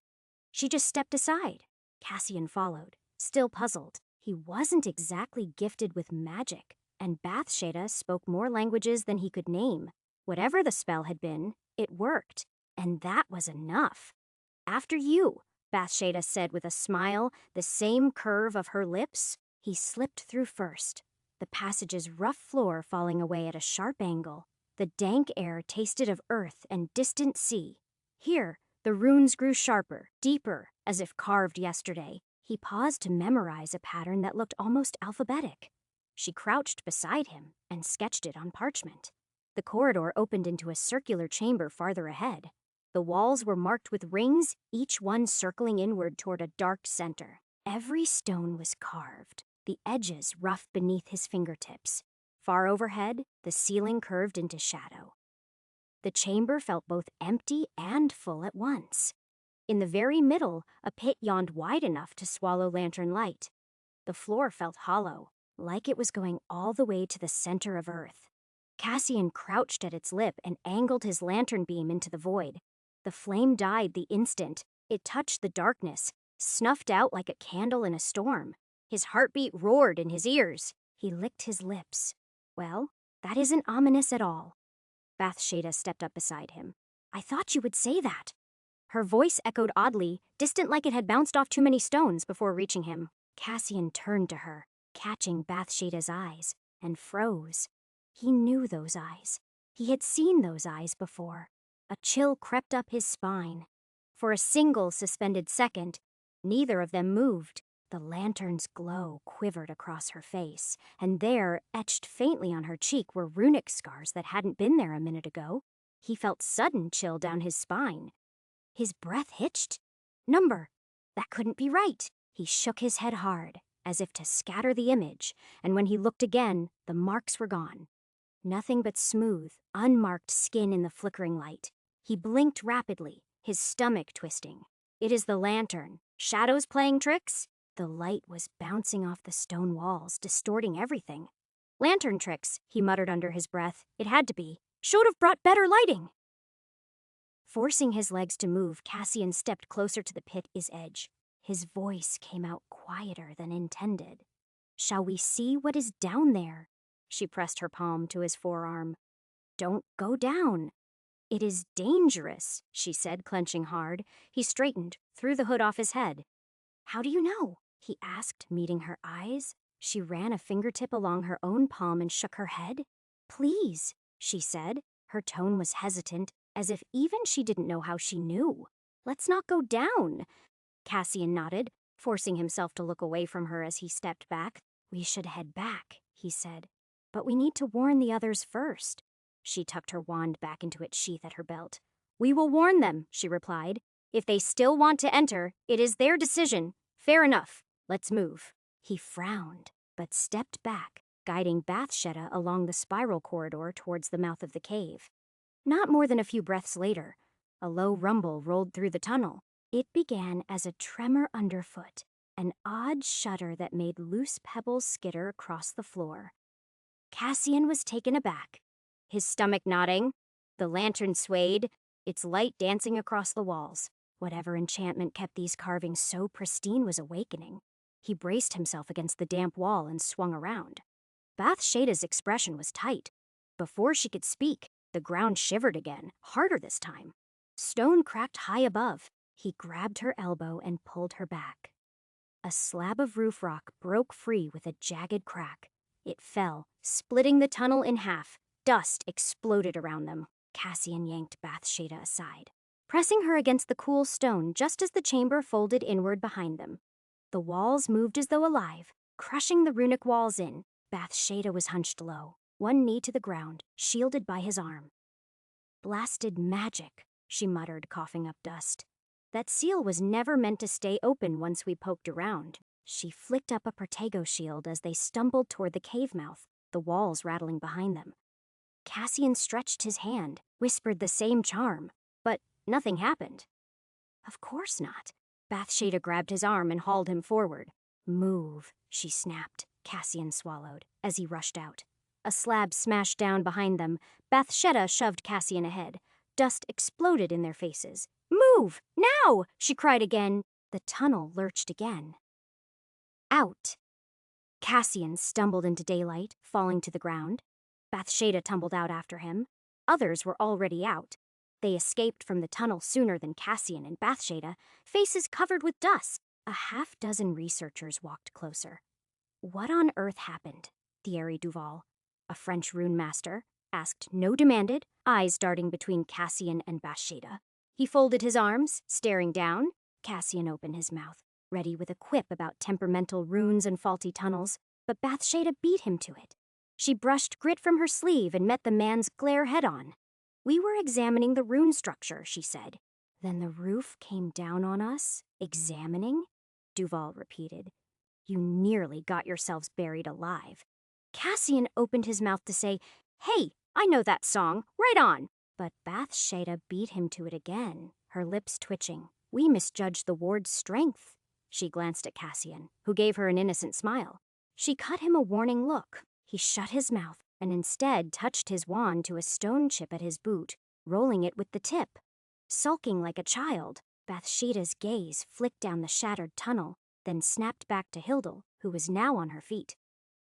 She just stepped aside. Cassian followed, still puzzled. He wasn't exactly gifted with magic, and Bathsheba spoke more languages than he could name. Whatever the spell had been, it worked, and that was enough. After you, Bathsheba said with a smile, the same curve of her lips. He slipped through first, the passage's rough floor falling away at a sharp angle. The dank air tasted of earth and distant sea. Here, the runes grew sharper, deeper, as if carved yesterday. He paused to memorize a pattern that looked almost alphabetic. She crouched beside him and sketched it on parchment. The corridor opened into a circular chamber farther ahead. The walls were marked with rings, each one circling inward toward a dark center. Every stone was carved, the edges rough beneath his fingertips. Far overhead, the ceiling curved into shadow. The chamber felt both empty and full at once. In the very middle, a pit yawned wide enough to swallow lantern light. The floor felt hollow, like it was going all the way to the center of Earth. Cassian crouched at its lip and angled his lantern beam into the void. The flame died the instant it touched the darkness, snuffed out like a candle in a storm. His heartbeat roared in his ears. He licked his lips. Well, that isn't ominous at all. Bathsheba stepped up beside him. I thought you would say that. Her voice echoed oddly, distant like it had bounced off too many stones before reaching him. Cassian turned to her, catching Bathsheba's eyes, and froze. He knew those eyes. He had seen those eyes before. A chill crept up his spine. For a single suspended second, neither of them moved. The lantern's glow quivered across her face, and there, etched faintly on her cheek, were runic scars that hadn't been there a minute ago. He felt sudden chill down his spine. His breath hitched. Number. That couldn't be right. He shook his head hard, as if to scatter the image, and when he looked again, the marks were gone. Nothing but smooth, unmarked skin in the flickering light. He blinked rapidly, his stomach twisting. It is the lantern. Shadows playing tricks? The light was bouncing off the stone walls, distorting everything. Lantern tricks, he muttered under his breath. It had to be. Should have brought better lighting. Forcing his legs to move, Cassian stepped closer to the pit's edge. His voice came out quieter than intended. Shall we see what is down there? She pressed her palm to his forearm. Don't go down. It is dangerous, she said, clenching hard. He straightened, threw the hood off his head. How do you know? He asked, meeting her eyes. She ran a fingertip along her own palm and shook her head. Please, she said. Her tone was hesitant, as if even she didn't know how she knew. Let's not go down. Cassian nodded, forcing himself to look away from her as he stepped back. We should head back, he said. But we need to warn the others first. She tucked her wand back into its sheath at her belt. We will warn them, she replied. If they still want to enter, it is their decision. Fair enough. Let's move. He frowned, but stepped back, guiding Bathsheba along the spiral corridor towards the mouth of the cave. Not more than a few breaths later, a low rumble rolled through the tunnel. It began as a tremor underfoot, an odd shudder that made loose pebbles skitter across the floor. Cassian was taken aback, his stomach nodding. The lantern swayed, its light dancing across the walls. Whatever enchantment kept these carvings so pristine was awakening. He braced himself against the damp wall and swung around. Bathsheba's expression was tight. Before she could speak, the ground shivered again, harder this time. Stone cracked high above. He grabbed her elbow and pulled her back. A slab of roof rock broke free with a jagged crack. It fell, splitting the tunnel in half. Dust exploded around them. Cassian yanked Bathsheba aside, pressing her against the cool stone just as the chamber folded inward behind them. The walls moved as though alive, crushing the runic walls in. Bathsheba was hunched low, one knee to the ground, shielded by his arm. Blasted magic, she muttered, coughing up dust. That seal was never meant to stay open once we poked around. She flicked up a Protego shield as they stumbled toward the cave mouth, the walls rattling behind them. Cassian stretched his hand, whispered the same charm, but nothing happened. Of course not. Bathsheba grabbed his arm and hauled him forward. Move, she snapped. Cassian swallowed as he rushed out. A slab smashed down behind them. Bathsheba shoved Cassian ahead. Dust exploded in their faces. Move! Now! She cried again. The tunnel lurched again. Out! Cassian stumbled into daylight, falling to the ground. Bathsheba tumbled out after him. Others were already out. They escaped from the tunnel sooner than Cassian and Bathsheba, faces covered with dust. A half-dozen researchers walked closer. What on earth happened? Thierry Duval, a French rune master, asked. No demanded, eyes darting between Cassian and Bathsheba. He folded his arms, staring down. Cassian opened his mouth, ready with a quip about temperamental runes and faulty tunnels, but Bathsheba beat him to it. She brushed grit from her sleeve and met the man's glare head-on. We were examining the rune structure, she said. Then the roof came down on us? Examining? Duval repeated. You nearly got yourselves buried alive. Cassian opened his mouth to say, Hey, I know that song, right on. But Bathsheba beat him to it again, her lips twitching. We misjudged the ward's strength. She glanced at Cassian, who gave her an innocent smile. She cut him a warning look. He shut his mouth and instead touched his wand to a stone chip at his boot, rolling it with the tip. Sulking like a child, Bathsheba's gaze flicked down the shattered tunnel, then snapped back to Hilda, who was now on her feet.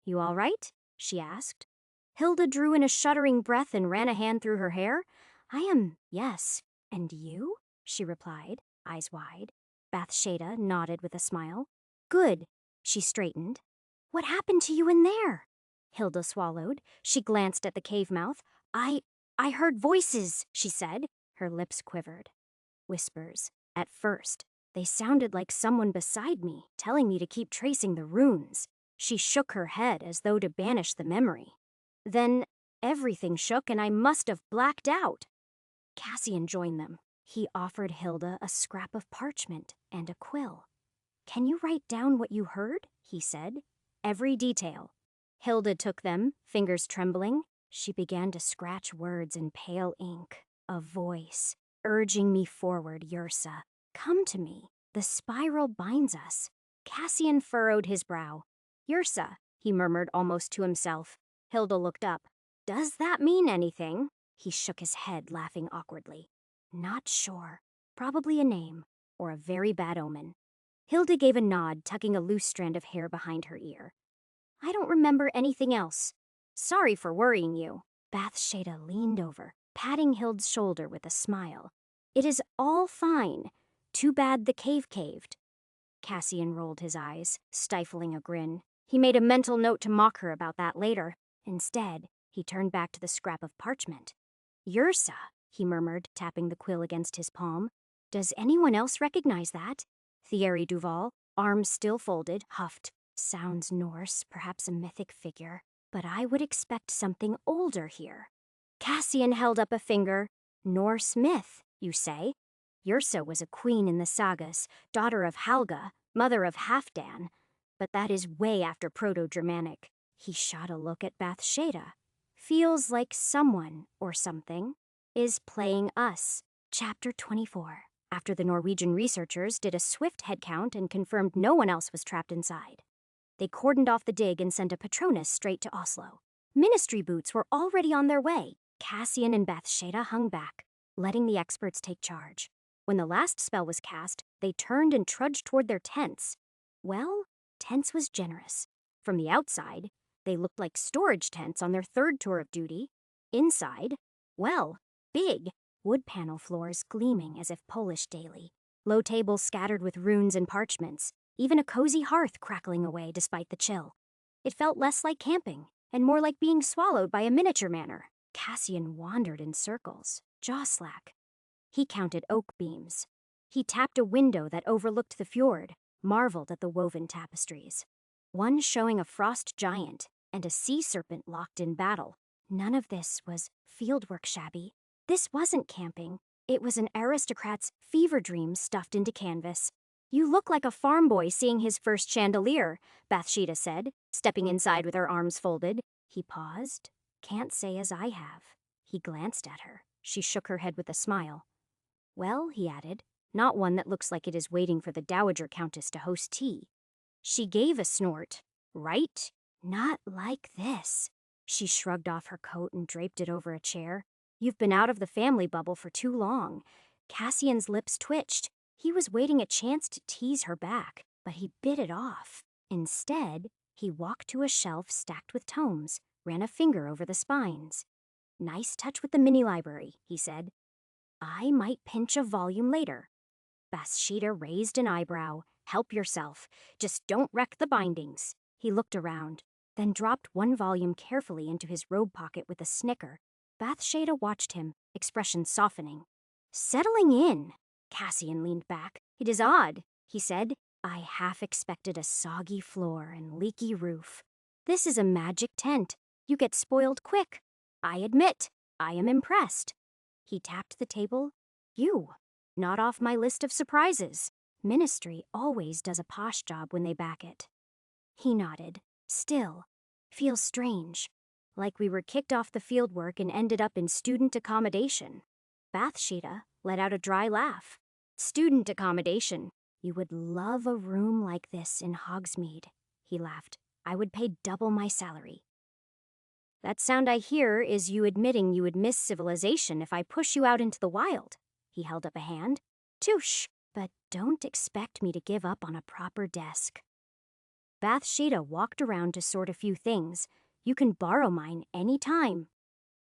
You all right? She asked. Hilda drew in a shuddering breath and ran a hand through her hair. I am, yes. And you? She replied, eyes wide. Bathsheba nodded with a smile. Good. She straightened. What happened to you in there? Hilda swallowed. She glanced at the cave mouth. I heard voices, she said. Her lips quivered. Whispers. At first, they sounded like someone beside me, telling me to keep tracing the runes. She shook her head as though to banish the memory. Then everything shook and I must have blacked out. Cassian joined them. He offered Hilda a scrap of parchment and a quill. Can you write down what you heard? He said. Every detail. Hilda took them, fingers trembling. She began to scratch words in pale ink. A voice, urging me forward, Yrsa. Come to me. The spiral binds us. Cassian furrowed his brow. Yrsa, he murmured almost to himself. Hilda looked up. Does that mean anything? He shook his head, laughing awkwardly. Not sure. Probably a name, or a very bad omen. Hilda gave a nod, tucking a loose strand of hair behind her ear. I don't remember anything else. Sorry for worrying you. Bathsheba leaned over, patting Hilda's shoulder with a smile. It is all fine. Too bad the cave caved. Cassian rolled his eyes, stifling a grin. He made a mental note to mock her about that later. Instead, he turned back to the scrap of parchment. Yrsa, he murmured, tapping the quill against his palm. Does anyone else recognize that? Thierry Duval, arms still folded, huffed. Sounds Norse, perhaps a mythic figure. But I would expect something older here. Cassian held up a finger. Norse myth, you say? Yrsa was a queen in the sagas, daughter of Halga, mother of Halfdan. But that is way after Proto-Germanic. He shot a look at Bathsheba. Feels like someone, or something, is playing us. Chapter 24. After the Norwegian researchers did a swift head count and confirmed no one else was trapped inside. They cordoned off the dig and sent a Patronus straight to Oslo. Ministry boots were already on their way. Cassian and Bathsheba hung back, letting the experts take charge. When the last spell was cast, they turned and trudged toward their tents. Well, tents was generous. From the outside, they looked like storage tents on their third tour of duty. Inside, well, big, wood panel floors gleaming as if polished daily. Low tables scattered with runes and parchments. Even a cozy hearth crackling away despite the chill. It felt less like camping, and more like being swallowed by a miniature manor. Cassian wandered in circles, jaw slack. He counted oak beams. He tapped a window that overlooked the fjord, marveled at the woven tapestries. One showing a frost giant and a sea serpent locked in battle. None of this was fieldwork shabby. This wasn't camping. It was an aristocrat's fever dream stuffed into canvas. You look like a farm boy seeing his first chandelier, Bathsheba said, stepping inside with her arms folded. He paused. Can't say as I have. He glanced at her. She shook her head with a smile. Well, he added, not one that looks like it is waiting for the Dowager Countess to host tea. She gave a snort. Right? Not like this. She shrugged off her coat and draped it over a chair. You've been out of the family bubble for too long. Cassian's lips twitched. He was waiting a chance to tease her back, but he bit it off. Instead, he walked to a shelf stacked with tomes, ran a finger over the spines. Nice touch with the mini-library, he said. I might pinch a volume later. Bathsheba raised an eyebrow. Help yourself. Just don't wreck the bindings. He looked around, then dropped one volume carefully into his robe pocket with a snicker. Bathsheba watched him, expression softening. Settling in. Cassian leaned back. It is odd, he said. I half expected a soggy floor and leaky roof. This is a magic tent. You get spoiled quick. I admit, I am impressed. He tapped the table. You. Not off my list of surprises. Ministry always does a posh job when they back it. He nodded. Still. Feels strange. Like we were kicked off the fieldwork and ended up in student accommodation. Bathsheba let out a dry laugh. Student accommodation. You would love a room like this in Hogsmeade, he laughed. I would pay double my salary. That sound I hear is you admitting you would miss civilization if I push you out into the wild. He held up a hand. Touche, but don't expect me to give up on a proper desk. Bathsheba walked around to sort a few things. You can borrow mine any time.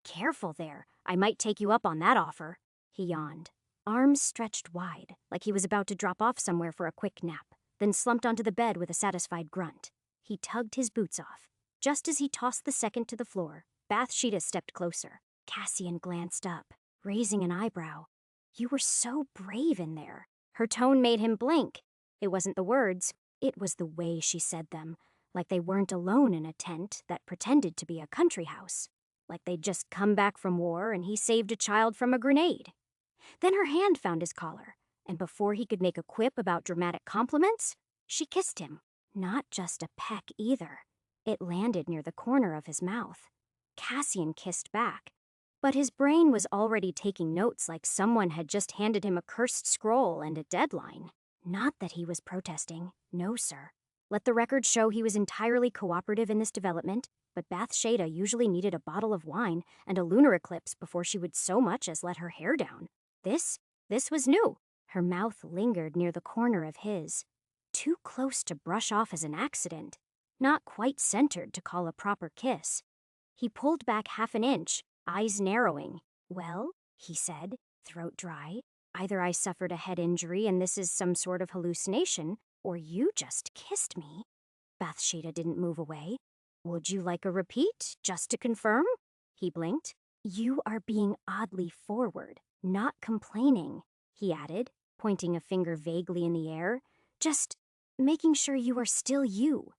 Careful there, I might take you up on that offer. He yawned. Arms stretched wide, like he was about to drop off somewhere for a quick nap, then slumped onto the bed with a satisfied grunt. He tugged his boots off. Just as he tossed the second to the floor, Bathsheba stepped closer. Cassian glanced up, raising an eyebrow. You were so brave in there. Her tone made him blink. It wasn't the words, it was the way she said them, like they weren't alone in a tent that pretended to be a country house, like they'd just come back from war and he saved a child from a grenade. Then her hand found his collar, and before he could make a quip about dramatic compliments, she kissed him. Not just a peck either. It landed near the corner of his mouth. Cassian kissed back, but his brain was already taking notes like someone had just handed him a cursed scroll and a deadline. Not that he was protesting. No, sir. Let the record show he was entirely cooperative in this development, but Bathsheba usually needed a bottle of wine and a lunar eclipse before she would so much as let her hair down. This was new. Her mouth lingered near the corner of his. Too close to brush off as an accident. Not quite centered to call a proper kiss. He pulled back half an inch, eyes narrowing. Well, he said, throat dry, either I suffered a head injury and this is some sort of hallucination, or you just kissed me. Bathsheba didn't move away. Would you like a repeat, just to confirm? He blinked. You are being oddly forward, not complaining, he added, pointing a finger vaguely in the air. Just making sure you are still you.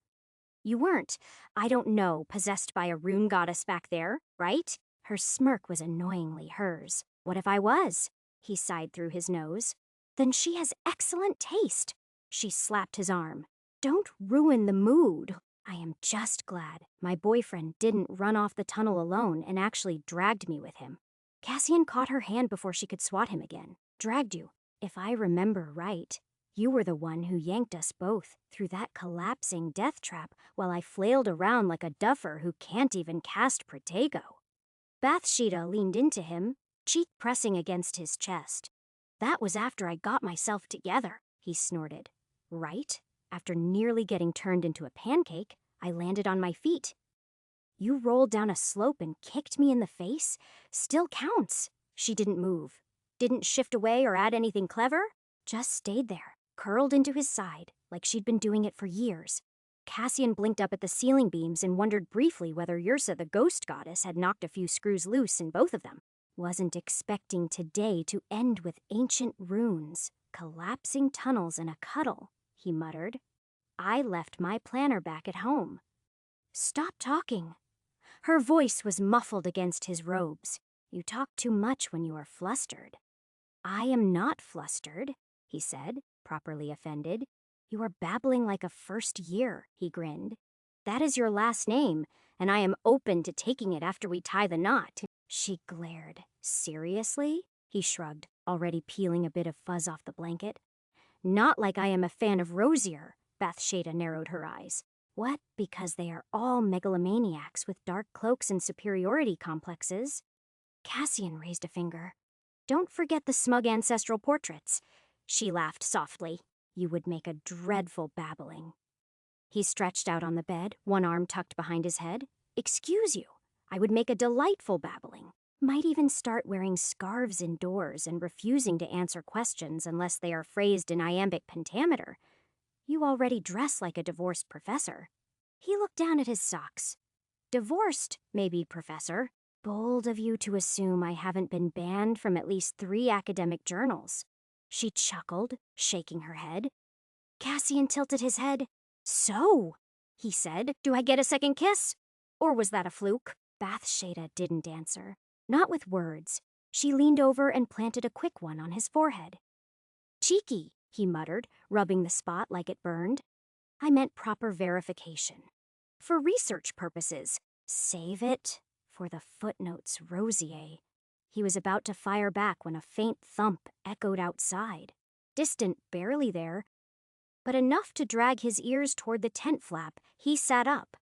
You weren't, I don't know, possessed by a rune goddess back there, right? Her smirk was annoyingly hers. What if I was? He sighed through his nose. Then she has excellent taste. She slapped his arm. Don't ruin the mood. I am just glad my boyfriend didn't run off the tunnel alone and actually dragged me with him. Cassian caught her hand before she could swat him again. Dragged you. If I remember right, you were the one who yanked us both through that collapsing death trap while I flailed around like a duffer who can't even cast Protego. Bathsheba leaned into him, cheek pressing against his chest. That was after I got myself together, he snorted. Right? After nearly getting turned into a pancake, I landed on my feet. You rolled down a slope and kicked me in the face? Still counts. She didn't move. Didn't shift away or add anything clever. Just stayed there, curled into his side, like she'd been doing it for years. Cassian blinked up at the ceiling beams and wondered briefly whether Yrsa the ghost goddess had knocked a few screws loose in both of them. Wasn't expecting today to end with ancient runes, collapsing tunnels, and a cuddle, he muttered. I left my planner back at home. Stop talking. Her voice was muffled against his robes. You talk too much when you are flustered. I am not flustered, he said, properly offended. You are babbling like a first year, he grinned. That is your last name, and I am open to taking it after we tie the knot. She glared. Seriously? He shrugged, already peeling a bit of fuzz off the blanket. Not like I am a fan of Rosier, Bathsheba narrowed her eyes. What? Because they are all megalomaniacs with dark cloaks and superiority complexes? Cassian raised a finger. Don't forget the smug ancestral portraits. She laughed softly. You would make a dreadful babbling. He stretched out on the bed, one arm tucked behind his head. Excuse you, I would make a delightful babbling. Might even start wearing scarves indoors and refusing to answer questions unless they are phrased in iambic pentameter. You already dress like a divorced professor. He looked down at his socks. Divorced, maybe, Professor. Bold of you to assume I haven't been banned from at least 3 academic journals. She chuckled, shaking her head. Cassian tilted his head. So, he said, do I get a second kiss? Or was that a fluke? Bathsheba didn't answer. Not with words. She leaned over and planted a quick one on his forehead. Cheeky, he muttered, rubbing the spot like it burned. I meant proper verification. For research purposes. Save it for the footnotes, Rosier. He was about to fire back when a faint thump echoed outside. Distant, barely there, but enough to drag his ears toward the tent flap. He sat up.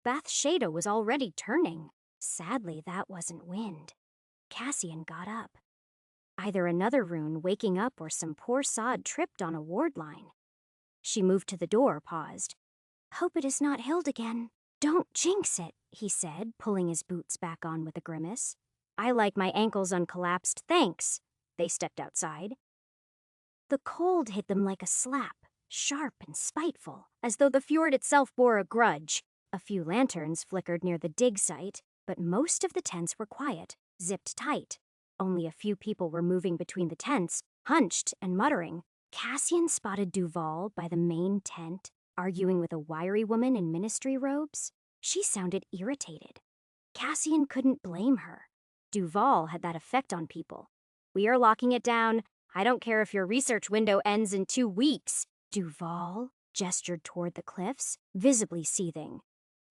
Bathsheba was already turning. Sadly, that wasn't wind. Cassian got up. Either another rune waking up or some poor sod tripped on a ward line. She moved to the door, paused. Hope it is not Hild again. Don't jinx it, he said, pulling his boots back on with a grimace. I like my ankles uncollapsed, thanks. They stepped outside. The cold hit them like a slap, sharp and spiteful, as though the fjord itself bore a grudge. A few lanterns flickered near the dig site, but most of the tents were quiet, zipped tight. Only a few people were moving between the tents, hunched and muttering. Cassian spotted Duval by the main tent, arguing with a wiry woman in ministry robes. She sounded irritated. Cassian couldn't blame her. Duval had that effect on people. We are locking it down. I don't care if your research window ends in 2 weeks. Duval gestured toward the cliffs, visibly seething.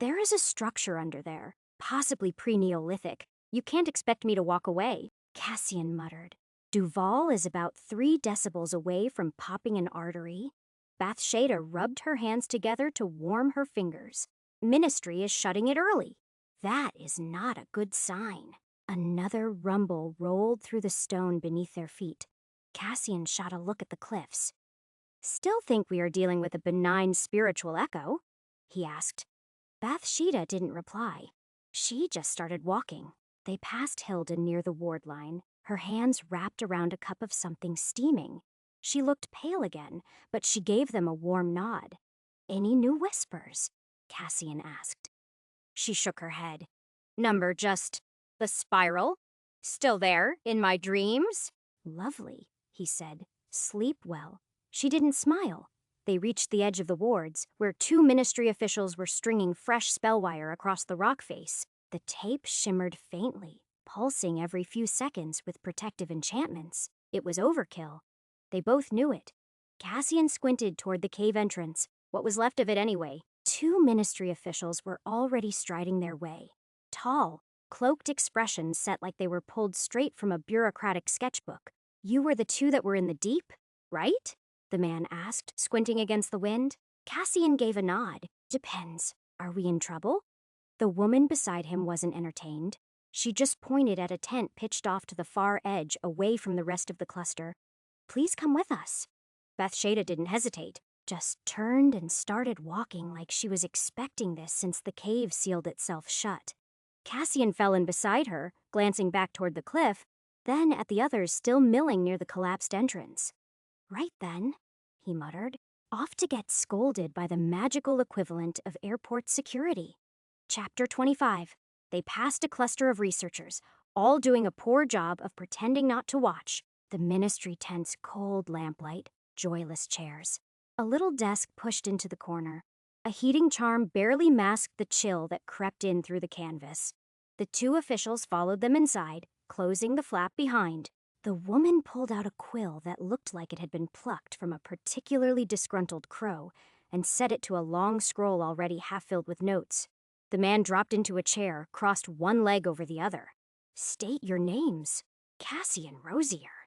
There is a structure under there, possibly pre-Neolithic. You can't expect me to walk away, Cassian muttered. Duval is about 3 decibels away from popping an artery. Bathsheba rubbed her hands together to warm her fingers. Ministry is shutting it early. That is not a good sign. Another rumble rolled through the stone beneath their feet. Cassian shot a look at the cliffs. Still think we are dealing with a benign spiritual echo? He asked. Bathsheba didn't reply. She just started walking. They passed Hilda near the ward line, her hands wrapped around a cup of something steaming. She looked pale again, but she gave them a warm nod. Any new whispers? Cassian asked. She shook her head. Number just the spiral? Still there, in my dreams? Lovely, he said. Sleep well. She didn't smile. They reached the edge of the wards, where 2 ministry officials were stringing fresh spell wire across the rock face. The tape shimmered faintly, pulsing every few seconds with protective enchantments. It was overkill. They both knew it. Cassian squinted toward the cave entrance, what was left of it anyway. 2 ministry officials were already striding their way. Tall, cloaked expressions set like they were pulled straight from a bureaucratic sketchbook. You were the 2 that were in the deep, right? The man asked, squinting against the wind. Cassian gave a nod. Depends. Are we in trouble? The woman beside him wasn't entertained. She just pointed at a tent pitched off to the far edge, away from the rest of the cluster. Please come with us. Bathsheba didn't hesitate, just turned and started walking like she was expecting this since the cave sealed itself shut. Cassian fell in beside her, glancing back toward the cliff, then at the others still milling near the collapsed entrance. Right then, he muttered, off to get scolded by the magical equivalent of airport security. Chapter 25. They passed a cluster of researchers, all doing a poor job of pretending not to watch. The ministry tent's cold lamplight, joyless chairs. A little desk pushed into the corner. A heating charm barely masked the chill that crept in through the canvas. The 2 officials followed them inside, closing the flap behind. The woman pulled out a quill that looked like it had been plucked from a particularly disgruntled crow and set it to a long scroll already half filled with notes. The man dropped into a chair, crossed one leg over the other. State your names. Cassian Rosier.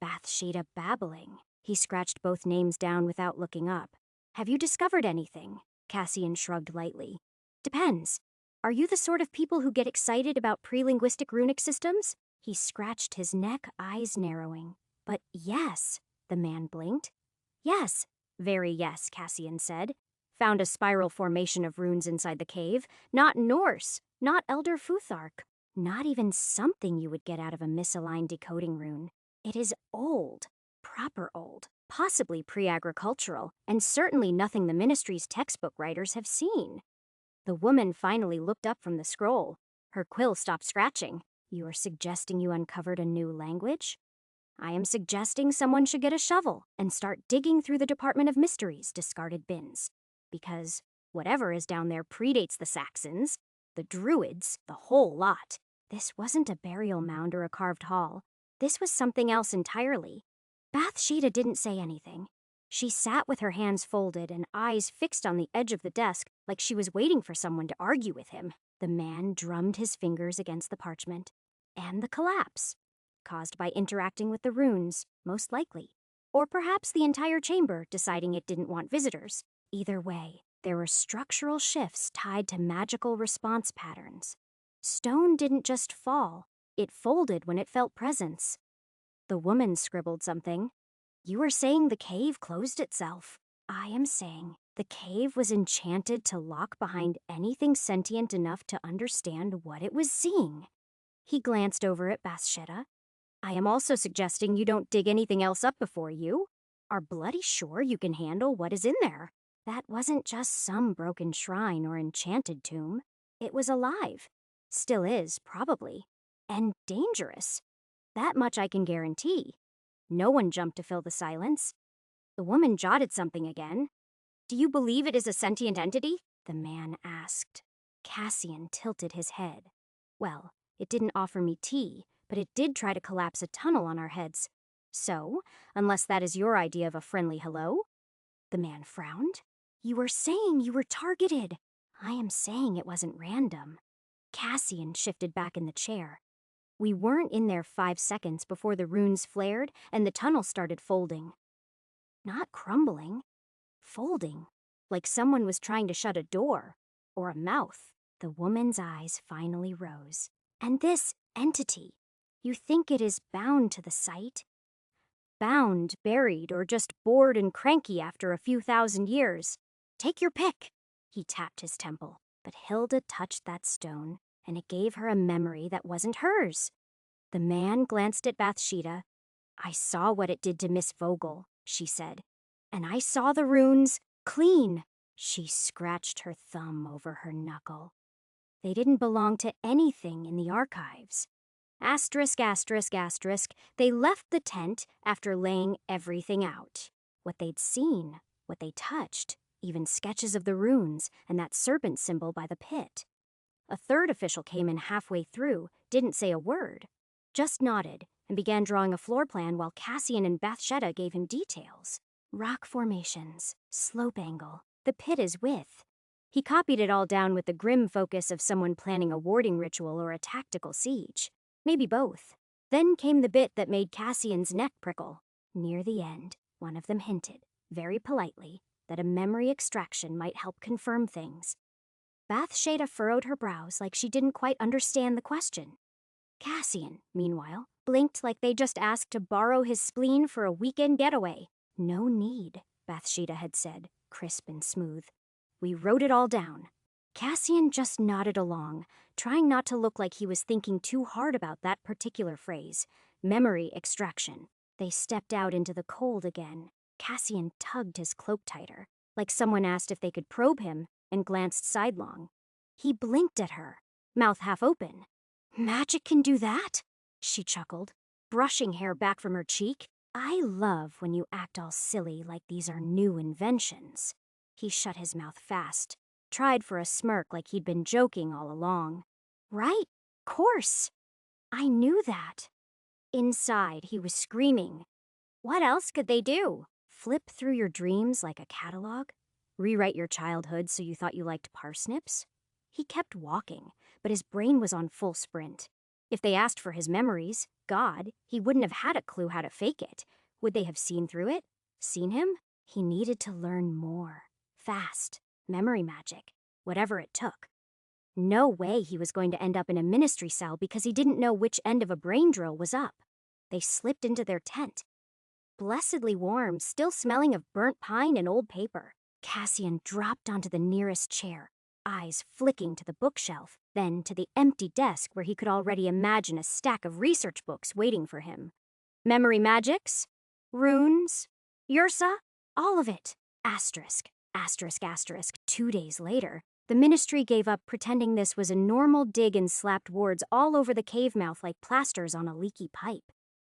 Bathsheba babbling. He scratched both names down without looking up. Have you discovered anything? Cassian shrugged lightly. Depends. Are you the sort of people who get excited about pre-linguistic runic systems? He scratched his neck, eyes narrowing. But yes, the man blinked. Yes, very yes, Cassian said. Found a spiral formation of runes inside the cave. Not Norse, not Elder Futhark, not even something you would get out of a misaligned decoding rune. It is old, proper old, possibly pre-agricultural, and certainly nothing the Ministry's textbook writers have seen. The woman finally looked up from the scroll. Her quill stopped scratching. You are suggesting you uncovered a new language? I am suggesting someone should get a shovel and start digging through the Department of Mysteries' discarded bins. Because whatever is down there predates the Saxons, the Druids, the whole lot. This wasn't a burial mound or a carved hall. This was something else entirely. Bathsheba didn't say anything. She sat with her hands folded and eyes fixed on the edge of the desk like she was waiting for someone to argue with him. The man drummed his fingers against the parchment. And the collapse. Caused by interacting with the runes, most likely. Or perhaps the entire chamber deciding it didn't want visitors. Either way, there were structural shifts tied to magical response patterns. Stone didn't just fall. It folded when it felt presence. The woman scribbled something. You are saying the cave closed itself. I am saying the cave was enchanted to lock behind anything sentient enough to understand what it was seeing. He glanced over at Bathsheba. I am also suggesting you don't dig anything else up before you are bloody sure you can handle what is in there. That wasn't just some broken shrine or enchanted tomb. It was alive. Still is, probably. And dangerous. That much I can guarantee. No one jumped to fill the silence. The woman jotted something again. Do you believe it is a sentient entity? The man asked. Cassian tilted his head. Well, it didn't offer me tea, but it did try to collapse a tunnel on our heads. So, unless that is your idea of a friendly hello? The man frowned. You were saying you were targeted. I am saying it wasn't random. Cassian shifted back in the chair. We weren't in there 5 seconds before the runes flared and the tunnel started folding. Not crumbling. Folding. Like someone was trying to shut a door. Or a mouth. The woman's eyes finally rose. And this entity, you think it is bound to the site? Bound, buried, or just bored and cranky after a few thousand years? Take your pick. He tapped his temple, but Hilda touched that stone, and it gave her a memory that wasn't hers. The man glanced at Bathsheba. I saw what it did to Miss Vogel, she said. And I saw the runes clean. She scratched her thumb over her knuckle. They didn't belong to anything in the archives. Asterisk, asterisk, asterisk, they left the tent after laying everything out. What they'd seen, what they touched, even sketches of the runes and that serpent symbol by the pit. A third official came in halfway through, didn't say a word, just nodded and began drawing a floor plan while Cassian and Bathsheba gave him details. Rock formations, slope angle, the pit is width. He copied it all down with the grim focus of someone planning a warding ritual or a tactical siege. Maybe both. Then came the bit that made Cassian's neck prickle. Near the end, one of them hinted, very politely, that a memory extraction might help confirm things. Bathsheba furrowed her brows like she didn't quite understand the question. Cassian, meanwhile, blinked like they just asked to borrow his spleen for a weekend getaway. No need, Bathsheba had said, crisp and smooth. We wrote it all down. Cassian just nodded along, trying not to look like he was thinking too hard about that particular phrase, memory extraction. They stepped out into the cold again. Cassian tugged his cloak tighter, like someone asked if they could probe him, and glanced sidelong. He blinked at her, mouth half open. Magic can do that? She chuckled, brushing hair back from her cheek. I love when you act all silly like these are new inventions. He shut his mouth fast, tried for a smirk like he'd been joking all along. Right, course. I knew that. Inside, he was screaming. What else could they do? Flip through your dreams like a catalog? Rewrite your childhood so you thought you liked parsnips? He kept walking, but his brain was on full sprint. If they asked for his memories, God, he wouldn't have had a clue how to fake it. Would they have seen through it? Seen him? He needed to learn more. Fast. Memory magic. Whatever it took. No way he was going to end up in a ministry cell because he didn't know which end of a brain drill was up. They slipped into their tent. Blessedly warm, still smelling of burnt pine and old paper. Cassian dropped onto the nearest chair, eyes flicking to the bookshelf, then to the empty desk where he could already imagine a stack of research books waiting for him. Memory magics? Runes? Ursa? All of it. Asterisk. Asterisk, asterisk. 2 days later, the ministry gave up pretending this was a normal dig and slapped wards all over the cave mouth like plasters on a leaky pipe.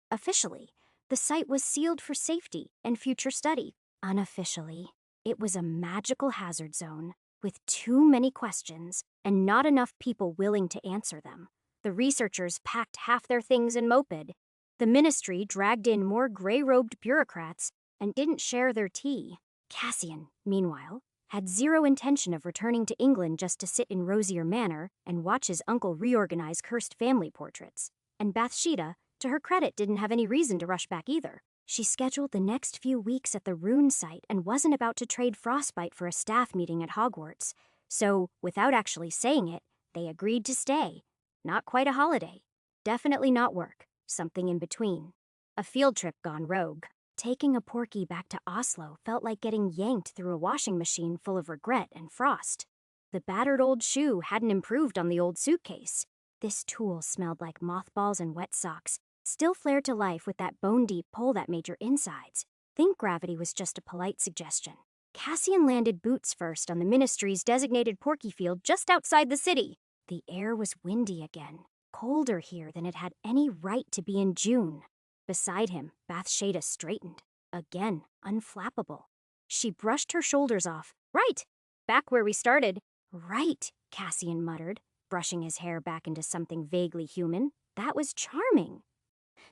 Officially, the site was sealed for safety and future study. Unofficially, it was a magical hazard zone with too many questions and not enough people willing to answer them. The researchers packed half their things in moped. The ministry dragged in more gray-robed bureaucrats and didn't share their tea. Cassian, meanwhile, had zero intention of returning to England just to sit in Rosier Manor and watch his uncle reorganize cursed family portraits. And Bathsheba, to her credit, didn't have any reason to rush back either. She scheduled the next few weeks at the Rune site and wasn't about to trade Frostbite for a staff meeting at Hogwarts. So, without actually saying it, they agreed to stay. Not quite a holiday. Definitely not work. Something in between. A field trip gone rogue. Taking a Porky back to Oslo felt like getting yanked through a washing machine full of regret and frost. The battered old shoe hadn't improved on the old suitcase. This tool smelled like mothballs and wet socks, still flared to life with that bone-deep pull that made your insides. Think gravity was just a polite suggestion. Cassian landed boots first on the ministry's designated Porky field just outside the city. The air was windy again, colder here than it had any right to be in June. Beside him, Bathsheba straightened. Again, unflappable. She brushed her shoulders off. Right! Back where we started. Right, Cassian muttered, brushing his hair back into something vaguely human. That was charming.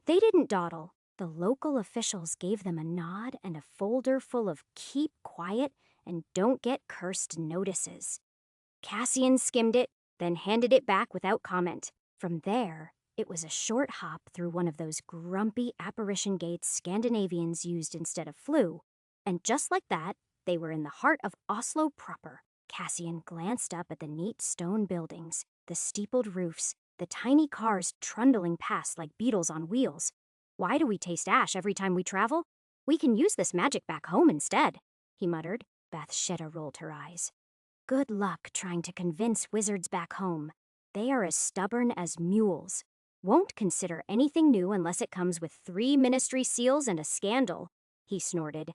They didn't dawdle. The local officials gave them a nod and a folder full of keep quiet and don't get cursed notices. Cassian skimmed it, then handed it back without comment. From there, it was a short hop through one of those grumpy apparition gates Scandinavians used instead of flew, and just like that, they were in the heart of Oslo proper. Cassian glanced up at the neat stone buildings, the steepled roofs, the tiny cars trundling past like beetles on wheels. Why do we taste ash every time we travel? We can use this magic back home instead, he muttered. Bathsheba rolled her eyes. Good luck trying to convince wizards back home. They are as stubborn as mules. Won't consider anything new unless it comes with 3 ministry seals and a scandal, he snorted.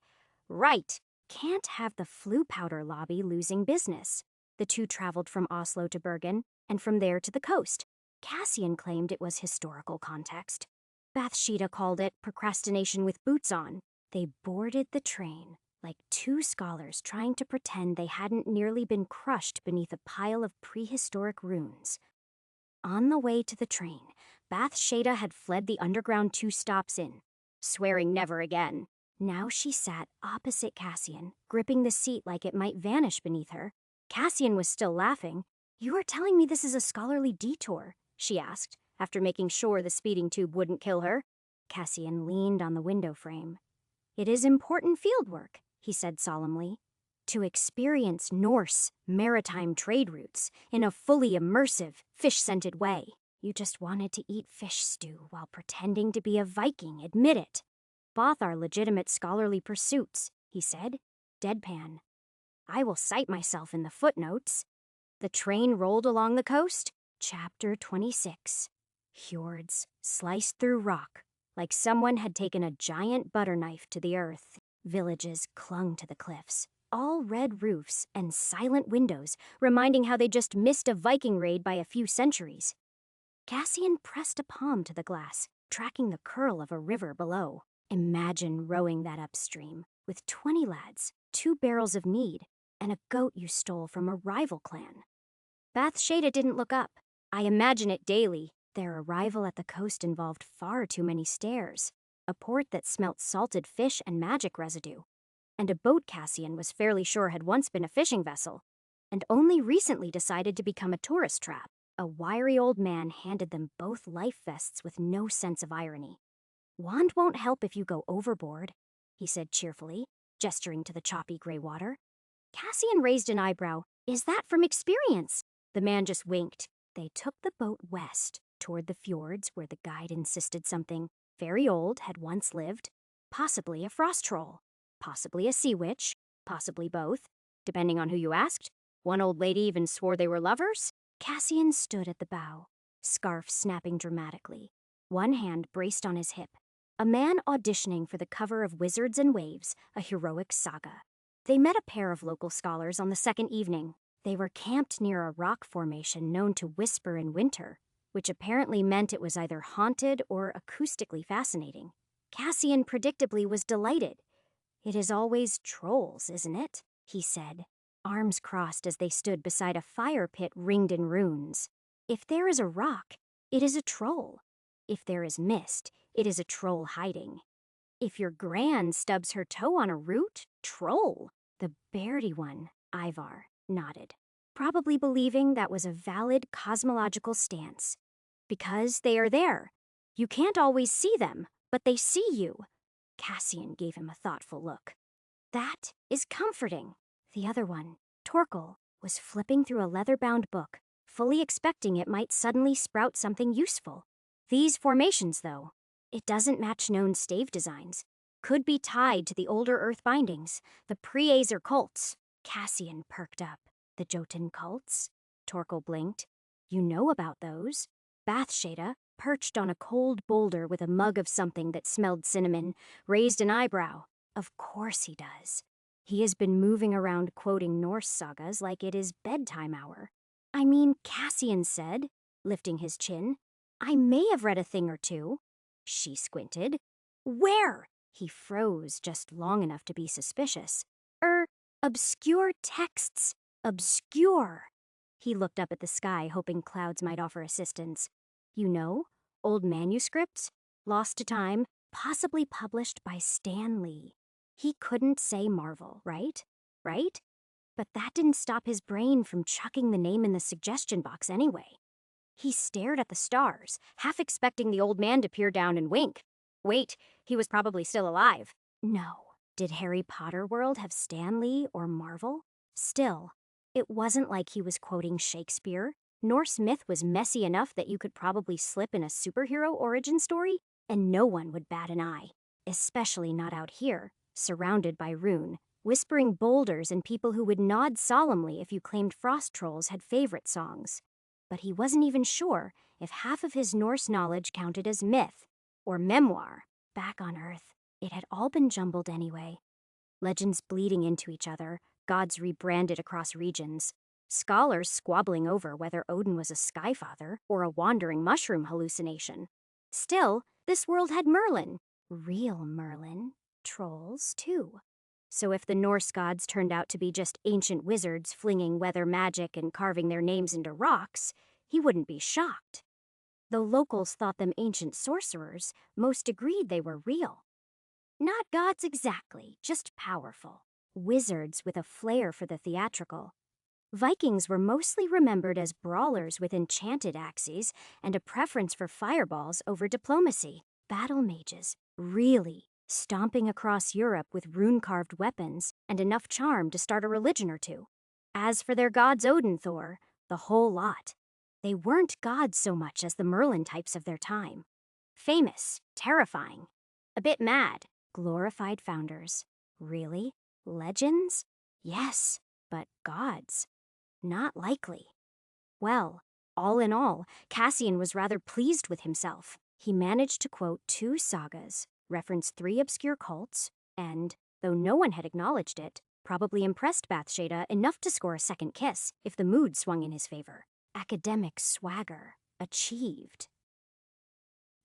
Right. Can't have the flu powder lobby losing business. The two traveled from Oslo to Bergen, and from there to the coast. Cassian claimed it was historical context. Bathsheba called it procrastination with boots on. They boarded the train like 2 scholars trying to pretend they hadn't nearly been crushed beneath a pile of prehistoric runes. On the way to the train, Bathsheba had fled the underground 2 stops in, swearing never again. Now she sat opposite Cassian, gripping the seat like it might vanish beneath her. Cassian was still laughing. You are telling me this is a scholarly detour? She asked, after making sure the speeding tube wouldn't kill her. Cassian leaned on the window frame. It is important field work, he said solemnly. To experience Norse maritime trade routes in a fully immersive, fish-scented way. You just wanted to eat fish stew while pretending to be a Viking, admit it. Both are legitimate scholarly pursuits, he said, deadpan. I will cite myself in the footnotes. The train rolled along the coast. Chapter 26. Fjords sliced through rock, like someone had taken a giant butter knife to the earth. Villages clung to the cliffs, all red roofs and silent windows, reminding how they just missed a Viking raid by a few centuries. Cassian pressed a palm to the glass, tracking the curl of a river below. Imagine rowing that upstream, with 20 lads, 2 barrels of mead, and a goat you stole from a rival clan. Bathsheba didn't look up. I imagine it daily, their arrival at the coast involved far too many stairs, a port that smelt salted fish and magic residue, and a boat Cassian was fairly sure had once been a fishing vessel, and only recently decided to become a tourist trap. A wiry old man handed them both life vests with no sense of irony. "Wand won't help if you go overboard," he said cheerfully, gesturing to the choppy gray water. Cassian raised an eyebrow. "Is that from experience?" The man just winked. They took the boat west, toward the fjords where the guide insisted something very old had once lived, possibly a frost troll, possibly a sea witch, possibly both, depending on who you asked. One old lady even swore they were lovers. Cassian stood at the bow, scarf snapping dramatically, one hand braced on his hip. A man auditioning for the cover of Wizards and Waves, a heroic saga. They met a pair of local scholars on the second evening. They were camped near a rock formation known to whisper in winter, which apparently meant it was either haunted or acoustically fascinating. Cassian predictably was delighted. "It is always trolls, isn't it?" he said, arms crossed as they stood beside a fire pit ringed in runes. "If there is a rock, it is a troll. If there is mist, it is a troll hiding. If your Gran stubs her toe on a root, troll." The beardy one, Ivar, nodded, probably believing that was a valid cosmological stance. "Because they are there. You can't always see them, but they see you." Cassian gave him a thoughtful look. "That is comforting." The other one, Torkel, was flipping through a leather-bound book, fully expecting it might suddenly sprout something useful. "These formations, though, it doesn't match known stave designs. Could be tied to the older Earth bindings, the pre-Azer cults." Cassian perked up. "The Jotun cults?" Torkel blinked. "You know about those." Bathshada, perched on a cold boulder with a mug of something that smelled cinnamon, raised an eyebrow. "Of course he does. He has been moving around quoting Norse sagas like it is bedtime hour." "I mean," Cassian said, lifting his chin, "I may have read a thing or two." She squinted. "Where?" He froze just long enough to be suspicious. Obscure texts. Obscure." He looked up at the sky, hoping clouds might offer assistance. "You know, old manuscripts, lost to time, possibly published by Stan Lee." He couldn't say Marvel, right? Right? But that didn't stop his brain from chucking the name in the suggestion box anyway. He stared at the stars, half expecting the old man to peer down and wink. Wait, he was probably still alive. No. Did Harry Potter World have Stan Lee or Marvel? Still, it wasn't like he was quoting Shakespeare. Norse myth was messy enough that you could probably slip in a superhero origin story, and no one would bat an eye. Especially not out here, surrounded by rune, whispering boulders and people who would nod solemnly if you claimed frost trolls had favorite songs. But he wasn't even sure if half of his Norse knowledge counted as myth or memoir. Back on Earth, it had all been jumbled anyway. Legends bleeding into each other, gods rebranded across regions, scholars squabbling over whether Odin was a skyfather or a wandering mushroom hallucination. Still, this world had Merlin. Real Merlin. Trolls, too. So if the Norse gods turned out to be just ancient wizards flinging weather magic and carving their names into rocks, he wouldn't be shocked. Though locals thought them ancient sorcerers, most agreed they were real. Not gods exactly, just powerful. Wizards with a flair for the theatrical. Vikings were mostly remembered as brawlers with enchanted axes and a preference for fireballs over diplomacy. Battle mages, really, stomping across Europe with rune-carved weapons and enough charm to start a religion or two. As for their gods Odin, Thor, the whole lot. They weren't gods so much as the Merlin types of their time. Famous, terrifying, a bit mad, glorified founders. Really? Legends? Yes, but gods? Not likely. Well, all in all, Cassian was rather pleased with himself. He managed to quote 2 sagas, reference 3 obscure cults, and, though no one had acknowledged it, probably impressed Bathshada enough to score a second kiss if the mood swung in his favor. Academic swagger. Achieved.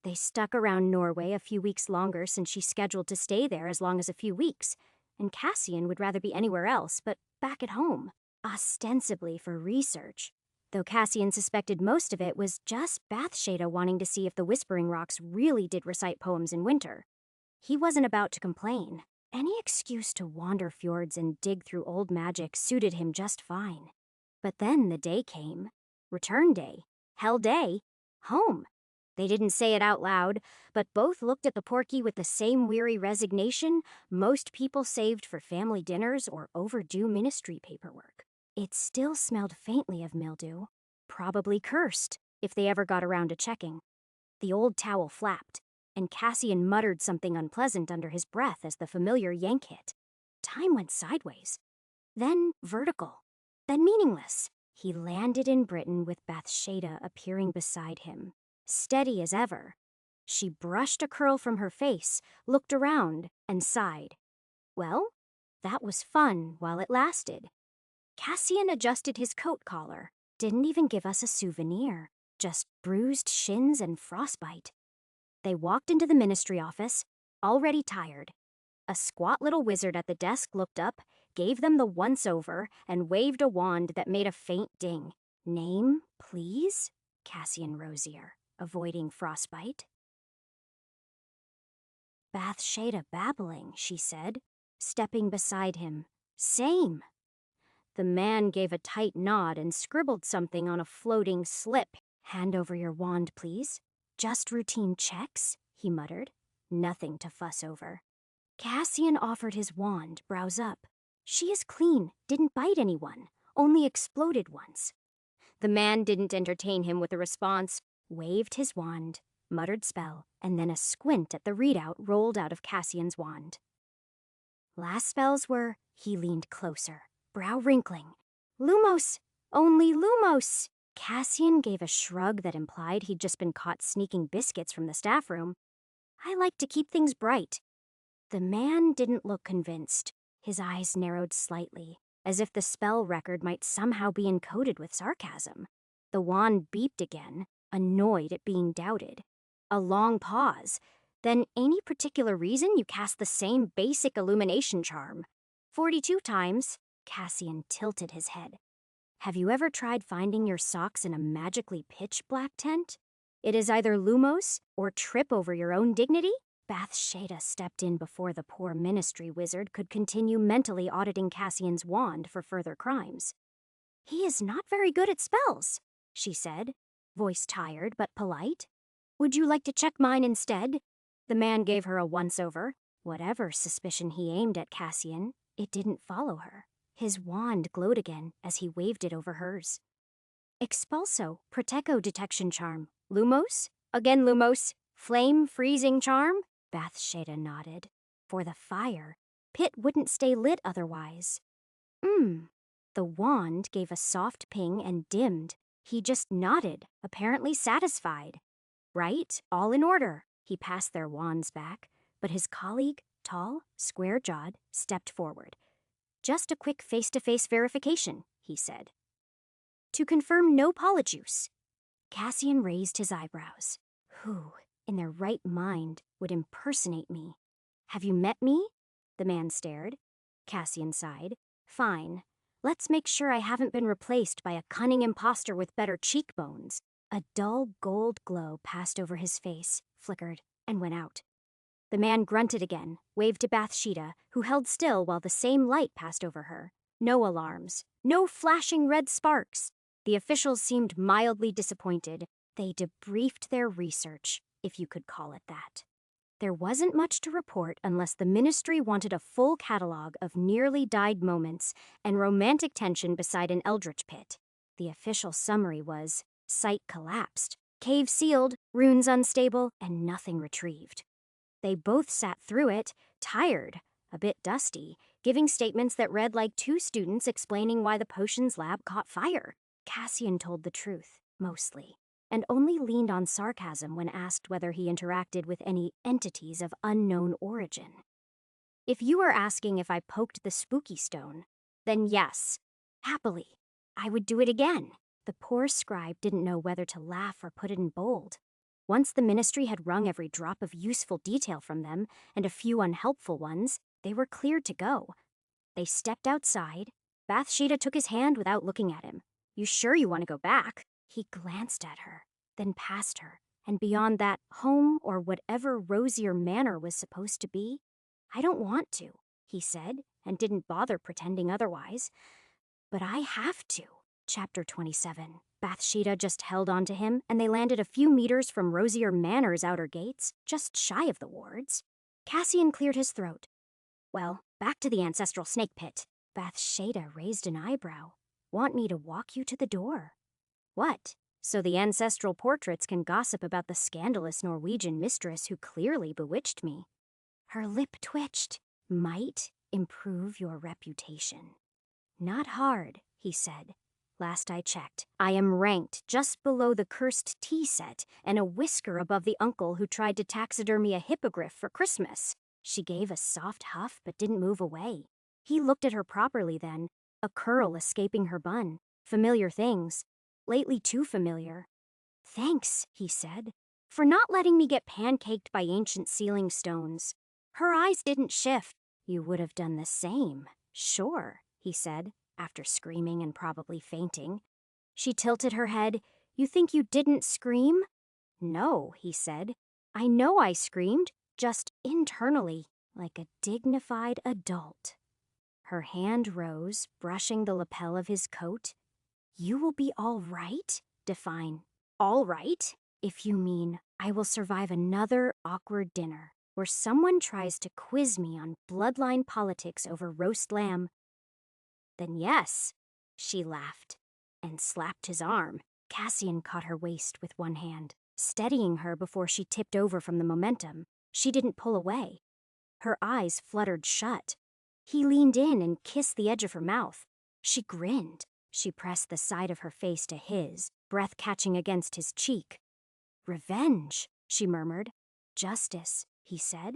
They stuck around Norway a few weeks longer since she scheduled to stay there as long as a few weeks, and Cassian would rather be anywhere else but back at home, ostensibly for research. though Cassian suspected most of it was just Bathsheba wanting to see if the Whispering Rocks really did recite poems in winter. He wasn't about to complain. Any excuse to wander fjords and dig through old magic suited him just fine. But then the day came. Return day. Hell day. Home. They didn't say it out loud, but both looked at the Porky with the same weary resignation most people saved for family dinners or overdue ministry paperwork. It still smelled faintly of mildew, probably cursed, if they ever got around to checking. The old towel flapped, and Cassian muttered something unpleasant under his breath as the familiar yank hit. Time went sideways, then vertical, then meaningless. He landed in Britain with Bathsheba appearing beside him, steady as ever. She brushed a curl from her face, looked around, and sighed. Well, that was fun while it lasted. Cassian adjusted his coat collar, didn't even give us a souvenir, just bruised shins and frostbite. They walked into the ministry office, already tired. A squat little wizard at the desk looked up, gave them the once-over, and waved a wand that made a faint ding. Name, please? Cassian Rosier, avoiding frostbite. Bathsheba babbling, she said, stepping beside him. Same. The man gave a tight nod and scribbled something on a floating slip. Hand over your wand, please. Just routine checks, he muttered. Nothing to fuss over. Cassian offered his wand, brows up. She is clean, didn't bite anyone, only exploded once. The man didn't entertain him with a response, waved his wand, muttered spell, and then a squint at the readout rolled out of Cassian's wand. Last spells were, he leaned closer, brow wrinkling. Lumos! Only Lumos! Cassian gave a shrug that implied he'd just been caught sneaking biscuits from the staff room. I like to keep things bright. The man didn't look convinced. His eyes narrowed slightly, as if the spell record might somehow be encoded with sarcasm. The wand beeped again, annoyed at being doubted. A long pause. Then any particular reason you cast the same basic illumination charm? 42 times. Cassian tilted his head. Have you ever tried finding your socks in a magically pitch-black tent? It is either Lumos or trip over your own dignity? Bathsheba stepped in before the poor ministry wizard could continue mentally auditing Cassian's wand for further crimes. He is not very good at spells, she said, voice tired but polite. Would you like to check mine instead? The man gave her a once-over. Whatever suspicion he aimed at Cassian, it didn't follow her. His wand glowed again as he waved it over hers. Expulso, Proteco detection charm. Lumos? Again Lumos. Flame freezing charm? Bathsheba nodded. For the fire. Pit wouldn't stay lit otherwise. The wand gave a soft ping and dimmed. He just nodded, apparently satisfied. Right, all in order. He passed their wands back, but his colleague, tall, square-jawed, stepped forward. Just a quick face-to-face verification, he said. To confirm no polyjuice. Cassian raised his eyebrows. Who, in their right mind, would impersonate me? Have you met me? The man stared. Cassian sighed. Fine. Let's make sure I haven't been replaced by a cunning imposter with better cheekbones. A dull gold glow passed over his face, flickered, and went out. The man grunted again, waved to Bathsheba, who held still while the same light passed over her. No alarms. No flashing red sparks. The officials seemed mildly disappointed. They debriefed their research, if you could call it that. There wasn't much to report unless the ministry wanted a full catalog of nearly died moments and romantic tension beside an eldritch pit. The official summary was, site collapsed, cave sealed, runes unstable, and nothing retrieved. They both sat through it, tired, a bit dusty, giving statements that read like two students explaining why the potions lab caught fire. Cassian told the truth, mostly, and only leaned on sarcasm when asked whether he interacted with any entities of unknown origin. If you were asking if I poked the spooky stone, then yes, happily, I would do it again. The poor scribe didn't know whether to laugh or put it in bold. Once the ministry had wrung every drop of useful detail from them, and a few unhelpful ones, they were cleared to go. They stepped outside. Bathsheba took his hand without looking at him. You sure you want to go back? He glanced at her, then past her, and beyond that home or whatever Rosier Manor was supposed to be. I don't want to, he said, and didn't bother pretending otherwise. But I have to. Chapter 27. Bathsheba just held on to him, and they landed a few meters from Rosier Manor's outer gates, just shy of the wards. Cassian cleared his throat. Well, back to the ancestral snake pit. Bathsheba raised an eyebrow. Want me to walk you to the door? What? So the ancestral portraits can gossip about the scandalous Norwegian mistress who clearly bewitched me. Her lip twitched. Might improve your reputation. Not hard, he said. Last I checked, I am ranked just below the cursed tea set and a whisker above the uncle who tried to taxidermy a hippogriff for Christmas. She gave a soft huff but didn't move away. He looked at her properly then, a curl escaping her bun. Familiar things. Lately too familiar. Thanks, he said, for not letting me get pancaked by ancient ceiling stones. Her eyes didn't shift. You would have done the same. Sure, he said, after screaming and probably fainting. She tilted her head. You think you didn't scream? No, he said. I know I screamed, just internally, like a dignified adult. Her hand rose, brushing the lapel of his coat. You will be all right? Define all right? If you mean I will survive another awkward dinner where someone tries to quiz me on bloodline politics over roast lamb, then yes, she laughed and slapped his arm. Cassian caught her waist with one hand, steadying her before she tipped over from the momentum. She didn't pull away. Her eyes fluttered shut. He leaned in and kissed the edge of her mouth. She grinned. She pressed the side of her face to his, breath catching against his cheek. Revenge, she murmured. Justice, he said.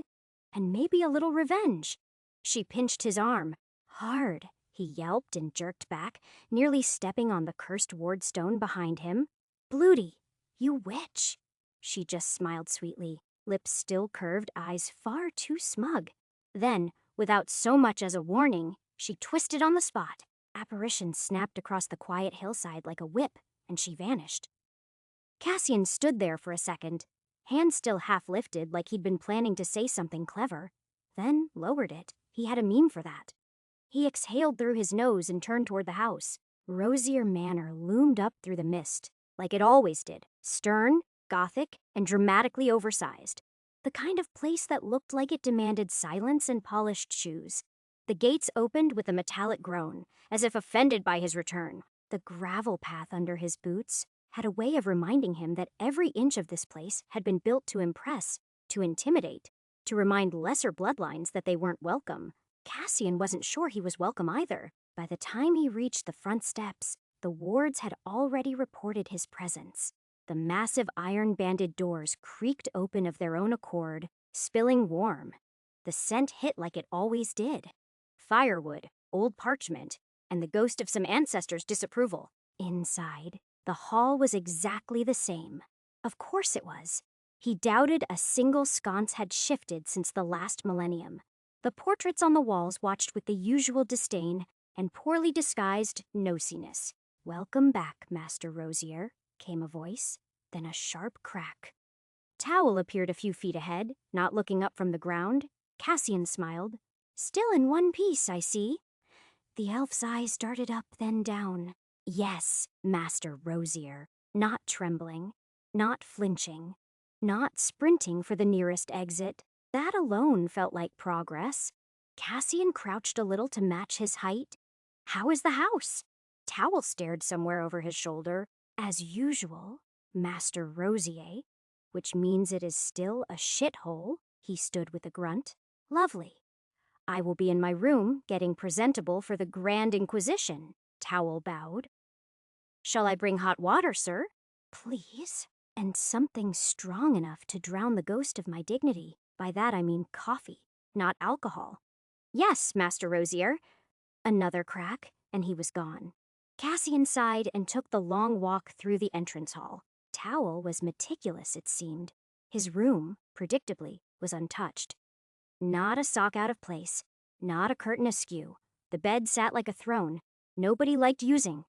And maybe a little revenge. She pinched his arm. Hard. He yelped and jerked back, nearly stepping on the cursed wardstone behind him. Blooty, you witch. She just smiled sweetly, lips still curved, eyes far too smug. Then, without so much as a warning, she twisted on the spot. Apparition snapped across the quiet hillside like a whip, and she vanished. Cassian stood there for a second, hand still half lifted like he'd been planning to say something clever, then lowered it. He had a meme for that. He exhaled through his nose and turned toward the house. Rosier Manor loomed up through the mist, like it always did, stern, gothic, and dramatically oversized. The kind of place that looked like it demanded silence and polished shoes. The gates opened with a metallic groan, as if offended by his return. The gravel path under his boots had a way of reminding him that every inch of this place had been built to impress, to intimidate, to remind lesser bloodlines that they weren't welcome. Cassian wasn't sure he was welcome either. By the time he reached the front steps, the wards had already reported his presence. The massive iron-banded doors creaked open of their own accord, spilling warm. The scent hit like it always did. Firewood, old parchment, and the ghost of some ancestors' disapproval. Inside, the hall was exactly the same. Of course it was. He doubted a single sconce had shifted since the last millennium. The portraits on the walls watched with the usual disdain and poorly disguised nosiness. Welcome back, Master Rosier, came a voice, then a sharp crack. Towel appeared a few feet ahead, not looking up from the ground. Cassian smiled. Still in one piece, I see. The elf's eyes darted up, then down. Yes, Master Rosier, not trembling, not flinching, not sprinting for the nearest exit. That alone felt like progress. Cassian crouched a little to match his height. How is the house? Towel stared somewhere over his shoulder. As usual, Master Rosier, which means it is still a shithole, he stood with a grunt. Lovely. I will be in my room, getting presentable for the Grand Inquisition, Towel bowed. Shall I bring hot water, sir? Please. And something strong enough to drown the ghost of my dignity. By that I mean coffee, not alcohol. Yes, Master Rosier. Another crack, and he was gone. Cassian sighed and took the long walk through the entrance hall. Towel was meticulous, it seemed. His room, predictably, was untouched. Not a sock out of place, not a curtain askew. The bed sat like a throne. Nobody liked using.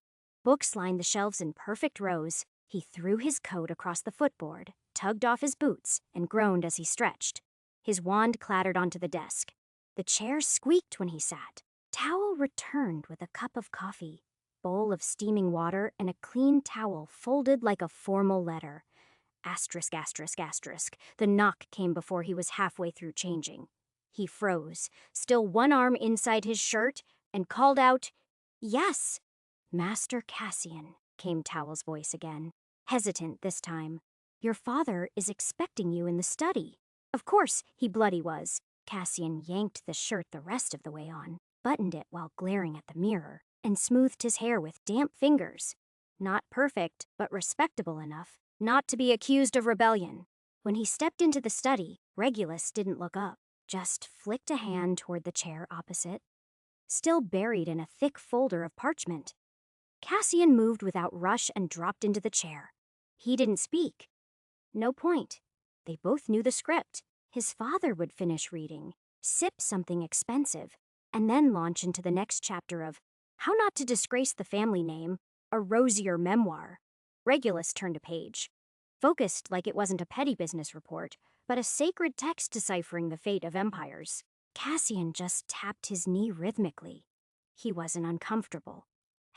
Books lined the shelves in perfect rows. He threw his coat across the footboard, tugged off his boots, and groaned as he stretched. His wand clattered onto the desk. The chair squeaked when he sat. Towel returned with a cup of coffee, bowl of steaming water, and a clean towel folded like a formal letter. Asterisk, asterisk, asterisk. The knock came before he was halfway through changing. He froze, still one arm inside his shirt, and called out, "Yes!" "Master Cassian," came Towel's voice again, hesitant this time. "Your father is expecting you in the study." Of course, he bloody was. Cassian yanked the shirt the rest of the way on, buttoned it while glaring at the mirror, and smoothed his hair with damp fingers. Not perfect, but respectable enough not to be accused of rebellion. When he stepped into the study, Regulus didn't look up, just flicked a hand toward the chair opposite, still buried in a thick folder of parchment. Cassian moved without rush and dropped into the chair. He didn't speak. No point. They both knew the script. His father would finish reading, sip something expensive, and then launch into the next chapter of How Not to Disgrace the Family Name, a Rosier Memoir. Regulus turned a page, focused like it wasn't a petty business report, but a sacred text deciphering the fate of empires. Cassian just tapped his knee rhythmically. He wasn't uncomfortable.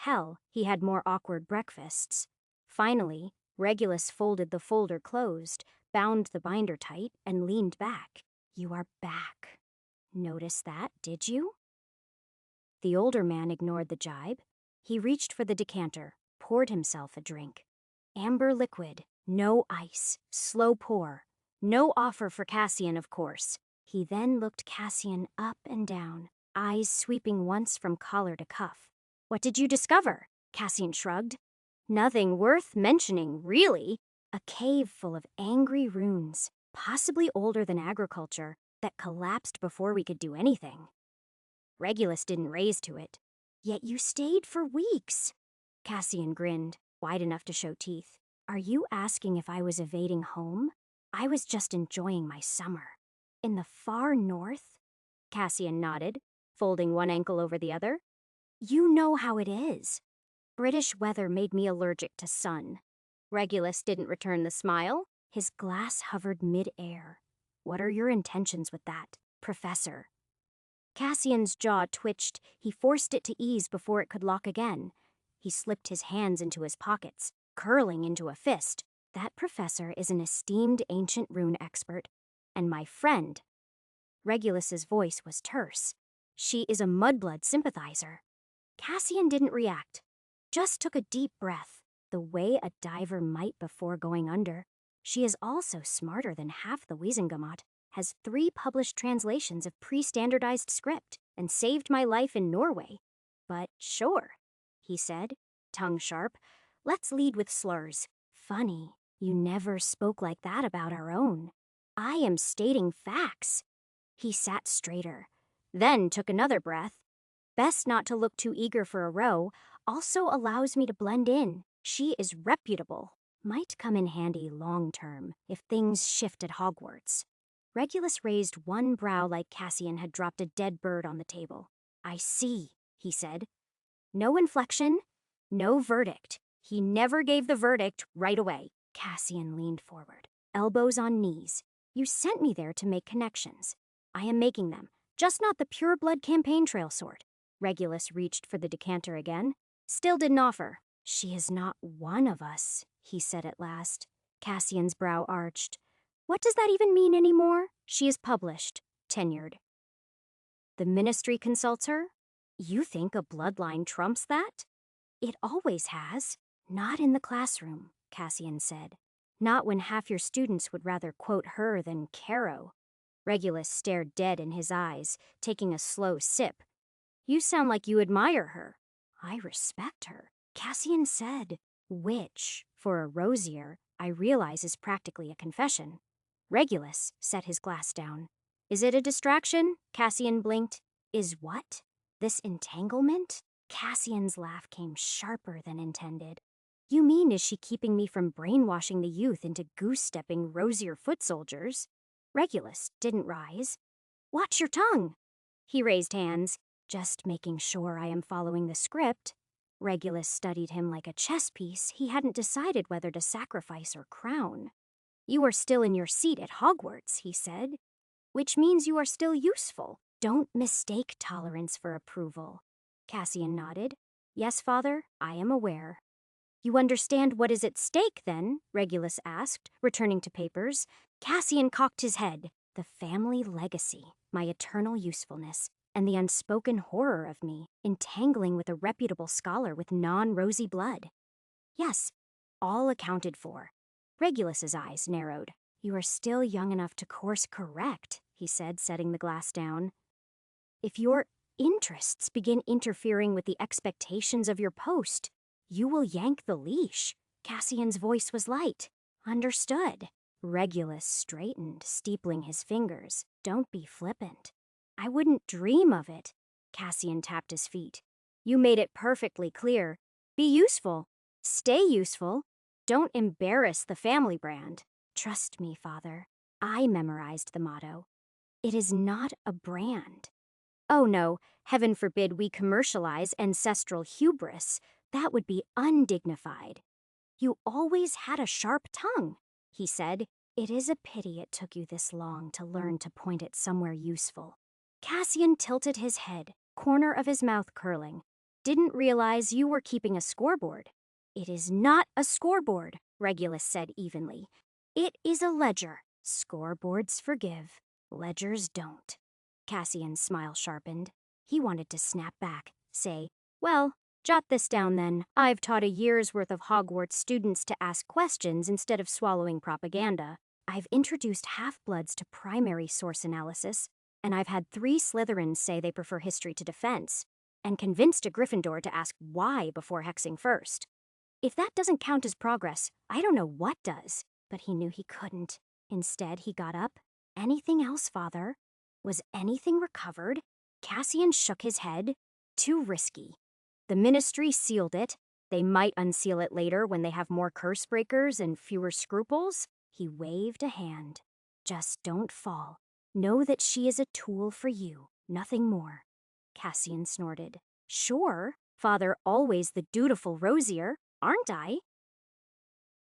Hell, he had more awkward breakfasts. Finally, Regulus folded the folder closed, bound the binder tight, and leaned back. "You are back. Notice that, did you?" The older man ignored the jibe. He reached for the decanter, poured himself a drink. Amber liquid, no ice, slow pour. No offer for Cassian, of course. He then looked Cassian up and down, eyes sweeping once from collar to cuff. "What did you discover?" Cassian shrugged. "Nothing worth mentioning, really. A cave full of angry runes, possibly older than agriculture, that collapsed before we could do anything." Regulus didn't raise to it. "Yet you stayed for weeks." Cassian grinned, wide enough to show teeth. "Are you asking if I was evading home? I was just enjoying my summer." "In the far north?" Cassian nodded, folding one ankle over the other. "You know how it is. British weather made me allergic to sun." Regulus didn't return the smile. His glass hovered mid-air. "What are your intentions with that, Professor?" Cassian's jaw twitched. He forced it to ease before it could lock again. He slipped his hands into his pockets, curling into a fist. "That professor is an esteemed ancient rune expert, and my friend." Regulus's voice was terse. "She is a mudblood sympathizer." Cassian didn't react, just took a deep breath, the way a diver might before going under. "She is also smarter than half the Wiesengamot, has 3 published translations of pre-standardized script, and saved my life in Norway. But sure," he said, tongue sharp. "Let's lead with slurs. Funny, you never spoke like that about our own. I am stating facts." He sat straighter, then took another breath. "Best not to look too eager for a row. Also allows me to blend in. She is reputable. Might come in handy long term if things shift at Hogwarts." Regulus raised one brow like Cassian had dropped a dead bird on the table. "I see," he said. No inflection, no verdict. He never gave the verdict right away. Cassian leaned forward, elbows on knees. "You sent me there to make connections. I am making them, just not the pure blood campaign trail sort." Regulus reached for the decanter again. Still didn't offer. "She is not one of us," he said at last. Cassian's brow arched. "What does that even mean anymore? She is published, tenured." "The ministry consults her? You think a bloodline trumps that?" "It always has." "Not in the classroom," Cassian said. "Not when half your students would rather quote her than Caro." Regulus stared dead in his eyes, taking a slow sip. "You sound like you admire her." "I respect her," Cassian said, which, for a Rosier, I realize is practically a confession. Regulus set his glass down. "Is it a distraction?" Cassian blinked. "Is what? This entanglement?" Cassian's laugh came sharper than intended. "You mean, is she keeping me from brainwashing the youth into goose-stepping Rosier foot soldiers?" Regulus didn't rise. "Watch your tongue!" He raised hands. "Just making sure I am following the script." Regulus studied him like a chess piece he hadn't decided whether to sacrifice or crown. "You are still in your seat at Hogwarts," he said, "which means you are still useful. Don't mistake tolerance for approval." Cassian nodded. "Yes, Father, I am aware." "You understand what is at stake, then?" Regulus asked, returning to papers. Cassian cocked his head. "The family legacy, my eternal usefulness, and the unspoken horror of me entangling with a reputable scholar with non-rosy blood. Yes, all accounted for." Regulus's eyes narrowed. "You are still young enough to course correct," he said, setting the glass down. "If your interests begin interfering with the expectations of your post, you will yank the leash." Cassian's voice was light. "Understood." Regulus straightened, steepling his fingers. "Don't be flippant." "I wouldn't dream of it." Cassian tapped his feet. "You made it perfectly clear. Be useful. Stay useful. Don't embarrass the family brand." "Trust me, Father. I memorized the motto. It is not a brand." "Oh no, heaven forbid we commercialize ancestral hubris. That would be undignified." "You always had a sharp tongue," he said. "It is a pity it took you this long to learn to point it somewhere useful." Cassian tilted his head, corner of his mouth curling. "Didn't realize you were keeping a scoreboard." "It is not a scoreboard," Regulus said evenly. "It is a ledger. Scoreboards forgive. Ledgers don't." Cassian's smile sharpened. He wanted to snap back, say, "Well, jot this down then. I've taught a year's worth of Hogwarts students to ask questions instead of swallowing propaganda. I've introduced half-bloods to primary source analysis, and I've had 3 Slytherins say they prefer history to defense, and convinced a Gryffindor to ask why before hexing first. If that doesn't count as progress, I don't know what does." But he knew he couldn't. Instead, he got up. "Anything else, Father?" Was anything recovered? Cassian shook his head. "Too risky. The Ministry sealed it. They might unseal it later when they have more curse breakers and fewer scruples." He waved a hand. "Just don't fall. Know that she is a tool for you, nothing more." Cassian snorted. "Sure, Father, always the dutiful Rosier, aren't I?"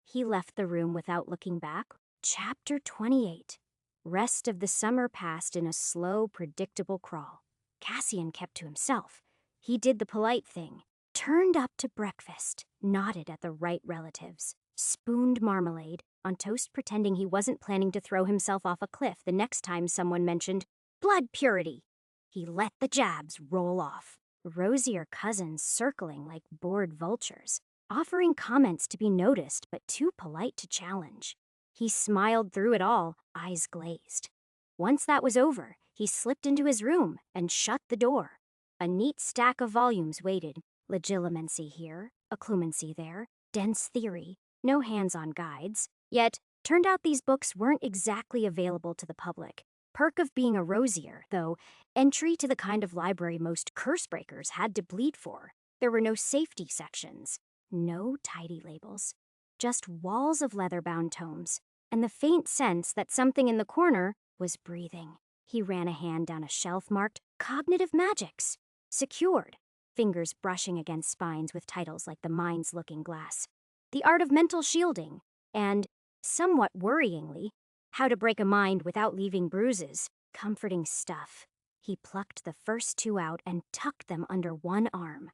He left the room without looking back. Chapter 28. Rest of the summer passed in a slow, predictable crawl. Cassian kept to himself. He did the polite thing. Turned up to breakfast, nodded at the right relatives, spooned marmalade on toast, pretending he wasn't planning to throw himself off a cliff the next time someone mentioned blood purity. He let the jabs roll off. Rosier cousins circling like bored vultures, offering comments to be noticed but too polite to challenge. He smiled through it all, eyes glazed. Once that was over, he slipped into his room and shut the door. A neat stack of volumes waited. Legilimency here, occlumency there, dense theory, no hands-on guides. Yet, turned out these books weren't exactly available to the public. Perk of being a Rosier, though, entry to the kind of library most curse breakers had to bleed for. There were no safety sections, no tidy labels, just walls of leather-bound tomes, and the faint sense that something in the corner was breathing. He ran a hand down a shelf marked Cognitive Magics. Secured, fingers brushing against spines with titles like The Mind's Looking Glass, The Art of Mental Shielding, and, somewhat worryingly, How to Break a Mind Without Leaving Bruises. Comforting stuff. He plucked the first 2 out and tucked them under one arm.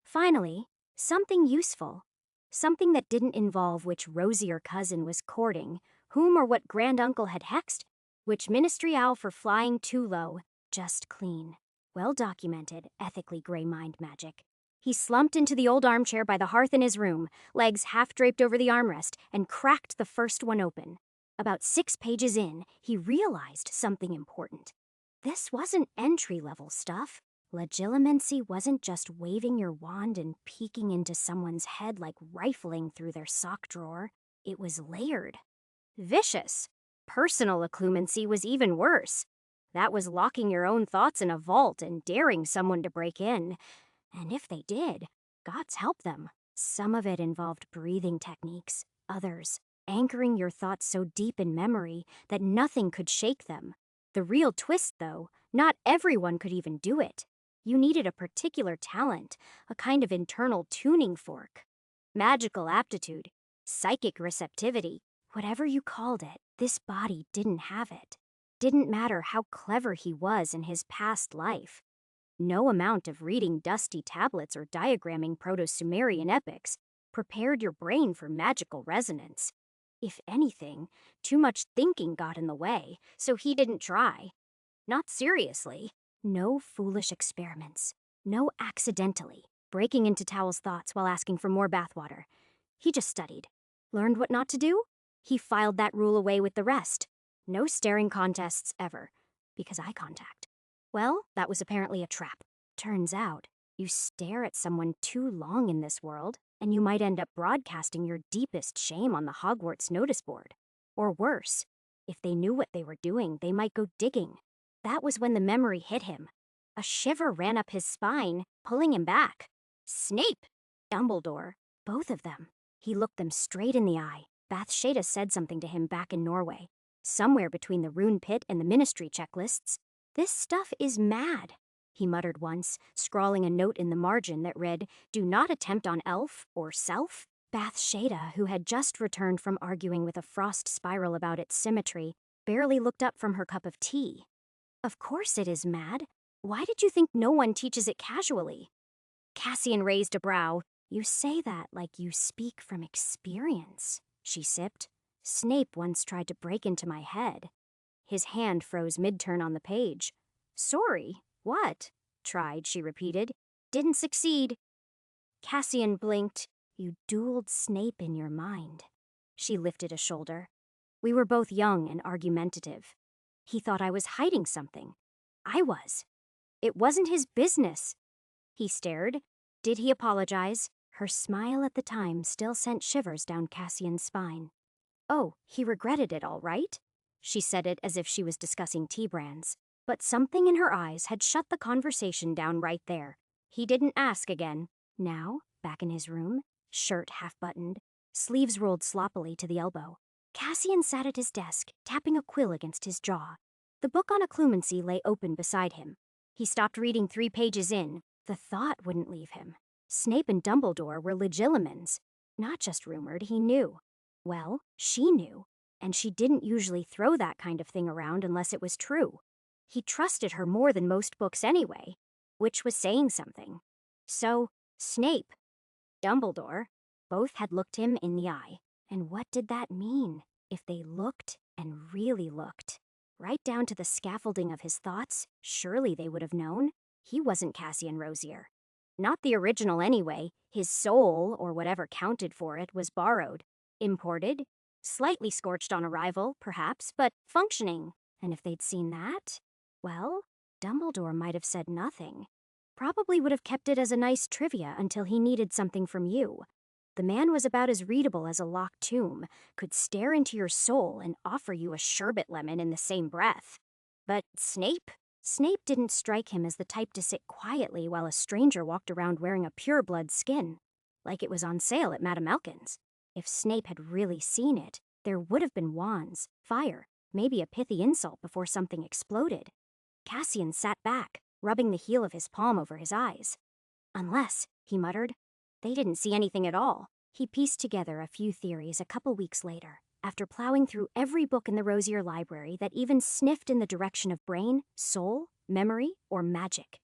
Finally, something useful. Something that didn't involve which Rosier cousin was courting, whom or what granduncle had hexed, which ministry owl for flying too low. Just clean, well-documented, ethically gray mind magic. He slumped into the old armchair by the hearth in his room, legs half-draped over the armrest, and cracked the first one open. About 6 pages in, he realized something important. This wasn't entry-level stuff. Legilimency wasn't just waving your wand and peeking into someone's head like rifling through their sock drawer. It was layered. Vicious. Personal occlumency was even worse. That was locking your own thoughts in a vault and daring someone to break in. And if they did, God's help them. Some of it involved breathing techniques, others, anchoring your thoughts so deep in memory that nothing could shake them. The real twist, though, not everyone could even do it. You needed a particular talent, a kind of internal tuning fork. Magical aptitude, psychic receptivity, whatever you called it, this body didn't have it. Didn't matter how clever he was in his past life. No amount of reading dusty tablets or diagramming Proto-Sumerian epics prepared your brain for magical resonance. If anything, too much thinking got in the way, so he didn't try. Not seriously. No foolish experiments. No accidentally breaking into Towel's thoughts while asking for more bathwater. He just studied. Learned what not to do? He filed that rule away with the rest. No staring contests ever. Because eye contact. Well, that was apparently a trap. Turns out, you stare at someone too long in this world, and you might end up broadcasting your deepest shame on the Hogwarts notice board. Or worse, if they knew what they were doing, they might go digging. That was when the memory hit him. A shiver ran up his spine, pulling him back. Snape! Dumbledore. Both of them. He looked them straight in the eye. Bathsheba said something to him back in Norway. Somewhere between the rune pit and the ministry checklists. "This stuff is mad," he muttered once, scrawling a note in the margin that read, "Do not attempt on elf or self." Bathsheba, who had just returned from arguing with a frost spiral about its symmetry, barely looked up from her cup of tea. "Of course it is mad. Why did you think no one teaches it casually?" Cassian raised a brow. "You say that like you speak from experience," she sipped. "Snape once tried to break into my head." His hand froze mid-turn on the page. "Sorry, what?" "Tried," she repeated. "Didn't succeed." Cassian blinked. "You dueled Snape in your mind." She lifted a shoulder. "We were both young and argumentative. He thought I was hiding something. I was. It wasn't his business." He stared. Did he apologize? Her smile at the time still sent shivers down Cassian's spine. "Oh, he regretted it all right?" She said it as if she was discussing tea brands. But something in her eyes had shut the conversation down right there. He didn't ask again. Now, back in his room, shirt half-buttoned, sleeves rolled sloppily to the elbow, Cassian sat at his desk, tapping a quill against his jaw. The book on occlumency lay open beside him. He stopped reading 3 pages in. The thought wouldn't leave him. Snape and Dumbledore were legilimens. Not just rumored, he knew. Well, she knew. And she didn't usually throw that kind of thing around unless it was true. He trusted her more than most books anyway, which was saying something. So, Snape, Dumbledore, both had looked him in the eye. And what did that mean? If they looked and really looked, right down to the scaffolding of his thoughts, surely they would have known. He wasn't Cassian Rosier. Not the original anyway. His soul, or whatever counted for it, was borrowed, imported, slightly scorched on arrival, perhaps, but functioning. And if they'd seen that, well, Dumbledore might have said nothing. Probably would have kept it as a nice trivia until he needed something from you. The man was about as readable as a locked tomb, could stare into your soul and offer you a sherbet lemon in the same breath. But Snape? Snape didn't strike him as the type to sit quietly while a stranger walked around wearing a pureblood skin, like it was on sale at Madame Elkin's. If Snape had really seen it, there would have been wands, fire, maybe a pithy insult before something exploded. Cassian sat back, rubbing the heel of his palm over his eyes. "Unless," he muttered, "they didn't see anything at all." He pieced together a few theories a couple weeks later, after plowing through every book in the Rosier Library that even sniffed in the direction of brain, soul, memory, or magic.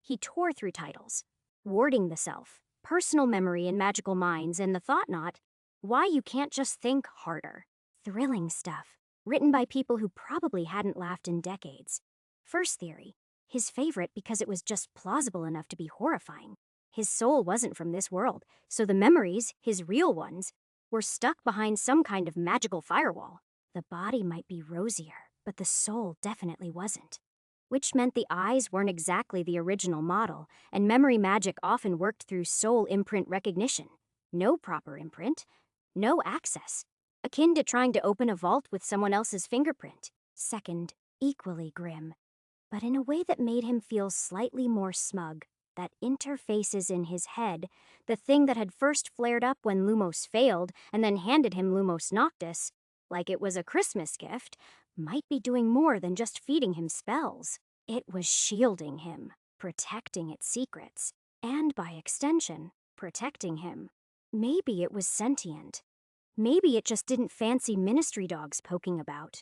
He tore through titles. Warding the Self, Personal Memory in Magical Minds, and the Thought Knot, Why You Can't Just Think Harder. Thrilling stuff, written by people who probably hadn't laughed in decades. First theory, his favorite because it was just plausible enough to be horrifying. His soul wasn't from this world, so the memories, his real ones, were stuck behind some kind of magical firewall. The body might be Rosier, but the soul definitely wasn't. Which meant the eyes weren't exactly the original model, and memory magic often worked through soul imprint recognition. No proper imprint, no access. Akin to trying to open a vault with someone else's fingerprint. Second, equally grim, but in a way that made him feel slightly more smug. That interfaces in his head, the thing that had first flared up when Lumos failed and then handed him Lumos Noctis, like it was a Christmas gift, might be doing more than just feeding him spells. It was shielding him. protecting its secrets, and by extension, protecting him. Maybe it was sentient. Maybe it just didn't fancy ministry dogs poking about.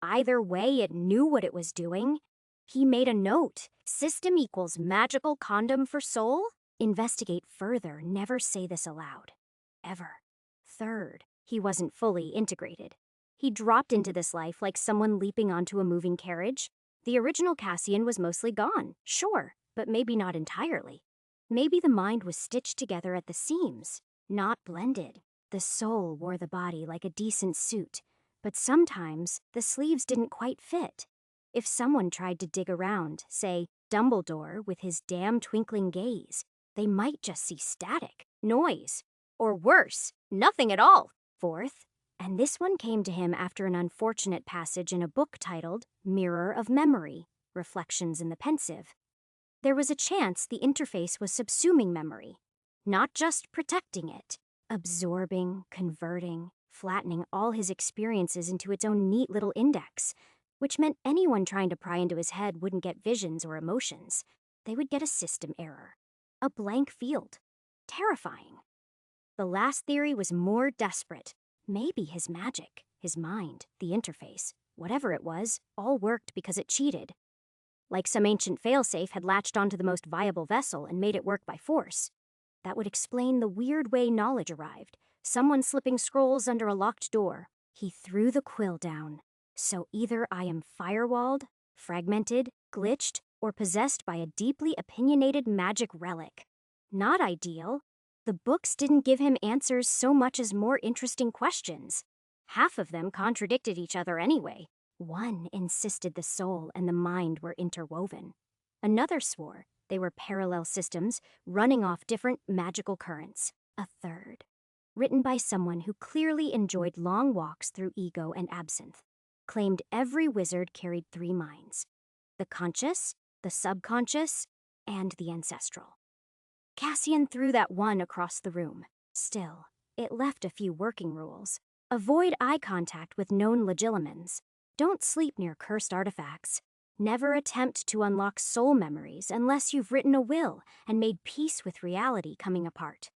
Either way, it knew what it was doing. He made a note. System equals magical condom for soul? Investigate further, never say this aloud. Ever. Third, he wasn't fully integrated. He dropped into this life like someone leaping onto a moving carriage. The original Cassian was mostly gone, sure, but maybe not entirely. Maybe the mind was stitched together at the seams, not blended. The soul wore the body like a decent suit, but sometimes the sleeves didn't quite fit. If someone tried to dig around, say, Dumbledore with his damn twinkling gaze, they might just see static, noise, or worse, nothing at all. Fourth, and this one came to him after an unfortunate passage in a book titled Mirror of Memory, Reflections in the Pensive. There was a chance the interface was subsuming memory, not just protecting it, absorbing, converting, flattening all his experiences into its own neat little index, which meant anyone trying to pry into his head wouldn't get visions or emotions. They would get a system error, a blank field. Terrifying. The last theory was more desperate. Maybe his magic, his mind, the interface, whatever it was, all worked because it cheated. Like some ancient failsafe had latched onto the most viable vessel and made it work by force. That would explain the weird way knowledge arrived, someone slipping scrolls under a locked door. He threw the quill down. So either I am firewalled, fragmented, glitched, or possessed by a deeply opinionated magic relic. Not ideal. The books didn't give him answers so much as more interesting questions. Half of them contradicted each other anyway. One insisted the soul and the mind were interwoven. Another swore they were parallel systems running off different magical currents. A third, written by someone who clearly enjoyed long walks through ego and absinthe, claimed every wizard carried 3 minds: the conscious, the subconscious, and the ancestral. Cassian threw that one across the room. Still, it left a few working rules. Avoid eye contact with known legilimens. Don't sleep near cursed artifacts. Never attempt to unlock soul memories unless you've written a will and made peace with reality coming apart.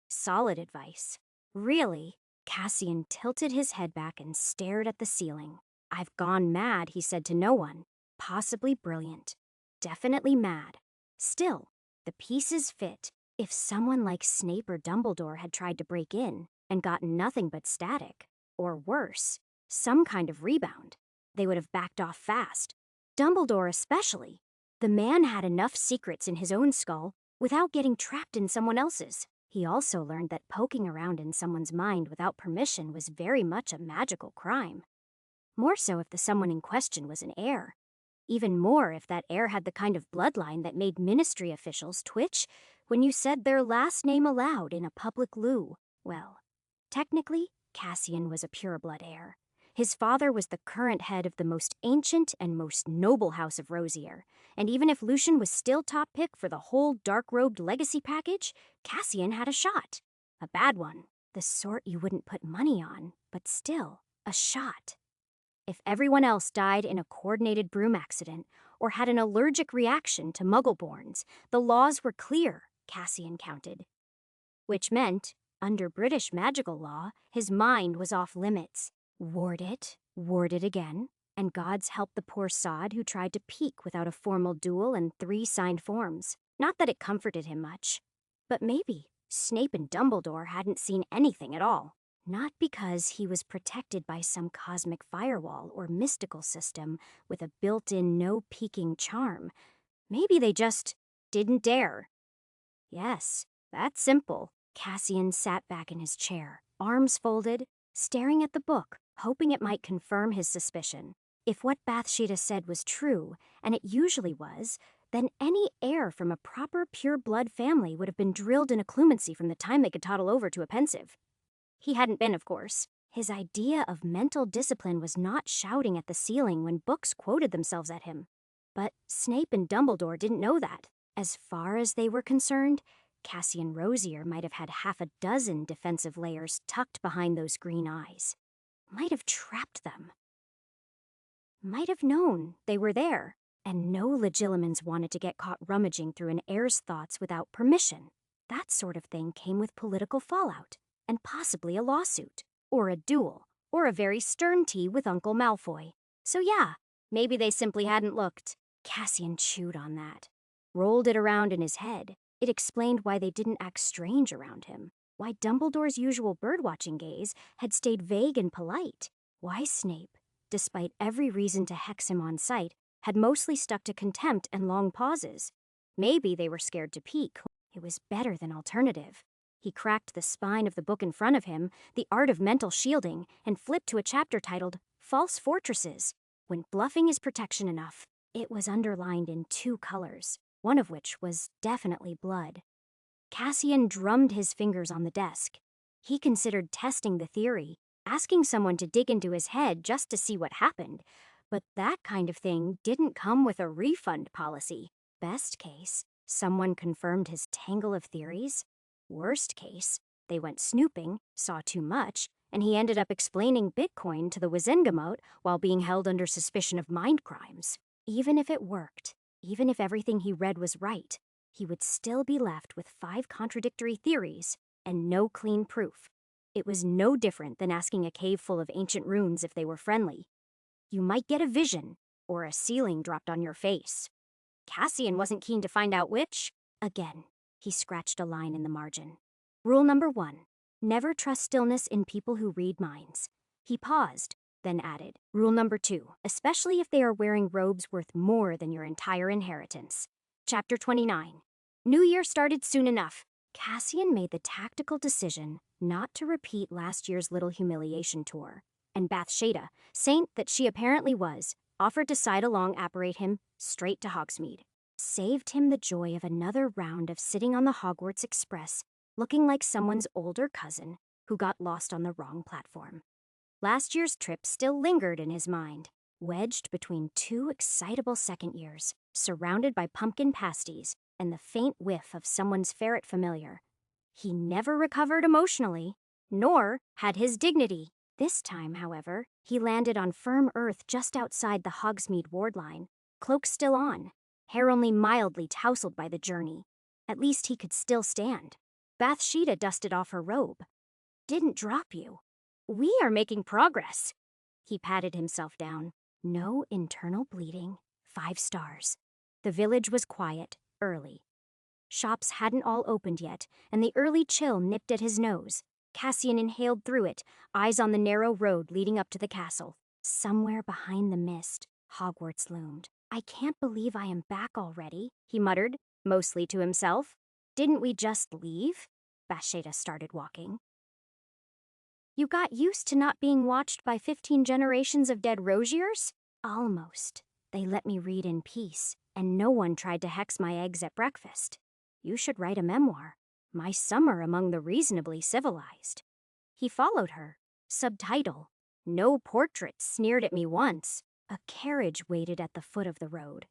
Solid advice. Really? Cassian tilted his head back and stared at the ceiling. I've gone mad, he said to no one. Possibly brilliant. Definitely mad. Still, the pieces fit. If someone like Snape or Dumbledore had tried to break in and gotten nothing but static, or worse, some kind of rebound, they would have backed off fast. Dumbledore especially. The man had enough secrets in his own skull without getting trapped in someone else's. He also learned that poking around in someone's mind without permission was very much a magical crime. More so if the someone in question was an heir. Even more if that heir had the kind of bloodline that made ministry officials twitch when you said their last name aloud in a public loo. Well, technically, Cassian was a pureblood heir. His father was the current head of the most ancient and most noble house of Rosier, and even if Lucian was still top pick for the whole dark-robed legacy package, Cassian had a shot. A bad one. The sort you wouldn't put money on, but still, a shot. If everyone else died in a coordinated broom accident or had an allergic reaction to Muggleborns, the laws were clear, Cassian counted. Which meant, under British magical law, his mind was off limits. Ward it again, and gods help the poor sod who tried to peek without a formal duel and 3 signed forms. Not that it comforted him much, but maybe Snape and Dumbledore hadn't seen anything at all. Not because he was protected by some cosmic firewall or mystical system with a built-in no-peeking charm. Maybe they just didn't dare. Yes, that's simple. Cassian sat back in his chair, arms folded, staring at the book, hoping it might confirm his suspicion. If what Bathsheba said was true, and it usually was, then any heir from a proper pure-blood family would have been drilled in occlumency from the time they could toddle over to a pensive. He hadn't been, of course. His idea of mental discipline was not shouting at the ceiling when books quoted themselves at him. But Snape and Dumbledore didn't know that. As far as they were concerned, Cassian Rosier might have had half a dozen defensive layers tucked behind those green eyes. Might have trapped them. Might have known they were there. And no legilimens wanted to get caught rummaging through an heir's thoughts without permission. That sort of thing came with political fallout, and possibly a lawsuit, or a duel, or a very stern tea with Uncle Malfoy. So yeah, maybe they simply hadn't looked. Cassian chewed on that, rolled it around in his head. It explained why they didn't act strange around him, why Dumbledore's usual birdwatching gaze had stayed vague and polite, why Snape, despite every reason to hex him on sight, had mostly stuck to contempt and long pauses. Maybe they were scared to peek. It was better than alternative. He cracked the spine of the book in front of him, The Art of Mental Shielding, and flipped to a chapter titled False Fortresses. When bluffing is protection enough, it was underlined in 2 colors, one of which was definitely blood. Cassian drummed his fingers on the desk. He considered testing the theory, asking someone to dig into his head just to see what happened, but that kind of thing didn't come with a refund policy. Best case, someone confirmed his tangle of theories. Worst case, they went snooping, saw too much, and he ended up explaining Bitcoin to the Wizengamot while being held under suspicion of mind crimes. Even if it worked, even if everything he read was right, he would still be left with 5 contradictory theories and no clean proof. It was no different than asking a cave full of ancient runes if they were friendly. You might get a vision, or a ceiling dropped on your face. Cassian wasn't keen to find out which. Again, he scratched a line in the margin. Rule number 1, never trust stillness in people who read minds. He paused, then added, Rule number 2, especially if they are wearing robes worth more than your entire inheritance. Chapter 29. New Year started soon enough. Cassian made the tactical decision not to repeat last year's little humiliation tour, and Bathsheba, saint that she apparently was, offered to side-along apparate him straight to Hogsmeade. Saved him the joy of another round of sitting on the Hogwarts Express, looking like someone's older cousin who got lost on the wrong platform. Last year's trip still lingered in his mind, wedged between 2 excitable second years, surrounded by pumpkin pasties and the faint whiff of someone's ferret familiar. He never recovered emotionally, nor had his dignity. This time, however, he landed on firm earth just outside the Hogsmeade ward line, cloak still on, hair only mildly tousled by the journey. At least he could still stand. Bathsheba dusted off her robe. Didn't drop you. We are making progress. He patted himself down. No internal bleeding. 5 stars. The village was quiet, early. Shops hadn't all opened yet, and the early chill nipped at his nose. Cassian inhaled through it, eyes on the narrow road leading up to the castle. Somewhere behind the mist, Hogwarts loomed. I can't believe I am back already, he muttered, mostly to himself. Didn't we just leave? Bathsheba started walking. You got used to not being watched by 15 generations of dead Roziers? Almost. They let me read in peace, and no one tried to hex my eggs at breakfast. You should write a memoir. My Summer Among the Reasonably Civilized. He followed her. Subtitle, No Portraits Sneered at Me Once. A carriage waited at the foot of the road.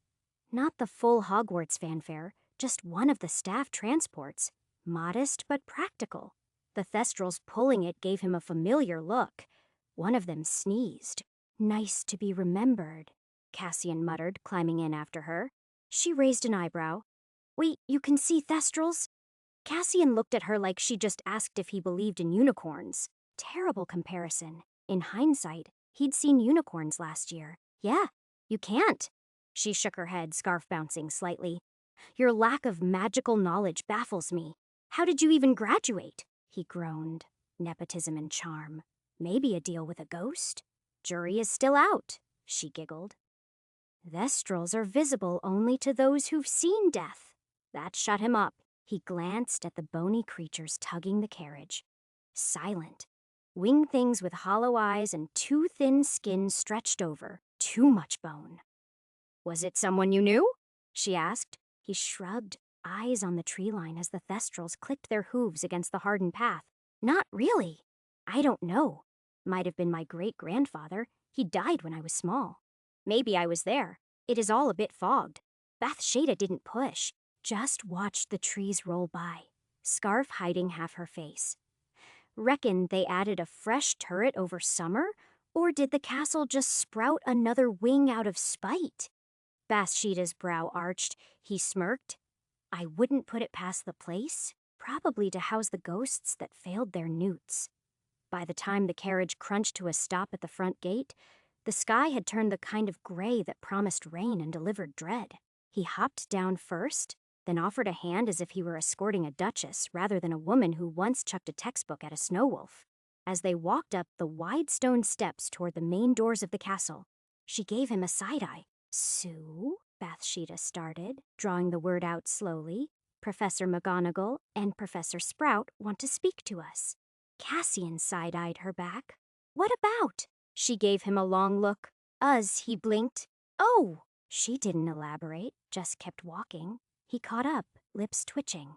Not the full Hogwarts fanfare, just one of the staff transports. Modest but practical. The Thestrals pulling it gave him a familiar look. One of them sneezed. Nice to be remembered, Cassian muttered, climbing in after her. She raised an eyebrow. Wait, you can see Thestrals? Cassian looked at her like she just asked if he believed in unicorns. Terrible comparison. In hindsight, he'd seen unicorns last year. Yeah, you can't. She shook her head, scarf bouncing slightly. Your lack of magical knowledge baffles me. How did you even graduate? He groaned. Nepotism and charm. Maybe a deal with a ghost? Jury is still out, she giggled. Thestrals are visible only to those who've seen death. That shut him up. He glanced at the bony creatures tugging the carriage. Silent. Wing things with hollow eyes and too thin skin stretched over. Too much bone. Was it someone you knew? She asked. He shrugged, eyes on the tree line as the Thestrals clicked their hooves against the hardened path. Not really. I don't know. Might have been my great-grandfather. He died when I was small. Maybe I was there. It is all a bit fogged. Bathsheba didn't push. Just watched the trees roll by, scarf hiding half her face. Reckon they added a fresh turret over summer, or did the castle just sprout another wing out of spite? Bathsheba's brow arched. He smirked. I wouldn't put it past the place, probably to house the ghosts that failed their newts. By the time the carriage crunched to a stop at the front gate, the sky had turned the kind of gray that promised rain and delivered dread. He hopped down first, then offered a hand as if he were escorting a duchess rather than a woman who once chucked a textbook at a snow wolf. As they walked up the wide stone steps toward the main doors of the castle, she gave him a side-eye. Sue? Bathsheba started, drawing the word out slowly. Professor McGonagall and Professor Sprout want to speak to us. Cassian side-eyed her back. What about? She gave him a long look. He blinked. Oh! She didn't elaborate, just kept walking. He caught up, lips twitching.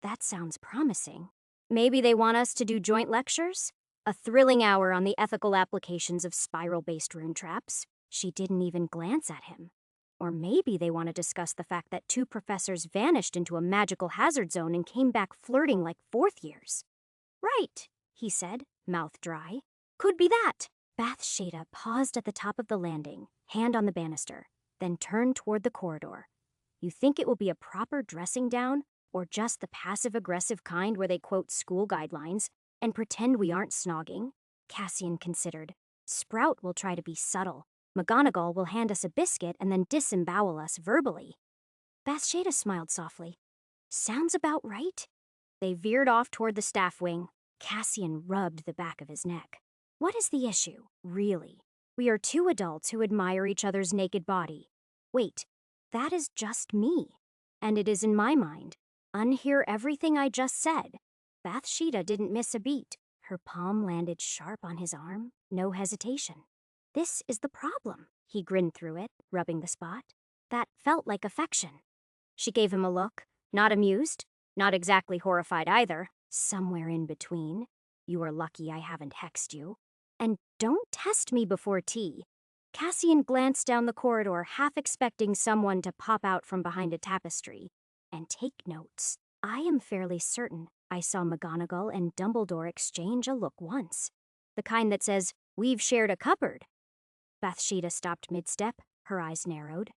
That sounds promising. Maybe they want us to do joint lectures? A thrilling hour on the ethical applications of spiral-based rune traps. She didn't even glance at him. Or maybe they want to discuss the fact that 2 professors vanished into a magical hazard zone and came back flirting like 4th years. Right, he said, mouth dry. Could be that. Bathsheba paused at the top of the landing, hand on the banister, then turned toward the corridor. You think it will be a proper dressing down, or just the passive-aggressive kind where they quote school guidelines and pretend we aren't snogging? Cassian considered. Sprout will try to be subtle. McGonagall will hand us a biscuit and then disembowel us verbally. Bathsheba smiled softly. Sounds about right. They veered off toward the staff wing. Cassian rubbed the back of his neck. What is the issue, really? We are 2 adults who admire each other's naked body. Wait, that is just me. And it is in my mind. Unhear everything I just said. Bathsheba didn't miss a beat. Her palm landed sharp on his arm, no hesitation. This is the problem. He grinned through it, rubbing the spot. That felt like affection. She gave him a look, not amused, not exactly horrified either, somewhere in between. You are lucky I haven't hexed you. And don't test me before tea. Cassian glanced down the corridor, half expecting someone to pop out from behind a tapestry. And take notes. I am fairly certain I saw McGonagall and Dumbledore exchange a look once. The kind that says, "We've shared a cupboard." Bathsheba stopped mid-step, her eyes narrowed.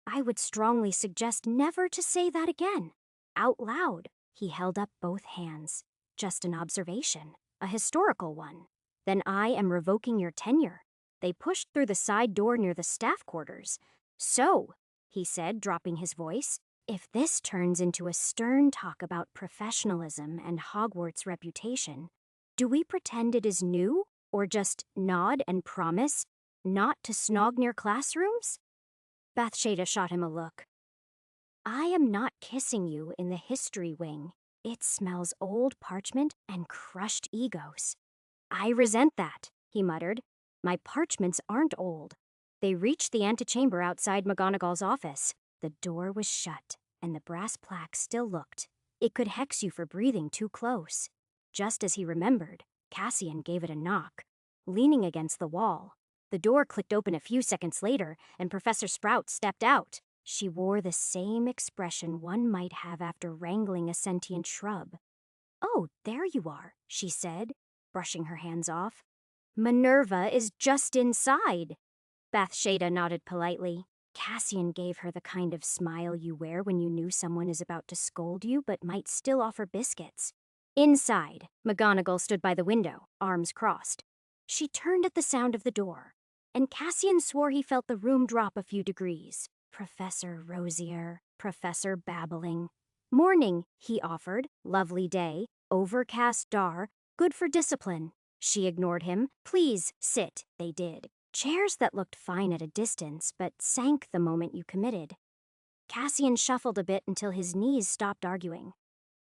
I would strongly suggest never to say that again. Out loud. He held up both hands. Just an observation, a historical one. Then I am revoking your tenure. They pushed through the side door near the staff quarters. So, he said, dropping his voice, if this turns into a stern talk about professionalism and Hogwarts' reputation, do we pretend it is new, or just nod and promise not to snog near classrooms? Bathsheba shot him a look. I am not kissing you in the history wing. It smells old parchment and crushed egos. I resent that, he muttered. My parchments aren't old. They reached the antechamber outside McGonagall's office. The door was shut, and the brass plaque still looked. It could hex you for breathing too close. Just as he remembered, Cassian gave it a knock, leaning against the wall. The door clicked open a few seconds later, and Professor Sprout stepped out. She wore the same expression one might have after wrangling a sentient shrub. Oh, there you are, she said, brushing her hands off. Minerva is just inside. Bathsheba nodded politely. Cassian gave her the kind of smile you wear when you knew someone is about to scold you but might still offer biscuits. Inside, McGonagall stood by the window, arms crossed. She turned at the sound of the door, and Cassian swore he felt the room drop a few degrees. Professor Rosier, Professor Babbling. Morning, he offered. Lovely day. Overcast dar. Good for discipline. She ignored him. Please, sit. They did. Chairs that looked fine at a distance, but sank the moment you committed. Cassian shuffled a bit until his knees stopped arguing.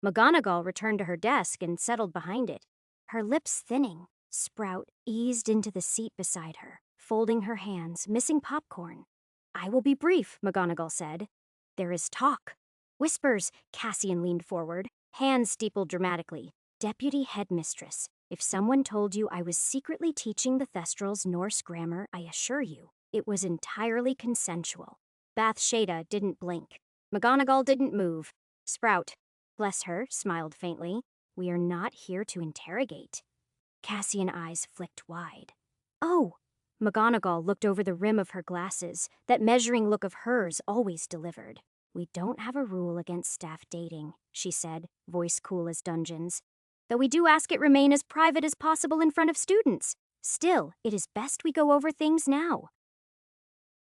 McGonagall returned to her desk and settled behind it, her lips thinning. Sprout eased into the seat beside her, folding her hands, missing popcorn. I will be brief, McGonagall said. There is talk. Whispers, Cassian leaned forward, hands steepled dramatically. Deputy Headmistress, if someone told you I was secretly teaching the Thestrals Norse grammar, I assure you, it was entirely consensual. Bathsheba didn't blink. McGonagall didn't move. Sprout, bless her, smiled faintly. We are not here to interrogate. Cassian eyes flicked wide. Oh, McGonagall looked over the rim of her glasses, that measuring look of hers always delivered. "We don't have a rule against staff dating," she said, voice cool as dungeons. "Though we do ask it remain as private as possible in front of students. Still, it is best we go over things now."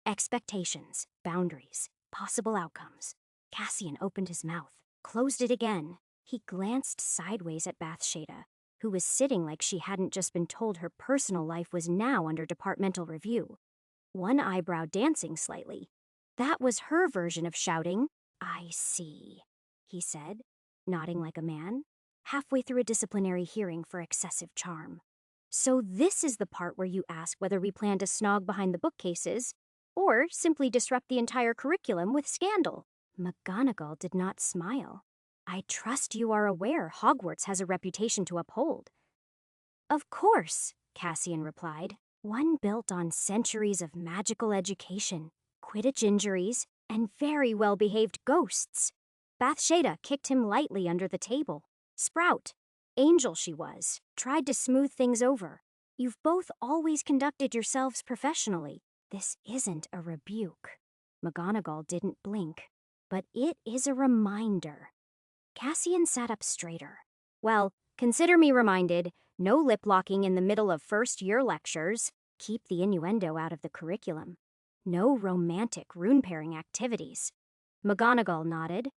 Expectations, boundaries, possible outcomes. Cassian opened his mouth, closed it again. He glanced sideways at Bathsheba, who was sitting like she hadn't just been told her personal life was now under departmental review. One eyebrow dancing slightly. That was her version of shouting, "I see," he said, nodding like a man, halfway through a disciplinary hearing for excessive charm. "So this is the part where you ask whether we plan to snog behind the bookcases, or simply disrupt the entire curriculum with scandal." McGonagall did not smile. "I trust you are aware Hogwarts has a reputation to uphold." "Of course," Cassian replied. "One built on centuries of magical education, Quidditch injuries, and very well-behaved ghosts." Bathsheba kicked him lightly under the table. "Sprout, angel she was, tried to smooth things over. You've both always conducted yourselves professionally. This isn't a rebuke." McGonagall didn't blink. "But it is a reminder." Cassian sat up straighter. "Well, consider me reminded. No lip-locking in the middle of first-year lectures. Keep the innuendo out of the curriculum. No romantic rune-pairing activities." McGonagall nodded.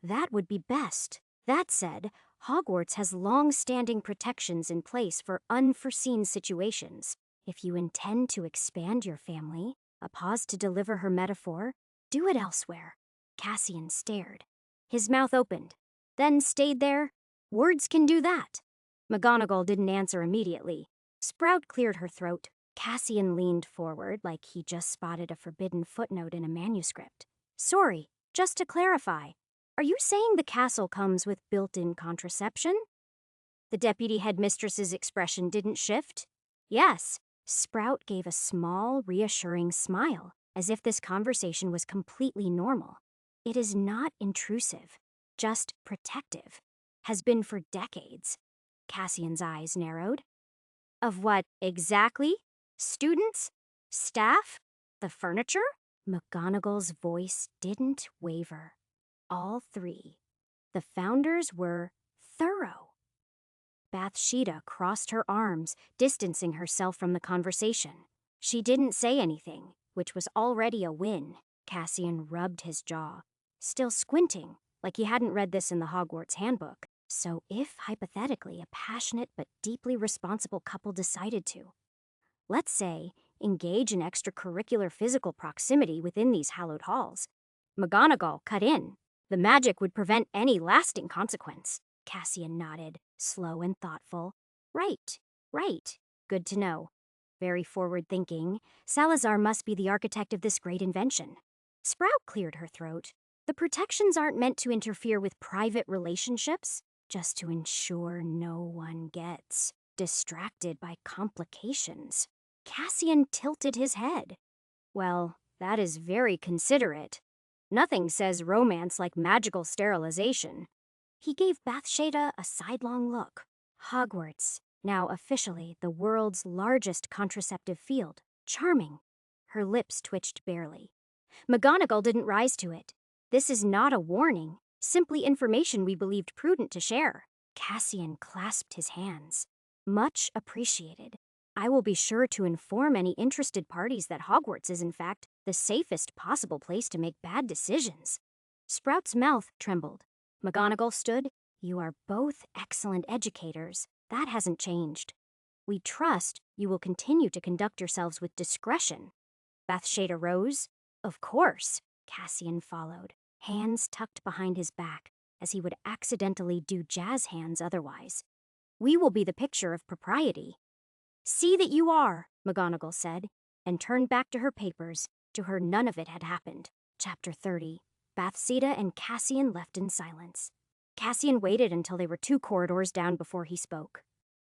"That would be best. That said, Hogwarts has long-standing protections in place for unforeseen situations. If you intend to expand your family," a pause to deliver her metaphor, "do it elsewhere." Cassian stared. His mouth opened, then stayed there. Words can do that. McGonagall didn't answer immediately. Sprout cleared her throat. Cassian leaned forward like he just spotted a forbidden footnote in a manuscript. "Sorry, just to clarify, are you saying the castle comes with built-in contraception?" The deputy headmistress's expression didn't shift. "Yes." Sprout gave a small, reassuring smile, as if this conversation was completely normal. "It is not intrusive, just protective. Has been for decades." Cassian's eyes narrowed. "Of what exactly? Students? Staff? The furniture?" McGonagall's voice didn't waver. All three. The founders were thorough. Bathsheba crossed her arms, distancing herself from the conversation. She didn't say anything, which was already a win. Cassian rubbed his jaw, still squinting, like he hadn't read this in the Hogwarts handbook. So if, hypothetically, a passionate but deeply responsible couple decided to, let's say, engage in extracurricular physical proximity within these hallowed halls, McGonagall cut in. The magic would prevent any lasting consequence. Cassian nodded, slow and thoughtful. Right. Good to know. Very forward-thinking. Salazar must be the architect of this great invention. Sprout cleared her throat. The protections aren't meant to interfere with private relationships, just to ensure no one gets distracted by complications. Cassian tilted his head. "Well, that is very considerate. Nothing says romance like magical sterilization." He gave Bathsheba a sidelong look. "Hogwarts, now officially the world's largest contraceptive field. Charming." Her lips twitched barely. McGonagall didn't rise to it. "This is not a warning, simply information we believed prudent to share." Cassian clasped his hands. "Much appreciated. I will be sure to inform any interested parties that Hogwarts is in fact the safest possible place to make bad decisions." Sprout's mouth trembled. McGonagall stood. "You are both excellent educators. That hasn't changed. We trust you will continue to conduct yourselves with discretion." Bathsheba rose. "Of course." Cassian followed, hands tucked behind his back, as he would accidentally do jazz hands otherwise. "We will be the picture of propriety." "See that you are," McGonagall said, and turned back to her papers. To her, none of it had happened. Chapter 30. Bathsheba and Cassian left in silence. Cassian waited until they were 2 corridors down before he spoke.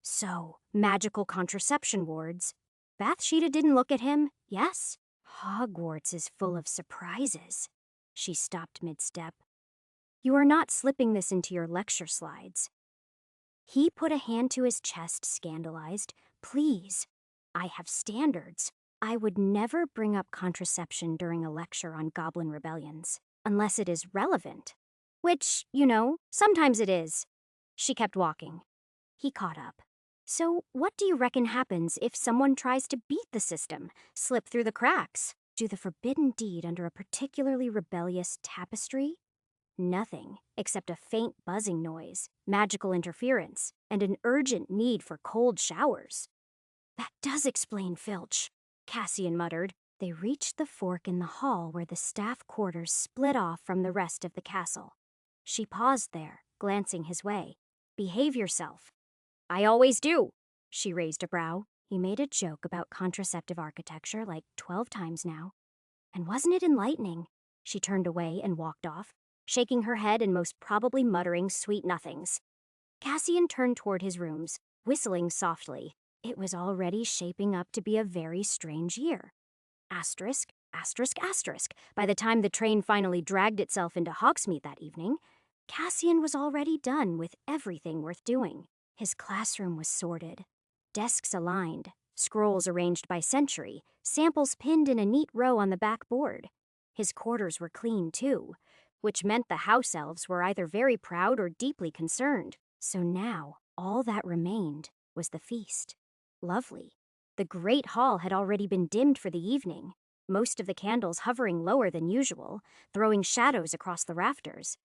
"So, magical contraception wards." Bathsheba didn't look at him. "Yes, Hogwarts is full of surprises." She stopped mid-step. "You are not slipping this into your lecture slides." He put a hand to his chest, scandalized. "Please, I have standards. I would never bring up contraception during a lecture on goblin rebellions, unless it is relevant. Which, sometimes it is. She kept walking. He caught up. So, what do you reckon happens if someone tries to beat the system, slip through the cracks, do the forbidden deed under a particularly rebellious tapestry? Nothing, except a faint buzzing noise, magical interference, and an urgent need for cold showers. That does explain Filch, Cassian muttered. They reached the fork in the hall where the staff quarters split off from the rest of the castle. She paused there, glancing his way. Behave yourself. I always do. She raised a brow. He made a joke about contraceptive architecture like 12 times now. And wasn't it enlightening? She turned away and walked off, shaking her head and most probably muttering sweet nothings. Cassian turned toward his rooms, whistling softly. It was already shaping up to be a very strange year. Asterisk, asterisk, asterisk. By the time the train finally dragged itself into Hogsmeade that evening, Cassian was already done with everything worth doing. His classroom was sorted, desks aligned, scrolls arranged by century, samples pinned in a neat row on the back board. His quarters were clean, too, which meant the house elves were either very proud or deeply concerned. So now, all that remained was the feast. Lovely. The great hall had already been dimmed for the evening, most of the candles hovering lower than usual, throwing shadows across the rafters.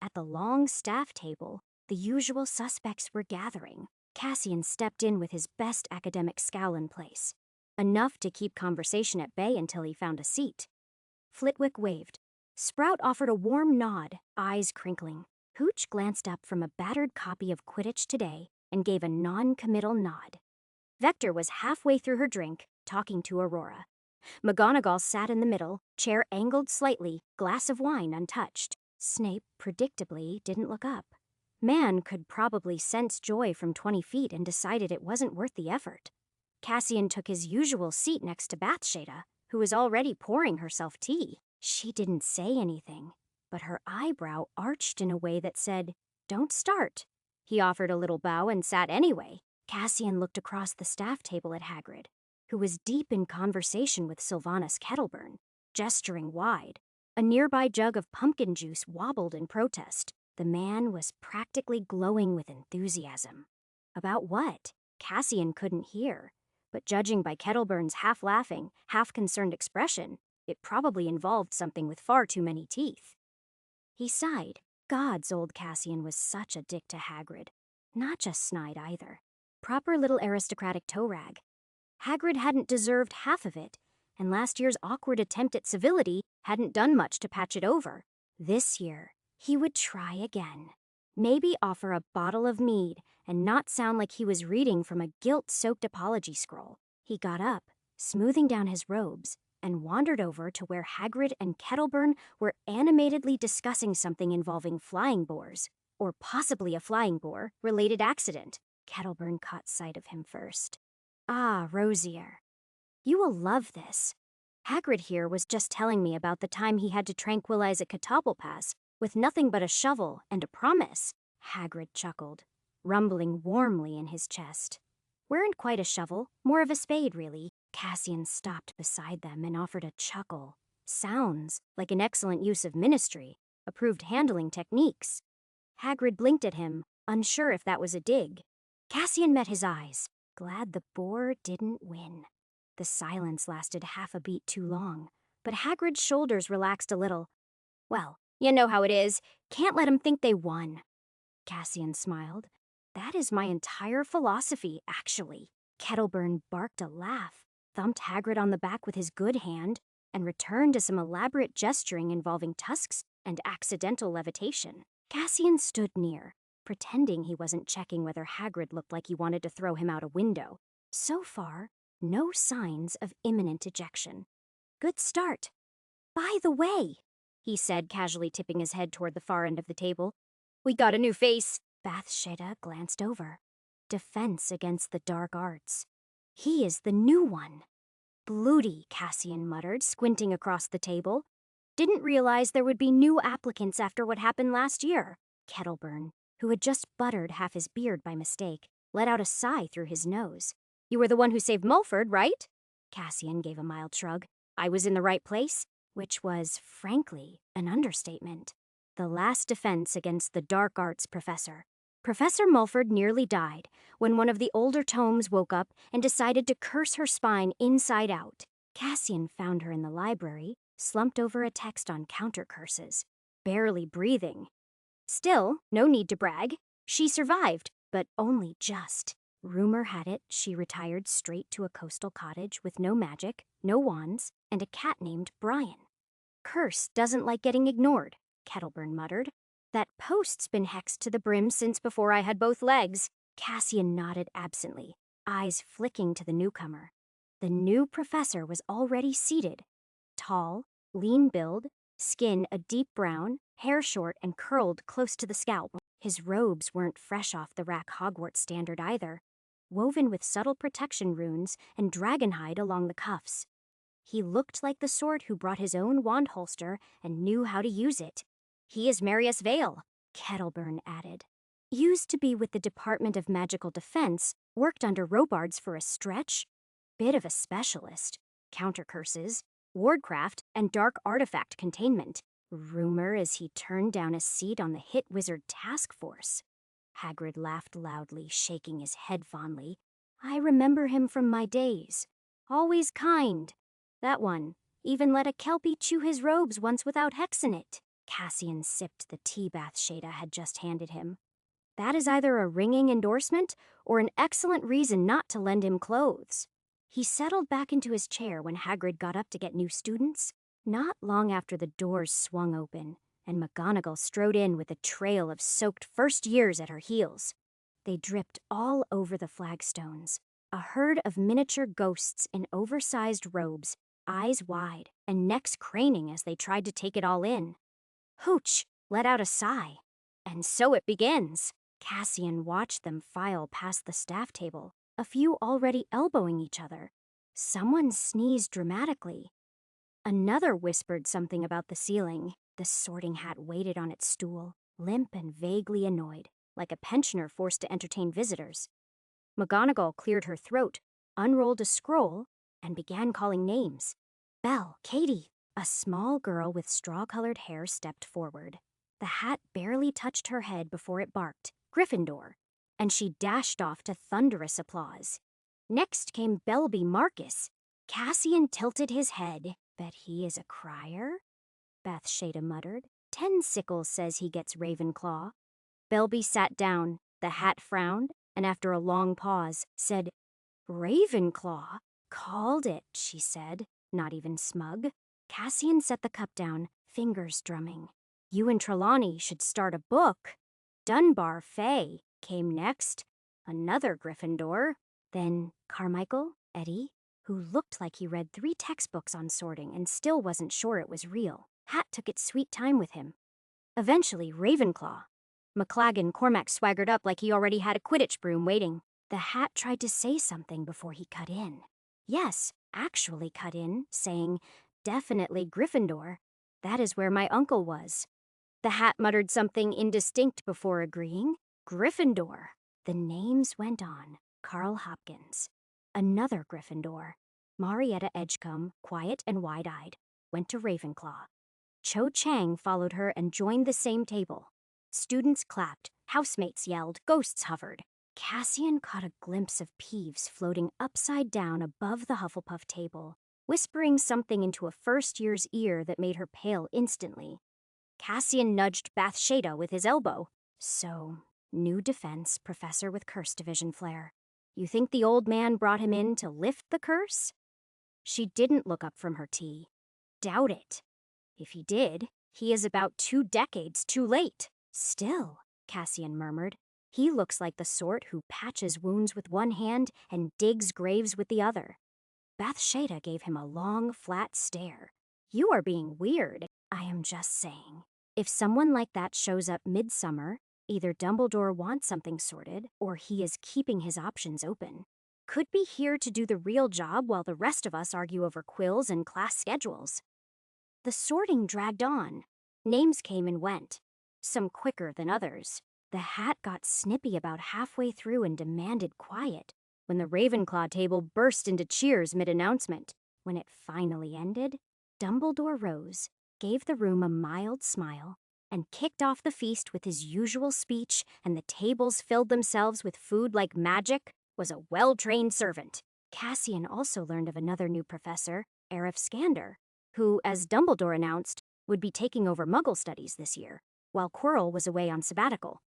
At the long staff table, the usual suspects were gathering. Cassian stepped in with his best academic scowl in place, enough to keep conversation at bay until he found a seat. Flitwick waved. Sprout offered a warm nod, eyes crinkling. Hooch glanced up from a battered copy of Quidditch Today and gave a non-committal nod. Vector was halfway through her drink, talking to Aurora. McGonagall sat in the middle, chair angled slightly, glass of wine untouched. Snape, predictably, didn't look up. Man could probably sense joy from 20 feet and decided it wasn't worth the effort. Cassian took his usual seat next to Bathsheba, who was already pouring herself tea. She didn't say anything, but her eyebrow arched in a way that said, "Don't start." He offered a little bow and sat anyway. Cassian looked across the staff table at Hagrid, who was deep in conversation with Sylvanas Kettleburn, gesturing wide. A nearby jug of pumpkin juice wobbled in protest. The man was practically glowing with enthusiasm. About what? Cassian couldn't hear, but judging by Kettleburn's half-laughing, half-concerned expression, it probably involved something with far too many teeth. He sighed. Gods, old Cassian was such a dick to Hagrid. Not just snide either. Proper little aristocratic toe rag. Hagrid hadn't deserved half of it, and last year's awkward attempt at civility hadn't done much to patch it over. This year, he would try again. Maybe offer a bottle of mead and not sound like he was reading from a guilt-soaked apology scroll. He got up, smoothing down his robes, and wandered over to where Hagrid and Kettleburn were animatedly discussing something involving flying boars, or possibly a flying boar-related accident. Kettleburn caught sight of him first. Ah, Rosier. You will love this. Hagrid here was just telling me about the time he had to tranquilize a Cottobelpass with nothing but a shovel and a promise. Hagrid chuckled, rumbling warmly in his chest. Weren't quite a shovel, more of a spade, really. Cassian stopped beside them and offered a chuckle. Sounds like an excellent use of ministry, approved handling techniques. Hagrid blinked at him, unsure if that was a dig. Cassian met his eyes, glad the boar didn't win. The silence lasted half a beat too long, but Hagrid's shoulders relaxed a little. Well, you know how it is. Can't let 'em think they won. Cassian smiled. That is my entire philosophy, actually. Kettleburn barked a laugh, thumped Hagrid on the back with his good hand, and returned to some elaborate gesturing involving tusks and accidental levitation. Cassian stood near, pretending he wasn't checking whether Hagrid looked like he wanted to throw him out a window. So far, no signs of imminent ejection. Good start. By the way, he said, casually tipping his head toward the far end of the table, we got a new face. Bathsheba glanced over. Defense against the dark arts. He is the new one. Bloody, Cassian muttered, squinting across the table. Didn't realize there would be new applicants after what happened last year. Kettleburn, who had just buttered half his beard by mistake, let out a sigh through his nose. You were the one who saved Mulford, right? Cassian gave a mild shrug. I was in the right place, which was, frankly, an understatement. The last defense against the dark arts professor. Professor Mulford nearly died when one of the older tomes woke up and decided to curse her spine inside out. Cassian found her in the library, slumped over a text on counter curses, barely breathing. Still, no need to brag. She survived, but only just. Rumor had it she retired straight to a coastal cottage with no magic, no wands, and a cat named Brian. Curse doesn't like getting ignored, Kettleburn muttered. That post's been hexed to the brim since before I had both legs. Cassian nodded absently, eyes flicking to the newcomer. The new professor was already seated. Tall, lean build, skin a deep brown, hair short and curled close to the scalp. His robes weren't fresh off the rack Hogwarts standard either, woven with subtle protection runes and dragonhide along the cuffs. He looked like the sort who brought his own wand holster and knew how to use it. He is Marius Vale, Kettleburn added. Used to be with the Department of Magical Defense, worked under Robards for a stretch. Bit of a specialist. Counter curses, wardcraft, and dark artifact containment. Rumor is he turned down a seat on the hit wizard task force. Hagrid laughed loudly, shaking his head fondly. I remember him from my days. Always kind. That one even let a Kelpie chew his robes once without hexing it. Cassian sipped the tea Bathsheba had just handed him. That is either a ringing endorsement or an excellent reason not to lend him clothes. He settled back into his chair when Hagrid got up to get new students. Not long after the doors swung open, and McGonagall strode in with a trail of soaked first years at her heels. They dripped all over the flagstones, a herd of miniature ghosts in oversized robes, eyes wide and necks craning as they tried to take it all in. Hooch let out a sigh. And so it begins. Cassian watched them file past the staff table, a few already elbowing each other. Someone sneezed dramatically. Another whispered something about the ceiling. The Sorting Hat waited on its stool, limp and vaguely annoyed, like a pensioner forced to entertain visitors. McGonagall cleared her throat, unrolled a scroll, and began calling names. Belle, Katie. A small girl with straw-colored hair stepped forward. The hat barely touched her head before it barked, Gryffindor, and she dashed off to thunderous applause. Next came Belby Marcus. Cassian tilted his head. Bet he is a crier? Bathsheba muttered. Tensickle says he gets Ravenclaw. Belby sat down. The hat frowned, and after a long pause, said, Ravenclaw? Called it, she said, not even smug. Cassian set the cup down, fingers drumming. You and Trelawney should start a book. Dunbar Fay came next. Another Gryffindor. Then Carmichael, Eddie, who looked like he read 3 textbooks on sorting and still wasn't sure it was real. Hat took its sweet time with him. Eventually, Ravenclaw. McLaggen Cormac swaggered up like he already had a Quidditch broom waiting. The hat tried to say something before he cut in. Yes, actually cut in, saying, Definitely Gryffindor. That is where my uncle was. The hat muttered something indistinct before agreeing. Gryffindor. The names went on. Carl Hopkins. Another Gryffindor. Marietta Edgecombe, quiet and wide-eyed, went to Ravenclaw. Cho Chang followed her and joined the same table. Students clapped, housemates yelled, ghosts hovered. Cassian caught a glimpse of Peeves floating upside down above the Hufflepuff table, whispering something into a first-year's ear that made her pale instantly. Cassian nudged Bathsheba with his elbow. So, new defense, professor with curse division flair. You think the old man brought him in to lift the curse? She didn't look up from her tea. Doubt it. If he did, he is about 2 decades too late. Still, Cassian murmured, he looks like the sort who patches wounds with one hand and digs graves with the other. Bathsheba gave him a long, flat stare. You are being weird. I am just saying. If someone like that shows up midsummer, either Dumbledore wants something sorted, or he is keeping his options open. Could be here to do the real job while the rest of us argue over quills and class schedules. The sorting dragged on. Names came and went, some quicker than others. The hat got snippy about halfway through and demanded quiet. when the Ravenclaw table burst into cheers mid-announcement. When it finally ended, Dumbledore rose, gave the room a mild smile, and kicked off the feast with his usual speech, and the tables filled themselves with food like magic, was a well-trained servant. Cassian also learned of another new professor, Arif Skander, who, as Dumbledore announced, would be taking over Muggle studies this year, while Quirrell was away on sabbatical.